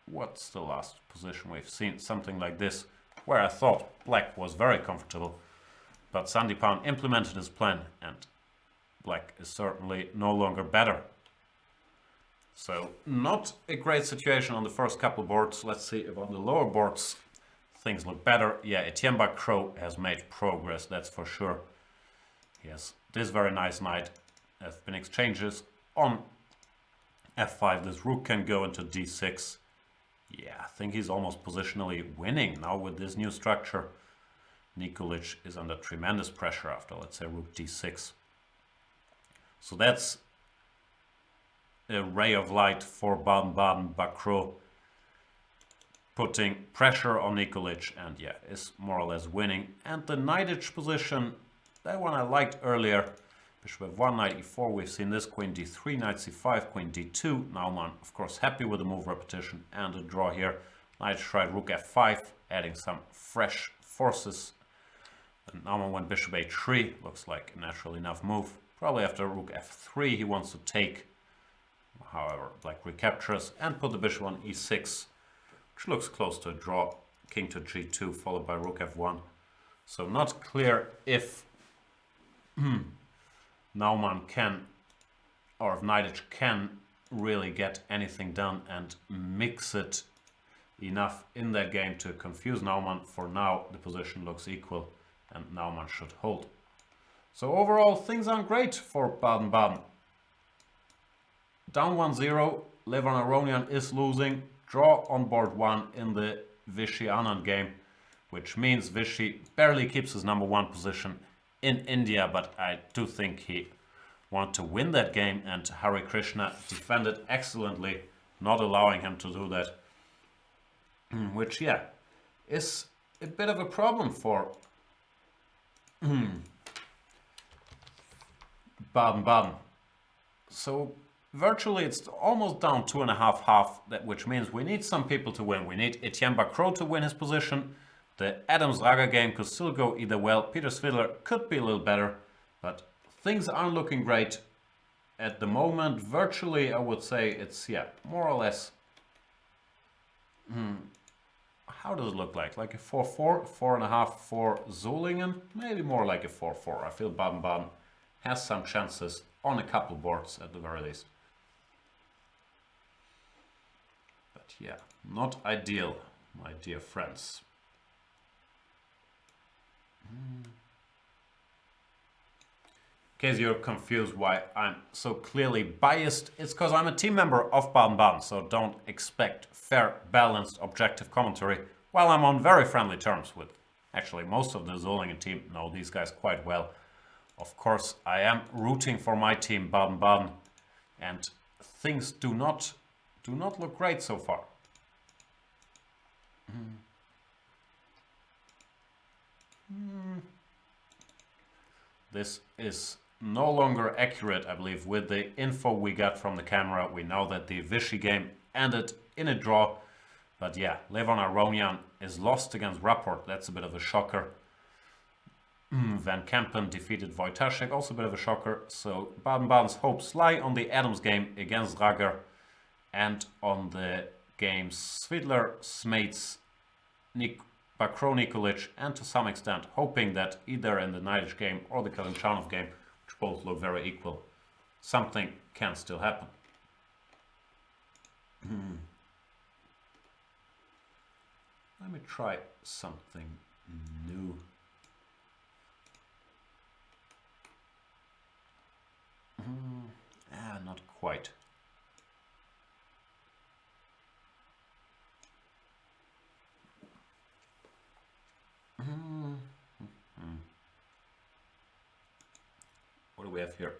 what's the last position we've seen, something like this, where I thought black was very comfortable, but Sandipan implemented his plan and black is certainly no longer better. So not a great situation on the first couple boards. Let's see if on the lower boards things look better. Yeah, Etienne Bacrot has made progress, that's for sure. Yes, this very nice knight. There have been exchanges on f5. This rook can go into d6. Yeah, I think he's almost positionally winning now with this new structure. Nikolic is under tremendous pressure after, let's say, rook d6. So that's a ray of light for Baden-Baden. Bacrot putting pressure on Nikolic and yeah, is more or less winning. And the knightage position, that one I liked earlier. Bishop f1, knight e4, we've seen this, queen d3, knight c5, queen d2. Naumann, of course, happy with the move repetition and a draw here. Knight tried rook f5, adding some fresh forces. And Naumann went bishop h3, looks like a natural enough move. Probably after rook f3 he wants to take. However, black recaptures and put the bishop on e6, which looks close to a draw. King to g2, followed by rook f1. So not clear if Naumann can, or if knightage can really get anything done and mix it enough in that game to confuse Naumann. For now, the position looks equal and Naumann should hold. So overall, things aren't great for Baden-Baden. Down 1-0, Levan Aronian is losing. Draw on board 1 in the Vichy Anand game, which means Vichy barely keeps his number 1 position in India, but I do think he wanted to win that game, and Hare Krishna defended excellently, not allowing him to do that. Which, yeah, is a bit of a problem for Baden-Baden. So virtually it's almost down 2.5-half, which means we need some people to win. We need Etienne Bacrot to win his position. The Adams Raga game could still go either well. Peter Svidler could be a little better, but things aren't looking great at the moment. Virtually, I would say it's, yeah, more or less. How does it look like? Like a 4-4, 4.5 for Solingen? Maybe more like a 4-4. I feel Baden-Baden has some chances on a couple boards at the very least. But yeah, not ideal, my dear friends. In case you're confused why I'm so clearly biased, it's because I'm a team member of Baden-Baden, so don't expect fair, balanced, objective commentary, while I'm on very friendly terms with actually most of the Solingen team. Know these guys quite well. Of course, I am rooting for my team, Baden-Baden, and things do not look great so far. This is no longer accurate, I believe. With the info we got from the camera, we know that the Vichy game ended in a draw. But yeah, Levon Aronian is lost against Rapport. That's a bit of a shocker. Van Kempen defeated Wojtaszek, also a bit of a shocker. So Baden-Baden's hopes lie on the Adams game against Rager and on the games Svidler, Smates, Bakro Nikolic, and to some extent hoping that either in the Naidish game or the Kazanchanov game, which both look very equal, something can still happen. Let me try something new. Not quite. What do we have here?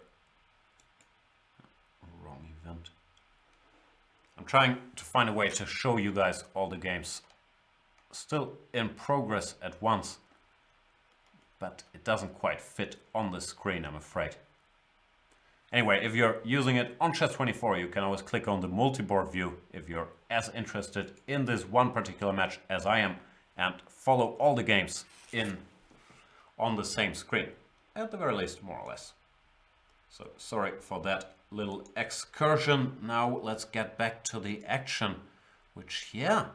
Wrong event. I'm trying to find a way to show you guys all the games still in progress at once, but it doesn't quite fit on the screen, I'm afraid. Anyway, if you're using it on Chess24, you can always click on the multi-board view if you're as interested in this one particular match as I am, and follow all the games on the same screen, at the very least, more or less. So sorry for that little excursion. Now let's get back to the action, which, yeah,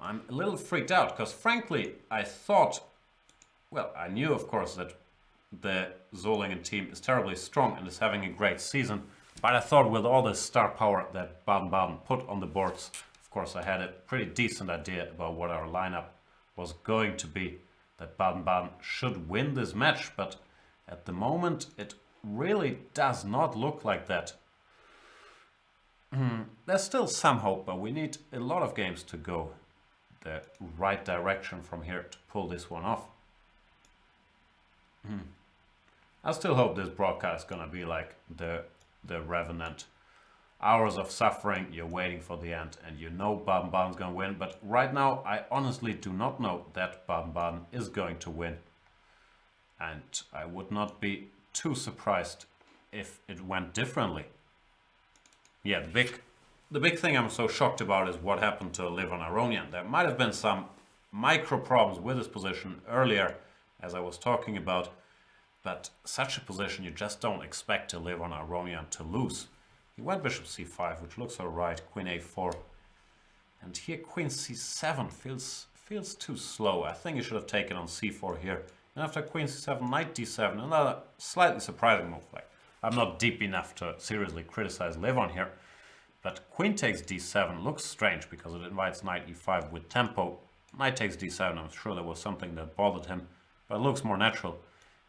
I'm a little freaked out because frankly I thought, well, I knew of course that the Solingen team is terribly strong and is having a great season, but I thought with all the star power that Baden-Baden put on the boards, of course I had a pretty decent idea about what our lineup was going to be, that Baden-Baden should win this match, but at the moment it really does not look like that. There's still some hope, but we need a lot of games to go the right direction from here to pull this one off. I still hope this broadcast is gonna be like the Revenant. Hours of suffering, you're waiting for the end, and you know Baden-Baden's gonna win, but right now I honestly do not know that Baden-Baden is going to win. And I would not be too surprised if it went differently. Yeah, the big thing I'm so shocked about is what happened to Levon Aronian. There might have been some micro problems with his position earlier, as I was talking about, but such a position you just don't expect to Levon Aronian to lose. He went bishop c5, which looks alright, queen a4, and here queen c7 feels too slow. I think he should have taken on c4 here. And after queen c7, knight d7, another slightly surprising move. Like, I'm not deep enough to seriously criticize Levon here, but queen takes d7 looks strange because it invites knight e5 with tempo. Knight takes d7, I'm sure there was something that bothered him, but it looks more natural.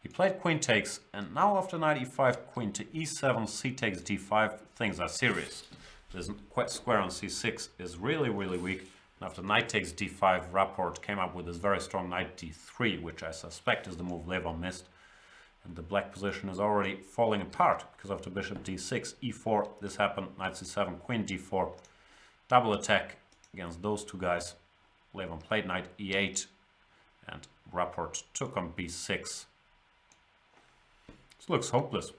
He played queen takes, and now after knight e5, queen to e7, c takes d5, things are serious. This square on c6 is really, really weak. And after knight takes d5, Rapport came up with this very strong knight d3, which I suspect is the move Levon missed. And the black position is already falling apart, because after bishop d6, e4, this happened, knight c7, queen d4, double attack against those two guys. Levon played knight e8, and Rapport took on b6. This looks hopeless.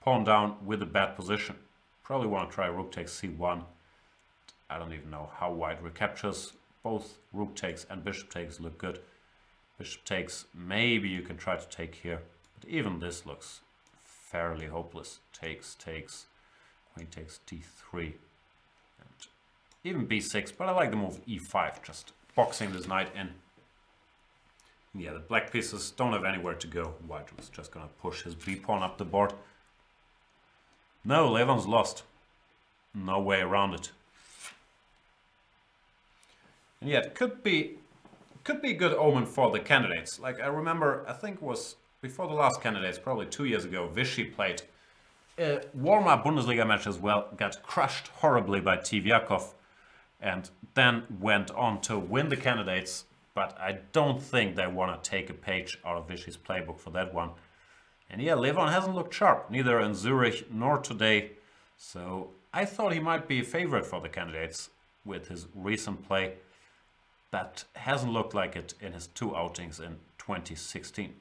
Pawn down with a bad position. Probably want to try rook takes c1. I don't even know how white recaptures. Both rook takes and bishop takes look good. Bishop takes, maybe you can try to take here. But even this looks fairly hopeless. Takes, queen takes d3. And even b6, but I like the move e5, just boxing this knight in. Yeah, the black pieces don't have anywhere to go. White was just gonna push his b-pawn up the board. No, Levon's lost. No way around it. And yet, it could be a good omen for the candidates. Like I remember, I think it was before the last candidates, probably 2 years ago, Vichy played a warm-up Bundesliga match as well, got crushed horribly by Tiviakov, and then went on to win the candidates. But I don't think they want to take a page out of Vichy's playbook for that one. And yeah, Levon hasn't looked sharp, neither in Zurich nor today. So I thought he might be a favorite for the candidates with his recent play. That hasn't looked like it in his 2 outings in 2016.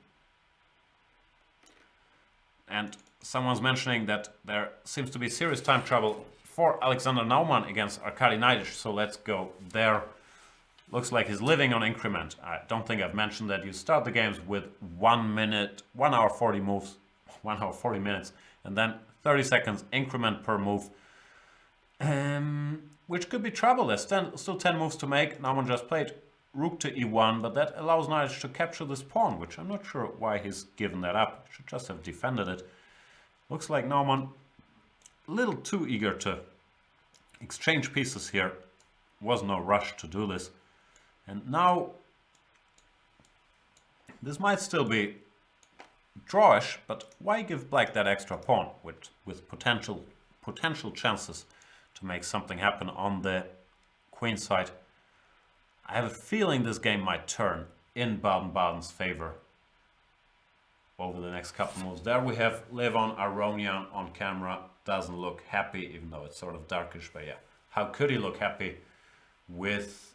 And someone's mentioning that there seems to be serious time trouble for Alexander Naumann against Arkady Naidic. So let's go there. Looks like he's living on increment. I don't think I've mentioned that you start the games with 1 hour 40 moves, 1 hour 40 minutes, and then 30 seconds increment per move. Which could be trouble. There's still 10 moves to make. Naumann just played rook to e1, but that allows Naidic to capture this pawn, which I'm not sure why he's given that up. Should just have defended it. Looks like Naumann a little too eager to exchange pieces here. Was no rush to do this. And now this might still be drawish, but why give black that extra pawn with potential chances to make something happen on the queen side? I have a feeling this game might turn in Baden-Baden's favor over the next couple moves. There we have Levon Aronian on camera. Doesn't look happy, even though it's sort of darkish, but yeah. How could he look happy with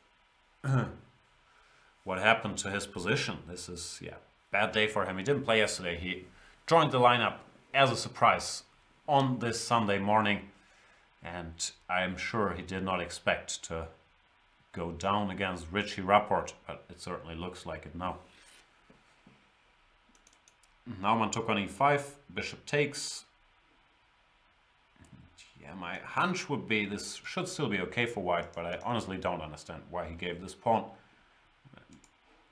what happened to his position? This is, yeah, bad day for him. He didn't play yesterday. He joined the lineup as a surprise on this Sunday morning, and I'm sure he did not expect to go down against Richie Rapport, but it certainly looks like it now. Naumann took on e5, bishop takes. Yeah, my hunch would be this should still be okay for white, but I honestly don't understand why he gave this pawn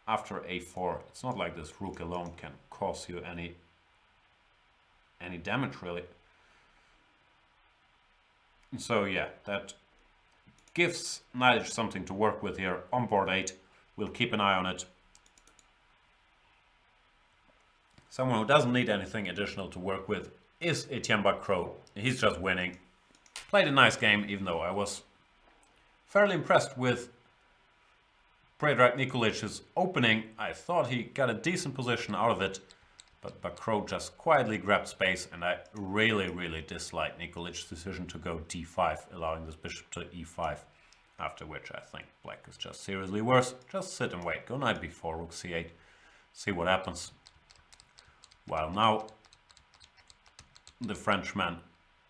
after a4. It's not like this rook alone can cause you any damage, really. So yeah, that gives Naidic something to work with here on board 8. We'll keep an eye on it. Someone who doesn't need anything additional to work with is Etienne Bacrot. He's just winning. Played a nice game, even though I was fairly impressed with Predrag Nikolic's opening. I thought he got a decent position out of it, but Bacrot just quietly grabbed space, and I really dislike Nikolic's decision to go d5, allowing this bishop to e5, after which I think black is just seriously worse. Just sit and wait. Go knight b4, rook c8, see what happens. While now the Frenchman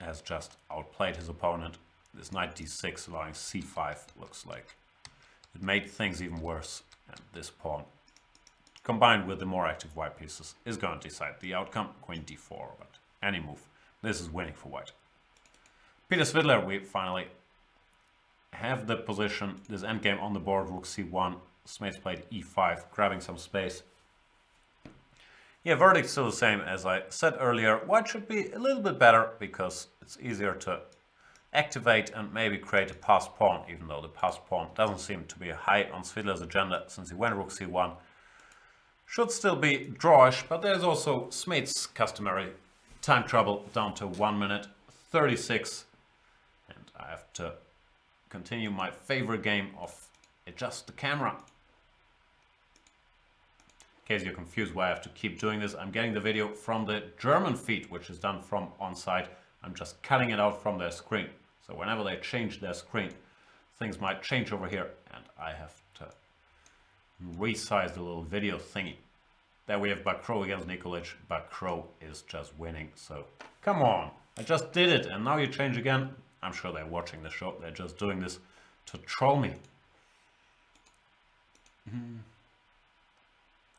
has just outplayed his opponent. This knight d6 allowing c5 looks like it made things even worse. And this pawn, combined with the more active white pieces, is going to decide the outcome. Queen d4, but any move. This is winning for white. Peter Svidler, we finally have the position, this endgame on the board. Rook c1, Smates played e5, grabbing some space. Yeah, verdict's still the same as I said earlier. White should be a little bit better because it's easier to activate and maybe create a passed pawn, even though the passed pawn doesn't seem to be high on Svidler's agenda since he went rook c1. Should still be drawish, but there's also Smates' customary time trouble down to 1 minute 36. And I have to continue my favorite game of adjust the camera. In case you're confused why I have to keep doing this, I'm getting the video from the German feed, which is done from on-site. I'm just cutting it out from their screen. So whenever they change their screen, things might change over here, and I have to resize the little video thingy. There we have Bacrot against Nikolic. Bacrot is just winning, so come on. I just did it, and now you change again. I'm sure they're watching the show. They're just doing this to troll me.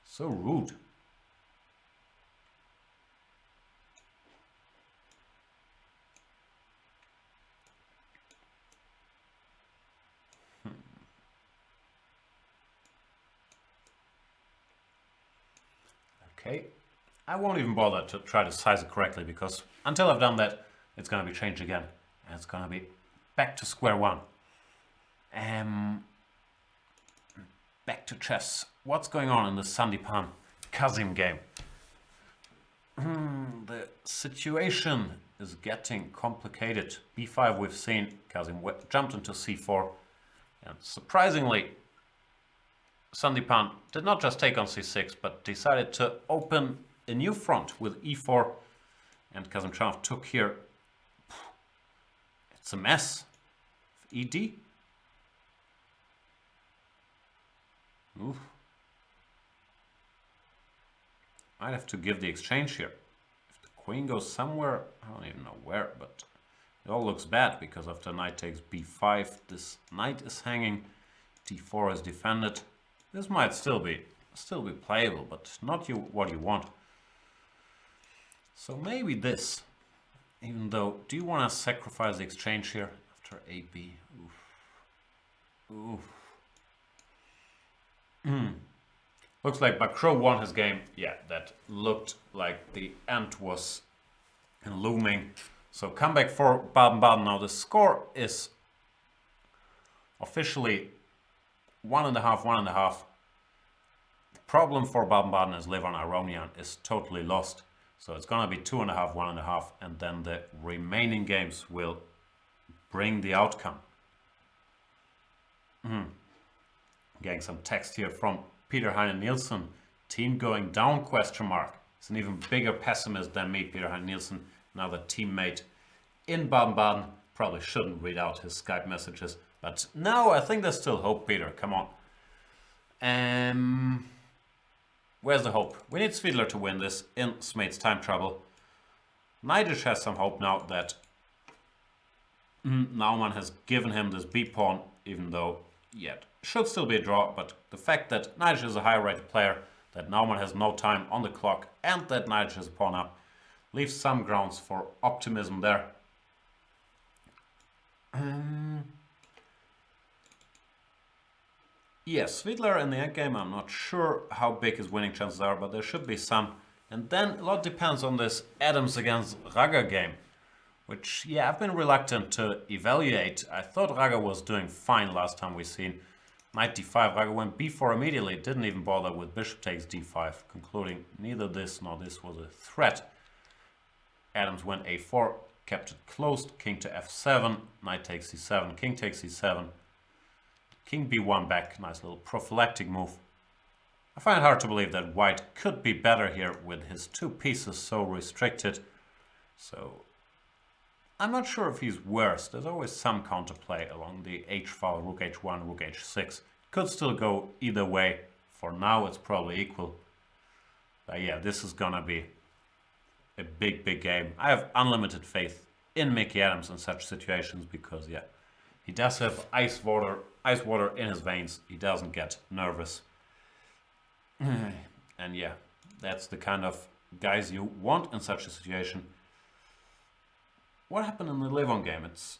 So rude. Okay, I won't even bother to try to size it correctly because until I've done that, it's going to be changed again. And it's going to be back to square one. Back to chess. What's going on in the Sandipan Kazim game? The situation is getting complicated. b5 we've seen, Kazim jumped into c4, and surprisingly, Sandipan did not just take on c6, but decided to open a new front with e4, and Kazimchanov took here. It's a mess. ed. Oof. I'd have to give the exchange here. If the queen goes somewhere, I don't even know where, but it all looks bad because after knight takes b5, this knight is hanging, d4 is defended. This might still be playable, but not what you want. So maybe this, even though, do you want to sacrifice the exchange here after AB? Oof. Oof. Looks like Bakro won his game. Yeah, that looked like the end was looming. So comeback for Baden-Baden. Now the score is officially 1.5, 1.5. The problem for Baden-Baden is Levon Aronian is totally lost. So it's gonna be 2.5, 1.5, and then the remaining games will bring the outcome. Getting some text here from Peter Heine Nielsen. Team going down, question mark. It's an even bigger pessimist than me, Peter Heine Nielsen. Another teammate in Baden-Baden. Probably shouldn't read out his Skype messages. But no, I think there's still hope, Peter. Come on. Where's the hope? We need Svidler to win this in Smate's time trouble. Naidish has some hope now that Naumann has given him this b-pawn, even though yet should still be a draw, but the fact that Naidish is a higher rated player, that Naumann has no time on the clock, and that Naidish is a pawn up, leaves some grounds for optimism there. Yes, Svidler in the endgame, I'm not sure how big his winning chances are, but there should be some. And then a lot depends on this Adams against Raga game, which, yeah, I've been reluctant to evaluate. I thought Raga was doing fine last time we seen. Knight d5, Raga went b4 immediately, didn't even bother with bishop takes d5, concluding neither this nor this was a threat. Adams went a4, kept it closed, king to f7, knight takes c7, king takes c7, king b1 back, nice little prophylactic move. I find it hard to believe that white could be better here with his two pieces so restricted. So I'm not sure if he's worse. There's always some counterplay along the h file, rook h1, rook h6. Could still go either way. For now it's probably equal. But yeah, this is gonna be a big, big game. I have unlimited faith in Mickey Adams in such situations because, yeah, he does have ice water in his veins. He doesn't get nervous. And yeah, that's the kind of guys you want in such a situation. What happened in the Levon game? It's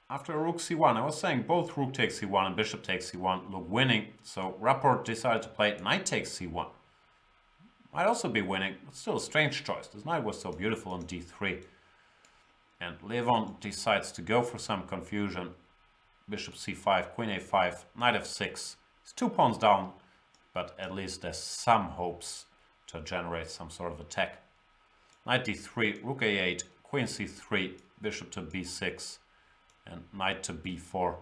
after rook c1. I was saying both rook takes c1 and bishop takes c1 look winning. So Rapport decided to play knight takes c1. Might also be winning, but still a strange choice. This knight was so beautiful on d3. And Levon decides to go for some confusion. Bishop c5, queen a5, knight f6. It's 2 pawns down, but at least there's some hopes to generate some sort of attack. Knight d3, rook a8, queen c3, bishop to b6, and knight to b4.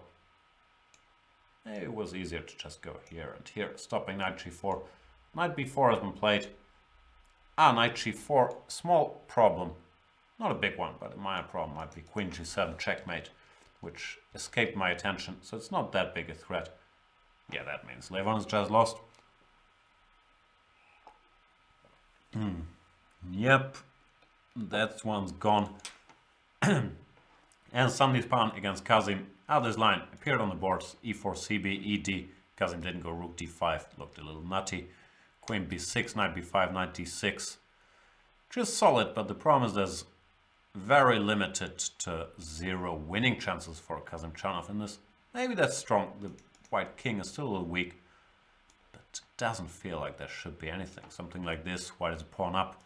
It was easier to just go here and here, stopping knight g4. Knight b4 has been played. Knight g4, small problem. Not a big one, but a minor problem might be queen g7 checkmate, which escaped my attention, so it's not that big a threat. Yeah, that means Levon is just lost. Yep, that one's gone. And Sandipan against Kazim. This line appeared on the boards. e4, cb, ed. Kazim didn't go rook d5, looked a little nutty. Queen b6, knight b5, knight d6. Just solid, but the problem is there's very limited to 0 winning chances for Kazimchanov in this. Maybe that's strong. The white king is still a little weak, but it doesn't feel like there should be anything. Something like this, white is a pawn up.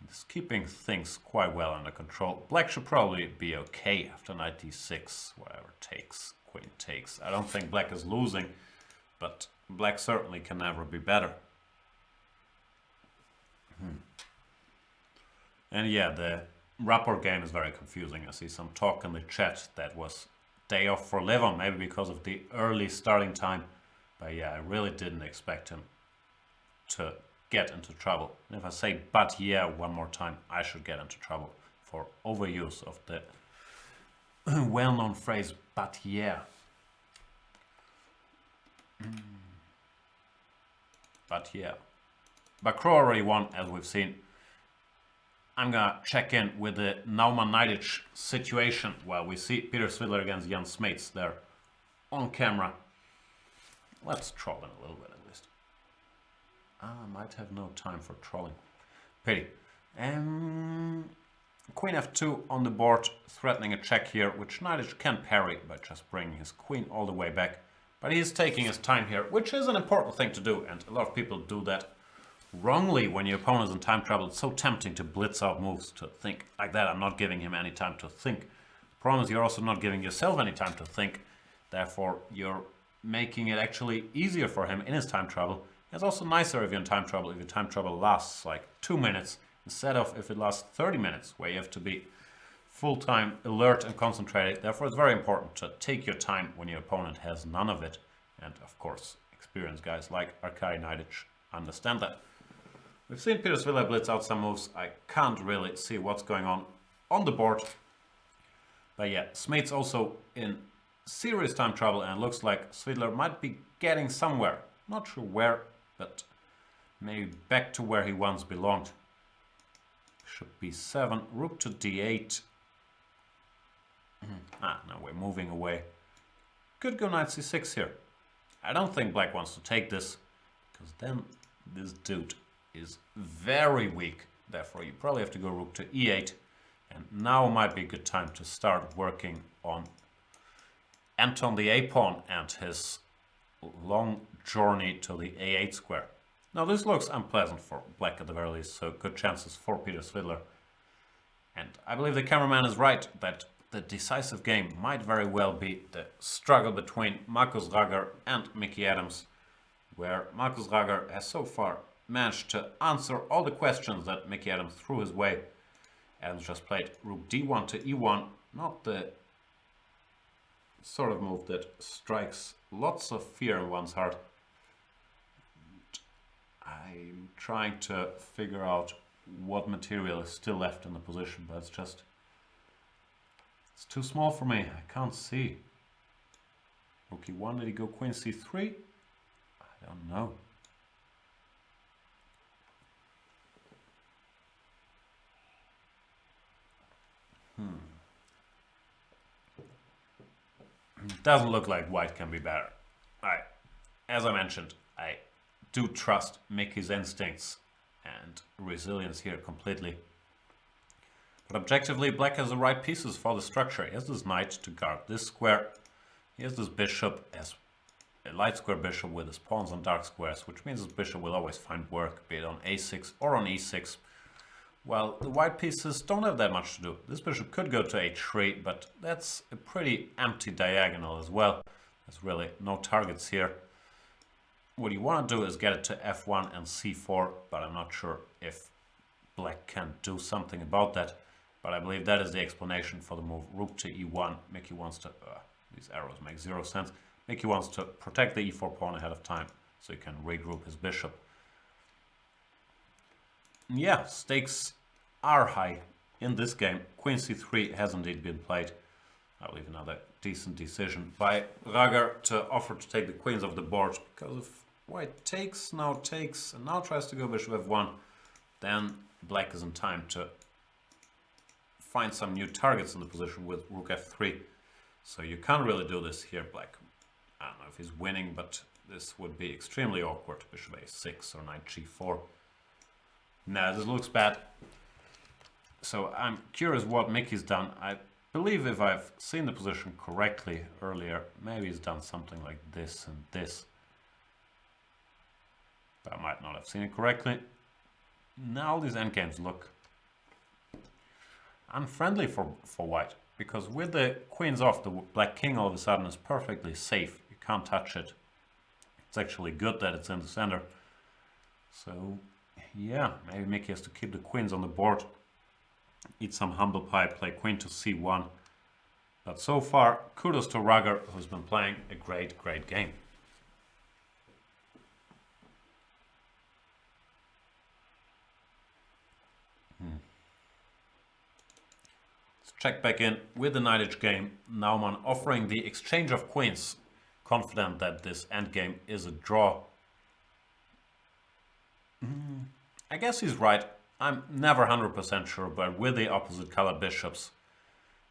It's keeping things quite well under control. Black should probably be okay after knight d6, whatever takes, queen takes. I don't think black is losing, but black certainly can never be better. And yeah, the rapport game is very confusing. I see some talk in the chat that was day off for Levon, maybe because of the early starting time. But yeah, I really didn't expect him to get into trouble. And if I say but yeah one more time, I should get into trouble for overuse of the well-known phrase but yeah. But yeah. But Crow already won, as we've seen. I'm gonna check in with the Naumann Nidic situation while we see Peter Svidler against Jan Smeets there on camera. Let's troll him a little bit at least. I might have no time for trolling. Pity. Queen f2 on the board, threatening a check here, which Nidic can parry by just bringing his queen all the way back. But he's taking his time here, which is an important thing to do, and a lot of people do that wrongly when your opponent is in time trouble. It's so tempting to blitz out moves, to think like that. I'm not giving him any time to think. The problem is you're also not giving yourself any time to think. Therefore, you're making it actually easier for him in his time trouble. It's also nicer if you're in time trouble, if your time trouble lasts like 2 minutes, instead of if it lasts 30 minutes, where you have to be full-time alert and concentrated. Therefore, it's very important to take your time when your opponent has none of it. And of course, experienced guys like Arkady Nidic understand that. We've seen Peter Svidler blitz out some moves. I can't really see what's going on the board. But yeah, Smeets also in serious time trouble, and it looks like Svidler might be getting somewhere. Not sure where, but maybe back to where he once belonged. Bishop b7, rook to d8. Now we're moving away. Could go knight c6 here. I don't think black wants to take this, because then this dude is very weak. Therefore, you probably have to go rook to e8. And now might be a good time to start working on Anton the a-pawn and his long journey to the a8 square. Now this looks unpleasant for black at the very least, so good chances for Peter Svidler. And I believe the cameraman is right that the decisive game might very well be the struggle between Markus Rager and Mickey Adams, where Markus Rager has so far managed to answer all the questions that Mickey Adams threw his way. Adams just played rook d1 to e1, not the sort of move that strikes lots of fear in one's heart. I'm trying to figure out what material is still left in the position, but it's too small for me. I can't see. Rook e1, did he go queen c3? I don't know. Doesn't look like white can be better. As I mentioned, I do trust Mickey's instincts and resilience here completely. But objectively, black has the right pieces for the structure. He has this knight to guard this square. He has this bishop as a light square bishop with his pawns on dark squares, which means this bishop will always find work, be it on a6 or on e6. Well, the white pieces don't have that much to do. This bishop could go to h3, but that's a pretty empty diagonal as well. There's really no targets here. What you want to do is get it to f1 and c4, but I'm not sure if black can do something about that. But I believe that is the explanation for the move rook to e1. Mickey wants to... these arrows make zero sense. Mickey wants to protect the e4 pawn ahead of time, so he can regroup his bishop. Yeah, stakes are high in this game. Queen c3 has indeed been played. I believe another decent decision by Rager to offer to take the queens off the board, because if white takes, and now tries to go bishop f1, then black is in time to find some new targets in the position with rook f3. So you can't really do this here, black. I don't know if he's winning, but this would be extremely awkward. Bishop a6 or knight g4. Nah, this looks bad. So I'm curious what Mickey's done. I believe if I've seen the position correctly earlier, maybe he's done something like this and this. But I might not have seen it correctly. Now these endgames look unfriendly for white, because with the queens off, the black king all of a sudden is perfectly safe. You can't touch it. It's actually good that it's in the center. So Yeah, maybe Mickey has to keep the queens on the board. Eat some humble pie, play queen to c1. But so far, kudos to Rugger, who's been playing a great, great game. Let's check back in with the knight game. Naumann offering the exchange of queens, confident that this endgame is a draw. I guess he's right. I'm never 100% sure, but with the opposite color bishops,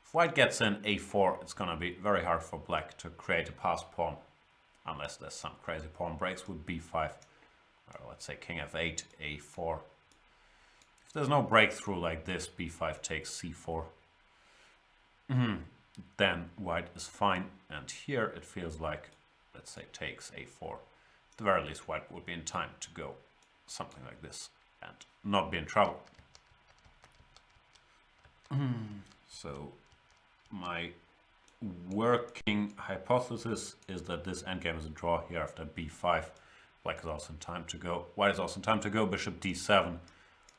if white gets in a4, it's going to be very hard for black to create a pass pawn, unless there's some crazy pawn breaks with b5. Or let's say king f8, a4. If there's no breakthrough like this, b5 takes c4. Then white is fine, and here it feels like, let's say, takes a4. At the very least, white would be in time to go something like this and not be in trouble. So my working hypothesis is that this endgame is a draw here after b5. Black is also in time to go. White is also in time to go bishop d7.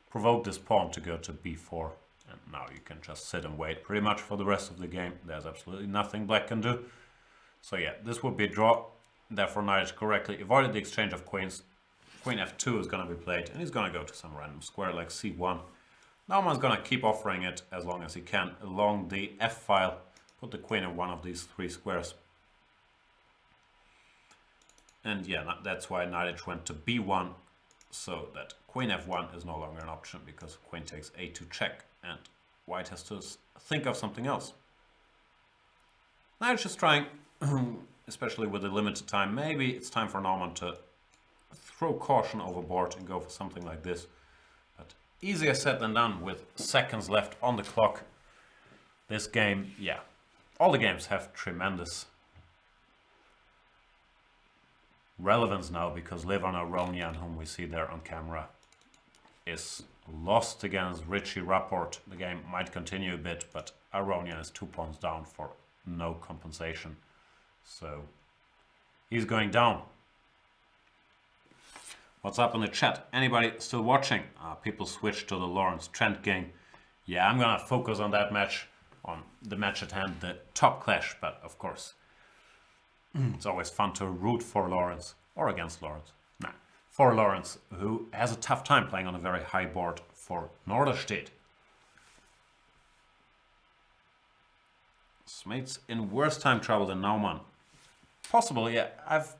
Provoke this pawn to go to b4. And now you can just sit and wait pretty much for the rest of the game. There's absolutely nothing black can do. So yeah, this would be a draw. Therefore, knight correctly avoided the exchange of queens. Queen f2 is going to be played, and he's going to go to some random square like c1. Naumann's going to keep offering it as long as he can along the f-file. Put the queen in one of these three squares. And yeah, that's why knight went to b1, so that queen f1 is no longer an option, because queen takes a2 check, and white has to think of something else. Now it's just trying, especially with the limited time, maybe it's time for Naumann to throw caution overboard and go for something like this. But easier said than done with seconds left on the clock. This game, yeah, all the games have tremendous relevance now, because Levan Aronian, whom we see there on camera, is lost against Richie Rapport. The game might continue a bit, but Aronian is 2 pawns down for no compensation. So he's going down. What's up in the chat? Anybody still watching? People switch to the Lawrence Trent game. Yeah, I'm gonna focus on that match, on the match at hand, the top clash, but of course it's always fun to root for Lawrence, or against Lawrence. Nah, for Lawrence, who has a tough time playing on a very high board for Norderstedt. Smeets in worse time trouble than Naumann. Possible, yeah. I've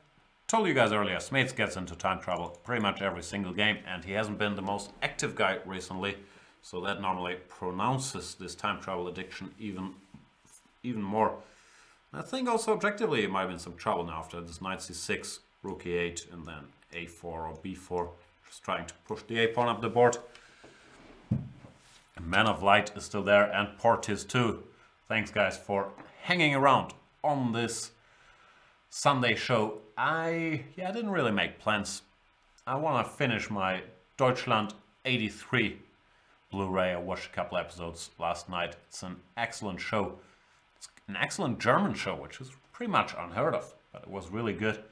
told you guys earlier, Smeets gets into time trouble pretty much every single game, and he hasn't been the most active guy recently, so that normally pronounces this time trouble addiction even more. I think also objectively it might have been some trouble now after this knight c6, rook e8, and then a4 or b4, just trying to push the a-pawn up the board. Man of Light is still there, and Portis too. Thanks guys for hanging around on this Sunday show. I didn't really make plans. I want to finish my Deutschland 83 Blu-ray. I watched a couple episodes last night. It's an excellent show. It's an excellent German show, which is pretty much unheard of, but it was really good.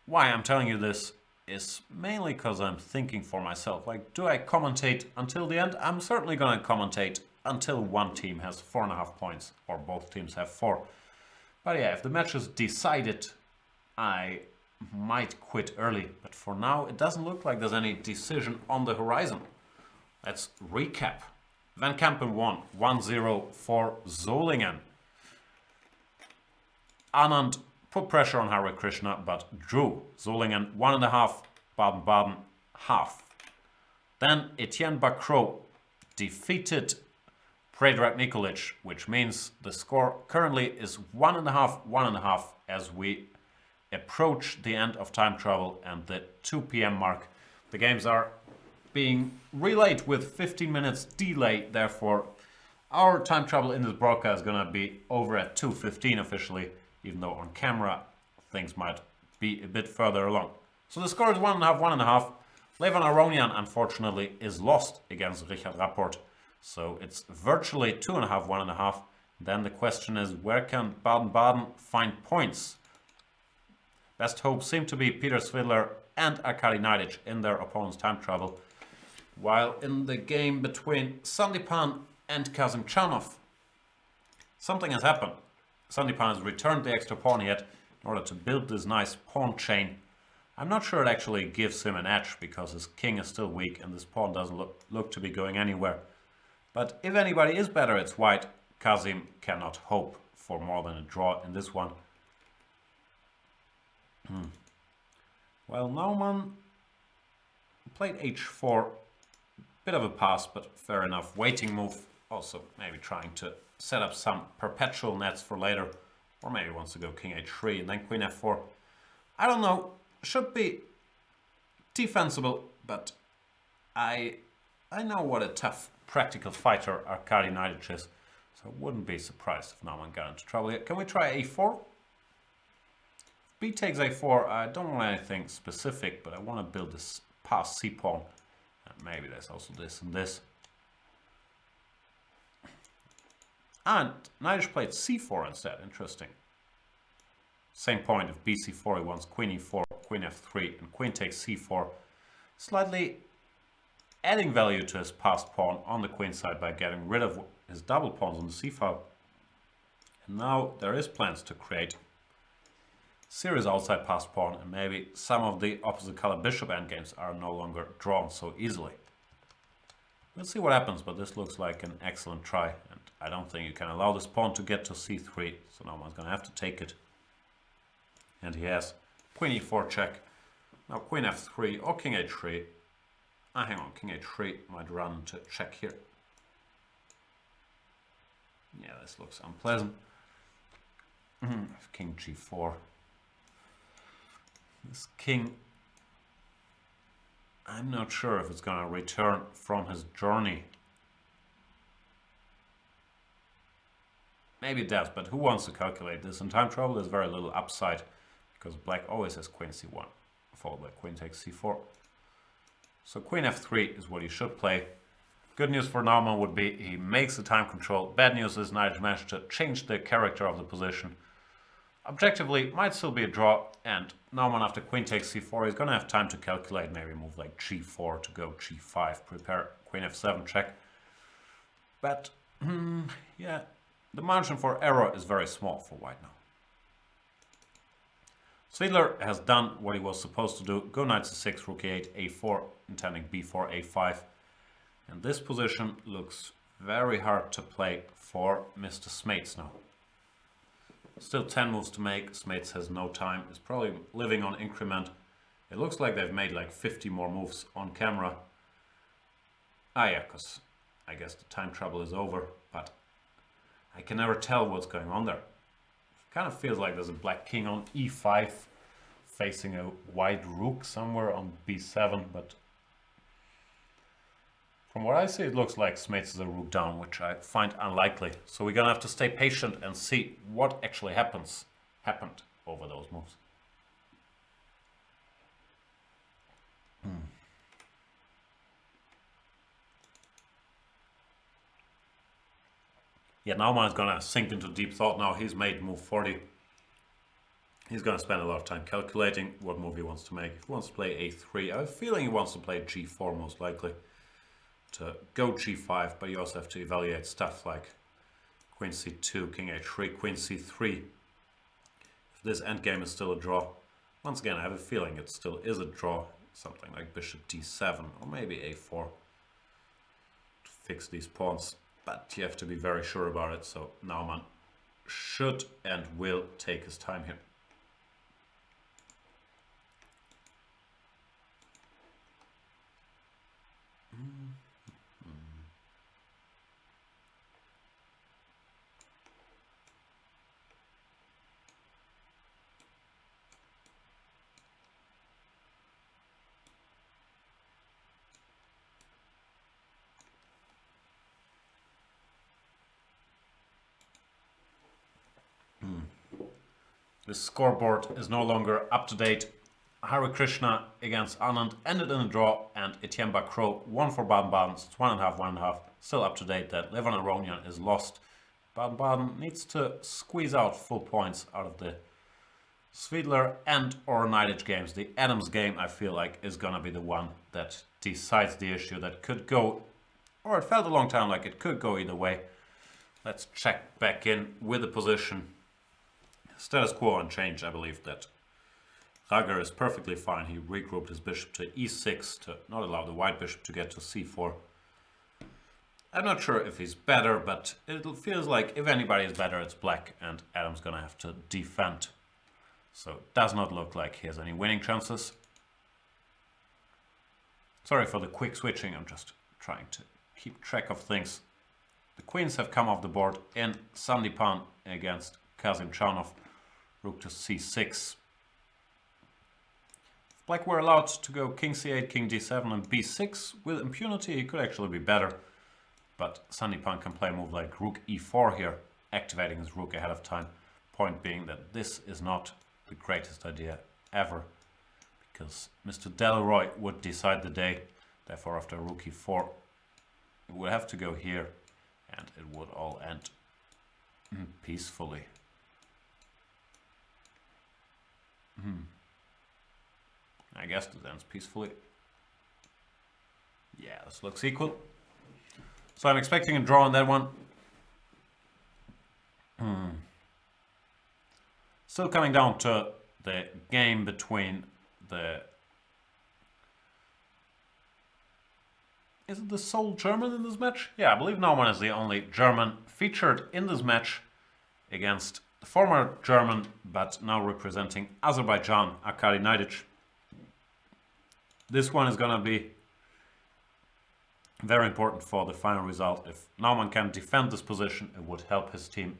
Why I'm telling you this is mainly because I'm thinking for myself, like, do I commentate until the end? I'm certainly going to commentate until one team has 4.5 points, or both teams have 4. But yeah, if the match is decided, I might quit early. But for now, it doesn't look like there's any decision on the horizon. Let's recap. Van Kampen won 1-0 for Solingen. Anand put pressure on Hare Krishna, but drew. Solingen 1.5, Baden-Baden half. Then Etienne Bacro defeated Predrag Nikolic, which means the score currently is 1.5 as we approach the end of time travel and the 2 p.m. mark. The games are being relayed with 15 minutes delay, therefore our time travel in this broadcast is going to be over at 2:15 officially, even though on camera things might be a bit further along. So the score is 1.5. Levan Aronian, unfortunately, is lost against Richard Rapport. So it's virtually 2.5, 1.5. Then the question is, where can Baden-Baden find points? Best hope seem to be Peter Svidler and Arkady Naidic in their opponent's time trouble. While in the game between Sandipan and Kazimchanov, something has happened. Sandipan has returned the extra pawn yet in order to build this nice pawn chain. I'm not sure it actually gives him an edge because his king is still weak and this pawn doesn't look to be going anywhere. But if anybody is better, it's white. Kazim cannot hope for more than a draw in this one. Well, Naumann played h4. Bit of a pass, but fair enough. Waiting move. Also maybe trying to set up some perpetual nets for later. Or maybe wants to go king h3 and then queen f4. I don't know. Should be defensible, but I know what a tough practical fighter Arkady Naidic is. So I wouldn't be surprised if Naumann got into trouble here. Can we try a4? B takes a4. I don't want anything specific, but I want to build this past c pawn. And maybe there's also this and this. And Naidic played c4 instead. Interesting. Same point of bc4. He wants queen e4, queen f3, and queen takes c4. Slightly adding value to his passed pawn on the queen side by getting rid of his double pawns on the c file. And now there is plans to create serious outside passed pawn, and maybe some of the opposite color bishop endgames are no longer drawn so easily. Let's see what happens, but this looks like an excellent try, and I don't think you can allow this pawn to get to c3, so Naumann's gonna have to take it. And he has queen e4 check. Now queen f3 or king h3. Hang on, king h3 might run to check here. Yeah, this looks unpleasant. King g4. This king, I'm not sure if it's going to return from his journey. Maybe it does, but who wants to calculate this? In time trouble, there's very little upside because black always has queen c1, followed by queen takes c4. So queen f3 is what he should play. Good news for Naumann would be he makes the time control. Bad news is Naidic managed to change the character of the position. Objectively, might still be a draw, and Naumann after queen takes c4, he's going to have time to calculate, maybe move like g4 to go g5, prepare queen f7 check. But, yeah, the margin for error is very small for white now. Svidler has done what he was supposed to do. Go knight c6, rook e8, a4, intending b4, a5. And this position looks very hard to play for Mr. Smates now. Still 10 moves to make. Smates has no time. He's probably living on increment. It looks like they've made like 50 more moves on camera. Ah yeah, because I guess the time trouble is over. But I can never tell what's going on there. Kind of feels like there's a black king on e5 facing a white rook somewhere on b7, but from what I see it looks like Smates is a rook down, which I find unlikely. So we're gonna have to stay patient and see what actually happened over those moves. Yeah, Naumann is gonna sink into deep thought now. He's made move 40. He's gonna spend a lot of time calculating what move he wants to make. If he wants to play a3, I have a feeling he wants to play g4 most likely. To go g5, but you also have to evaluate stuff like queen c2, king h3, queen c3. If this endgame is still a draw, once again I have a feeling it still is a draw. Something like bishop d7 or maybe a4 to fix these pawns. But you have to be very sure about it, so Naumann should and will take his time here. The scoreboard is no longer up to date. Hare Krishna against Anand ended in a draw, and Etienne Bacro won for Baden-Baden. So it's 1.5, 1.5. Still up to date that Levan Aronian is lost. Baden-Baden needs to squeeze out full points out of the Svidler and or Knightage games. The Adams game, I feel like, is gonna be the one that decides the issue. That could go, or it felt a long time like it could go either way. Let's check back in with the position. Status quo unchanged. I believe that Rager is perfectly fine. He regrouped his bishop to e6 to not allow the white bishop to get to c4. I'm not sure if he's better, but it feels like if anybody is better, it's black, and Adam's gonna have to defend. So it does not look like he has any winning chances. Sorry for the quick switching, I'm just trying to keep track of things. The queens have come off the board in Sandipan against Kazimchanov. Rook to c6. If black were allowed to go king c8, king d7 and b6 with impunity, he could actually be better. But Sandipan can play a move like rook e4 here, activating his rook ahead of time. Point being that this is not the greatest idea ever, because Mr. Delroy would decide the day. Therefore, after rook e4, it would have to go here, and it would all end peacefully. I guess this ends peacefully. Yeah, this looks equal. So I'm expecting a draw on that one. Still coming down to the game between the... Is it the sole German in this match? Yeah, I believe Naumann is the only German featured in this match against the former German, but now representing Azerbaijan, Arkady Knightage. This one is going to be very important for the final result. If Naumann can defend this position, it would help his team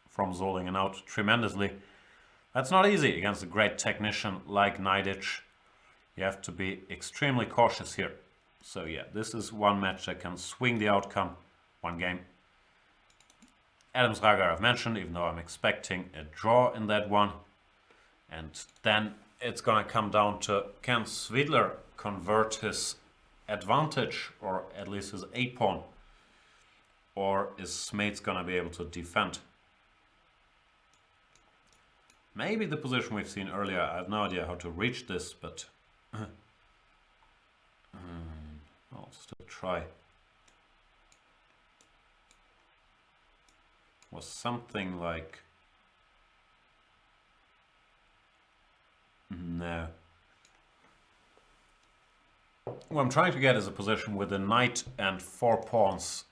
from Solingen out tremendously. That's not easy against a great technician like Knightage. You have to be extremely cautious here. So yeah, this is one match that can swing the outcome. One game. Adams Rager I've mentioned, even though I'm expecting a draw in that one. And then it's gonna come down to, can Svidler convert his advantage, or at least his a-pawn, or is Smeets gonna be able to defend? Maybe the position we've seen earlier. I have no idea how to reach this, but I'll still try. Was something like... No. What I'm trying to get is a position with a knight and 4 pawns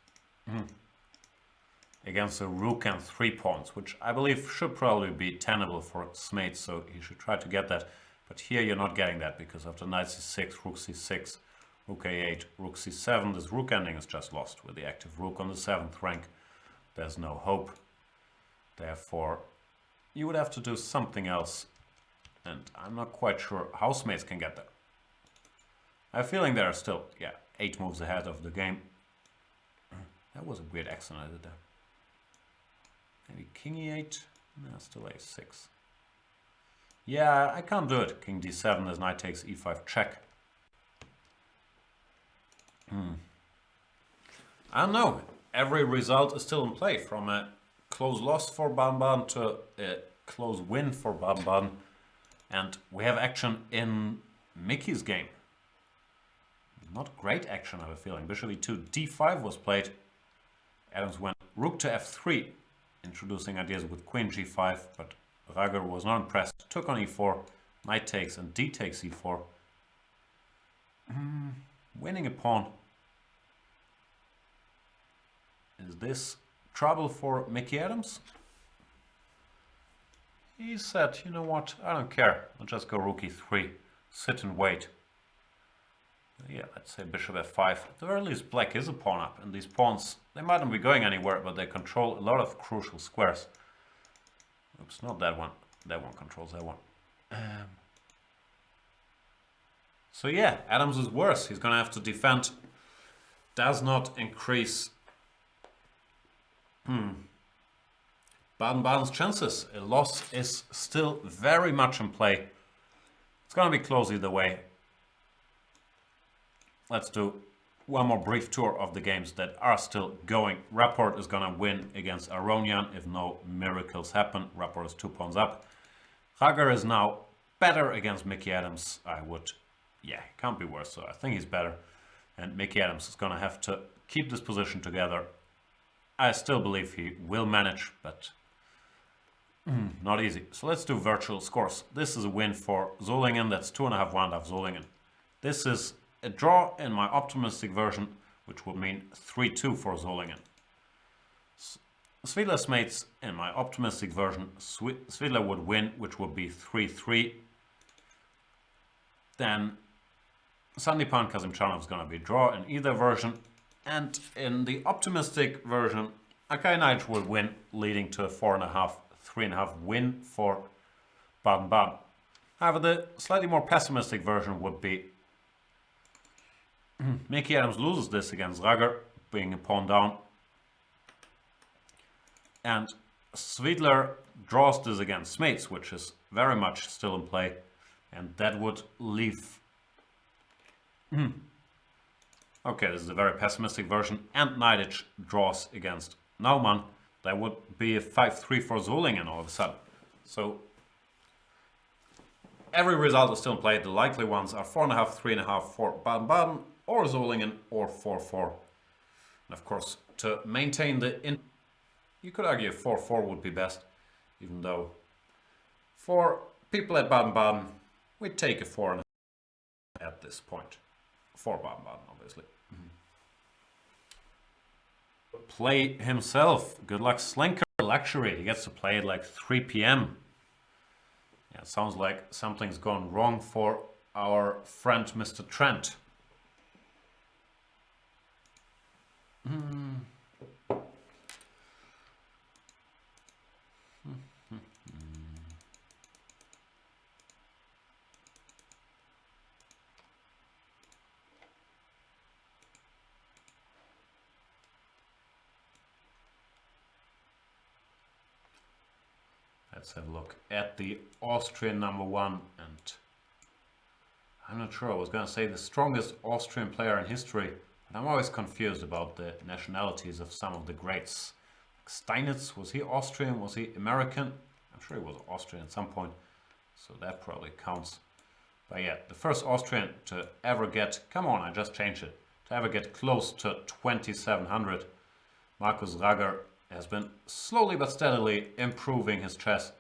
against a rook and 3 pawns, which I believe should probably be tenable for Smeets, so he should try to get that. But here you're not getting that, because after knight c6, rook c6, rook a8, rook c7, this rook ending is just lost. With the active rook on the 7th rank, there's no hope. Therefore, you would have to do something else, and I'm not quite sure how Smeets can get there. I have a feeling there are still, 8 moves ahead of the game. That was a weird accent I did there. Maybe king e8? No, still a6. Yeah, I can't do it. King d7 as knight takes e5 check. I don't know. Every result is still in play, from a close loss for Baden-Baden to a close win for Baden-Baden. And we have action in Mickey's game. Not great action, I have a feeling. Bishop e2, d5 was played. Adams went rook to f3, introducing ideas with queen g5, but Rager was not impressed. Took on e4, knight takes and d takes e4. Winning a pawn. Is this trouble for Mickey Adams? He said, you know what, I don't care. I'll just go rook e3, sit and wait. Yeah, let's say bishop f5. At the very least, black is a pawn up, and these pawns, they might not be going anywhere, but they control a lot of crucial squares. Oops, not that one. That one controls that one. So yeah, Adams is worse. He's gonna have to defend. Does not increase Baden-Baden's chances. A loss is still very much in play. It's gonna be close either way. Let's do one more brief tour of the games that are still going. Rapport is gonna win against Aronian if no miracles happen. Rapport is 2 pawns up. Rager is now better against Mickey Adams. Can't be worse, so I think he's better. And Mickey Adams is gonna have to keep this position together. I still believe he will manage, but not easy. So let's do virtual scores. This is a win for Solingen. That's 2.5 1.5 Solingen. This is a draw in my optimistic version, which would mean 3-2 for Solingen. Svidler's mates in my optimistic version, Svidler would win, which would be 3-3. Then Sandipan Kazimchanov is going to be draw in either version. And in the optimistic version, Akai Knight will win, leading to a 4.5, 3.5 win for Baden-Baden. However, the slightly more pessimistic version would be Mickey Adams loses this against Rager, being a pawn down. And Svidler draws this against Smates, which is very much still in play. And that would leave... Okay, this is a very pessimistic version. And Neidich draws against Naumann. That would be a 5-3 for Solingen all of a sudden. So every result is still in play. The likely ones are 4.5, 3.5 for Baden-Baden, or Solingen, or 4-4. And of course, to maintain you could argue 4-4 would be best, even though for people at Baden-Baden, we take a 4.5 at this point. For Baden-Baden, obviously. Play himself. Good luck, Slinker. Luxury. He gets to play at like 3 p.m. Yeah, it sounds like something's gone wrong for our friend Mr. Trent. Let's have a look at the Austrian #1, and I'm not sure. I was going to say the strongest Austrian player in history, but I'm always confused about the nationalities of some of the greats. Steinitz, was he Austrian? Was he American? I'm sure he was Austrian at some point, so that probably counts. But yeah, the first Austrian to ever get, come on, I just changed it, to ever get close to 2700, Markus Rager, has been slowly but steadily improving his chess.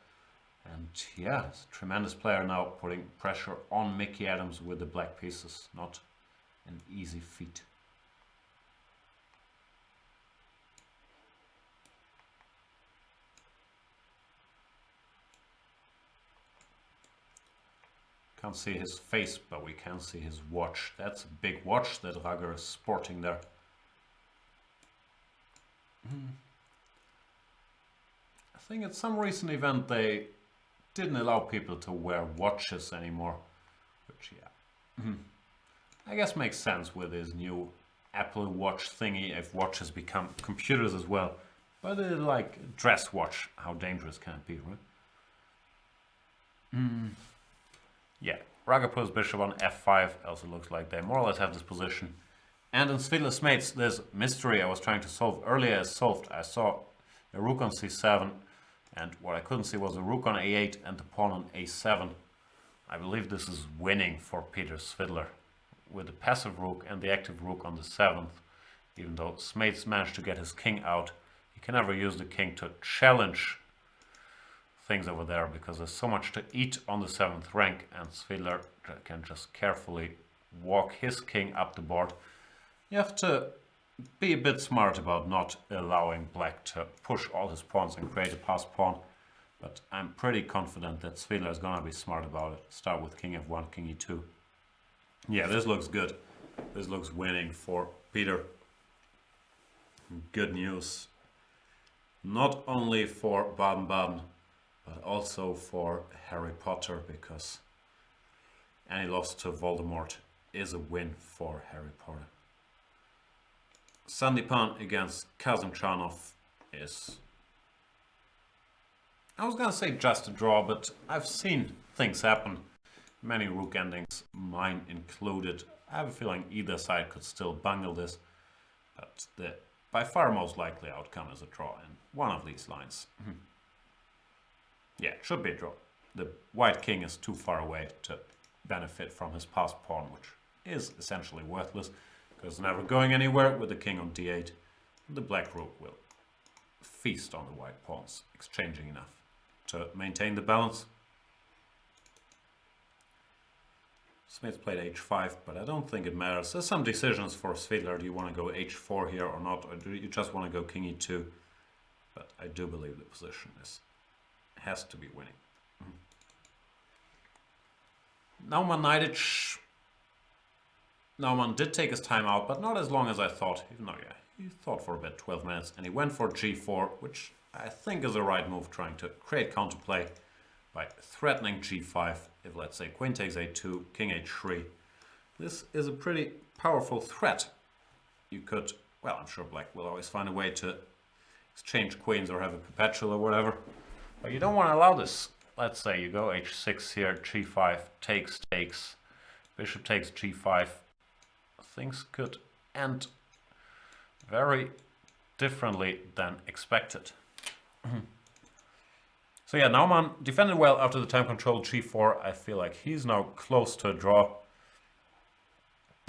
And yeah, he's a tremendous player now, putting pressure on Mickey Adams with the black pieces. Not an easy feat. Can't see his face, but we can see his watch. That's a big watch that Rager is sporting there. I think at some recent event they didn't allow people to wear watches anymore, which I guess makes sense with his new Apple Watch thingy, if watches become computers as well. But like dress watch, how dangerous can it be, right? Yeah, Rager puts bishop on f5, else it looks like they more or less have this position. And in Svidler's mates, this mystery I was trying to solve earlier is solved. I saw a rook on c7, and what I couldn't see was a rook on a8 and the pawn on a7. I believe this is winning for Peter Svidler, with the passive rook and the active rook on the 7th. Even though Smates managed to get his king out, he can never use the king to challenge things over there, because there's so much to eat on the 7th rank, and Svidler can just carefully walk his king up the board. You have to be a bit smart about not allowing black to push all his pawns and create a passed pawn, but I'm pretty confident that Svidler is gonna be smart about it. Start with king f1, king e2. Yeah, this looks good. This looks winning for Peter. Good news. Not only for Baden-Baden, but also for Harry Potter, because any loss to Voldemort is a win for Harry Potter. Sandipan against Kazimchanov is, I was gonna say just a draw, but I've seen things happen. Many rook endings, mine included. I have a feeling either side could still bungle this, but the by far most likely outcome is a draw in one of these lines. Yeah, it should be a draw. the white king is too far away to benefit from his passed pawn, which is essentially worthless because it's never going anywhere with the king on d8. The black rook will feast on the white pawns, exchanging enough to maintain the balance. Smith played h5, but I don't think it matters. There's some decisions for Svidler. Do you want to go h4 here or not, or do you just want to go king e2? But I do believe the position has to be winning. Naumann did take his time out, but not as long as I thought. Even though, yeah, he thought for about 12 minutes, and he went for g4, which I think is the right move, trying to create counterplay by threatening g5. If, let's say, queen takes a2, king h3, this is a pretty powerful threat. You could, well, I'm sure black will always find a way to exchange queens or have a perpetual or whatever, but you don't want to allow this. Let's say you go h6 here, g5 takes, bishop takes g5. Things could end very differently than expected. So yeah, Naumann defended well after the time control g4. I feel like he's now close to a draw.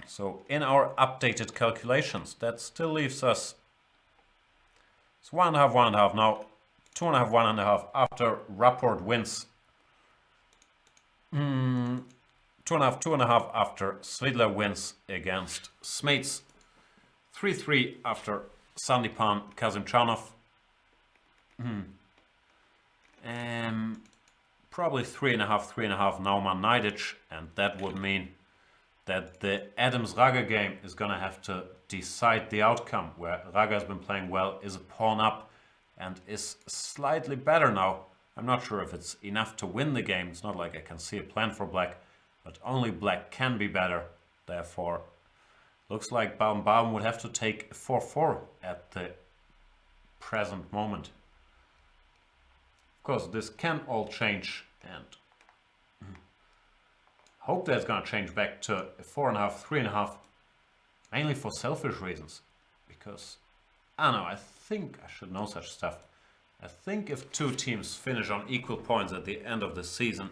So in our updated calculations, that still leaves us, it's 1.5, 1.5 now, 2.5, 1.5 after Rapport wins. 2.5, 2.5 after Svidler wins against Smeets. 3-3 after Sandipan Kazimchanov. Probably 3.5 Naumann Naidic, and that would mean that the Adams-Raga game is going to have to decide the outcome, where Raga has been playing well, is a pawn up, and is slightly better now. I'm not sure if it's enough to win the game. It's not like I can see a plan for black, but only black can be better. Therefore, looks like Baden-Baden would have to take 4-4 at the present moment. Of course, this can all change, and hope that's going to change back to 4.5, 3.5, mainly for selfish reasons. Because, I don't know, I think I should know such stuff. I think if two teams finish on equal points at the end of the season,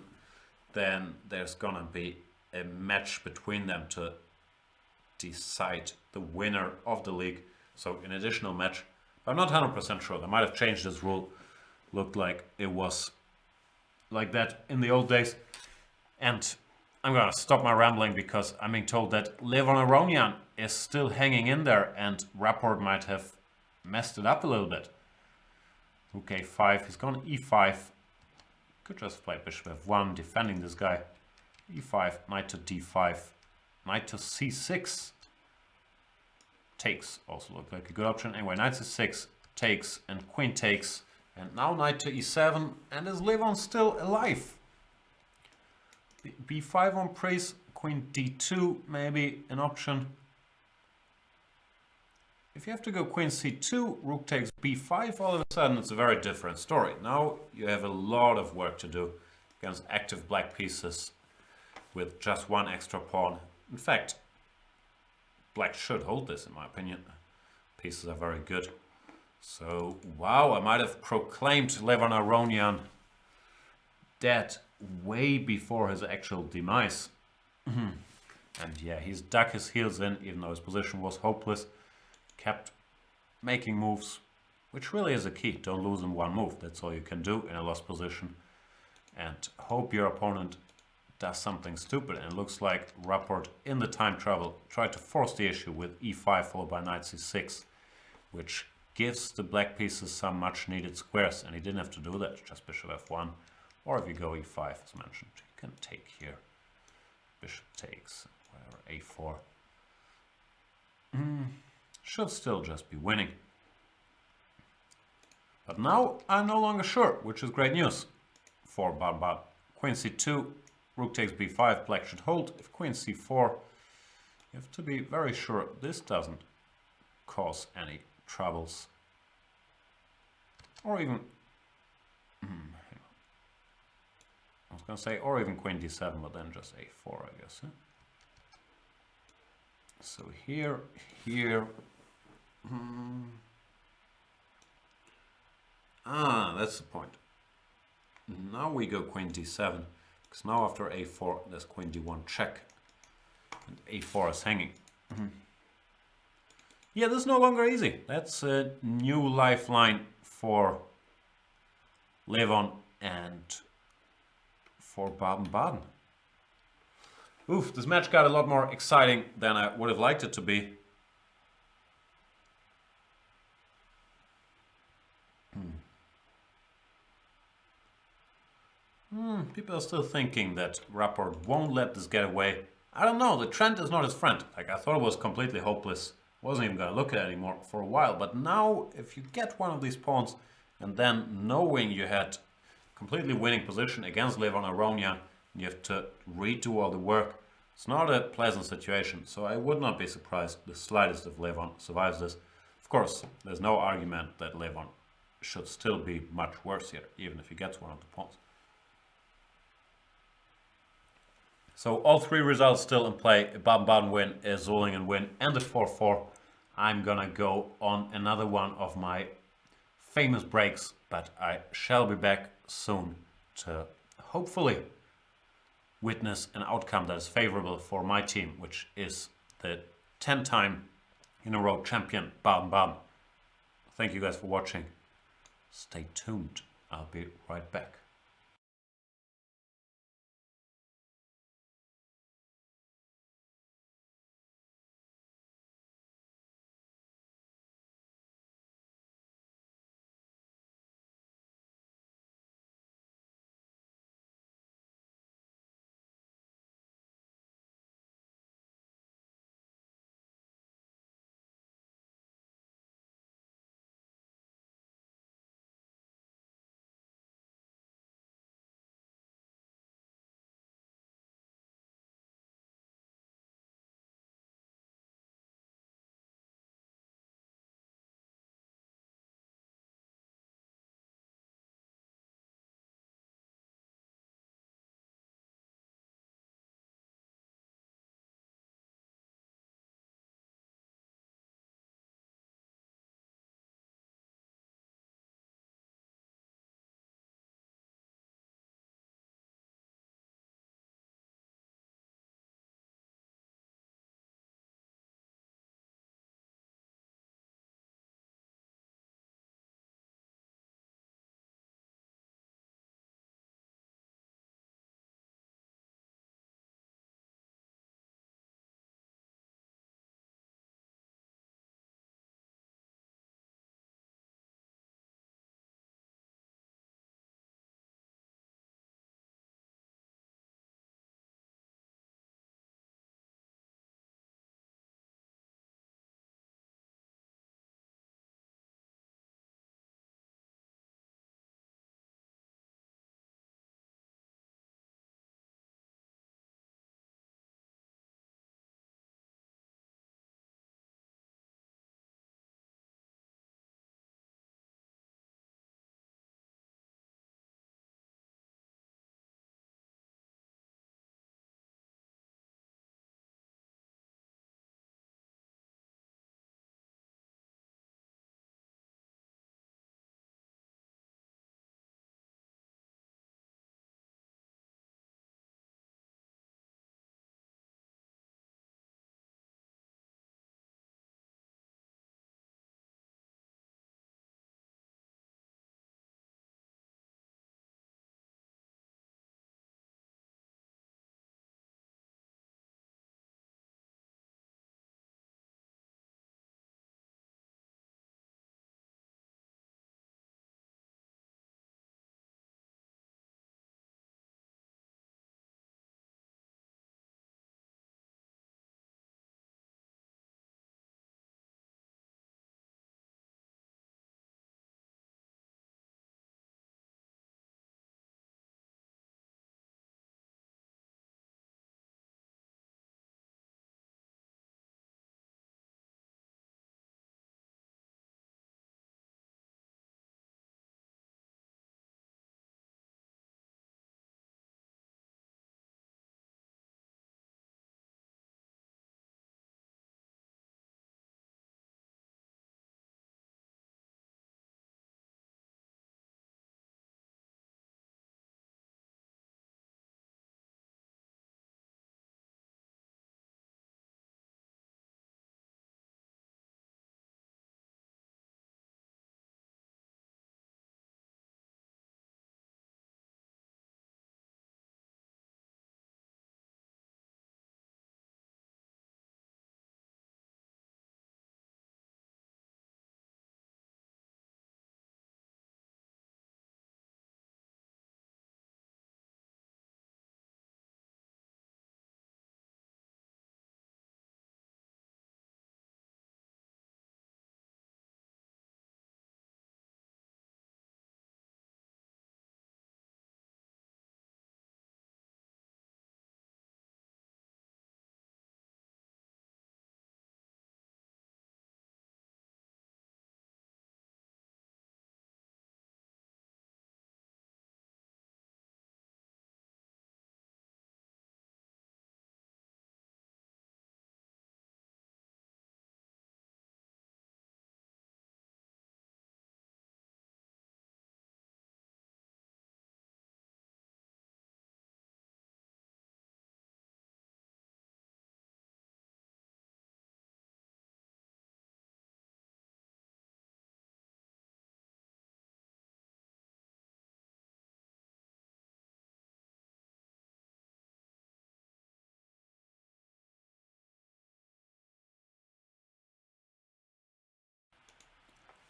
then there's going to be a match between them to decide the winner of the league. So an additional match. But I'm not 100% sure. They might have changed this rule. Looked like it was like that in the old days. And I'm going to stop my rambling because I'm being told that Levon Aronian is still hanging in there and Rapport might have messed it up a little bit. Rook a5, he's gone e5. Could just play bishop f1, defending this guy. e5, knight to d5, knight to c6. Takes also looked like a good option. Anyway, knight c6 takes and queen takes. And now knight to e7, and is Levon still alive? b5 on praise, queen d2 maybe an option. If you have to go queen c2, rook takes b5, all of a sudden it's a very different story. Now you have a lot of work to do against active black pieces with just one extra pawn. In fact, black should hold this in my opinion. Pieces are very good. So, wow, I might have proclaimed Levon Aronian dead way before his actual demise. And yeah, he's dug his heels in, even though his position was hopeless. Kept making moves, which really is a key. Don't lose in one move. That's all you can do in a lost position. And hope your opponent does something stupid. And it looks like Rapport in the time travel tried to force the issue with e5 followed by knight c6, which gives the black pieces some much needed squares, and he didn't have to do that, just bishop f1, or if you go e5 as mentioned, you can take here, bishop takes, whatever, a4. Should still just be winning. But now I'm no longer sure, which is great news for Baden-Baden. Queen c2, rook takes b5, black should hold. If queen c4, you have to be very sure this doesn't cause any troubles, or even I was gonna say or even queen d7, but then just a4 I guess. So here that's the point. Now we go queen d7, because now after a4 there's queen d1 check, and a4 is hanging. Yeah, this is no longer easy. That's a new lifeline for Levon and for Baden-Baden. Oof, this match got a lot more exciting than I would have liked it to be. People are still thinking that Rapport won't let this get away. I don't know, the trend is not his friend. Like, I thought it was completely hopeless. Wasn't even gonna look at it anymore for a while. But now, if you get one of these pawns, and then knowing you had completely winning position against Levon Aronia, you have to redo all the work. It's not a pleasant situation, so I would not be surprised the slightest if Levon survives this. Of course, there's no argument that Levon should still be much worse here, even if he gets one of the pawns. So all three results still in play: a Baden-Baden win, a Solingen win, and a 4-4. I'm gonna go on another one of my famous breaks, but I shall be back soon to hopefully witness an outcome that is favorable for my team, which is the 10-time in a row champion Baden-Baden. Thank you guys for watching. Stay tuned. I'll be right back.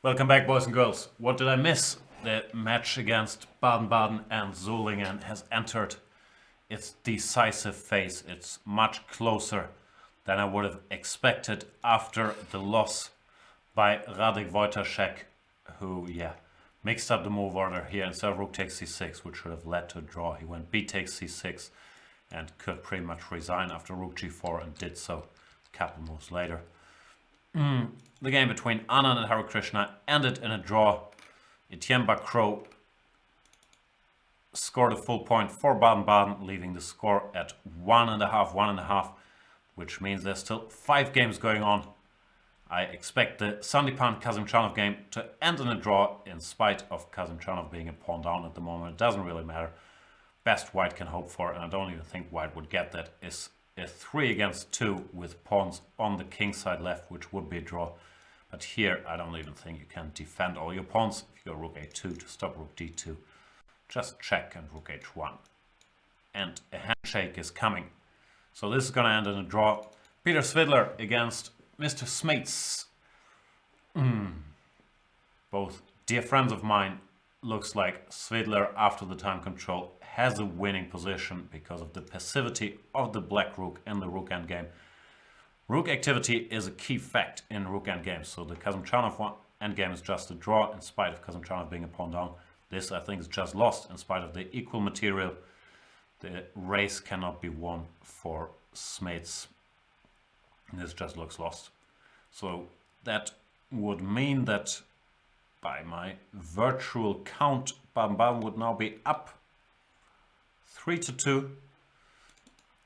Welcome back, boys and girls. What did I miss? The match against Baden-Baden and Solingen has entered its decisive phase. It's much closer than I would have expected after the loss by Radek Wojtaszek, who, mixed up the move order here instead of rook takes c6, which should have led to a draw. He went b takes c6 and could pretty much resign after rook g4 and did so a couple moves later. The game between Anand and Hare Krishna ended in a draw. Etienne Bacro scored a full point for Baden-Baden, leaving the score at 1.5, which means there's still 5 games going on. I expect the Sandipan Kazimchanov game to end in a draw in spite of Kazimchanov being a pawn down at the moment. It doesn't really matter. Best white can hope for, and I don't even think white would get that, is a 3 against 2 with pawns on the king side left, which would be a draw. But here, I don't even think you can defend all your pawns. If you go rook a2 to stop rook d2, just check and rook h1. And a handshake is coming. So this is going to end in a draw. Peter Svidler against Mr. Smates. Both dear friends of mine. Looks like Svidler, after the time control, has a winning position because of the passivity of the black rook in the rook endgame. Rook activity is a key fact in rook endgames, so the Kazimchanov endgame is just a draw in spite of Kazimchanov being a pawn down. This, I think, is just lost in spite of the equal material. The race cannot be won for Smates. This just looks lost. So that would mean that by my virtual count, Baden-Baden would now be up 3-2.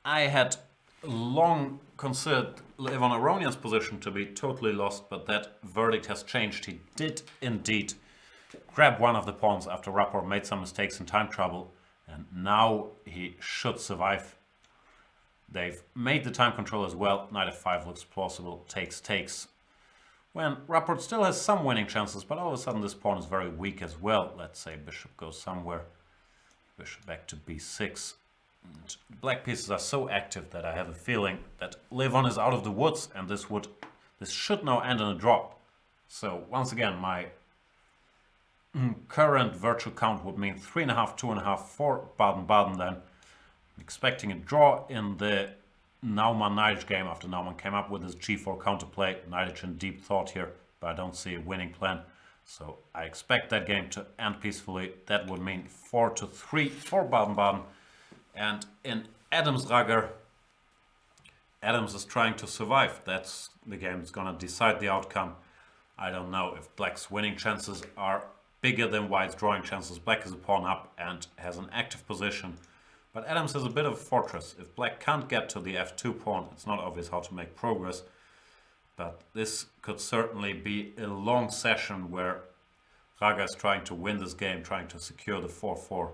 I had long considered Levon Aronian's position to be totally lost, but that verdict has changed. He did indeed grab one of the pawns after Rapport made some mistakes in time trouble, and now he should survive. They've made the time control as well. Knight f5 looks plausible. Takes. When Rapport still has some winning chances, but all of a sudden this pawn is very weak as well. Let's say bishop goes somewhere. Bishop back to b6. And black pieces are so active that I have a feeling that Levon is out of the woods, and this should now end in a draw. So once again, my current virtual count would mean 3.5, 2.5 for Baden-Baden then. I'm expecting a draw in the Naumann-Naidic game after Naumann came up with his g4 counterplay. Naidic in deep thought here, but I don't see a winning plan. So I expect that game to end peacefully. That would mean 4-3 for Baden-Baden. And in Adams' Rager, Adams is trying to survive. That's the game that's going to decide the outcome. I don't know if black's winning chances are bigger than white's drawing chances. Black is a pawn up and has an active position. But Adams is a bit of a fortress. If black can't get to the f2 pawn, it's not obvious how to make progress. But this could certainly be a long session where Raga is trying to win this game, trying to secure the 4-4.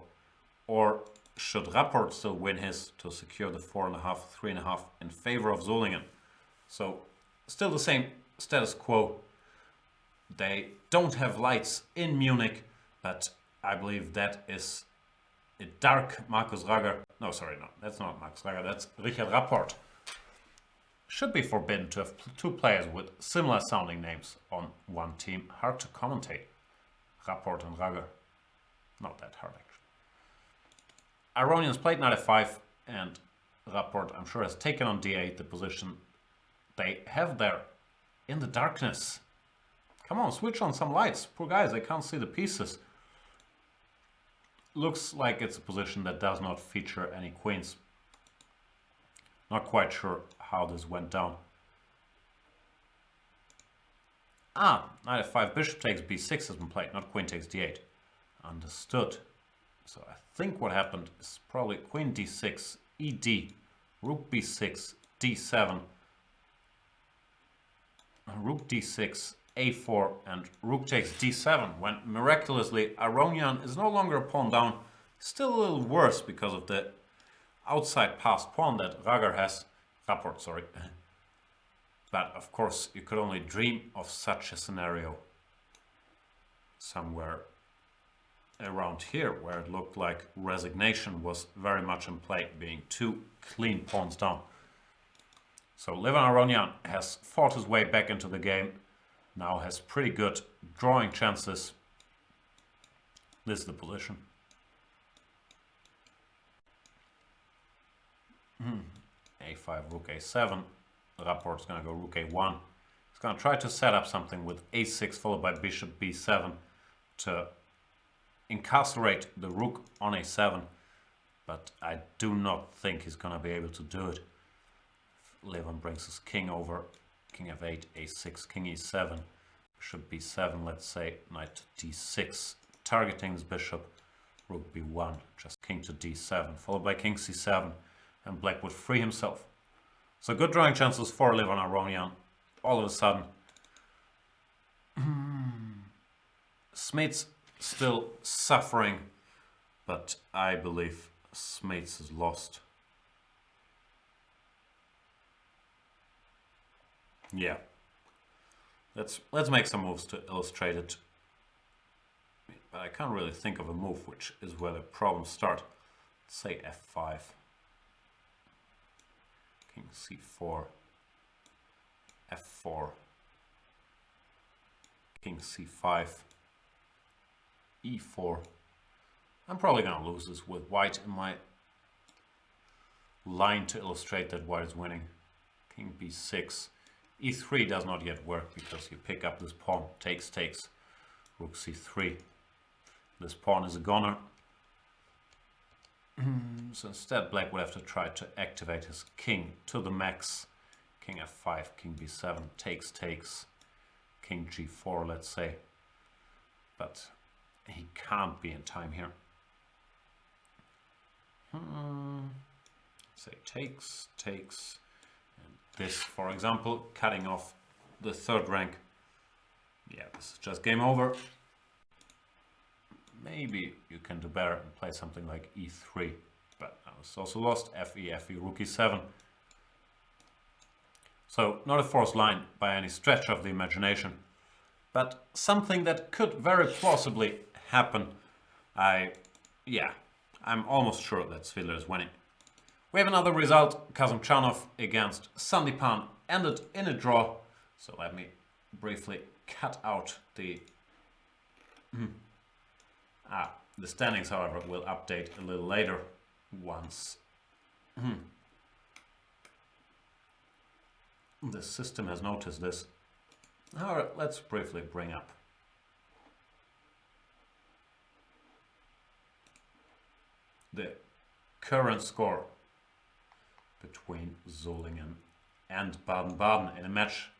Or should Rapport still win his to secure the 4.5, 3.5 in favor of Solingen? So still the same status quo. They don't have lights in Munich, but I believe that is a dark Markus Rager. No, that's not Markus Rager, that's Richard Rapport. Should be forbidden to have 2 players with similar sounding names on one team. Hard to commentate. Rapport and Rager. Not that hard, actually. Aronian's played knight f5, and Rapport, I'm sure, has taken on d8 the position they have there in the darkness. Come on, switch on some lights. Poor guys, they can't see the pieces. Looks like it's a position that does not feature any queens. Not quite sure how this went down. Knight f5, bishop takes b6 has been played, not queen takes d8. Understood. So I think what happened is probably queen d6, ed, rook b6, d7, rook d6, a4, and rook takes d7, when miraculously Aronian is no longer a pawn down. Still a little worse because of the outside passed pawn that Rapport, sorry. But of course you could only dream of such a scenario somewhere around here, where it looked like resignation was very much in play, being 2 clean pawns down. So Levon Aronian has fought his way back into the game. now has pretty good drawing chances. This is the position. A5, rook a7. Rapport's gonna go rook a1. He's gonna try to set up something with a6 followed by bishop b7 to incarcerate the rook on a7. But I do not think he's gonna be able to do it. Levin brings his king over. King f8, a6, king e7, bishop b7, let's say, knight to d6, targeting his bishop, rook b1, just king to d7, followed by king c7, and black would free himself. So good drawing chances for Levin Aronian. All of a sudden, Smits still suffering, but I believe Smits is lost. Yeah, let's make some moves to illustrate it. But I can't really think of a move, which is where the problems start. Let's say f5, king c4, f4, king c5, e4. I'm probably gonna lose this with white in my line to illustrate that white is winning. King b6. e3 does not yet work because you pick up this pawn, takes, rook c3. This pawn is a goner. So instead black would have to try to activate his king to the max. King f5, king b7, takes, king g4, let's say. But he can't be in time here. Say takes. This, for example, cutting off the third rank. Yeah, this is just game over. Maybe you can do better and play something like e3, but I was also lost. Fe, rook e7. So not a forced line by any stretch of the imagination, but something that could very plausibly happen. I'm almost sure that Svidler is winning. We have another result. Kazimchanov against Sandipan ended in a draw. So let me briefly cut out the the standings, however, will update a little later once the system has noticed this. However, let's briefly bring up the current score between Solingen and Baden-Baden in a match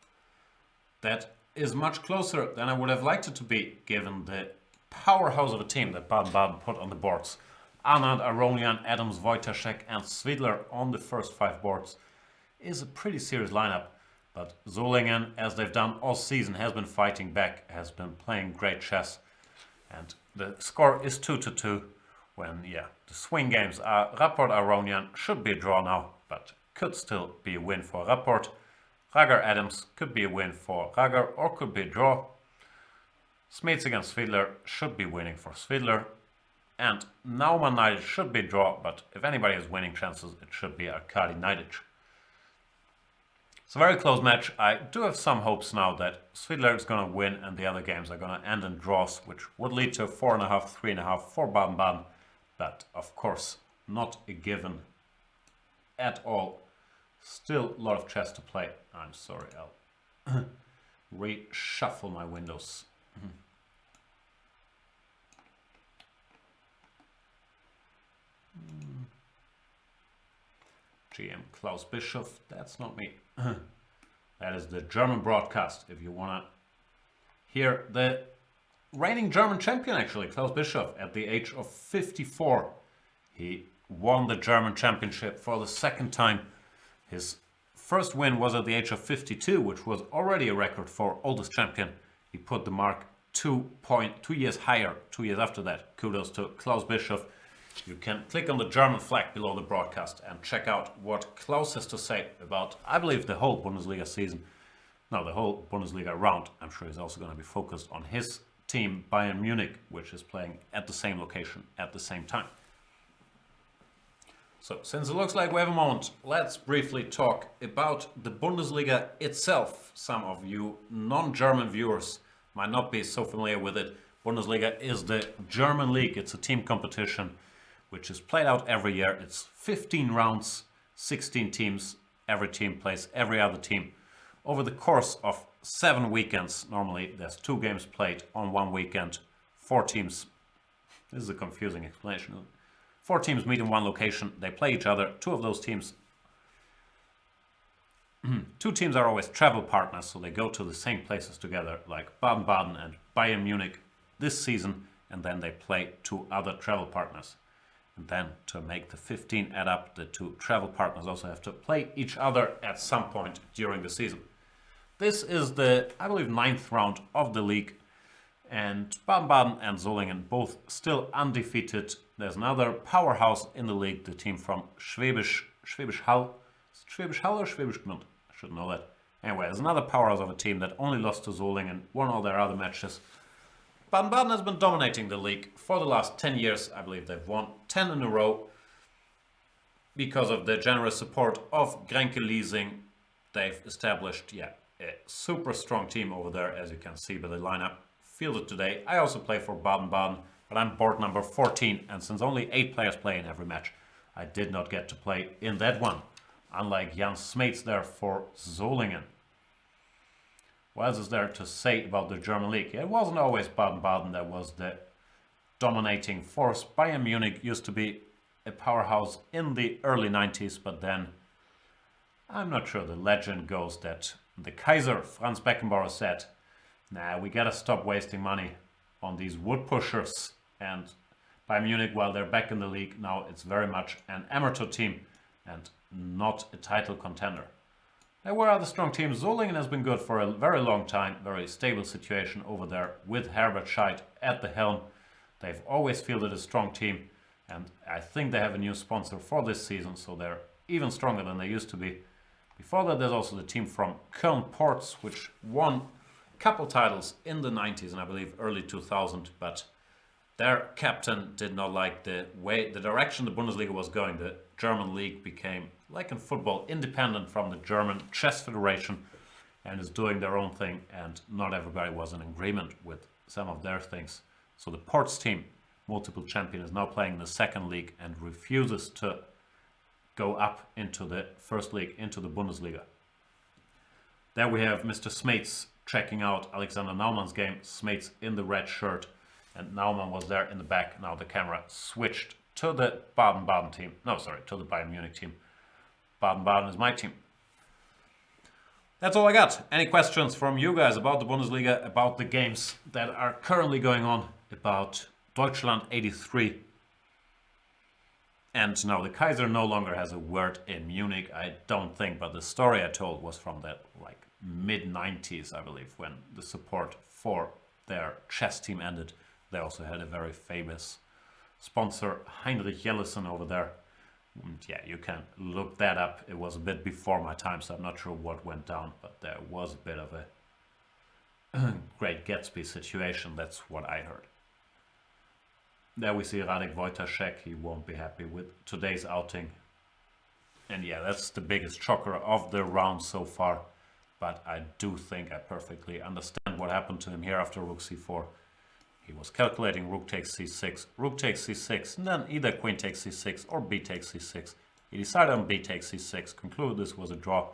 that is much closer than I would have liked it to be, given the powerhouse of a team that Baden-Baden put on the boards. Anand, Aronian, Adams, Wojtaszek and Svidler on the first 5 boards is a pretty serious lineup. But Solingen, as they've done all season, has been fighting back, has been playing great chess. And the score is 2-2 when, the swing games are Rapport Aronian should be a draw now, but could still be a win for Rapport. Ragar Adams could be a win for Ragar or could be a draw. Smits against Svidler should be winning for Svidler. And Naumann Nidic should be a draw, but if anybody has winning chances, it should be Arkady Nidic. It's a very close match. I do have some hopes now that Svidler is going to win and the other games are going to end in draws, which would lead to 4.5, 3.5 for Baden-Baden. But of course, not a given at all. Still a lot of chess to play. I'm sorry, I'll reshuffle my windows. GM Klaus Bischoff, that's not me. That is the German broadcast. If you want to hear the reigning German champion, actually, Klaus Bischoff, at the age of 54. He won the German championship for the second time. His first win was at the age of 52, which was already a record for oldest champion. He put the mark 2 years higher, 2 years after that. Kudos to Klaus Bischoff. You can click on the German flag below the broadcast and check out what Klaus has to say about, I believe, the whole Bundesliga season. No, the whole Bundesliga round. I'm sure he's also going to be focused on his team, Bayern Munich, which is playing at the same location at the same time. So, since it looks like we have a moment, let's briefly talk about the Bundesliga itself. Some of you non-German viewers might not be so familiar with it. Bundesliga is the German league. It's a team competition which is played out every year. It's 15 rounds, 16 teams. Every team plays every other team. Over the course of 7 weekends, normally there's 2 games played on 1 weekend. 4 teams. This is a confusing explanation. 4 teams meet in 1 location. They play each other. 2 of those teams. 2 teams are always travel partners, so they go to the same places together, like Baden-Baden and Bayern Munich this season, and then they play 2 other travel partners. And then to make the 15 add up, the 2 travel partners also have to play each other at some point during the season. This is the, I believe, 9th round of the league. And Baden-Baden and Solingen both still undefeated. There's another powerhouse in the league, the team from Schwäbisch Hall. Is it Schwäbisch Hall or Schwäbisch Gmünd? I should know that. Anyway, there's another powerhouse of a team that only lost to Solingen, won all their other matches. Baden-Baden has been dominating the league for the last 10 years. I believe they've won 10 in a row. Because of the generous support of Grenke Leasing, they've established a super strong team over there, as you can see by the lineup fielded today. I also play for Baden-Baden, but I'm board number 14, and since only 8 players play in every match, I did not get to play in that one, unlike Jan Smeets there for Solingen. What else is there to say about the German league? It wasn't always Baden-Baden that was the dominating force. Bayern Munich used to be a powerhouse in the early 90s, but then I'm not sure, the legend goes that the Kaiser, Franz Beckenbauer, said, nah, we gotta stop wasting money on these wood pushers. And Bayern Munich, while they're back in the league, now it's very much an amateur team and not a title contender. There were other strong teams. Solingen has been good for a very long time. Very stable situation over there with Herbert Scheidt at the helm. They've always fielded a strong team, and I think they have a new sponsor for this season, so they're even stronger than they used to be. Before that, there's also the team from Köln Ports, which won a couple titles in the 90s and I believe early 2000, but their captain did not like the direction the Bundesliga was going. The German league became, like in football, independent from the German Chess Federation and is doing their own thing, and not everybody was in agreement with some of their things. So the Ports team, multiple champion, is now playing the second league and refuses to go up into the first league, into the Bundesliga. There we have Mr. Smeets checking out Alexander Naumann's game. Smeets in the red shirt, and Naumann was there in the back. Now the camera switched to the Baden-Baden team. No, sorry, to the Bayern Munich team. Baden-Baden is my team. That's all I got. Any questions from you guys about the Bundesliga, about the games that are currently going on, about Deutschland 83? And no, the Kaiser no longer has a word in Munich, I don't think, but the story I told was from that mid-90s, I believe, when the support for their chess team ended. They also had a very famous sponsor, Heinrich Jellison, over there. And yeah, you can look that up. It was a bit before my time, so I'm not sure what went down, but there was a bit of a Great Gatsby situation. That's what I heard. There we see Radek Wojtaszek. He won't be happy with today's outing. And yeah, that's the biggest shocker of the round so far. But I do think I perfectly understand what happened to him here after rook c4. He was calculating rook takes c6, rook takes c6, and then either queen takes c6 or b takes c6. He decided on b takes c6, concluded this was a draw,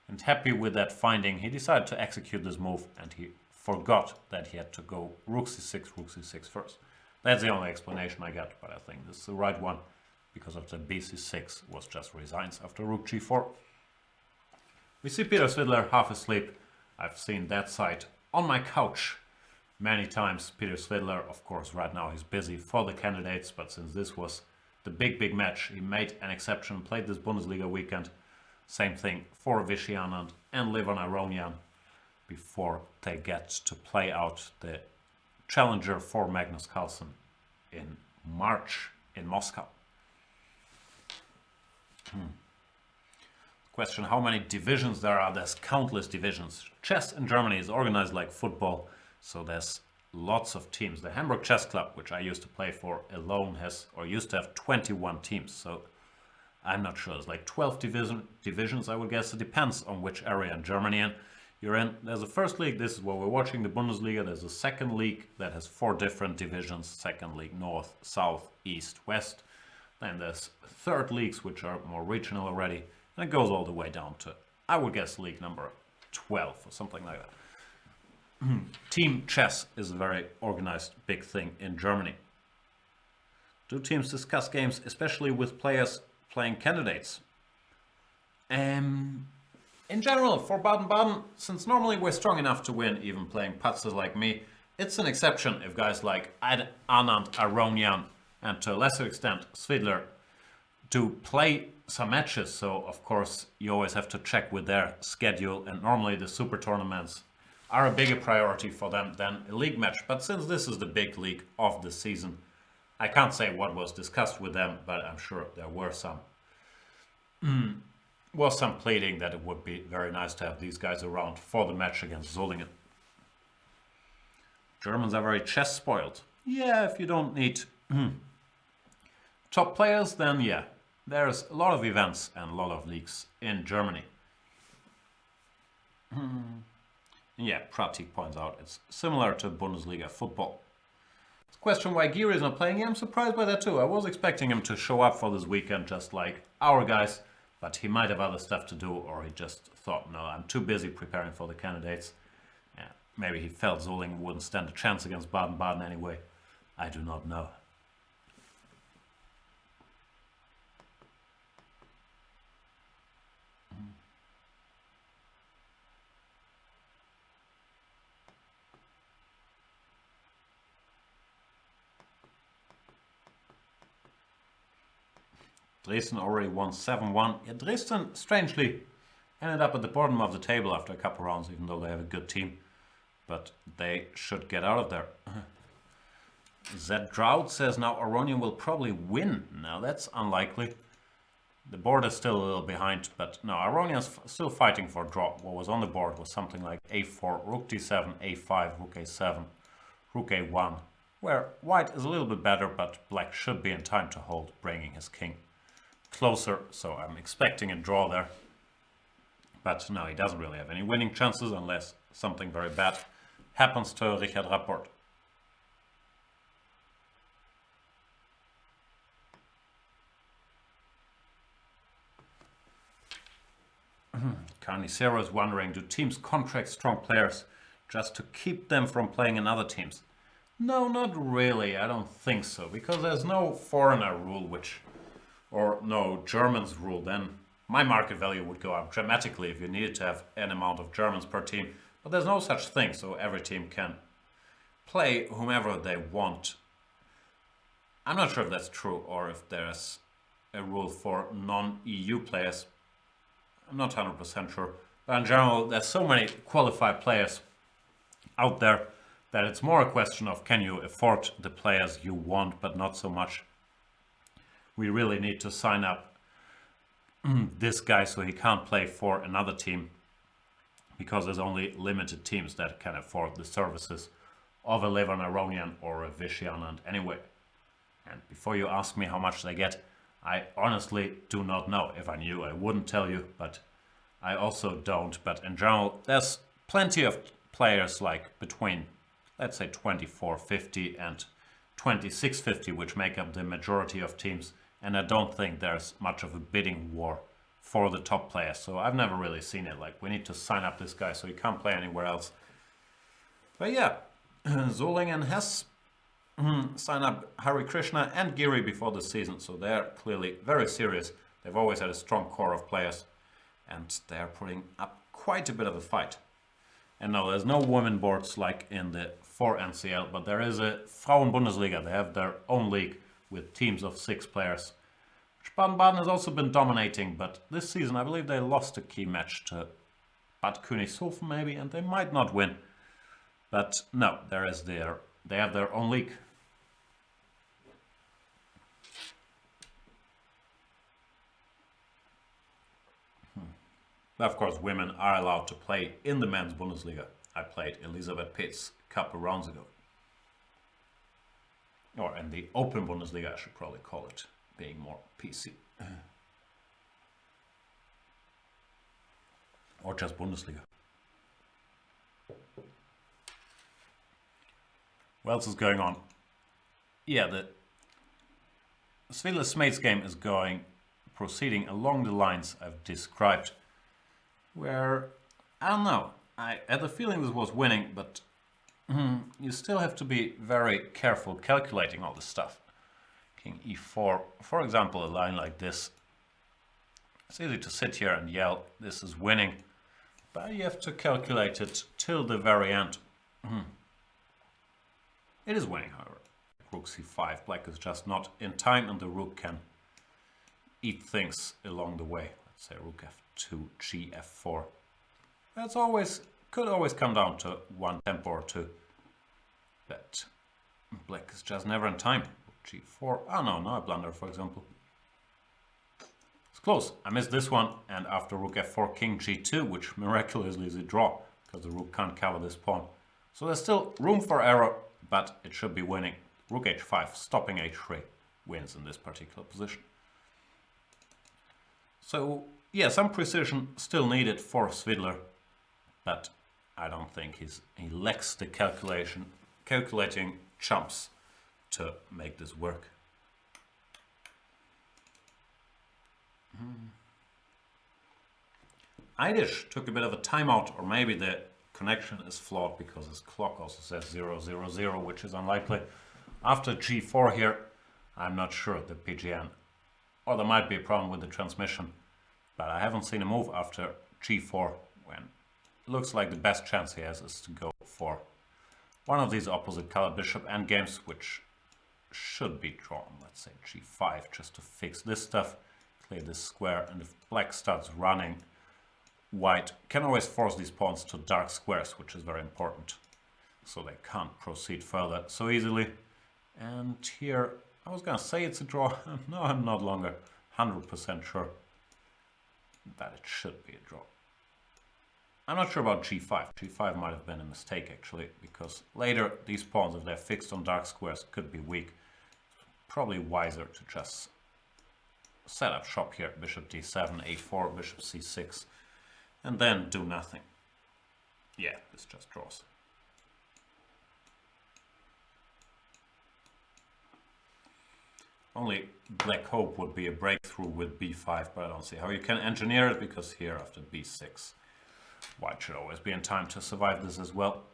and happy with that finding, he decided to execute this move, and he forgot that he had to go rook c6 first. That's the only explanation I got, but I think this is the right one, because of the bc6 was just resigns after rook g4. We see Peter Svidler half asleep. I've seen that side on my couch many times. Peter Svidler, of course, right now he's busy for the candidates, but since this was the big match, he made an exception, played this Bundesliga weekend. Same thing for Vishy Anand and Levon Aronian before they get to play out the challenger for Magnus Carlsen in March in Moscow. Question, how many divisions there are? There's countless divisions. Chess in Germany is organized like football, so there's lots of teams. The Hamburg Chess Club, which I used to play for, alone has, or used to have 21 teams. So I'm not sure. It's like 12 divisions, I would guess. It depends on which area in Germany you're in. There's a first league, this is what we're watching, the Bundesliga. There's a second league that has 4 different divisions. Second league, north, south, east, west. Then there's third leagues, which are more regional already. And it goes all the way down to, I would guess, league number 12 or something like that. Team chess is a very organized big thing in Germany. Do teams discuss games, especially with players playing candidates? In general, for Baden-Baden, since normally we're strong enough to win, even playing putzers like me, it's an exception if guys like Anand, Aronian, and to a lesser extent Svidler do play some matches. So of course you always have to check with their schedule, and normally the super tournaments are a bigger priority for them than a league match. But since this is the big league of the season, I can't say what was discussed with them, but I'm sure there were some pleading that it would be very nice to have these guys around for the match against Solingen. Germans are very chess spoiled. Yeah, if you don't need top players, then yeah, there's a lot of events and a lot of leagues in Germany. Yeah, Pratik points out it's similar to Bundesliga football. It's a question why Giri is not playing. Yeah, I'm surprised by that too. I was expecting him to show up for this weekend just like our guys, but he might have other stuff to do, or he just thought, no, I'm too busy preparing for the candidates. Yeah, maybe he felt Solingen wouldn't stand a chance against Baden-Baden anyway. I do not know. Dresden already won 7-1. Yeah, Dresden, strangely, ended up at the bottom of the table after a couple rounds, even though they have a good team. But they should get out of there. Zed Drought says now Aronian will probably win. Now that's unlikely. The board is still a little behind, but no, Aronian's still fighting for a draw. What was on the board was something like a4, rook d7, a5, rook a7, rook a1, where white is a little bit better, but black should be in time to hold, bringing his king closer, so I'm expecting a draw there. But no, he doesn't really have any winning chances unless something very bad happens to Richard Rapport. Carnicero is wondering, do teams contract strong players just to keep them from playing in other teams? No, not really, I don't think so, because there's no foreigner rule or no Germans rule. Then my market value would go up dramatically if you needed to have an amount of Germans per team. But there's no such thing, so every team can play whomever they want. I'm not sure if that's true or if there's a rule for non-EU players. I'm not 100% sure. But in general, there's so many qualified players out there that it's more a question of can you afford the players you want, but not so much we really need to sign up this guy so he can't play for another team, because there's only limited teams that can afford the services of a Levan Aronian or a Vishy Anand anyway. And before you ask me how much they get, I honestly do not know. If I knew, I wouldn't tell you, but I also don't. But in general, there's plenty of players like between, let's say, 2450 and 2650, which make up the majority of teams. And I don't think there's much of a bidding war for the top players. So I've never really seen it. Like, we need to sign up this guy so he can't play anywhere else. But yeah, Solingen has signed up Hari Krishna and Giri before the season. So they're clearly very serious. They've always had a strong core of players. And they're putting up quite a bit of a fight. And no, there's no women boards like in the 4 NCL. But there is a Frauen-Bundesliga. They have their own league with teams of 6 players. Baden-Baden has also been dominating, but this season I believe they lost a key match to Bad Königshofen maybe, and they might not win. But no, they have their own league. Of course, women are allowed to play in the men's Bundesliga. I played Elisabeth Pitts a couple rounds ago. Or in the Open Bundesliga, I should probably call it, being more PC. or just Bundesliga. What else is going on? Yeah, the Svidler-Smates game is proceeding along the lines I've described, where, I don't know, I had the feeling this was winning, but you still have to be very careful calculating all this stuff. King e4, for example, a line like this. It's easy to sit here and yell, this is winning, but you have to calculate it till the very end. It is winning, however. Rook c5, black is just not in time and the rook can eat things along the way. Let's say rook f2, g f4. That's could always come down to one tempo or two. But black is just never in time. G4, oh no, now I blunder, for example. It's close. I missed this one, and after rook f4, king g2, which miraculously is a draw, because the rook can't cover this pawn. So there's still room for error, but it should be winning. Rook h5, stopping h3, wins in this particular position. So, yeah, some precision still needed for Svidler, but I don't think he lacks the calculating chumps to make this work. Eidish took a bit of a timeout, or maybe the connection is flawed because his clock also says 000, which is unlikely. After g4 here, I'm not sure the PGN, or there might be a problem with the transmission, but I haven't seen a move after g4 when it looks like the best chance he has is to go for one of these opposite color bishop endgames, which should be drawn. Let's say g5 just to fix this stuff, clear this square, and if black starts running, white can always force these pawns to dark squares, which is very important, so they can't proceed further so easily. And here, I was gonna say it's a draw. No, I'm not longer 100% sure that it should be a draw. I'm not sure about g5. g5 might have been a mistake actually, because later these pawns, if they're fixed on dark squares, could be weak. Probably wiser to just set up shop here. Bishop d7, a4, bishop c6, and then do nothing. Yeah, this just draws. Only black hope would be a breakthrough with b5, but I don't see how you can engineer it, because here after b6, white should always be in time to survive this as well.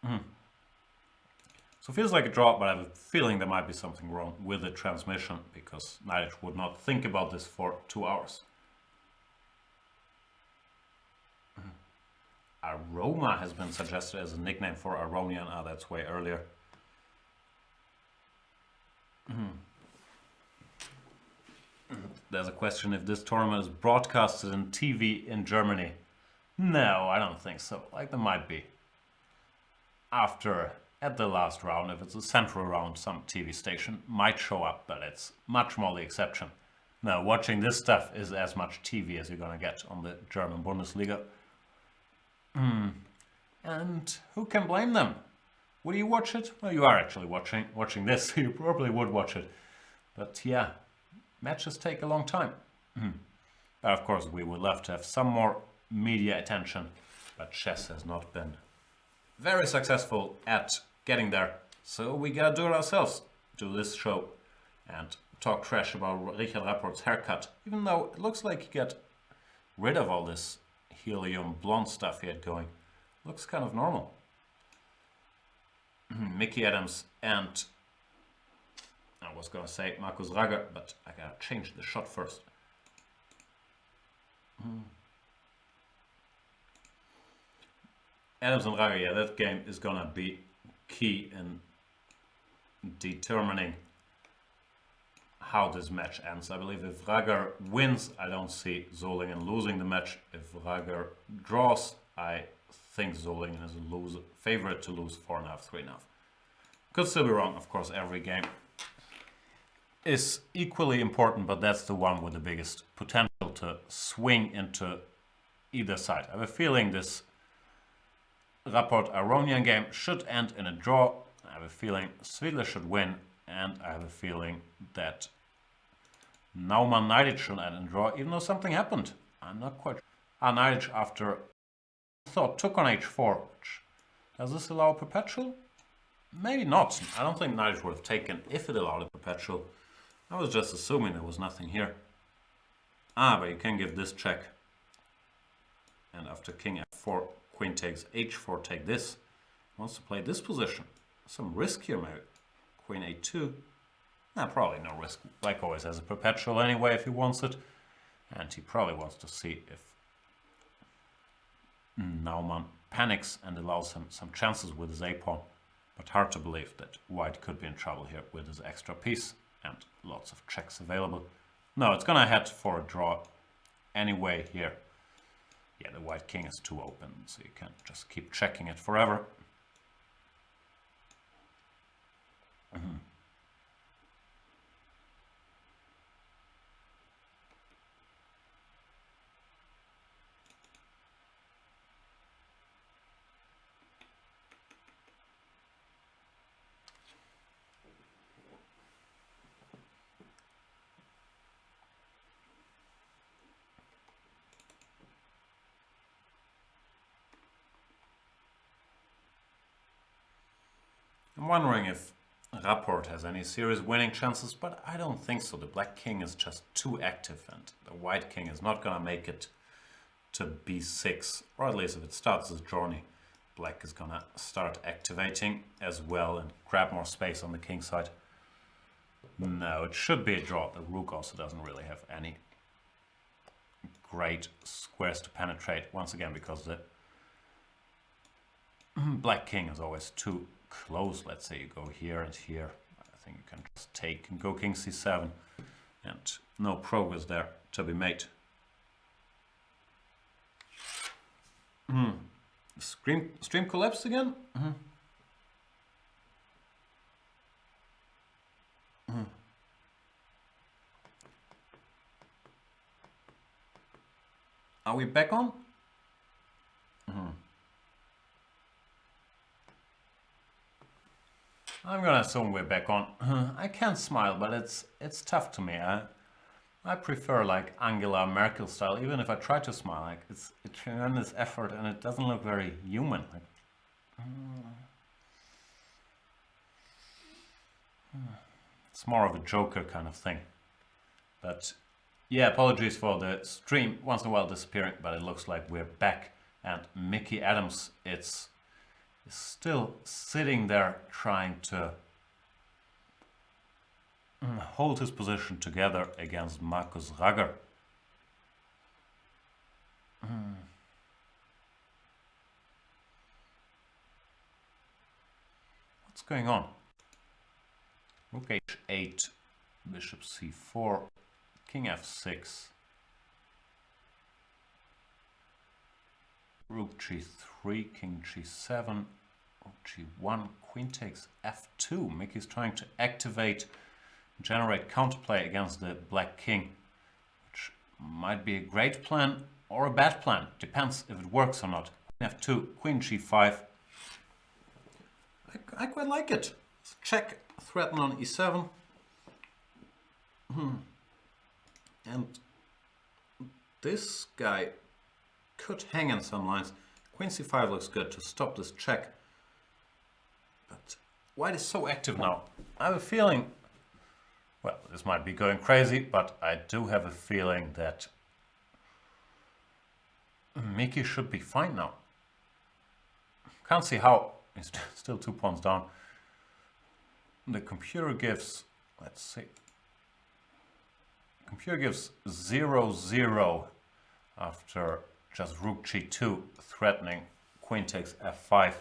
So it feels like a draw, but I have a feeling there might be something wrong with the transmission, because Nadic would not think about this for 2 hours. Aroma has been suggested as a nickname for Aronian. Ah, that's way earlier. There's a question if this tournament is broadcasted in TV in Germany. No, I don't think so. Like, there might be. At the last round, if it's a central round, some TV station might show up, but it's much more the exception. Now, watching this stuff is as much TV as you're gonna get on the German Bundesliga. And who can blame them? Would you watch it? Well, you are actually watching this, so you probably would watch it. But yeah, matches take a long time. But of course, we would love to have some more media attention, but chess has not been very successful at getting there. So we gotta do it ourselves, do this show, and talk trash about Richard Rapport's haircut, even though it looks like he got rid of all this helium blonde stuff he had going. Looks kind of normal. Mickey Adams and I was gonna say Markus Rager, but I gotta change the shot first. Adams and Rager, yeah, that game is gonna be key in determining how this match ends. I believe if Rager wins, I don't see Solingen losing the match. If Rager draws, I think Solingen is a favorite to lose 4.5, 3.5. Could still be wrong, of course. Every game is equally important, but that's the one with the biggest potential to swing into either side. I have a feeling this Rapport-Aronian game should end in a draw. I have a feeling Svidler should win, and I have a feeling that Naumann-Neidic should end in a draw, even though something happened. I'm not quite sure. knight after thought took on h4. Does this allow perpetual? Maybe not. I don't think knight would have taken if it allowed a perpetual. I was just assuming there was nothing here. Ah, but you can give this check. And after king f4, queen takes h4, take this. Wants to play this position. Some risk here maybe. Queen a2. Nah, probably no risk. Black always has a perpetual anyway if he wants it. And he probably wants to see if Naumann panics and allows him some chances with his a-pawn. But hard to believe that white could be in trouble here with his extra piece and lots of checks available. No, it's gonna head for a draw anyway here. Yeah, the white king is too open, so you can't just keep checking it forever. I'm wondering if Rapport has any serious winning chances, but I don't think so. The black king is just too active and the white king is not gonna make it to b6, or at least if it starts this journey, black is gonna start activating as well and grab more space on the king side. No, it should be a draw. The rook also doesn't really have any great squares to penetrate, once again because the black king is always too close. Let's say you go here and here. I think you can just take and go king c7 and no progress there to be made. Stream collapsed again? Are we back on? I'm gonna assume we're back on. I can't smile, but it's tough to me. I prefer like Angela Merkel style. Even if I try to smile, like it's a tremendous effort and it doesn't look very human. Like, it's more of a Joker kind of thing. But yeah, apologies for the stream once in a while disappearing, but it looks like we're back. And Mickey Adams, is still sitting there trying to hold his position together against Markus Ragger. What's going on? Rook h8, bishop c4, king f6, rook g3, king g7, rook g1, queen takes f2. Mickey's trying to activate, generate counterplay against the black king, which might be a great plan or a bad plan. Depends if it works or not. Queen f2, queen g5. I quite like it. Let's check, threaten on e7. And this guy could hang in some lines. Queen c5 looks good to stop this check. But white is so active now. I have a feeling, well, this might be going crazy, but I do have a feeling that Mickey should be fine now. Can't see how. He's still 2 pawns down. The computer gives, let's see. The computer gives 0-0 after just rook g2 threatening queen takes f5.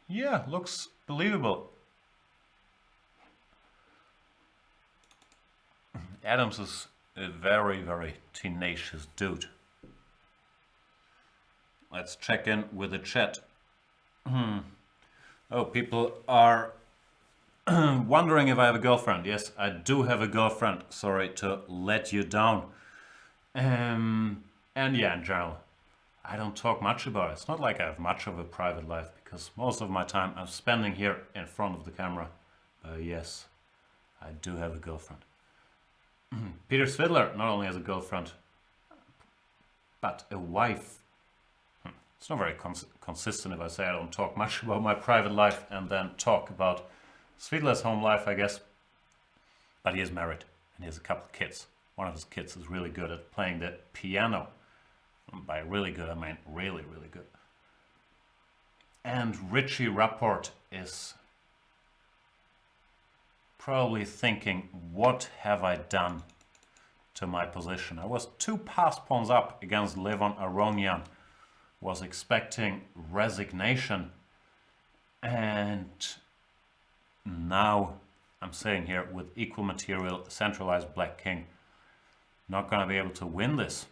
Yeah, looks believable. Adams is a very, very tenacious dude. Let's check in with the chat. Oh, people are wondering if I have a girlfriend. Yes, I do have a girlfriend. Sorry to let you down. And yeah, in general, I don't talk much about it. It's not like I have much of a private life because most of my time I'm spending here in front of the camera. Yes, I do have a girlfriend. Peter Svidler not only has a girlfriend, but a wife. It's not very consistent if I say I don't talk much about my private life and then talk about Svidler's home life, I guess. But he is married and he has a couple of kids. One of his kids is really good at playing the piano. And by really good, I mean really, really good. And Richie Rapport is probably thinking, what have I done to my position? I was 2 pass pawns up against Levon Aronian. Was expecting resignation. And now I'm saying here with equal material, centralized black king. Not going to be able to win this.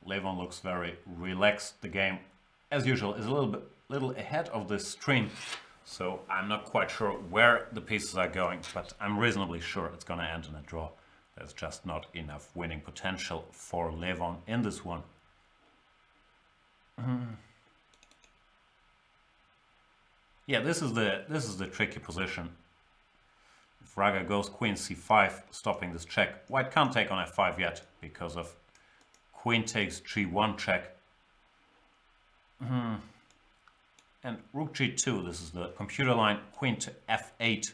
Levon looks very relaxed. The game, as usual, is a little ahead of the stream, so I'm not quite sure where the pieces are going, but I'm reasonably sure it's going to end in a draw. There's just not enough winning potential for Levon in this one. Yeah, this is the tricky position. If Raga goes queen c5, stopping this check. White can't take on f5 yet because of queen takes g1 check. And rook g2, this is the computer line, queen to f8,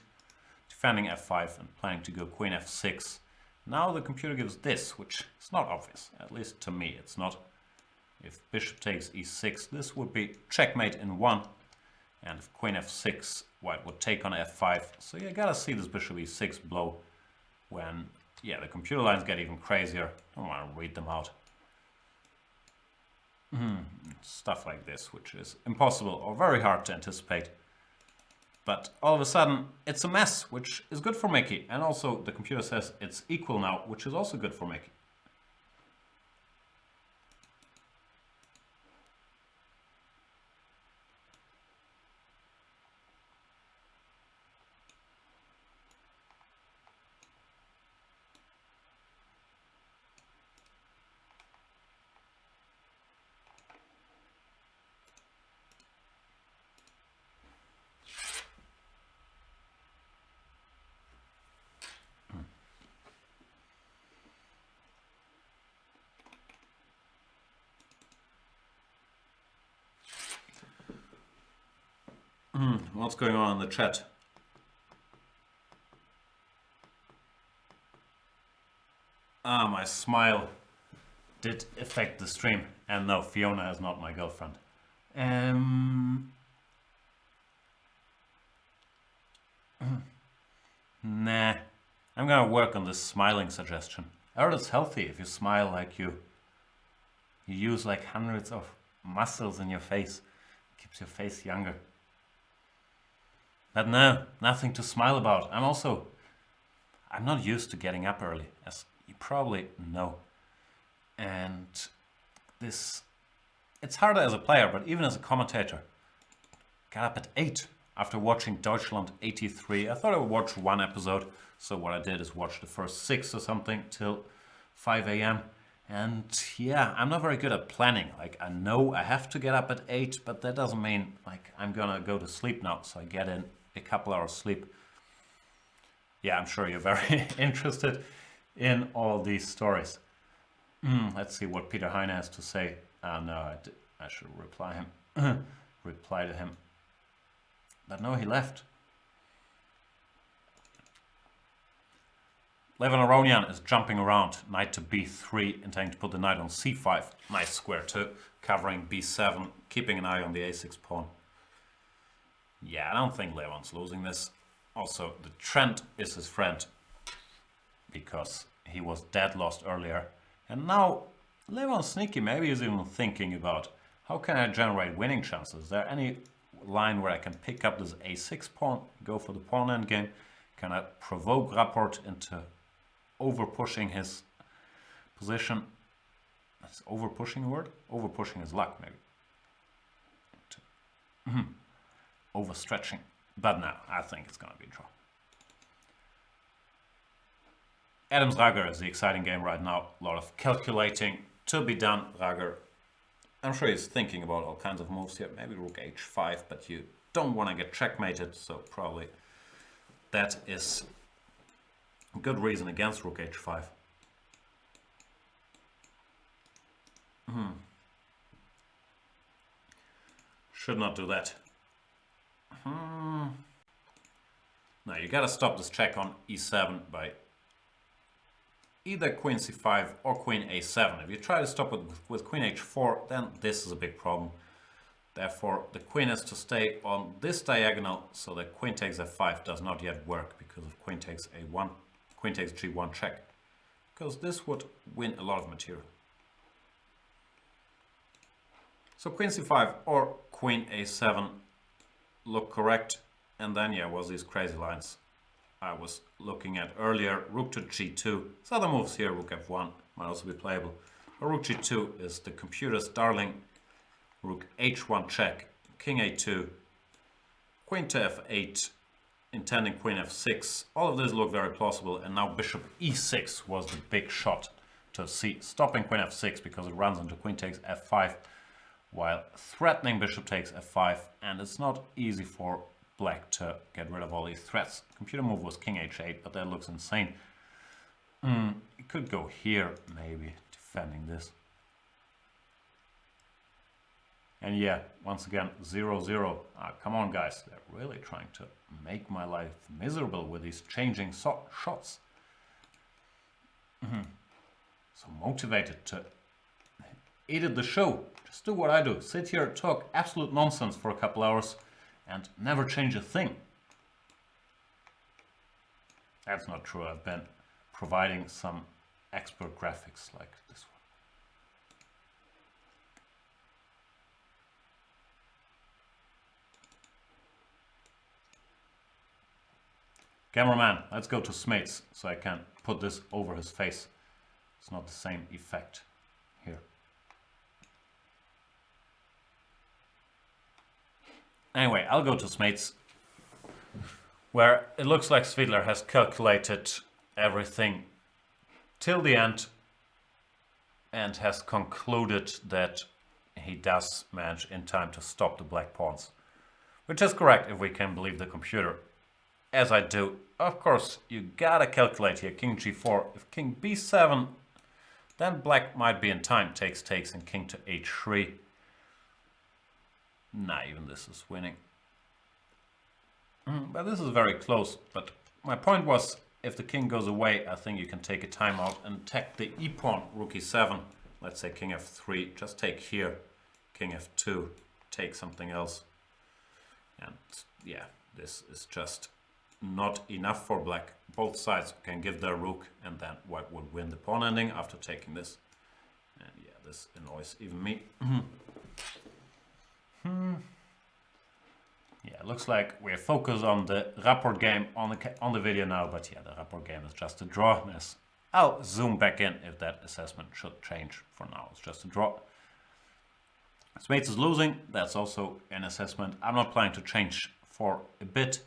defending f5 and planning to go queen f6. Now the computer gives this, which is not obvious, at least to me it's not. If bishop takes e6, this would be checkmate in 1. And if queen f6, white would take on f5. So you gotta see this bishop e6 blow when, yeah, the computer lines get even crazier. Don't want to read them out. Stuff like this, which is impossible or very hard to anticipate. But all of a sudden, it's a mess, which is good for Mickey. And also, the computer says it's equal now, which is also good for Mickey. What's going on in the chat? My smile did affect the stream. And no, Fiona is not my girlfriend. Nah. I'm gonna work on this smiling suggestion. I heard it's healthy if you smile like you use like hundreds of muscles in your face. It keeps your face younger. But no, nothing to smile about. I'm not used to getting up early, as you probably know. And it's harder as a player, but even as a commentator. Got up at 8 after watching Deutschland 83. I thought I would watch 1 episode, so what I did is watch the first 6 or something till 5 a.m. And yeah, I'm not very good at planning. Like, I know I have to get up at 8, but that doesn't mean like I'm gonna go to sleep now, so I get in a couple hours sleep. Yeah, I'm sure you're very interested in all these stories. Let's see what Peter Heine has to say. No, I should reply to him. But no, he left. Levon Aronian is jumping around. Knight to b3, intending to put the knight on c5. Nice square 2, covering b7, keeping an eye on the a6 pawn. Yeah, I don't think Levon's losing this. Also, the trend is his friend, because he was dead lost earlier. And now, Levon's sneaky. Maybe he's even thinking about, how can I generate winning chances? Is there any line where I can pick up this a6 pawn, go for the pawn endgame? Can I provoke Rapport into over-pushing his position? Is over-pushing a word? Over-pushing his luck, maybe. Overstretching. But no, I think it's going to be a draw. Adams Rager is the exciting game right now. A lot of calculating to be done. Rager I'm sure he's thinking about all kinds of moves here. Maybe rook h5, but you don't want to get checkmated, so probably that is a good reason against rook h5. Should not do that. Now you gotta stop this check on e7 by either queen c5 or queen a7. If you try to stop it with queen h4, then this is a big problem. Therefore, the queen has to stay on this diagonal, so that queen takes f5 does not yet work because of queen takes a1, queen takes g1 check. Because this would win a lot of material. So queen c5 or queen a7 look correct. And then, yeah, was these crazy lines I was looking at earlier. Rook to g2. There's other moves here. Rook f1 might also be playable. But rook g2 is the computer's darling. Rook h1 check. King a2. Queen to f8. Intending queen f6. All of this look very plausible. And now bishop e6 was the big shot to see. Stopping queen f6 because it runs into queen takes f5. While threatening bishop takes f5. And it's not easy for black to get rid of all these threats. Computer move was king h8, but that looks insane. It could go here, maybe, defending this. And yeah, once again, 0-0. Come on, guys. They're really trying to make my life miserable with these changing shots. So motivated to edit the show. Just do what I do. Sit here, talk absolute nonsense for a couple hours and never change a thing. That's not true. I've been providing some expert graphics like this one. Cameraman, let's go to Smates so I can put this over his face. It's not the same effect here. Anyway, I'll go to Smates, where it looks like Svidler has calculated everything till the end and has concluded that he does manage in time to stop the black pawns. Which is correct if we can believe the computer. As I do, of course, you gotta calculate here. King g4, if king b7, then black might be in time. Takes, and king to h3. Nah, even this is winning. But this is very close. But my point was, if the king goes away, I think you can take a timeout and attack the e-pawn, rook e7. Let's say king f3, just take here. King f2, take something else. And yeah, this is just not enough for black. Both sides can give their rook, and then white would win the pawn ending after taking this. And yeah, this annoys even me. Yeah, looks like we're focused on the rapport game on the video now, but yeah, the rapport game is just a draw. Yes. I'll zoom back in if that assessment should change. For now, it's just a draw. Smates is losing. That's also an assessment. I'm not planning to change for a bit,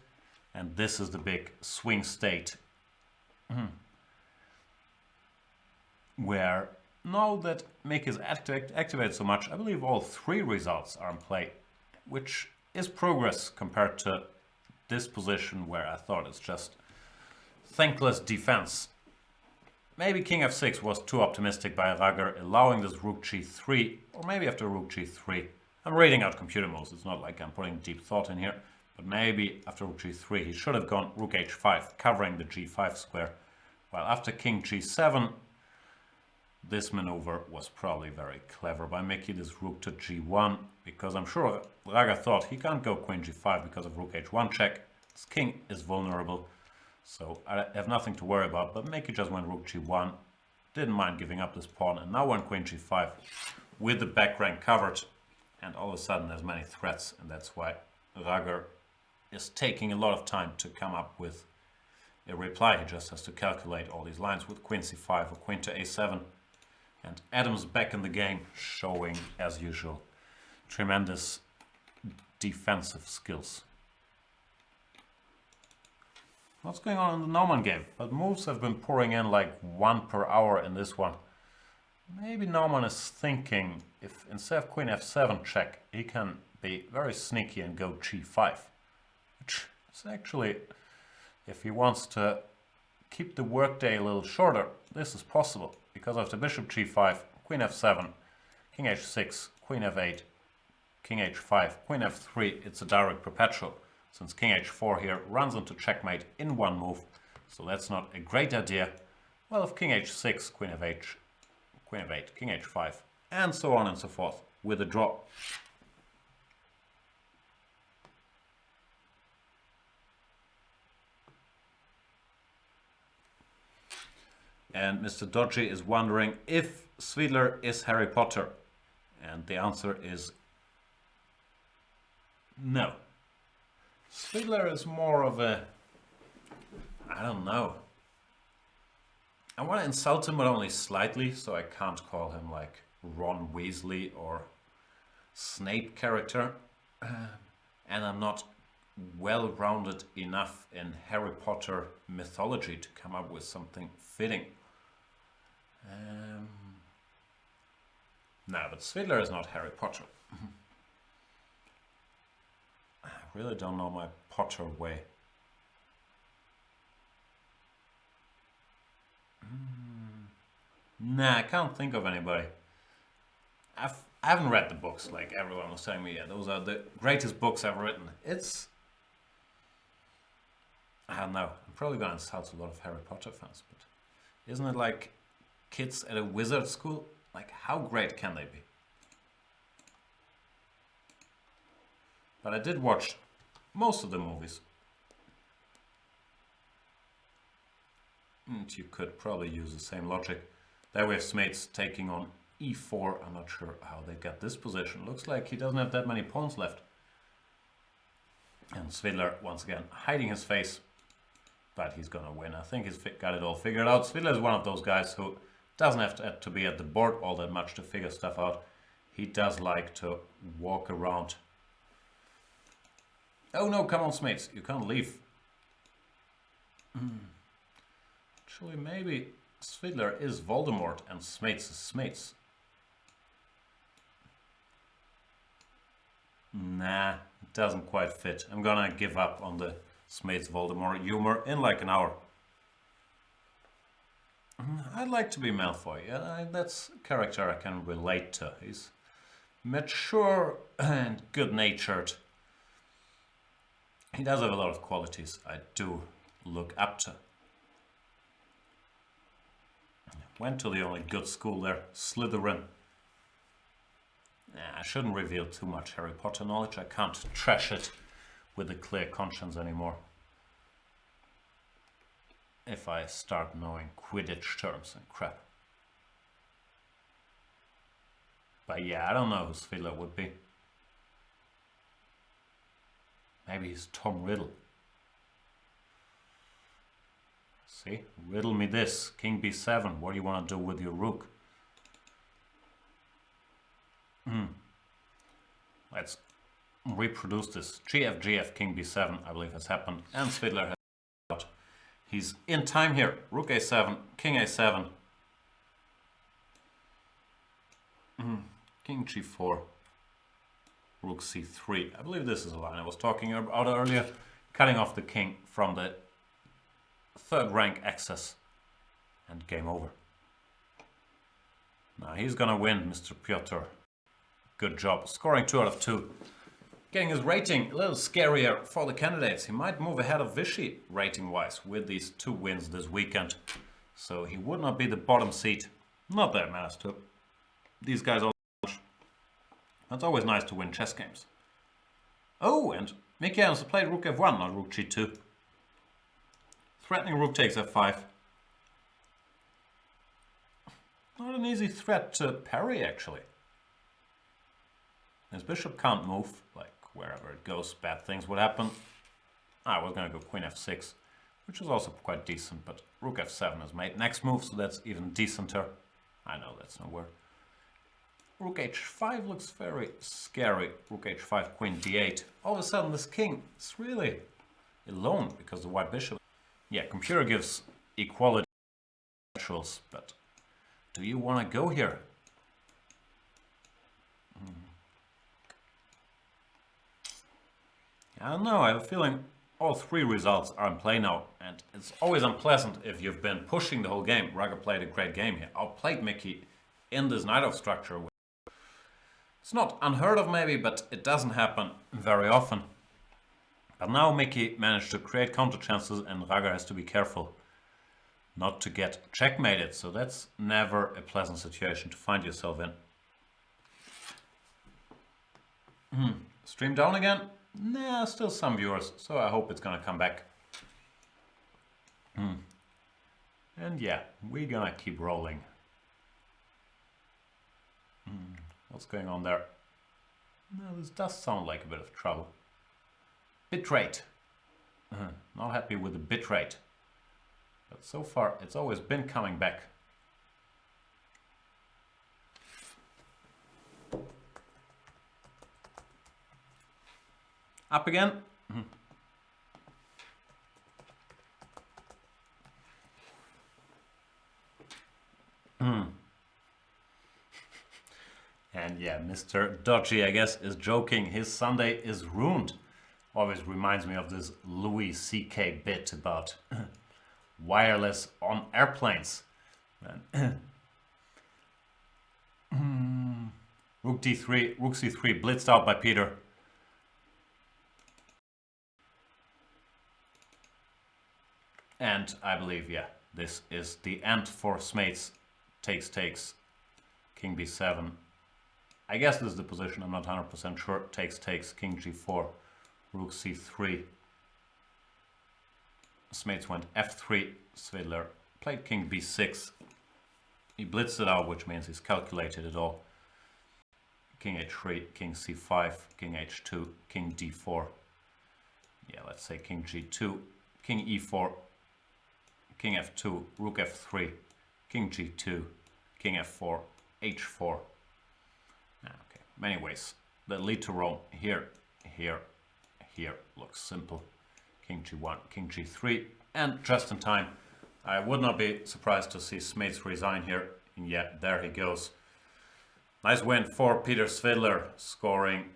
and this is the big swing state where now that Mick is activated so much, I believe all three results are in play, which is progress compared to this position where I thought it's just thankless defense. Maybe king f6 was too optimistic by Rager, allowing this rook g3, or maybe after rook g3. I'm reading out computer moves, it's not like I'm putting deep thought in here, but maybe after rook g3 he should have gone rook h5, covering the g5 square, while after king g7, this maneuver was probably very clever by Mickey, this rook to g1, because I'm sure Raga thought he can't go queen g5 because of rook h1 check. This king is vulnerable, so I have nothing to worry about, but Mickey just went rook g1, didn't mind giving up this pawn, and now went queen g5 with the back rank covered, and all of a sudden there's many threats, and that's why Rager is taking a lot of time to come up with a reply. He just has to calculate all these lines with queen c5 or queen to a7. And Adam's back in the game, showing, as usual, tremendous defensive skills. What's going on in the Norman game? But moves have been pouring in like one per hour in this one. Maybe Norman is thinking if instead of queen f7 check, he can be very sneaky and go g5. Which is actually, if he wants to keep the workday a little shorter, this is possible. Because of the bishop g5, queen f7, king h6, queen f8, king h5, queen f3, it's a direct perpetual. Since king h4 here runs into checkmate in one move, so that's not a great idea. Well, if king h6, queen f8, king h5, and so on and so forth with a draw. And Mr. Dodgy is wondering if Svidler is Harry Potter. And the answer is no. Svidler is more of a, I don't know. I want to insult him, but only slightly, so I can't call him like Ron Weasley or Snape character. And I'm not well-rounded enough in Harry Potter mythology to come up with something fitting. No, but Svidler is not Harry Potter. I really don't know my Potter way. Nah, I can't think of anybody. I haven't read the books like everyone was telling me. Yeah, those are the greatest books I've written. I don't know. I'm probably going to insult a lot of Harry Potter fans, but isn't it like kids at a wizard school? Like, how great can they be? But I did watch most of the movies. And you could probably use the same logic. There we have Smates taking on e4. I'm not sure how they got this position. Looks like he doesn't have that many pawns left. And Svidler, once again, hiding his face. But he's gonna win. I think he's got it all figured out. Svidler is one of those guys who doesn't have to be at the board all that much to figure stuff out. He does like to walk around. Oh no, come on Smates, you can't leave. Actually, maybe Svidler is Voldemort and Smates is Smates. Nah, it doesn't quite fit. I'm gonna give up on the Smates Voldemort humor in like an hour. I'd like to be Malfoy. Yeah, that's a character I can relate to. He's mature and good-natured. He does have a lot of qualities I do look up to. Went to the only good school there, Slytherin. I shouldn't reveal too much Harry Potter knowledge. I can't trash it with a clear conscience anymore. If I start knowing Quidditch terms and crap. But yeah, I don't know who Svidler would be. Maybe he's Tom Riddle. See, riddle me this. King b7, what do you want to do with your rook? Let's reproduce this. GF, King b7, I believe has happened. And Svidler has out. He's in time here. Rook a7, King a7. King g4. Rook c3. I believe this is a line I was talking about earlier. Cutting off the king from the third rank access. And game over. Now he's gonna win, Mr. Piotr. Good job. Scoring 2 out of 2. Getting his rating a little scarier for the candidates. He might move ahead of Vichy rating-wise with these 2 wins this weekend. So he would not be the bottom seed. Not that it matters to these guys all. It's always nice to win chess games. Oh, and Mickey Adams played rook f1, not rook g2. Threatening rook takes f5. Not an easy threat to parry, actually. His bishop can't move, like wherever it goes, bad things would happen. I was gonna go queen f6, which is also quite decent, but rook f7 is made next move, so that's even decenter. I know that's no word. Rook h5 looks very scary. Rook h5, queen d8. All of a sudden this king is really alone because the white bishop. Yeah, computer gives equality, but do you want to go here? I don't know, I have a feeling all three results are in play now, and it's always unpleasant if you've been pushing the whole game. Raga played a great game here, outplayed Mickey in this night-off structure. It's not unheard of maybe, but it doesn't happen very often. But now Mickey managed to create counter chances, and Raga has to be careful not to get checkmated, so that's never a pleasant situation to find yourself in. Stream down again? Nah, still some viewers, so I hope it's gonna come back. And yeah, we're gonna keep rolling. What's going on there? No, this does sound like a bit of trouble. Bitrate. Not happy with the bitrate. But so far, it's always been coming back. Up again. And yeah, Mr. Dodgy, I guess, is joking. His Sunday is ruined. Always reminds me of this Louis C.K. bit about wireless on airplanes. Rook D3, Rook C3, blitzed out by Peter. And I believe, yeah, this is the end for Smates. Takes, King B7. I guess this is the position, I'm not 100% sure. Takes, King G4, Rook C3. Smates went F3, Svidler played King B6. He blitzed it out, which means he's calculated it all. King H3, King C5, King H2, King D4. Yeah, let's say King G2, King E4, King F2, Rook F3, King G2, King F4, H4. Okay, many ways that lead to Rome. Here looks simple. King G1, King G3, and just in time. I would not be surprised to see Smates resign here. And yeah, there he goes. Nice win for Peter Svidler, scoring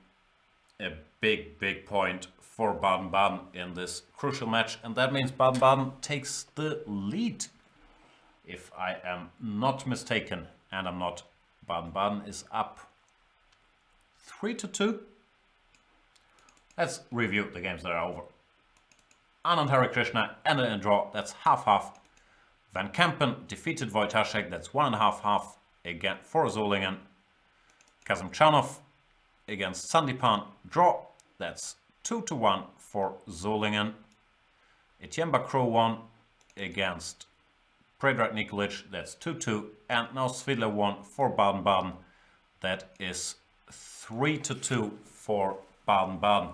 a big point for Baden-Baden in this crucial match. And that means Baden-Baden takes the lead. If I am not mistaken, and I'm not, Baden-Baden is up 3-2. Let's review the games that are over. Anand Hare Krishna ended in a draw, that's 50-50. Van Kempen defeated Wojtaszek, that's 1.5-1/2 again for Solingen. Kazimchanov against Sandipan, draw, that's 2-1 for Solingen. Etienne Bacro won against Predrag Nikolic, that's 2-2. And now Svidler won for Baden-Baden, that is 3-2 for Baden-Baden.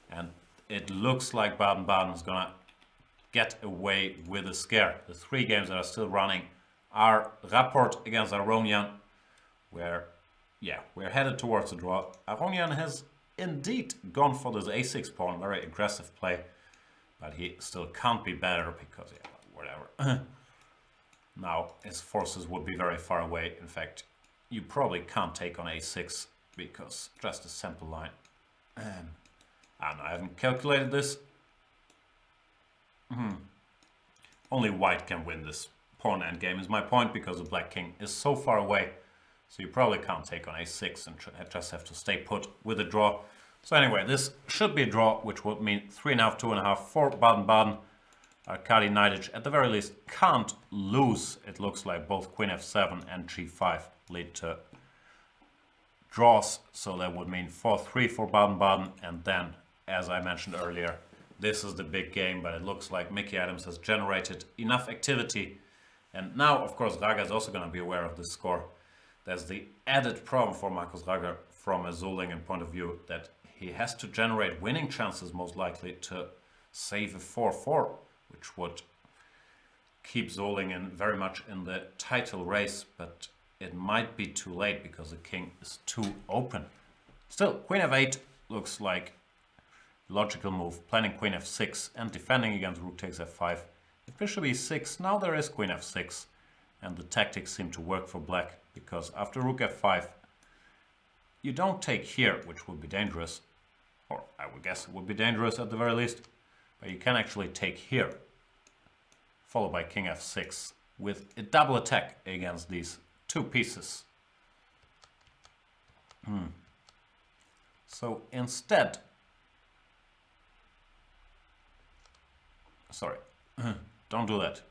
And it looks like Baden-Baden is gonna get away with a scare. The three games that are still running are Rapport against Aronian, where, yeah, we're headed towards a draw. Aronian has indeed gone for this a6 pawn, very aggressive play, but he still can't be better because, yeah, whatever. Now, his forces would be very far away. In fact, you probably can't take on a6 because just a simple line. I haven't calculated this. Only white can win this pawn endgame is my point, because the black king is so far away. So you probably can't take on a6 and just have to stay put with a draw. So anyway, this should be a draw, which would mean 3.5, 2.5 for Baden-Baden. Arkady Naidic at the very least can't lose. It looks like both Queen F7 and G5 lead to draws. So that would mean 4-3 for Baden-Baden. And then, as I mentioned earlier, this is the big game, but it looks like Mickey Adams has generated enough activity. And now, of course, Raga is also going to be aware of this score. There's the added problem for Markus Raga from a Solingen point of view, that he has to generate winning chances, most likely, to save a 4-4, which would keep Solingen very much in the title race, but it might be too late because the king is too open. Still, Queen F8 looks like logical move, planning Queen F6 and defending against Rook takes F5. If Bishop E6, now there is Queen F6, And the tactics seem to work for black, because after rook f5, you don't take here, which would be dangerous, or I would guess it would be dangerous at the very least, but you can actually take here, followed by king f6, with a double attack against these two pieces. So instead, sorry, don't do that.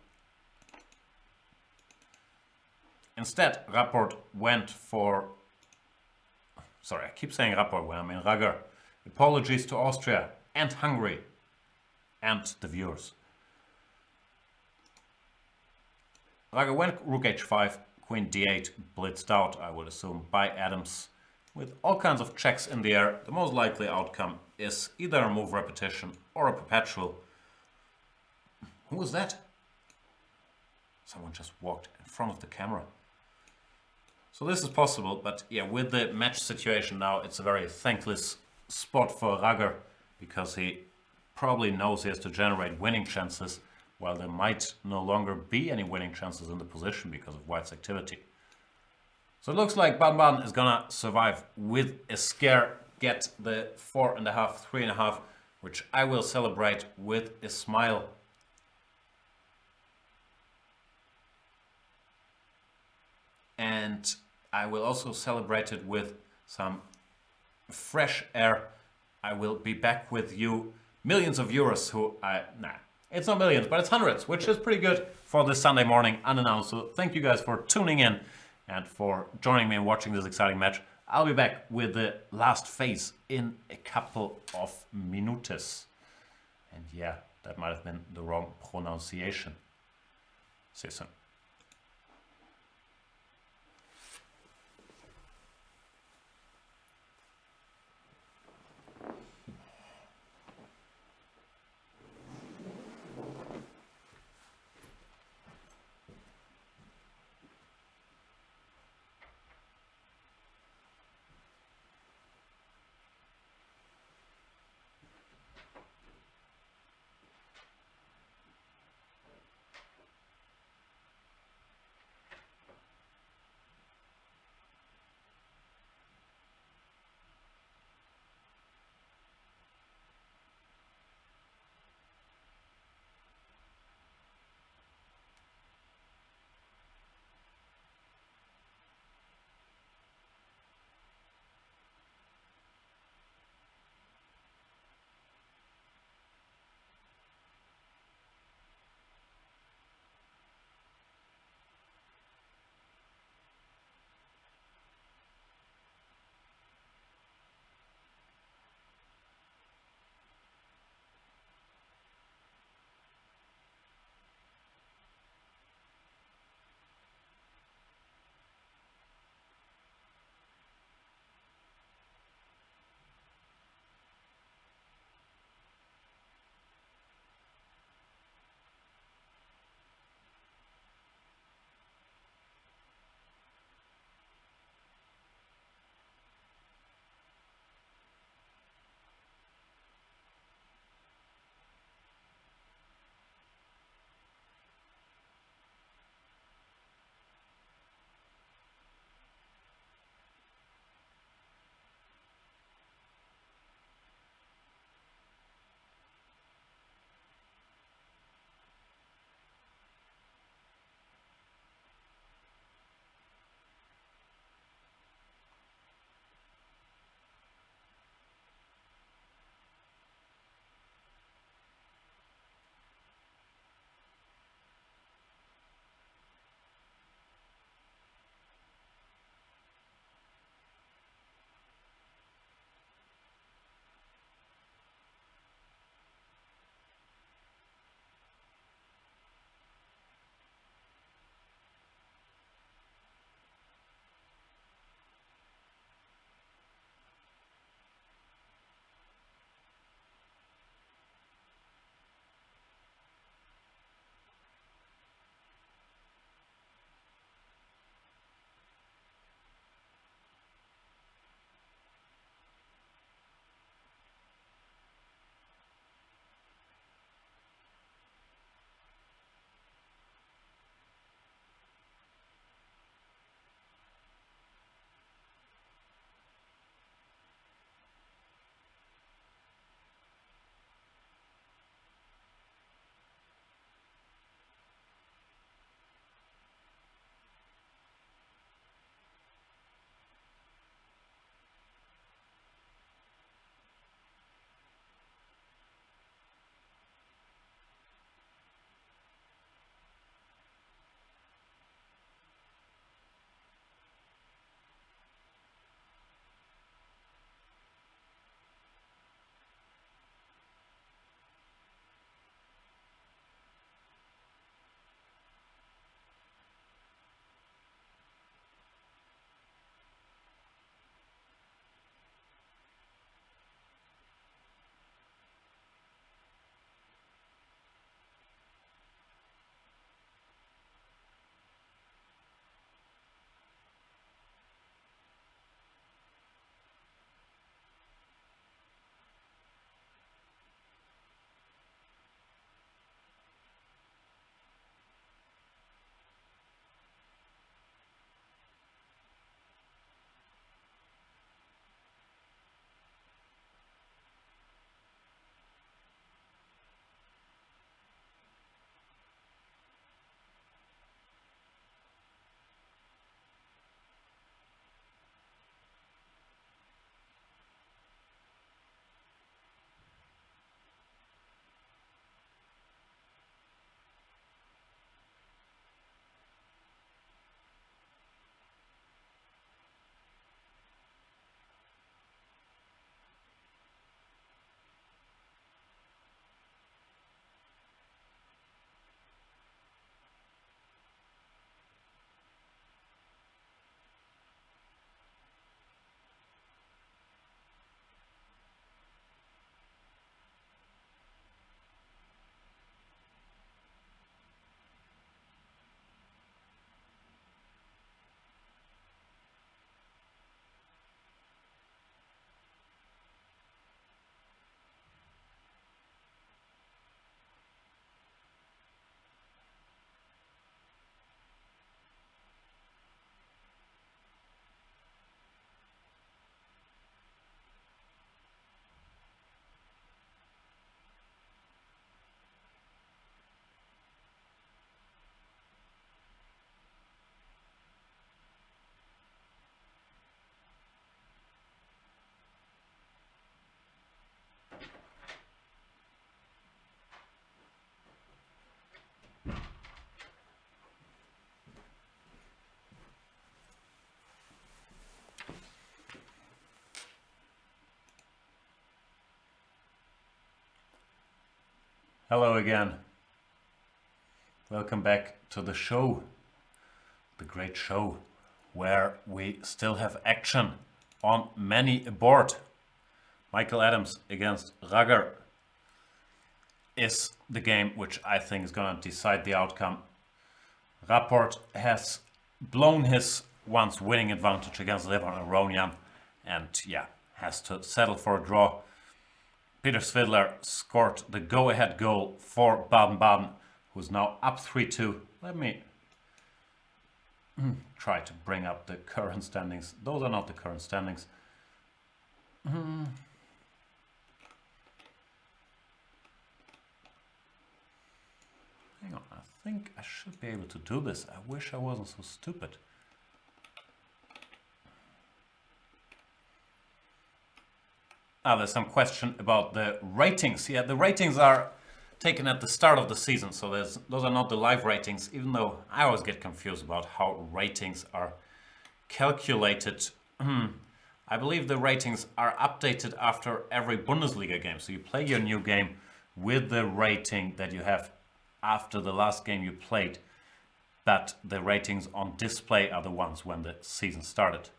Instead, Rapport went for, sorry, I keep saying Rapport when I mean Rager. Apologies to Austria and Hungary and the viewers. Rager went rook h5, queen d8, blitzed out, I would assume, by Adams. With all kinds of checks in the air, the most likely outcome is either a move repetition or a perpetual. Who was that? Someone just walked in front of the camera. So this is possible, but yeah, with the match situation now, it's a very thankless spot for Rager, because he probably knows he has to generate winning chances, while there might no longer be any winning chances in the position because of White's activity. So it looks like Baden-Baden is gonna survive with a scare, get the 4.5, 3.5, which I will celebrate with a smile. And I will also celebrate it with some fresh air. I will be back with you, millions of viewers who it's not millions, but it's hundreds, which is pretty good for this Sunday morning unannounced. So thank you guys for tuning in and for joining me and watching this exciting match. I'll be back with the last phase in a couple of minutes. And yeah, that might have been the wrong pronunciation. See you soon. Hello again. Welcome back to the show. The great show where we still have action on many a board. Michael Adams against Ragger is the game which I think is going to decide the outcome. Rapport has blown his once winning advantage against Levan Aronian and has to settle for a draw. Peter Svidler scored the go-ahead goal for Baden-Baden, who's now up 3-2. Let me try to bring up the current standings. Those are not the current standings. Hang on, I think I should be able to do this. I wish I wasn't so stupid. There's some question about the ratings. Yeah, the ratings are taken at the start of the season, so those are not the live ratings, even though I always get confused about how ratings are calculated. I believe the ratings are updated after every Bundesliga game, so you play your new game with the rating that you have after the last game you played, but the ratings on display are the ones when the season started.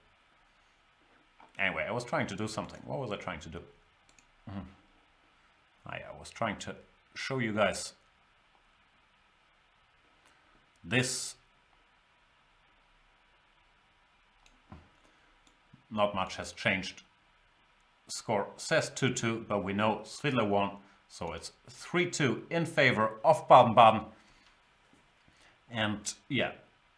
Anyway, I was trying to do something. What was I trying to do? I was trying to show you guys this. Not much has changed. Score says 2-2, but we know Svidler won, so it's 3-2 in favor of Baden-Baden. And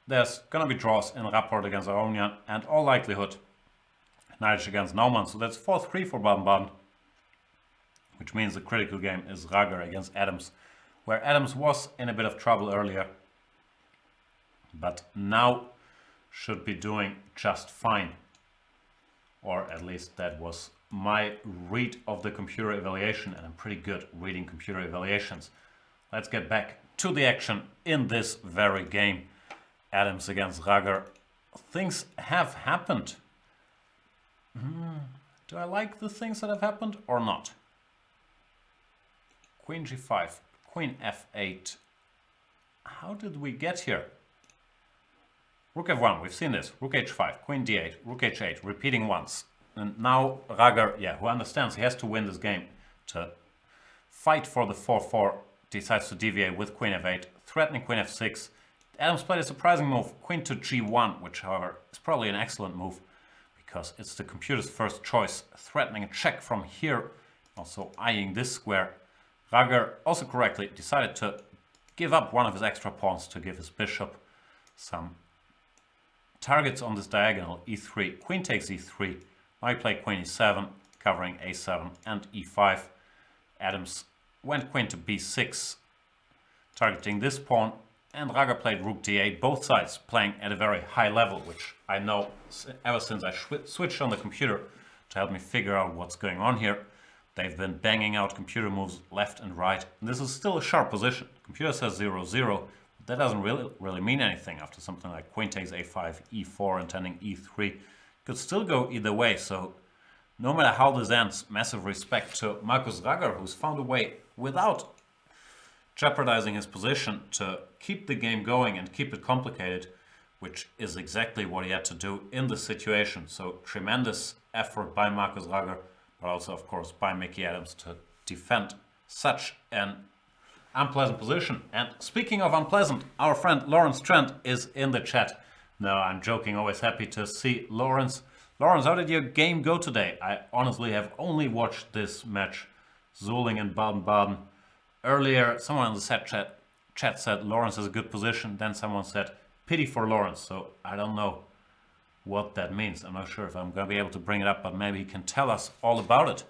there's gonna be draws in Rapport against Aronian, and all likelihood Neidisch against Naumann, so that's 4-3 for Baden-Baden, which means the critical game is Ragger against Adams, where Adams was in a bit of trouble earlier, but now should be doing just fine. Or at least that was my read of the computer evaluation, and I'm pretty good reading computer evaluations. Let's get back to the action in this very game. Adams against Ragger. Things have happened. Do I like the things that have happened or not? Queen g5, queen f8. How did we get here? Rook f1, we've seen this. Rook h5, queen d8, rook h8, repeating once. And now Ragger, who understands he has to win this game to fight for the 4-4, decides to deviate with queen f8, threatening queen f6. Adams played a surprising move, queen to g1, which however is probably an excellent move because it's the computer's first choice, threatening a check from here, also eyeing this square. Ragger also correctly decided to give up one of his extra pawns to give his bishop some targets on this diagonal. e3, queen takes e3. Now he played queen e7, covering a7 and e5. Adams went queen to b6, targeting this pawn, and Ragger played rook d8, both sides playing at a very high level, which I know ever since I switched on the computer to help me figure out what's going on here. They've been banging out computer moves left and right, and this is still a sharp position. The computer says 0-0, but that doesn't really mean anything after something like queen takes a5, e4, intending e3. Could still go either way, so no matter how this ends, massive respect to Markus Ragger, who's found a way without jeopardizing his position to keep the game going and keep it complicated, which is exactly what he had to do in this situation. So tremendous effort by Markus Ragger, but also of course by Mickey Adams to defend such an unpleasant position. And speaking of unpleasant, our friend Lawrence Trent is in the chat. No, I'm joking, always happy to see Lawrence. Lawrence, how did your game go today? I honestly have only watched this match, Solingen and Baden-Baden. Earlier, someone in the chat said Lawrence has a good position. Then someone said, pity for Lawrence. So I don't know what that means. I'm not sure if I'm going to be able to bring it up, but maybe he can tell us all about it.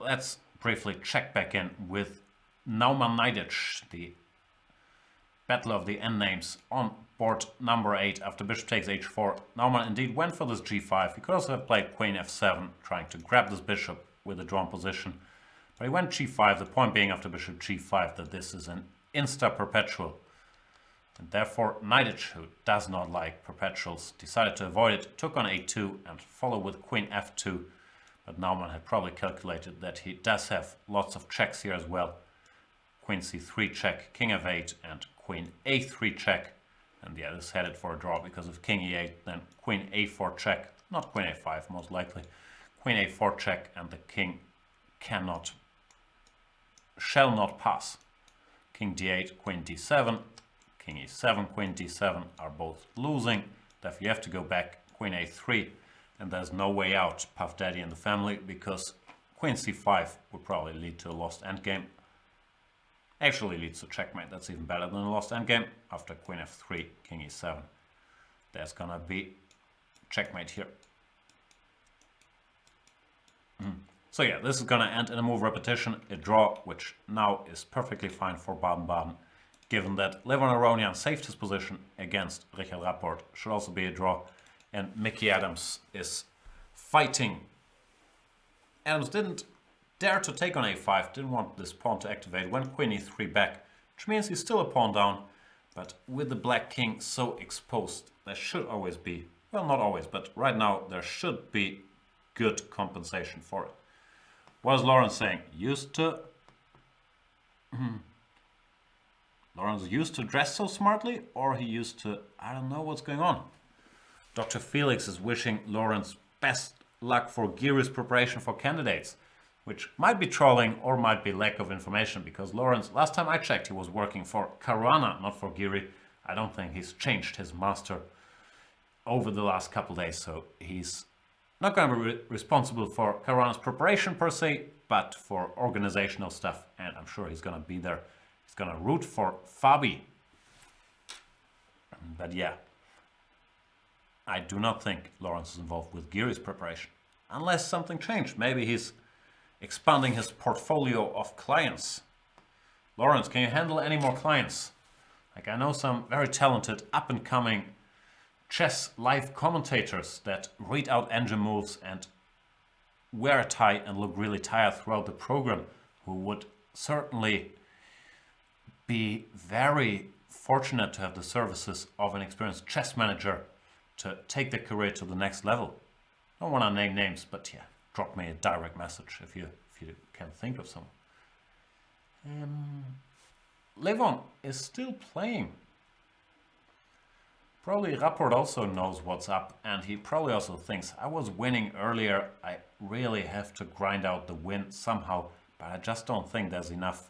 Let's briefly check back in with Naumann Neidisch, the battle of the end names on board number 8 after bishop takes h4. Naumann indeed went for this g5. He could also have played queen f7, trying to grab this bishop with a drawn position. But he went g5, the point being after bishop g5 that this is an insta-perpetual. And therefore Knightage, who does not like perpetuals, decided to avoid it, took on a2 and follow with queen f2. But Naumann had probably calculated that he does have lots of checks here as well. Queen c3 check, king f8 and queen a3 check. And yeah, this headed for a draw because of king e8, then queen a4 check, not queen a5 most likely. Queen a4 check and the king shall not pass. King d8, queen d7, king e7, queen d7 are both losing. Therefore you have to go back, queen a3, and there's no way out, Puff Daddy in the family, because queen c5 would probably lead to a lost endgame. Actually leads to checkmate, that's even better than a lost endgame. After queen f3, king e7, there's gonna be checkmate here. So yeah, this is gonna end in a move repetition, a draw, which now is perfectly fine for Baden-Baden, given that Levon Aronian saved his position against Richard Rapport. Should also be a draw, and Mickey Adams is fighting. Adams didn't dare to take on a5, didn't want this pawn to activate, went queen e3 back, which means he's still a pawn down, but with the black king so exposed, there should always be, well, not always, but right now there should be good compensation for it. What is Lawrence saying? Lawrence used to dress so smartly, or he used to, I don't know what's going on. Dr. Felix is wishing Lawrence best luck for Giri's preparation for candidates, which might be trolling or might be lack of information, because Lawrence, last time I checked, he was working for Caruana, not for Giri. I don't think he's changed his master over the last couple days, so he's not going to be responsible for Caruana's preparation per se, but for organizational stuff, and I'm sure he's going to be there. He's going to root for Fabi. But yeah, I do not think Lawrence is involved with Giri's preparation, unless something changed. Maybe he's expanding his portfolio of clients. Lawrence, can you handle any more clients? Like, I know some very talented up-and-coming chess live commentators that read out engine moves and wear a tie and look really tired throughout the program, who would certainly be very fortunate to have the services of an experienced chess manager to take their career to the next level. I don't want to name names, but yeah, drop me a direct message if you can think of someone. Levon is still playing. Probably Rapport also knows what's up, and he probably also thinks, I was winning earlier, I really have to grind out the win somehow, but I just don't think there's enough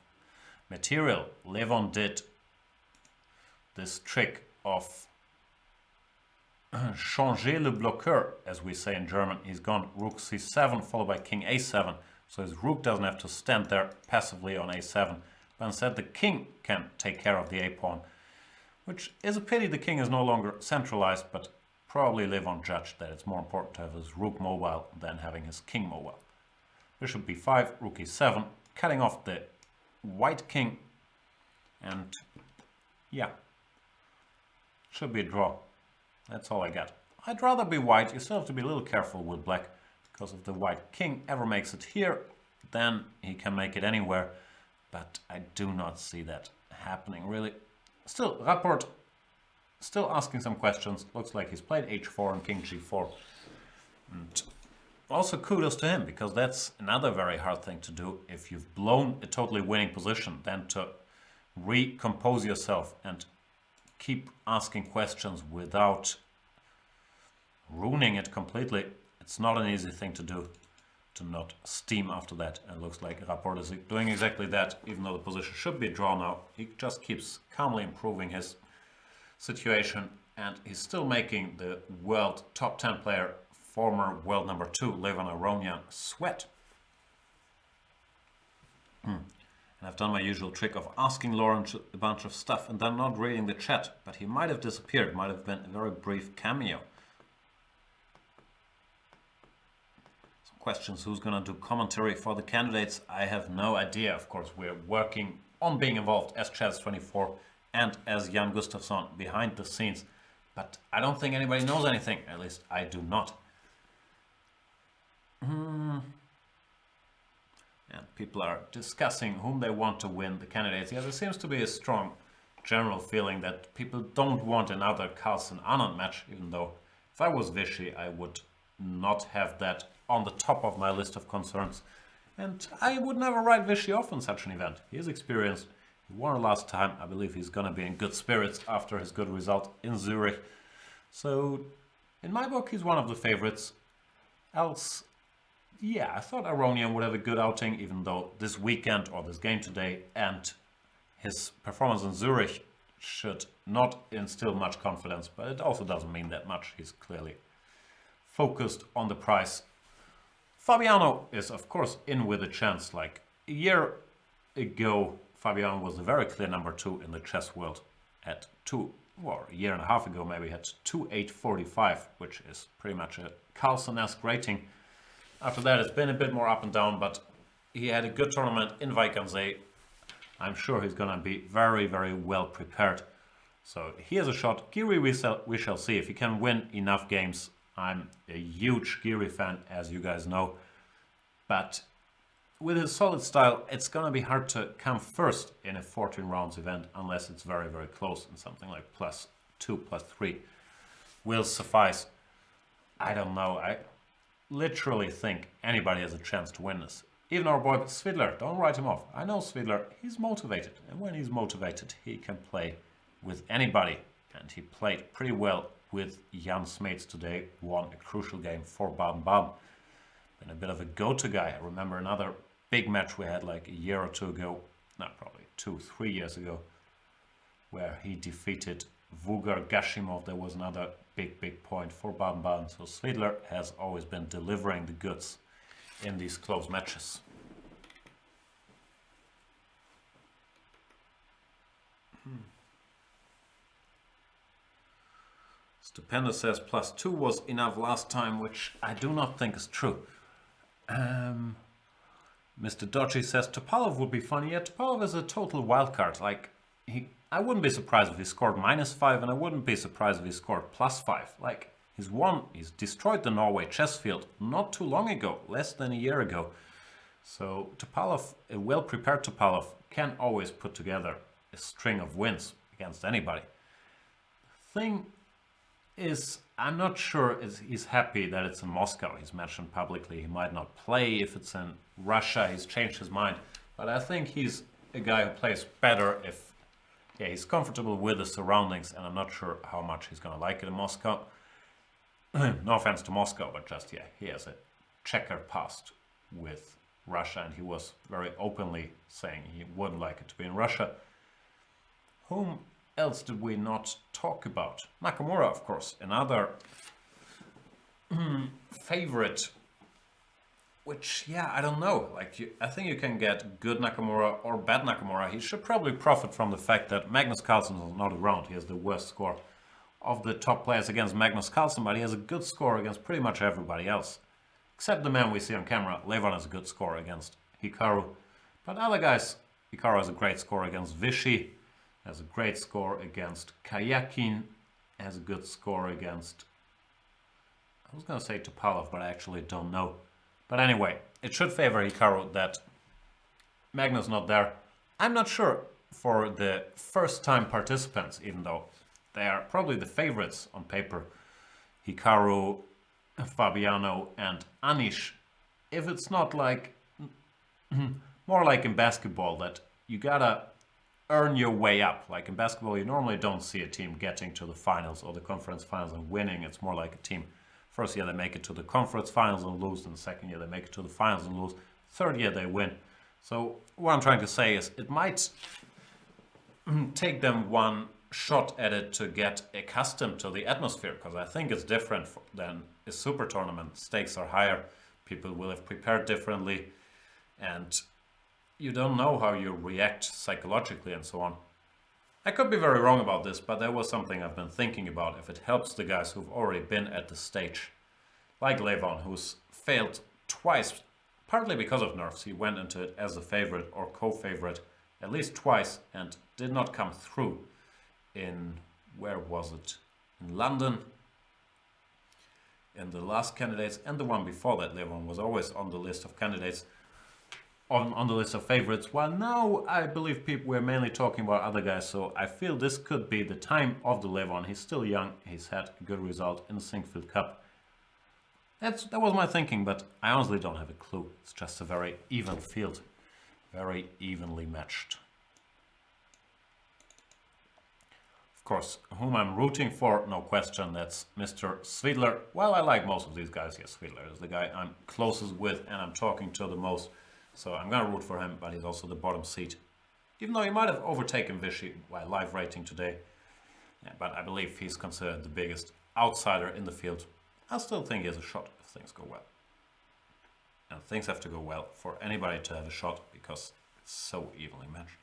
material. Levon did this trick of changer le bloqueur, as we say in German. He's gone rook c7 followed by king a7, so his rook doesn't have to stand there passively on a7, but instead the king can take care of the a-pawn, which is a pity. The king is no longer centralized, but probably Levon judged that it's more important to have his rook mobile than having his king mobile. Bishop b5, rook e7, cutting off the white king, and yeah, should be a draw. That's all I got. I'd rather be white. You still have to be a little careful with black, because if the white king ever makes it here, then he can make it anywhere, but I do not see that happening really. Still, Rapport still asking some questions. Looks like he's played h4 and king g4. And also kudos to him, because that's another very hard thing to do. If you've blown a totally winning position, then to recompose yourself and keep asking questions without ruining it completely, it's not an easy thing to do, to not steam after that. And it looks like Rapport is doing exactly that, even though the position should be a draw now. He just keeps calmly improving his situation, and he's still making the world top 10 player, former world number 2, Levon Aronian, sweat. And I've done my usual trick of asking Lawrence a bunch of stuff and then not reading the chat, but he might have disappeared, might have been a very brief cameo. Some questions, who's gonna do commentary for the candidates? I have no idea. Of course, we're working on being involved as Chess24 and as Jan Gustafsson behind the scenes, but I don't think anybody knows anything, at least I do not. And people are discussing whom they want to win the candidates. Yeah, there seems to be a strong general feeling that people don't want another Carlsen-Anand match, even though if I was Vichy, I would not have that on the top of my list of concerns. And I would never write Vichy off in such an event. He is experienced. He won last time. I believe he's going to be in good spirits after his good result in Zurich. So, in my book, he's one of the favorites. Else, yeah, I thought Aronian would have a good outing, even though this weekend or this game today and his performance in Zurich should not instill much confidence, but it also doesn't mean that much. He's clearly focused on the prize. Fabiano is, of course, in with a chance. Like a year ago, Fabiano was a very clear number 2 in the chess world at a year and a half ago maybe, had 2.845, which is pretty much a Carlsen-esque rating. After that, it's been a bit more up and down, but he had a good tournament in Weichensee. I'm sure he's going to be very, very well prepared. So here's a shot. Giri, we shall see if he can win enough games. I'm a huge Giri fan, as you guys know. But with his solid style, it's going to be hard to come first in a 14 rounds event unless it's very, very close and something like +2, +3 will suffice. I don't know. I literally think anybody has a chance to win this. Even our boy Svidler, don't write him off. I know Svidler, he's motivated. And when he's motivated, he can play with anybody. And he played pretty well with Jan Smeets today. Won a crucial game for Baden-Baden. Been a bit of a go-to guy. I remember another big match we had like a year or two ago. No, probably 2-3 years ago. Where he defeated Vugar Gashimov. There was another big point for Baden-Baden. So Svidler has always been delivering the goods in these close matches. Stupenda says +2 was enough last time, which I do not think is true. Mr. Dodgy says Topalov would be funny. Yeah, Topalov is a total wildcard. Like, I wouldn't be surprised if he scored -5, and I wouldn't be surprised if he scored +5. Like, he's destroyed the Norway chess field not too long ago, less than a year ago. So Topalov, a well-prepared Topalov, can always put together a string of wins against anybody. The thing is, I'm not sure he's happy that it's in Moscow. He's mentioned publicly he might not play if it's in Russia. He's changed his mind. But I think he's a guy who plays better if he's comfortable with the surroundings, and I'm not sure how much he's going to like it in Moscow. No offense to Moscow, but just, he has a checkered past with Russia, and he was very openly saying he wouldn't like it to be in Russia. Whom else did we not talk about? Nakamura, of course, another favorite, which, I don't know. Like, I think you can get good Nakamura or bad Nakamura. He should probably profit from the fact that Magnus Carlsen is not around. He has the worst score of the top players against Magnus Carlsen, but he has a good score against pretty much everybody else. Except the man we see on camera. Levon has a good score against Hikaru. But other guys, Hikaru has a great score against Vichy, has a great score against Kayakin, has a good score against, I was going to say Topalov, but I actually don't know. But anyway, it should favor Hikaru that Magnus not there. I'm not sure for the first-time participants, even though they are probably the favorites on paper, Hikaru, Fabiano, and Anish. If it's not like, more like in basketball, that you gotta earn your way up. Like in basketball, you normally don't see a team getting to the finals or the conference finals and winning. It's more like a team. First year they make it to the conference finals and lose, and the second year they make it to the finals and lose. Third year they win. So what I'm trying to say is it might take them one shot at it to get accustomed to the atmosphere, because I think it's different than a super tournament. Stakes are higher, people will have prepared differently, and you don't know how you react psychologically and so on. I could be very wrong about this, but there was something I've been thinking about, if it helps the guys who've already been at the stage. Like Levon, who's failed twice, partly because of nerves. He went into it as a favorite or co-favorite at least twice and did not come through in, where was it? In London. In the last candidates and the one before that, Levon was always on the list of candidates. on the list of favorites. While now I believe people were mainly talking about other guys, so I feel this could be the time of the Levon. He's still young. He's had a good result in the Sinkfield Cup. That was my thinking, but I honestly don't have a clue. It's just a very even field, very evenly matched. Of course, whom I'm rooting for, no question, that's Mr. Svidler. Well, I like most of these guys. Yes, Svidler is the guy I'm closest with and I'm talking to the most. So I'm going to root for him, but he's also the bottom seed. Even though he might have overtaken Vichy by live rating today. Yeah, but I believe he's considered the biggest outsider in the field. I still think he has a shot if things go well. And things have to go well for anybody to have a shot because it's so evenly matched.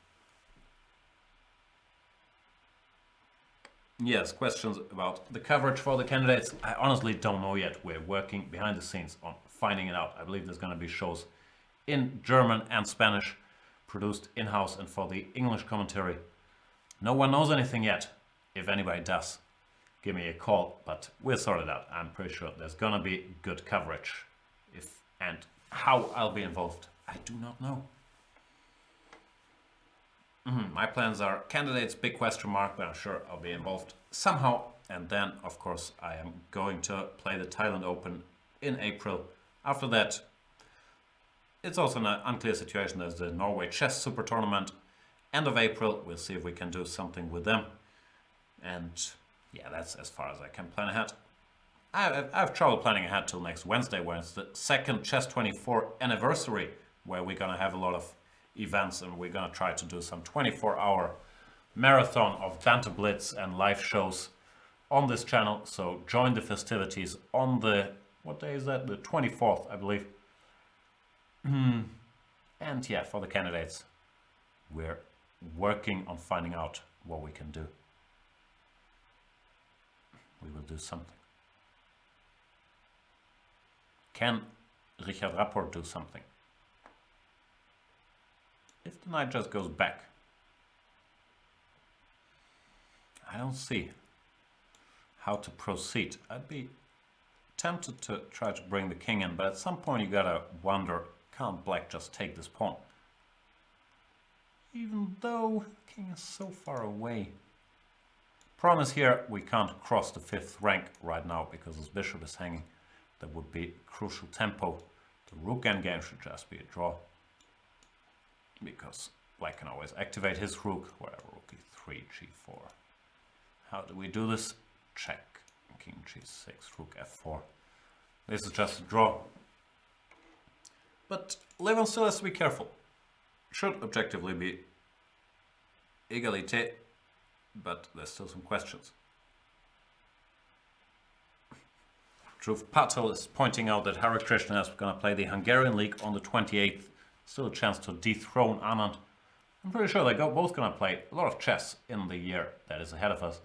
Yes, questions about the coverage for the candidates. I honestly don't know yet. We're working behind the scenes on finding it out. I believe there's going to be shows in German and Spanish, produced in-house and for the English commentary. No one knows anything yet. If anybody does, give me a call, but we'll sort it out. I'm pretty sure there's going to be good coverage. If and how I'll be involved, I do not know. My plans are candidates, big question mark, but I'm sure I'll be involved somehow. And then, of course, I am going to play the Thailand Open in April. After that, it's also an unclear situation. There's the Norway Chess Super Tournament, end of April. We'll see if we can do something with them. And yeah, that's as far as I can plan ahead. I have trouble planning ahead till next Wednesday, when it's the second Chess 24 anniversary, where we're going to have a lot of events and we're going to try to do some 24-hour marathon of Banter Blitz and live shows on this channel. So join the festivities on the, what day is that? The 24th, I believe. And yeah, for the candidates, we're working on finding out what we can do. We will do something. Can Richard Rapport do something? If the knight just goes back, I don't see how to proceed. I'd be tempted to try to bring the king in, but at some point you gotta wonder, can't black just take this pawn? Even though the king is so far away. Problem is here, we can't cross the 5th rank right now because his bishop is hanging. That would be crucial tempo. The rook endgame should just be a draw, because black can always activate his rook, whatever, rook e3, g4. How do we do this? Check, king g6, rook f4. This is just a draw. But Levon still has to be careful. Should objectively be égalité, but there's still some questions. Dhruv Patel is pointing out that Hare Krishna is going to play the Hungarian League on the 28th. Still a chance to dethrone Anand. I'm pretty sure they're both going to play a lot of chess in the year that is ahead of us.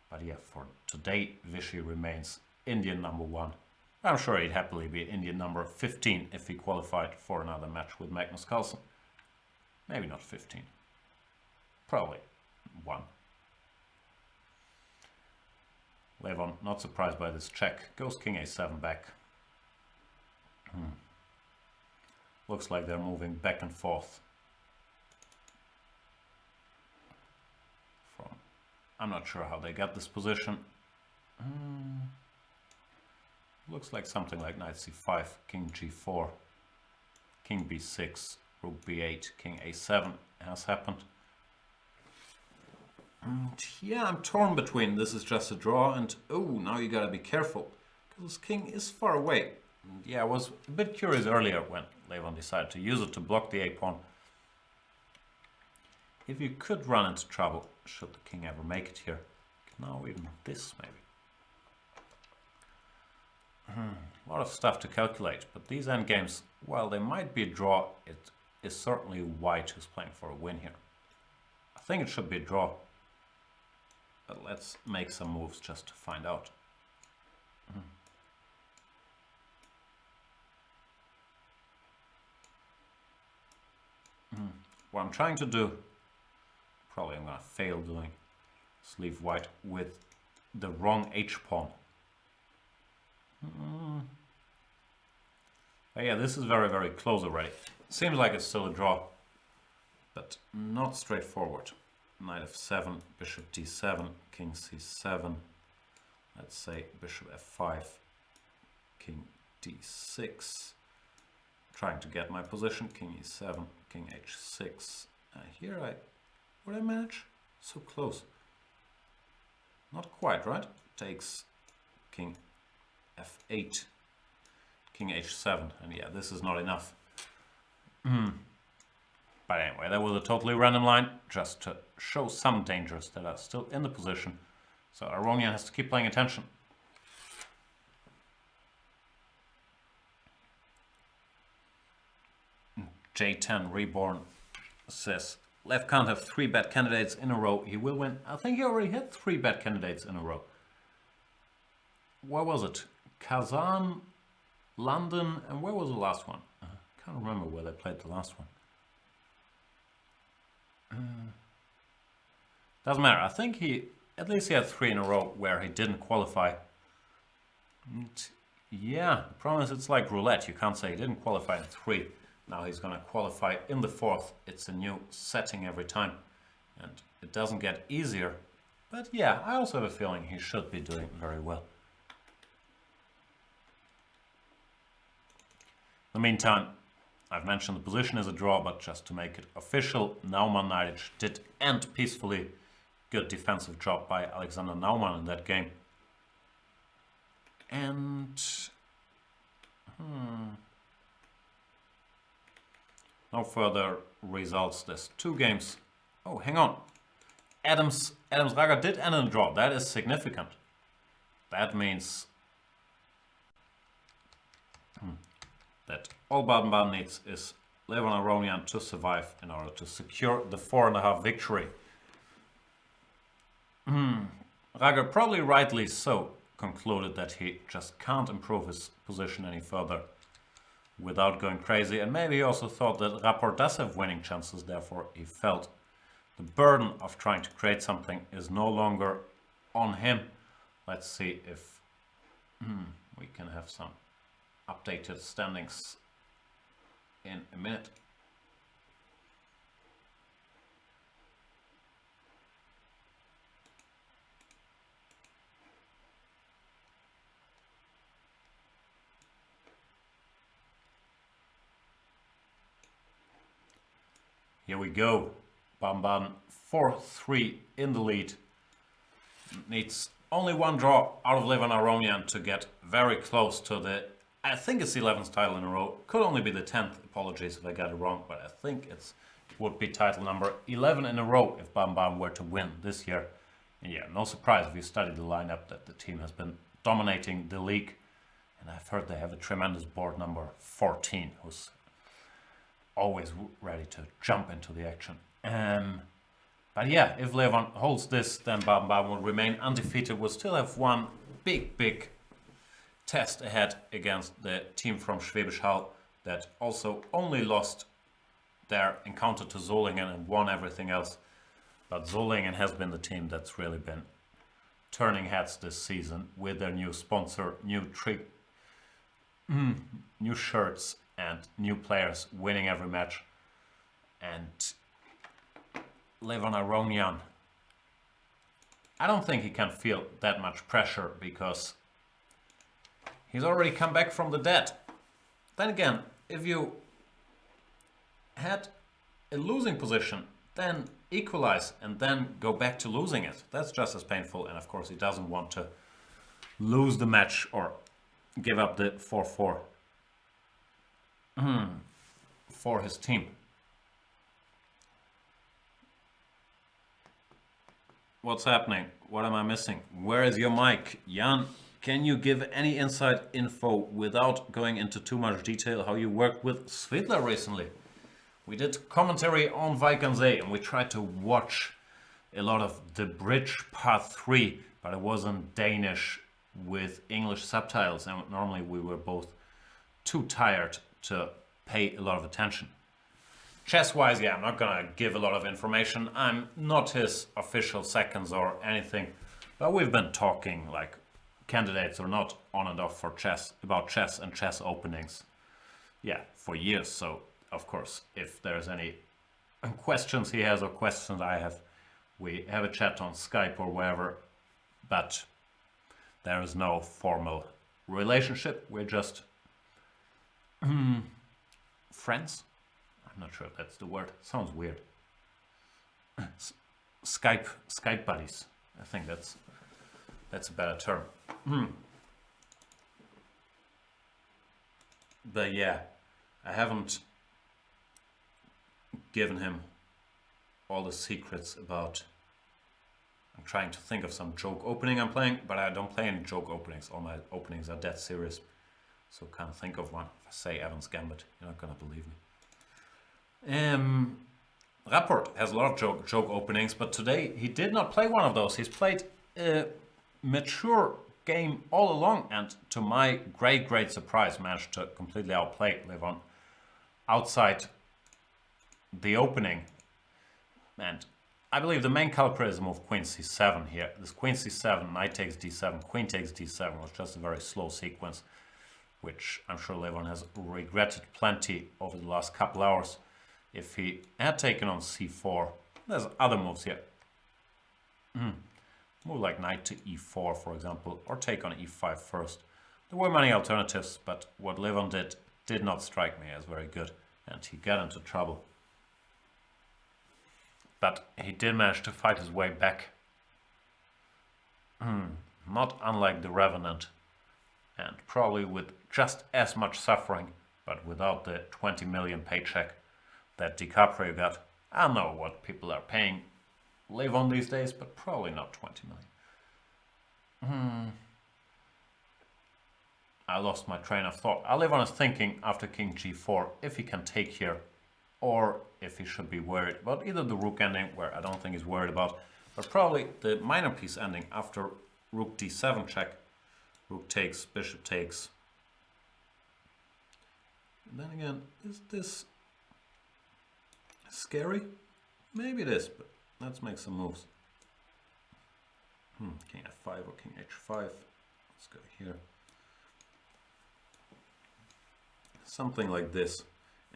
But yeah, for today, Vichy remains Indian #1. I'm sure he'd happily be Indian number 15 if he qualified for another match with Magnus Carlsen. Maybe not 15. Probably 1. Levon, not surprised by this check. Goes king a7 back. Looks like they're moving back and forth. I'm not sure how they got this position. Looks like something like knight c5, king g4, king b6, rook b8, king a7 has happened. And yeah, I'm torn between this is just a draw and oh, now you gotta be careful because this king is far away. And yeah, I was a bit curious earlier when Levon decided to use it to block the a-pawn. If you could run into trouble, should the king ever make it here. Now even this maybe. A lot of stuff to calculate, but these endgames, while they might be a draw, it is certainly white who's playing for a win here. I think it should be a draw, but let's make some moves just to find out. What I'm trying to do, probably I'm going to fail doing, is leave white with the wrong h-pawn. But yeah, this is very, very close already. Seems like it's still a draw, but not straightforward. Knight f7, bishop d7, king c7. Let's say bishop f5, king d6. Trying to get my position, king e7, king h6. Here would I manage? So close. Not quite, right? Takes king f8, king h7, and yeah, this is not enough. But anyway, that was a totally random line, just to show some dangers that are still in the position. So Aronian has to keep paying attention. J10 Reborn says, Lev can't have 3 bad candidates in a row. He will win. I think he already had 3 bad candidates in a row. Where was it? Kazan, London, and where was the last one? I can't remember where they played the last one. Doesn't matter. I think he had 3 in a row where he didn't qualify. And yeah, the problem is it's like roulette. You can't say he didn't qualify in 3. Now he's going to qualify in the 4th. It's a new setting every time, and it doesn't get easier. But yeah, I also have a feeling he should be doing very well. In the meantime, I've mentioned the position is a draw, but just to make it official, Naumann Knightage did end peacefully. Good defensive job by Alexander Naumann in that game. And no further results. There's 2 games. Oh, hang on. Adams Raga did end in a draw. That is significant. That means that all Baden-Baden needs is Levon Aronian to survive in order to secure the 4.5 victory. Raga, probably rightly so, concluded that he just can't improve his position any further without going crazy, and maybe he also thought that Rapport does have winning chances, therefore he felt the burden of trying to create something is no longer on him. Let's see if we can have some updated standings in a minute. Here we go. Baden-Baden 4-3 in the lead. Needs only 1 draw out of Levon Aronian to get very close to the, I think it's the 11th title in a row. Could only be the 10th. Apologies if I got it wrong, but I think it would be title number 11 in a row if Baden-Baden were to win this year. And yeah, no surprise if you study the lineup that the team has been dominating the league. And I've heard they have a tremendous board number 14, who's always ready to jump into the action. But yeah, if Levon holds this, then Baden-Baden will remain undefeated. We'll still have one big test ahead against the team from Schwäbisch Hall that also only lost their encounter to Solingen and won everything else. But Solingen has been the team that's really been turning heads this season with their new sponsor, new shirts, and new players winning every match. And Levon Aronian, I don't think he can feel that much pressure because he's already come back from the dead. Then again, if you had a losing position, then equalize and then go back to losing it. That's just as painful, and of course he doesn't want to lose the match or give up the 4-4 for his team. What's happening? What am I missing? Where is your mic? Jan, can you give any inside info without going into too much detail how you worked with Svidler recently? We did commentary on Vikensee and we tried to watch a lot of The Bridge Part 3, but it was in Danish with English subtitles, and normally we were both too tired to pay a lot of attention. Chess-wise, yeah, I'm not gonna give a lot of information. I'm not his official seconds or anything, but we've been talking like candidates or not on and off for chess, about chess and chess openings. yeah, for years. So of course, if there's any questions he has or questions I have, we have a chat on Skype or wherever, but there is no formal relationship. We're just friends. I'm not sure if that's the word. Sounds weird. Skype buddies. I think that's a better term. But yeah, I haven't given him all the secrets about. I'm trying to think of some joke opening I'm playing, but I don't play any joke openings. All my openings are dead serious, so can't think of one. If I say Evans Gambit, you're not gonna believe me. Rapport has a lot of joke openings, but today he did not play one of those. He's played a mature game all along, and to my great surprise, managed to completely outplay Levon outside the opening. And I believe the main culprit is the move Queen c7 here. This Queen c7, Knight takes d7, Queen takes d7 was just a very slow sequence, which I'm sure Levon has regretted plenty over the last couple hours. If he had taken on c4, there's other moves here. Move like Knight to e4, for example, or take on e5 first. There were many alternatives, but what Levon did not strike me as very good, and he got into trouble. But he did manage to fight his way back. Not unlike the Revenant, and probably with just as much suffering, but without the 20 million paycheck that DiCaprio got. I don't know what people are paying Levon these days, but probably not 20 million. I lost my train of thought. Levon is thinking after King g4 if he can take here, or if he should be worried about either the rook ending, where I don't think he's worried about, but probably the minor piece ending after rook d7 check. Rook takes, bishop takes. And then again, is this scary? Maybe it is, but let's make some moves. King f5 or king h5. Let's go here. Something like this.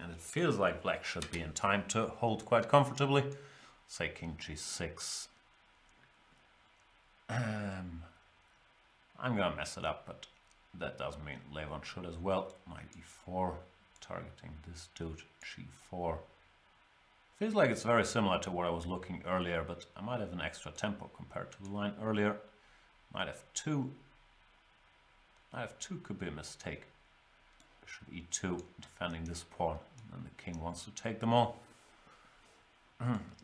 And it feels like black should be in time to hold quite comfortably. Say king g6. I'm gonna mess it up, but that doesn't mean Levon should as well. Knight e4, targeting this dude, g4. Feels like it's very similar to what I was looking earlier, but I might have an extra tempo compared to the line earlier. Knight f2. Knight f2 could be a mistake. Bishop e2, defending this pawn, and the king wants to take them all.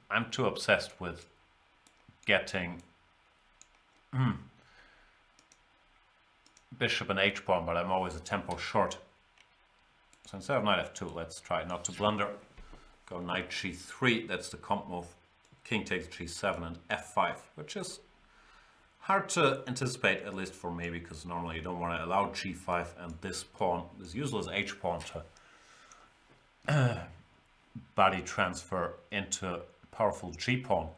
I'm too obsessed with getting bishop and h-pawn, but I'm always a tempo short. So instead of knight f2, let's try not to blunder. Go knight g3, that's the comp move. King takes g7 and f5, which is hard to anticipate, at least for me, because normally you don't want to allow g5 and this pawn, this useless h-pawn, to body transfer into a powerful g-pawn.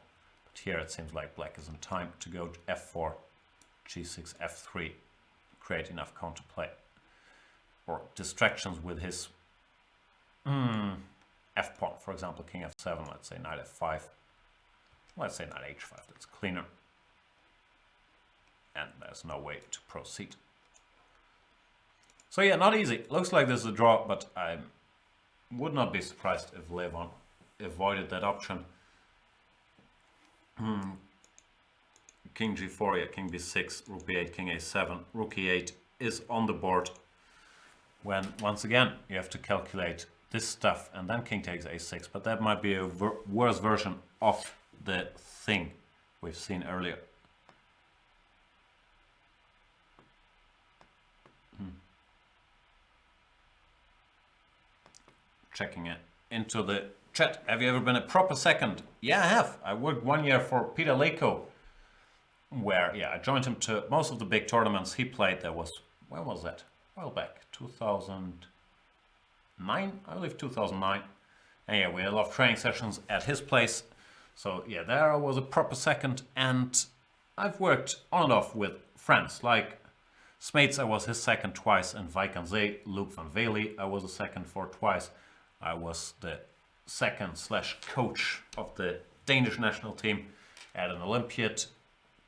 But here it seems like black is in time to go f4, g6, f3, create enough counterplay. Or distractions with his f-pawn, for example, king f7, let's say knight f5, let's say knight h5, that's cleaner. And there's no way to proceed. So yeah, not easy. Looks like this is a draw, but I would not be surprised if Levon avoided that option. King g4, yeah, king b6, rook b8, king a7, rook e8 is on the board. When, once again, you have to calculate this stuff, and then king takes a6, but that might be a worse version of the thing we've seen earlier. Checking it into the chat. Have you ever been a proper second? Yeah, I have. I worked 1 year for Peter Leko, where, yeah, I joined him to most of the big tournaments he played. There was, when was that? A while back, 2009, I believe 2009. And yeah, we had a lot of training sessions at his place. So yeah, there I was a proper second, and I've worked on and off with friends like Smeets, I was his second twice, and Wijk aan Zee, Luke van Veli, I was the second for twice. I was the second slash coach of the Danish national team at an Olympiad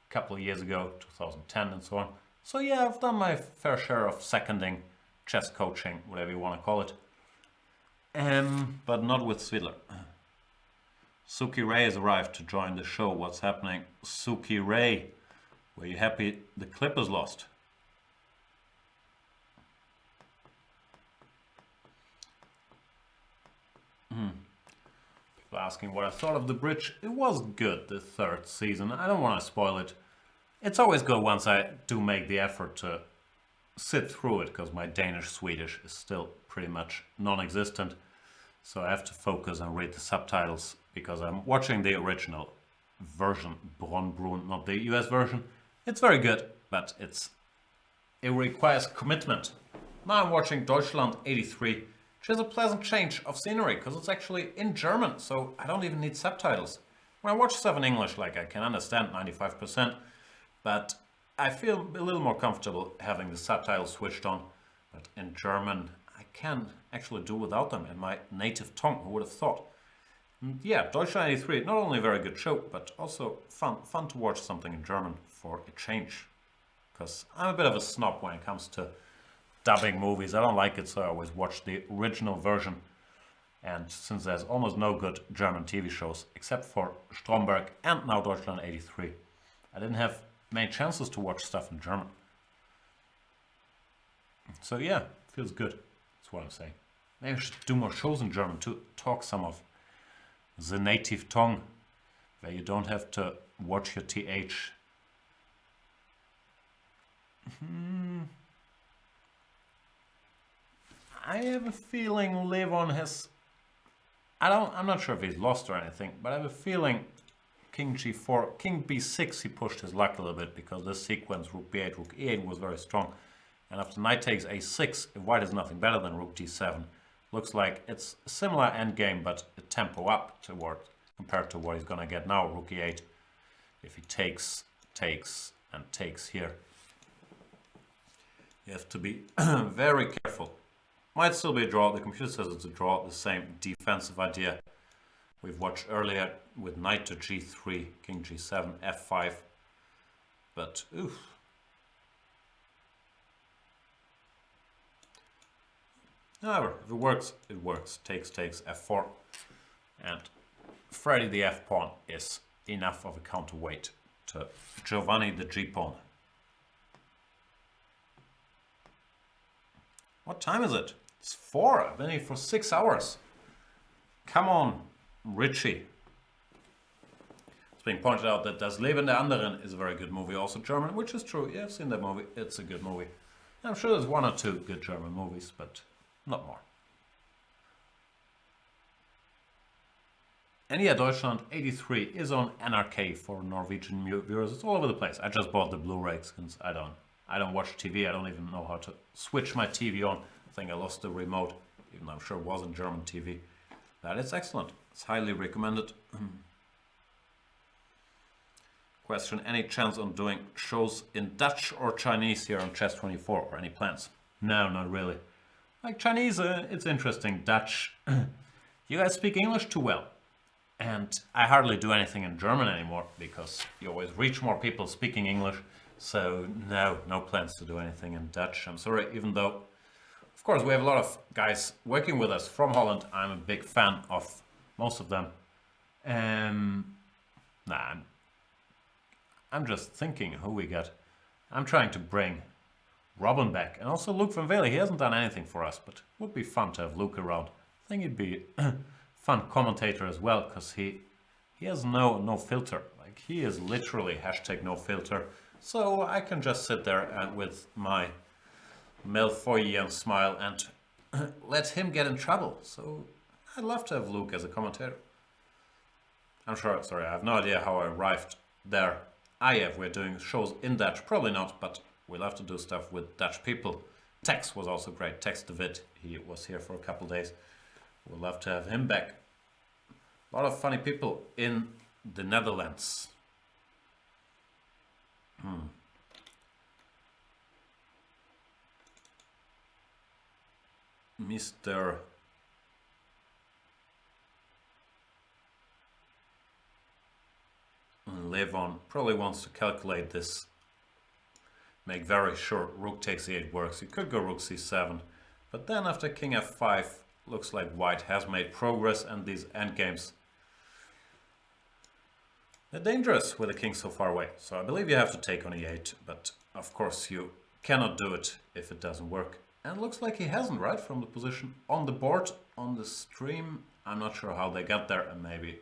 a couple of years ago, 2010 and so on. So yeah, I've done my fair share of seconding, chess coaching, whatever you want to call it. But not with Svidler. Suki Ray has arrived to join the show. What's happening? Suki Ray, were you happy the Clippers lost? People asking what I thought of the bridge. It was good, the third season. I don't want to spoil it. It's always good once I do make the effort to sit through it, because my Danish-Swedish is still pretty much non-existent. So I have to focus and read the subtitles, because I'm watching the original version, Brun, not the US version. It's very good, but it requires commitment. Now I'm watching Deutschland 83, which is a pleasant change of scenery, because it's actually in German, so I don't even need subtitles. When I watch stuff in English, like, I can understand 95%, but I feel a little more comfortable having the subtitles switched on. But in German, I can actually do without them in my native tongue. Who would have thought? Yeah, Deutschland 83, not only a very good show, but also fun to watch something in German for a change. Because I'm a bit of a snob when it comes to dubbing movies. I don't like it, so I always watch the original version. And since there's almost no good German TV shows, except for Stromberg and now Deutschland 83, I didn't have many chances to watch stuff in German. So yeah, feels good. That's what I'm saying. Maybe I should do more shows in German to talk some of the native tongue, where you don't have to watch your TH. I have a feeling Levon has... I'm not sure if he's lost or anything, but I have a feeling King G4, King B6, he pushed his luck a little bit, because this sequence, Rook B8, Rook E8, was very strong. And after knight takes A6, if white is nothing better than Rook D7, looks like it's a similar endgame, but a tempo up compared to what he's going to get now, Rook E8. If he takes, and takes here. You have to be very careful. Might still be a draw. The computer says it's a draw. The same defensive idea we've watched earlier with knight to G3, King G7, F5. But oof. However, if it works, it works. Takes, F4. And Freddy the F pawn is enough of a counterweight to Giovanni the G pawn. What time is it? It's 4. I've been here for 6 hours. Come on, Richie. It's being pointed out that Das Leben der Anderen is a very good movie, also German, which is true. Yeah, I've seen that movie. It's a good movie. I'm sure there's 1 or 2 good German movies, but not more. And yeah, Deutschland 83 is on NRK for Norwegian viewers. It's all over the place. I just bought the Blu-ray since I don't watch TV. I don't even know how to switch my TV on. I think I lost the remote, even though I'm sure it was in German TV. That is excellent. It's highly recommended. Question, any chance on doing shows in Dutch or Chinese here on Chess24, or any plans? No, not really. Like Chinese, it's interesting. Dutch, you guys speak English too well. And I hardly do anything in German anymore, because you always reach more people speaking English. So no plans to do anything in Dutch. I'm sorry, even though, of course, we have a lot of guys working with us from Holland. I'm a big fan of most of them. I'm just thinking who we got. I'm trying to bring Robin back, and also Luke van Vele. He hasn't done anything for us, but it would be fun to have Luke around. I think he'd be a fun commentator as well, because he has no filter. Like, he is literally #no filter. So I can just sit there with my Malfoyian smile and let him get in trouble. So I'd love to have Luke as a commentator. I'm sure, sorry, I have no idea how I arrived there. We're doing shows in Dutch, probably not, but we'll have to do stuff with Dutch people. Tex was also great, Tex de Wit, he was here for a couple days. We'll love to have him back. A lot of funny people in the Netherlands. Mr. Levon probably wants to calculate this. Make very sure rook takes e8 works. You could go rook c7, but then after king f5, looks like white has made progress, and these endgames, they're dangerous with the king so far away. So I believe you have to take on e8, but of course you cannot do it if it doesn't work. And it looks like he hasn't, right, from the position on the board, on the stream. I'm not sure how they got there, and maybe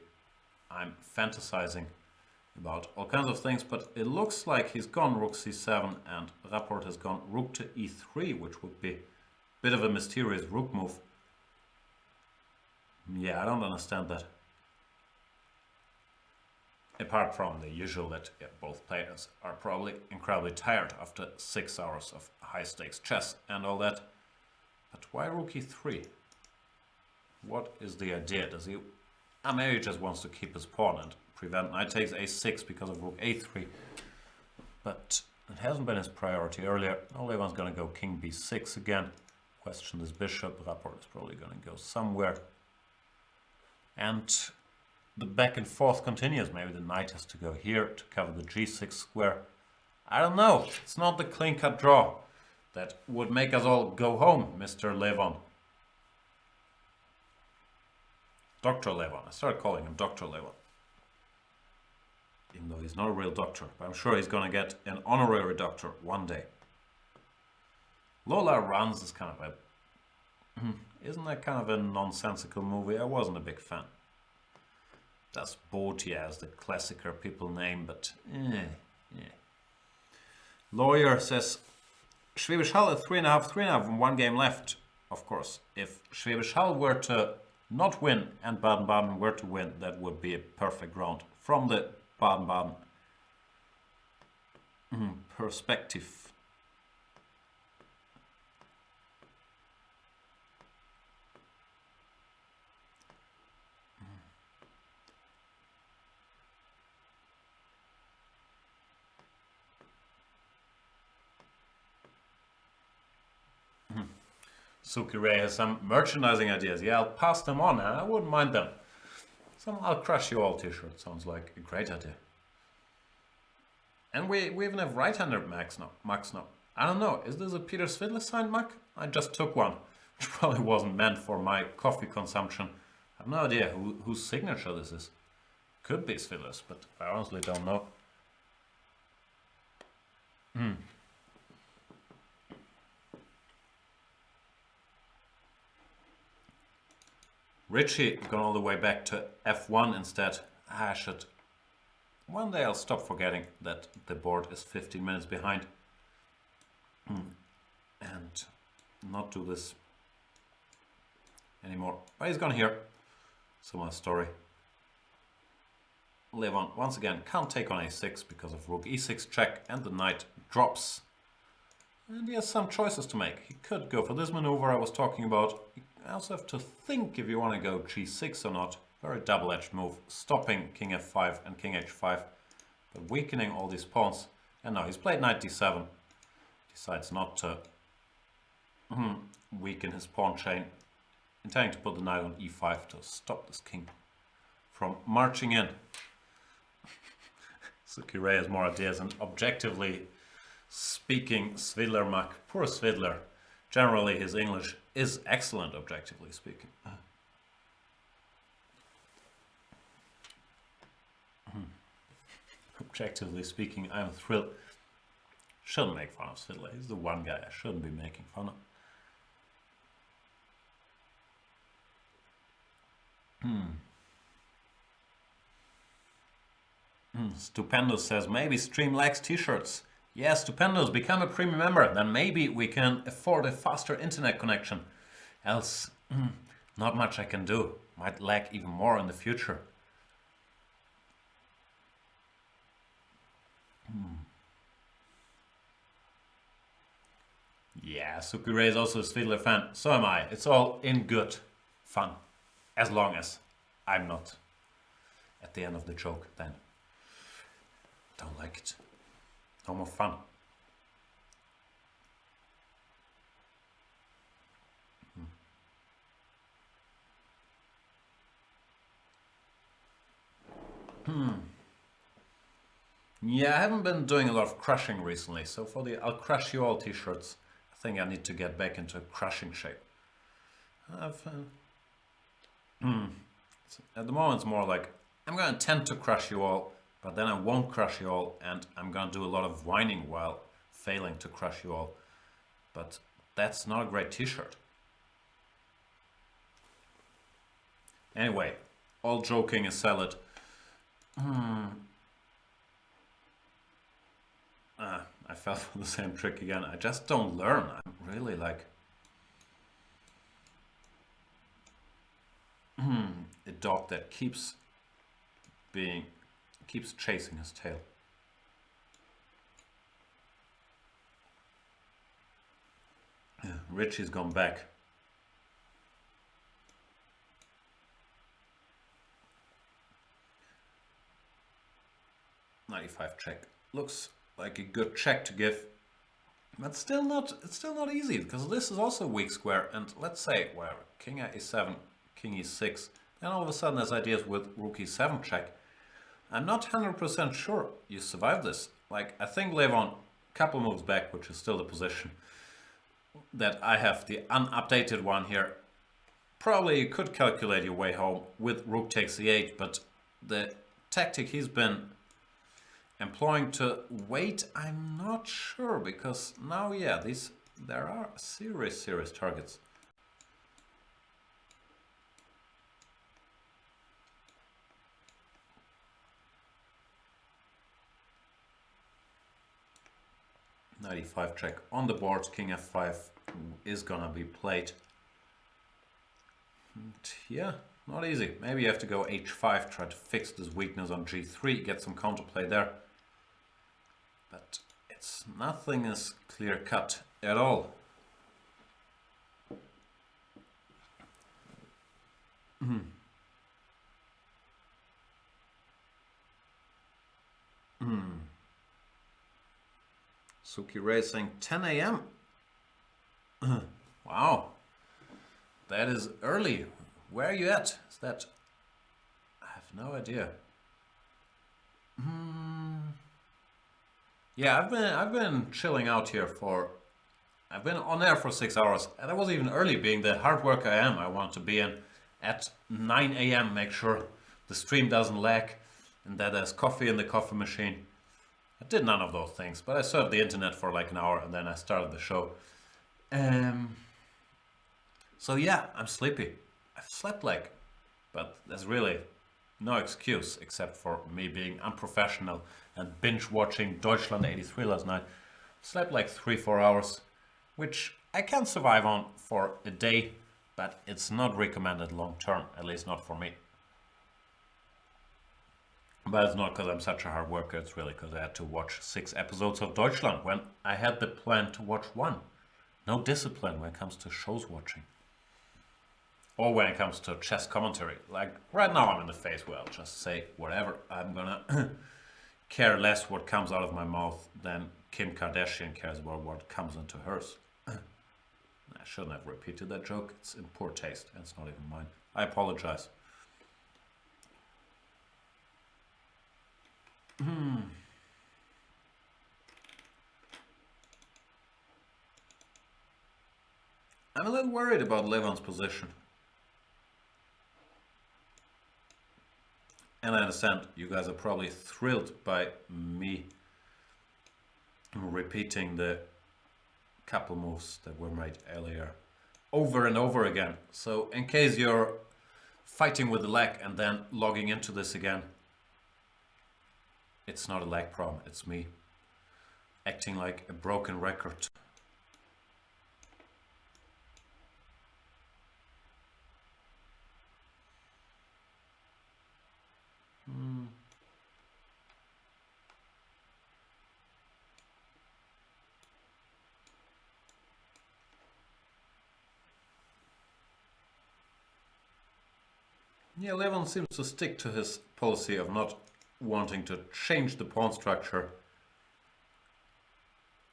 I'm fantasizing about all kinds of things, but it looks like he's gone rook c7 and Rapport has gone rook to e3, which would be a bit of a mysterious rook move. Yeah, I don't understand that. Apart from the usual that both players are probably incredibly tired after 6 hours of high stakes chess and all that. But why rook e3? What is the idea? Does he... maybe he just wants to keep his pawn and prevent knight takes a6 because of rook a3. But it hasn't been his priority earlier. Olevan's going to go king b6 again. Question this bishop. Rapport is probably going to go somewhere. And the back and forth continues. Maybe the knight has to go here to cover the g6 square. I don't know. It's not the clean-cut draw that would make us all go home, Mr. Levon. Dr. Levon. I started calling him Dr. Levon. Even though he's not a real doctor. But I'm sure he's going to get an honorary doctor one day. Lola Runs is kind of a... isn't that kind of a nonsensical movie? I wasn't a big fan. Das Boot, yeah, is the classicer people name, but yeah. Lawyer says Schwäbisch Hall at 3.5 and 1 game left. Of course, if Schwäbisch Hall were to not win and Baden-Baden were to win, that would be a perfect round from the Baden-Baden perspective. Suki has some merchandising ideas. Yeah, I'll pass them on. I wouldn't mind them. Some I'll crush you all t-shirt sounds like a great idea. And we even have right-hander Max now. I don't know, is this a Peter Svidler signed mug? I just took one, which probably wasn't meant for my coffee consumption. I have no idea whose signature this is. Could be Svidler's, but I honestly don't know. Richie gone all the way back to f1 instead. I should... One day I'll stop forgetting that the board is 15 minutes behind. And not do this anymore. But he's gone here. Similar story. Levon once again can't take on a6 because of rook e6 check and the knight drops. And he has some choices to make. He could go for this maneuver I was talking about. You also have to think if you want to go g6 or not. Very double-edged move, stopping king f5 and king h5, but weakening all these pawns. And now he's played knight d7. Decides not to weaken his pawn chain, intending to put the knight on e5 to stop this king from marching in. Suki has more ideas, and objectively speaking, Svidler Mac, poor Svidler. Generally, his English is excellent, objectively speaking. Objectively speaking, I'm thrilled. Shouldn't make fun of Svidler. He's the one guy I shouldn't be making fun of. Stupendous says, maybe Stream lacks t-shirts. Yes, Stupendous, become a premium member. Then maybe we can afford a faster internet connection. Else, not much I can do. Might lack even more in the future. Yeah, Suki is also a Svidler fan. So am I. It's all in good fun. As long as I'm not at the end of the joke, then don't like it. No more fun. Yeah, I haven't been doing a lot of crushing recently, so for the I'll crush you all t-shirts, I think I need to get back into crushing shape. I've, at the moment it's more like, I'm gonna tend to crush you all, but then I won't crush you all, and I'm gonna do a lot of whining while failing to crush you all. But that's not a great t-shirt. Anyway, all joking aside, I fell for the same trick again. I just don't learn. I'm really like a dog that keeps chasing his tail. Yeah, Richie's gone back. .95 check. Looks like a good check to give. But it's still not easy, because this is also a weak square, and let's say, well, king a7, king e6, then all of a sudden there's ideas with rook e7 check. I'm not 100% sure you survive this. Like, I think Levon, a couple moves back, which is still the position that I have the unupdated one here. Probably you could calculate your way home with rook takes e8, but the tactic he's been employing to wait, I'm not sure, because now, yeah, there are serious targets. .95 check on the board. King f5 is gonna be played. And yeah, not easy. Maybe you have to go h5, try to fix this weakness on g3, get some counterplay there. But nothing is clear cut at all. Suki Racing, 10 a.m. Wow, that is early. Where are you at? Is that? I have no idea. Yeah, I've been chilling out here I've been on air for 6 hours, and I was even early, being the hard worker I am. I want to be in at 9 a.m. Make sure the stream doesn't lag, and that there's coffee in the coffee machine. I did none of those things, but I surfed the internet for like an hour, and then I started the show. So yeah, I'm sleepy. I've slept but there's really no excuse except for me being unprofessional and binge watching Deutschland 83 last night. Slept like 3-4 hours, which I can survive on for a day, but it's not recommended long term, at least not for me. But it's not because I'm such a hard worker, it's really because I had to watch 6 episodes of Deutschland when I had the plan to watch 1. No discipline when it comes to shows watching. Or when it comes to chess commentary. Like, right now I'm in the phase where I'll just say whatever. I'm gonna care less what comes out of my mouth than Kim Kardashian cares about what comes into hers. I shouldn't have repeated that joke. It's in poor taste, and it's not even mine. I apologize. I'm a little worried about Levon's position. And I understand you guys are probably thrilled by me repeating the couple moves that were made earlier over and over again. So in case you're fighting with the lag and then logging into this again, it's not a lag problem, it's me acting like a broken record. Yeah, Levon seems to stick to his policy of not wanting to change the pawn structure.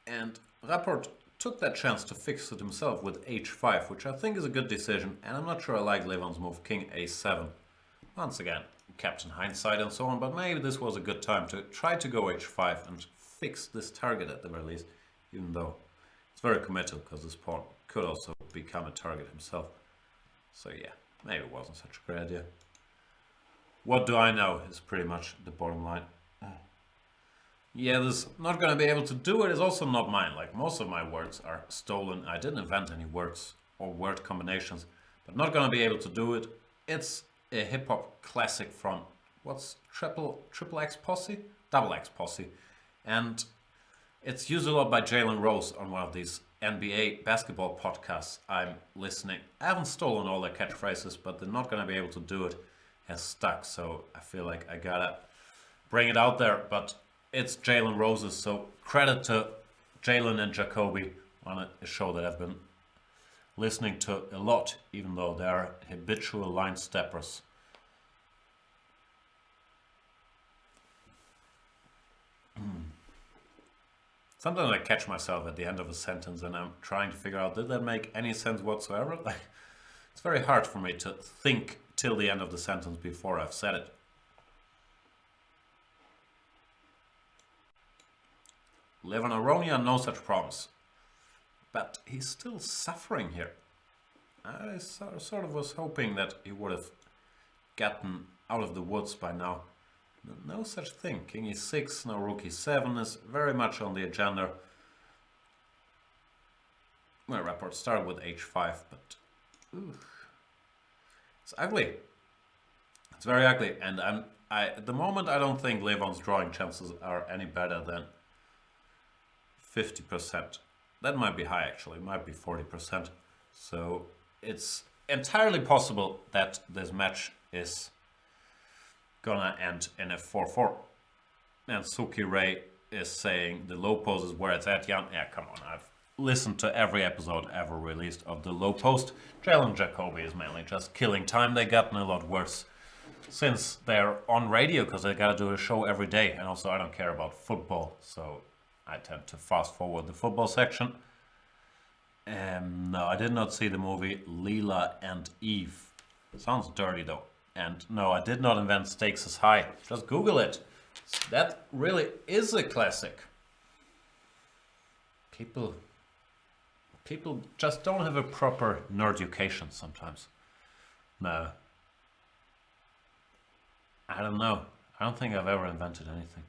And Rapport took that chance to fix it himself with h5, which I think is a good decision, and I'm not sure I like Levon's move king a7. Once again, Captain Hindsight and so on, but maybe this was a good time to try to go h5 and fix this target at the very least, even though it's very committal because this pawn could also become a target himself. So yeah, maybe it wasn't such a great idea. What do I know is pretty much the bottom line. Yeah, this not gonna be able to do it is also not mine. Like, most of my words are stolen. I didn't invent any words or word combinations, but not gonna be able to do it. It's a hip-hop classic from, what's triple X Posse? Double X Posse. And it's used a lot by Jalen Rose on one of these NBA basketball podcasts I'm listening. I haven't stolen all their catchphrases, but they're not gonna be able to do it as stuck, so I feel like I gotta bring it out there. But it's Jalen Rose's, so credit to Jalen and Jacoby on a show that I've been listening to a lot, even though they're habitual line steppers. Sometimes I catch myself at the end of a sentence and I'm trying to figure out, did that make any sense whatsoever? Like, it's very hard for me to think till the end of the sentence before I've said it. Levon Aronia, no such problems. But he's still suffering here. I sort of was hoping that he would have gotten out of the woods by now. No such thing. King e6, now rook e7 is very much on the agenda. My report started with h5, but it's ugly. It's very ugly, and at the moment I don't think Levon's drawing chances are any better than 50%. That might be high actually, it might be 40%. So it's entirely possible that this match is gonna end in a 4-4. And Suki Ray is saying the low post is where it's at. Jan, yeah, come on, I've listened to every episode ever released of the low post. Jalen Jacoby is mainly just killing time. They've gotten a lot worse since they're on radio because they gotta do a show every day. And also I don't care about football, so I tend to fast forward the football section. No, I did not see the movie Leela and Eve. Sounds dirty though. And no, I did not invent Stakes is High. Just Google it. That really is a classic. People just don't have a proper nerd education sometimes. No. I don't know. I don't think I've ever invented anything.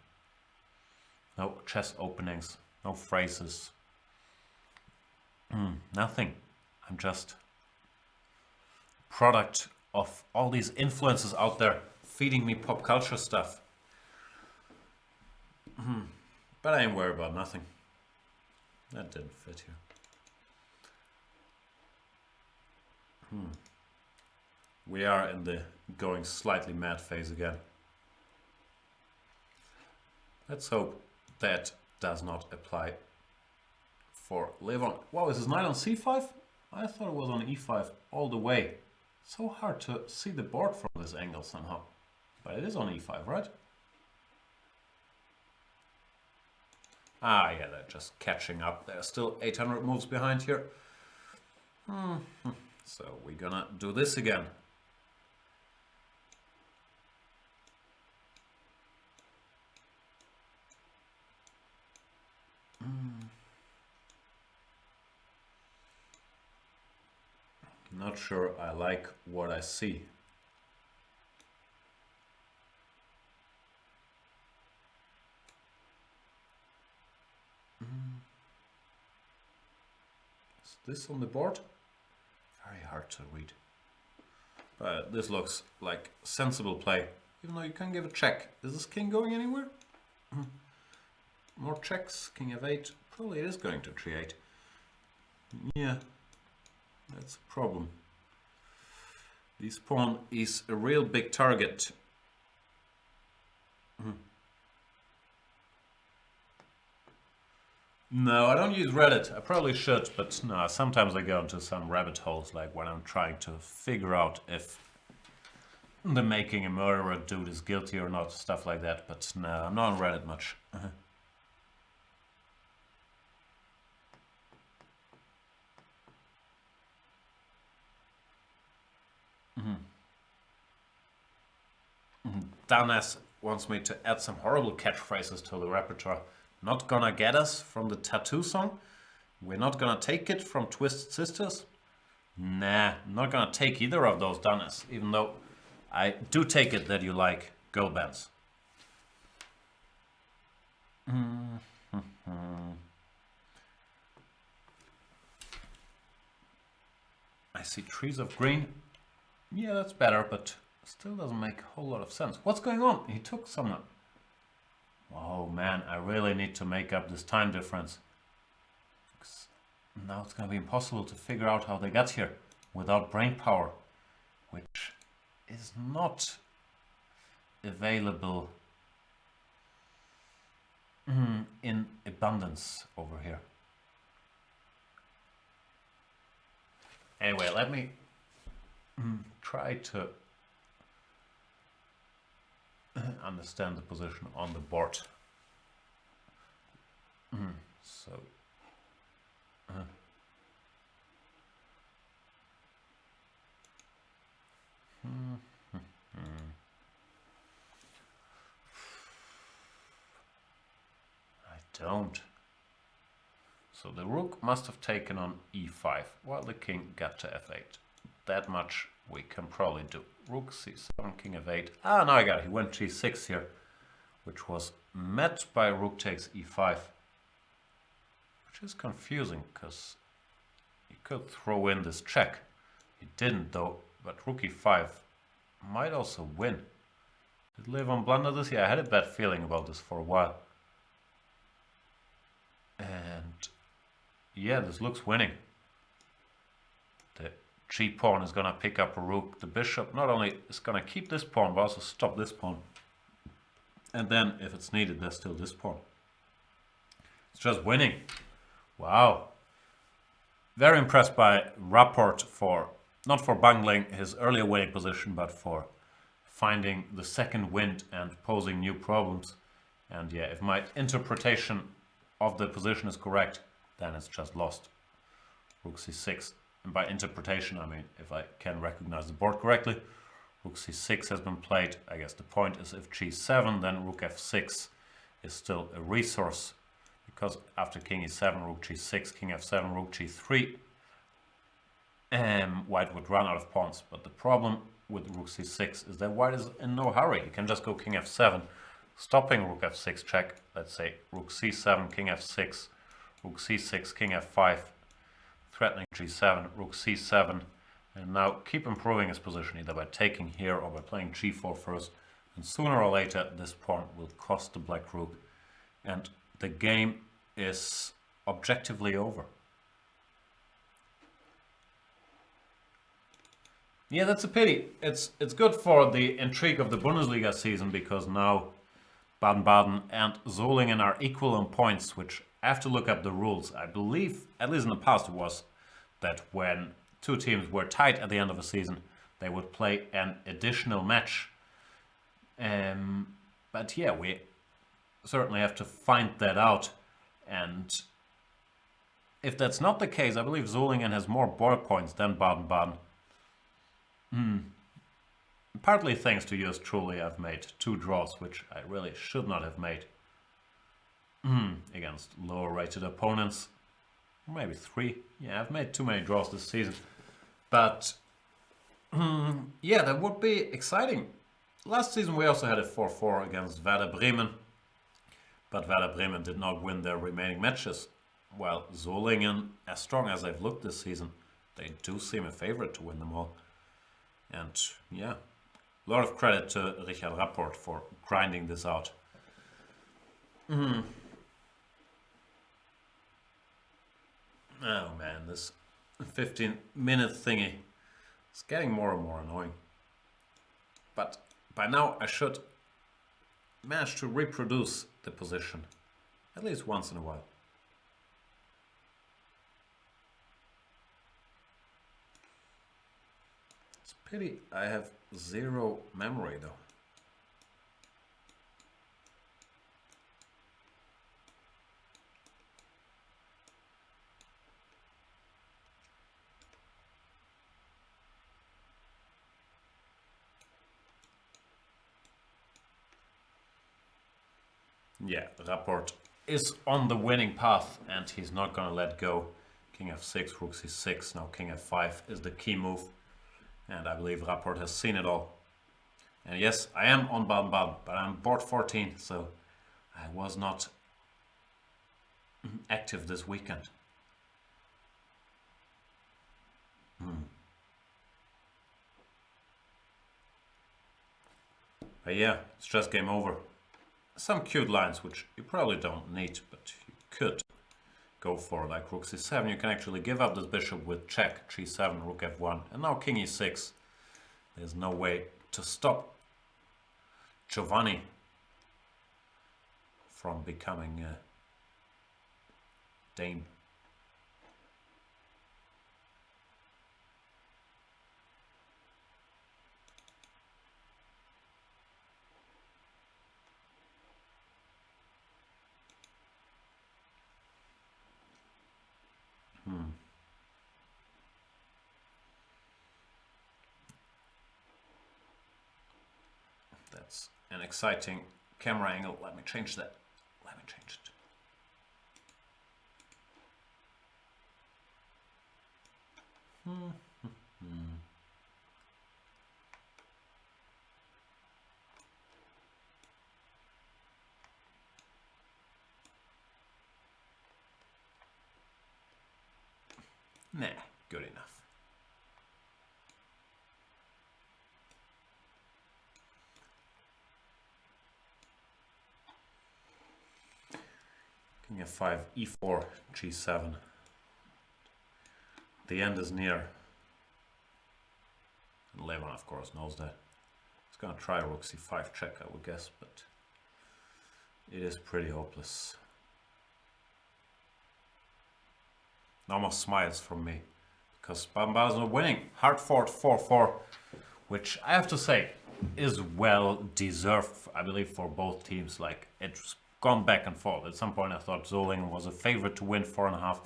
No chess openings, no phrases. Nothing. I'm just a product of all these influences out there feeding me pop culture stuff. But I ain't worried about nothing. That didn't fit here. We are in the going slightly mad phase again. Let's hope that does not apply for Levon. Wow, is his knight on c5? I thought it was on e5 all the way. So hard to see the board from this angle somehow. But it is on e5, right? Ah, yeah, they're just catching up. They're still 800 moves behind here. So we're gonna do this again. Not sure I like what I see. Is this on the board? Very hard to read. But this looks like sensible play, even though you can give a check. Is this king going anywhere? More checks, king f8. Probably it is going to g8. Yeah. That's a problem. This pawn is a real big target. No, I don't use Reddit. I probably should, but no, sometimes I go into some rabbit holes, like when I'm trying to figure out if the making a murderer dude is guilty or not, stuff like that. But no, I'm not on Reddit much. Danes wants me to add some horrible catchphrases to the repertoire. Not gonna get us from the Tattoo song. We're not gonna take it from Twisted Sisters. Nah, not gonna take either of those Danes, even though I do take it that you like girl bands. I see trees of green. Yeah, that's better, but still doesn't make a whole lot of sense. What's going on? He took someone. Oh man, I really need to make up this time difference. Now it's gonna be impossible to figure out how they got here without brain power, which is not available in abundance over here. Anyway, let me try to understand the position on the board. So I don't. So the rook must have taken on e5 while the king got to f8. That much we can probably do. Rook c7, king f8. Ah, no, I got it. He went g6 here, which was met by rook takes e5. Which is confusing, because he could throw in this check. He didn't though, but rook e5 might also win. Did Levon blunder this? Yeah, I had a bad feeling about this for a while. And yeah, this looks winning. The g-pawn is gonna pick up a rook. The bishop not only is gonna keep this pawn, but also stop this pawn. And then, if it's needed, there's still this pawn. It's just winning. Wow. Very impressed by Rapport for, not for bungling his earlier winning position, but for finding the second wind and posing new problems. And yeah, if my interpretation of the position is correct, then it's just lost. Rook c6. And by interpretation, I mean if I can recognize the board correctly. Rook c6 has been played. I guess the point is if g7, then rook f6 is still a resource. Because after king e7, rook g6, king f7, rook g3, white would run out of pawns. But the problem with rook c6 is that white is in no hurry. He can just go king f7, stopping rook f6 check. Let's say rook c7, king f6, rook c6, king f5, threatening g7, rook c7, and now keep improving his position either by taking here or by playing g4 first. And sooner or later this pawn will cost the black rook, and the game is objectively over. Yeah, that's a pity. It's good for the intrigue of the Bundesliga season, because now Baden-Baden and Solingen are equal in points, which I have to look up the rules. I believe, at least in the past, it was that when two teams were tied at the end of a season, they would play an additional match. But yeah, we certainly have to find that out. And if that's not the case, I believe Solingen has more board points than Baden-Baden. Partly thanks to yours truly, I've made 2 draws, which I really should not have made against lower rated opponents. Maybe 3. Yeah, I've made too many draws this season. But yeah, that would be exciting. Last season we also had a 4-4 against Werder Bremen. But Werder Bremen did not win their remaining matches. While Solingen, as strong as they've looked this season, they do seem a favorite to win them all. And yeah, a lot of credit to Richard Rapport for grinding this out. Oh man, this 15-minute thingy is getting more and more annoying. But by now I should manage to reproduce the position at least once in a while. It's a pity I have 0 memory though. Yeah, Rapport is on the winning path and he's not gonna let go. King f6, rook c6, now king f5 is the key move. And I believe Rapport has seen it all. And yes, I am on Baden-Baden, but I'm board 14, so I was not active this weekend. But yeah, it's just game over. Some cute lines which you probably don't need, but you could go for, like rook c7. You can actually give up this bishop with check, g7, rook f1, and now king e6. There's no way to stop Giovanni from becoming a Dane. That's an exciting camera angle. Let me change that. Let me change it. Nah, good enough. King f5, e4, g7. The end is near. And Levon, of course, knows that. He's gonna try rook c5 check, I would guess, but it is pretty hopeless. No more smiles from me, because Baden-Baden are winning. Hard fought 4-4, which I have to say is well deserved, I believe, for both teams. Like, it's gone back and forth. At some point I thought Solingen was a favorite to win 4.5.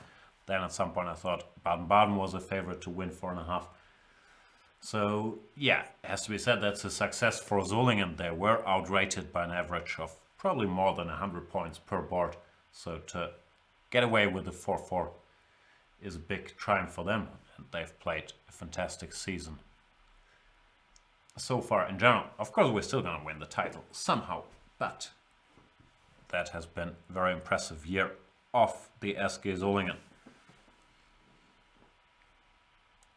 Then at some point I thought Baden-Baden was a favorite to win 4.5. So yeah, it has to be said that's a success for Solingen. They were outrated by an average of probably more than 100 points per board. So to get away with the 4-4 is a big triumph for them, and they've played a fantastic season so far in general. Of course, we're still gonna win the title somehow, but that has been a very impressive year of the SG Solingen.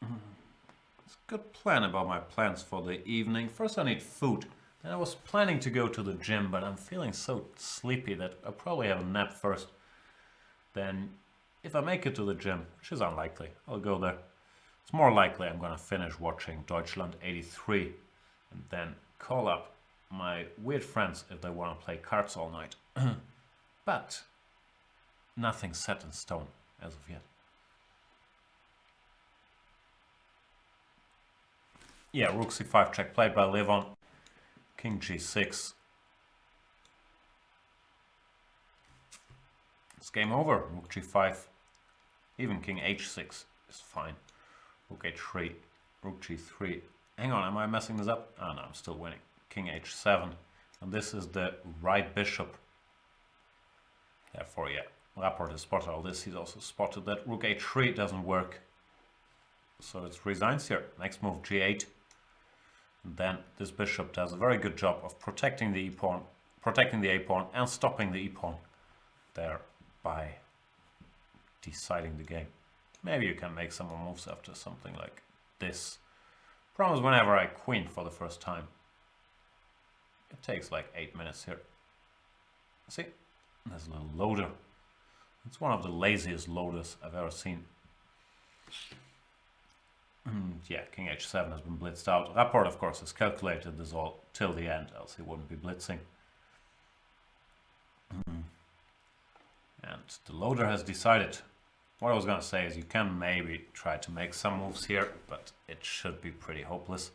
It's a good plan about my plans for the evening. First I need food. Then I was planning to go to the gym, but I'm feeling so sleepy that I'll probably have a nap first. Then if I make it to the gym, which is unlikely, I'll go there. It's more likely I'm gonna finish watching Deutschland 83 and then call up my weird friends if they want to play cards all night. But nothing's set in stone as of yet. Yeah, rook c5 check played by Levon. King g6. It's game over. Rook g5. Even king h6 is fine. Rook h3. Rook g3. Hang on, am I messing this up? Oh no, I'm still winning. King h7. And this is the right bishop. Therefore, yeah, Rapport has spotted all this. He's also spotted that rook h3 doesn't work. So it's resigns here. Next move, g8. And then this bishop does a very good job of protecting the e-pawn, protecting the a-pawn, and stopping the e-pawn there by deciding the game. Maybe you can make some more moves after something like this. Problem is, whenever I queen for the first time, it takes like 8 minutes here. See? There's a little loader. It's one of the laziest loaders I've ever seen. Yeah, king h7 has been blitzed out. Rapport, of course, has calculated this all till the end, else he wouldn't be blitzing. And the loader has decided. What I was going to say is you can maybe try to make some moves here, but it should be pretty hopeless.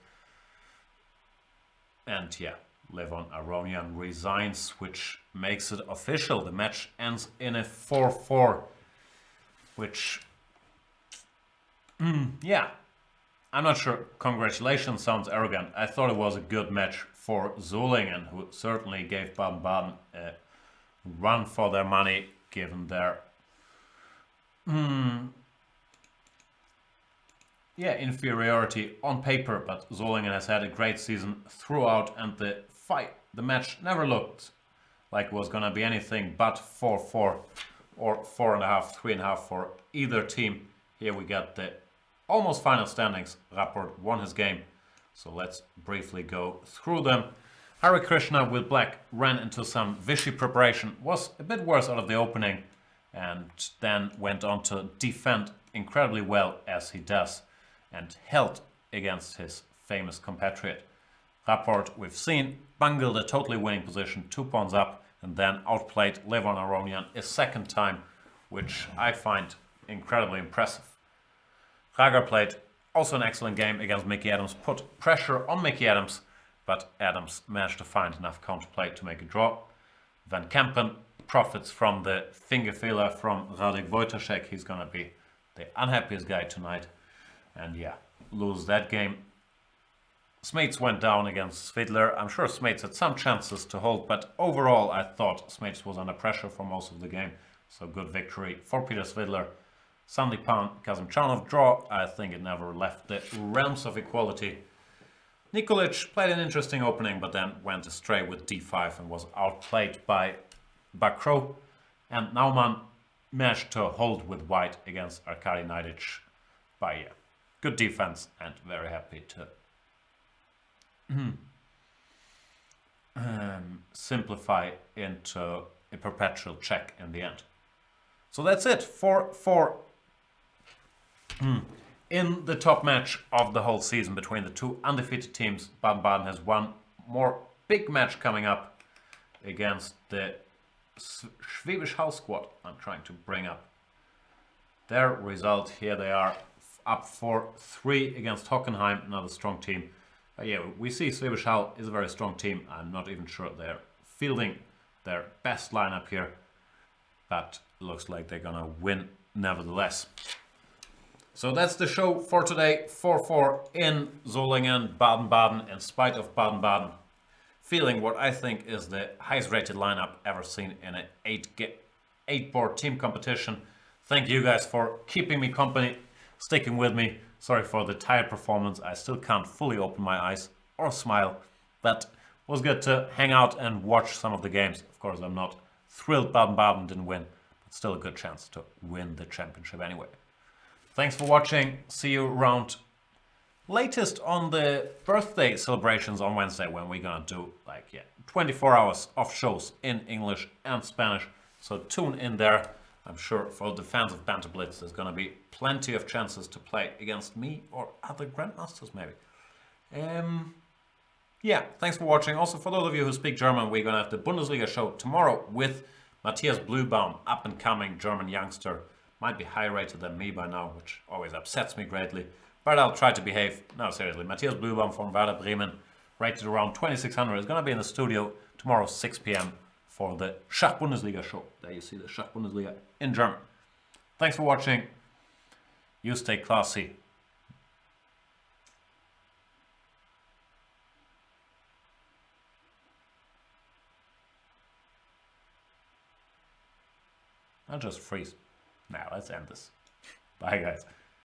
And yeah, Levon Aronian resigns, which makes it official. The match ends in a 4-4, which, yeah, I'm not sure. Congratulations sounds arrogant. I thought it was a good match for Solingen, who certainly gave Baden-Baden a run for their money given their inferiority on paper, but Solingen has had a great season throughout, and the match never looked like it was gonna be anything but 4-4 or 4.5, 3.5 for either team. Here we got the almost final standings. Rapport won his game, so let's briefly go through them. Hare Krishna with black ran into some Vichy preparation, was a bit worse out of the opening, and then went on to defend incredibly well as he does, and held against his famous compatriot. Rapport, we've seen, bungled a totally winning position, 2 pawns up, and then outplayed Levon Aronian a second time, which I find incredibly impressive. Rager played also an excellent game against Mickey Adams, put pressure on Mickey Adams, but Adams managed to find enough counterplay to make a draw. Van Kempen profits from the finger filler from Radek Wojtaszek. He's gonna be the unhappiest guy tonight. And yeah, lose that game. Smeets went down against Svidler. I'm sure Smeets had some chances to hold, but overall I thought Smeets was under pressure for most of the game. So good victory for Peter Svidler. Sandipan Kazimchanov draw. I think it never left the realms of equality. Nikolic played an interesting opening, but then went astray with d5 and was outplayed by Bakro. And Naumann managed to hold with white against Arkady Naidic by good defense, and very happy to simplify into a perpetual check in the end. So that's it for in the top match of the whole season between the two undefeated teams. Baden-Baden has one more big match coming up against the Schwäbisch Hall squad. I'm trying to bring up their result. Here they are up 4-3 against Hockenheim, another strong team. Yeah, we see Schwäbisch Hall is a very strong team. I'm not even sure they're fielding their best lineup here, but looks like they're gonna win nevertheless. So that's the show for today. 4-4 in Solingen, Baden-Baden, in spite of Baden-Baden feeling what I think is the highest rated lineup ever seen in an 8-board team competition. Thank you guys for keeping me company, sticking with me. Sorry for the tired performance. I still can't fully open my eyes or smile, but it was good to hang out and watch some of the games. Of course, I'm not thrilled Baden-Baden didn't win, but still a good chance to win the championship anyway. Thanks for watching. See you around latest on the birthday celebrations on Wednesday, when we're gonna do 24 hours of shows in English and Spanish. So tune in there. I'm sure for the fans of Banter Blitz, there's gonna be plenty of chances to play against me or other grandmasters maybe. Yeah, thanks for watching. Also, for those of you who speak German, we're gonna have the Bundesliga show tomorrow with Matthias Blühbaum, up and coming German youngster. Might be higher rated than me by now, which always upsets me greatly. But I'll try to behave. No, seriously. Matthias Blühbaum from Werder Bremen, rated around 2600, is going to be in the studio tomorrow 6 p.m. for the Schach Bundesliga show. There you see the Schach Bundesliga in German. Thanks for watching. You stay classy. I'll just freeze. Now let's end this. Bye guys.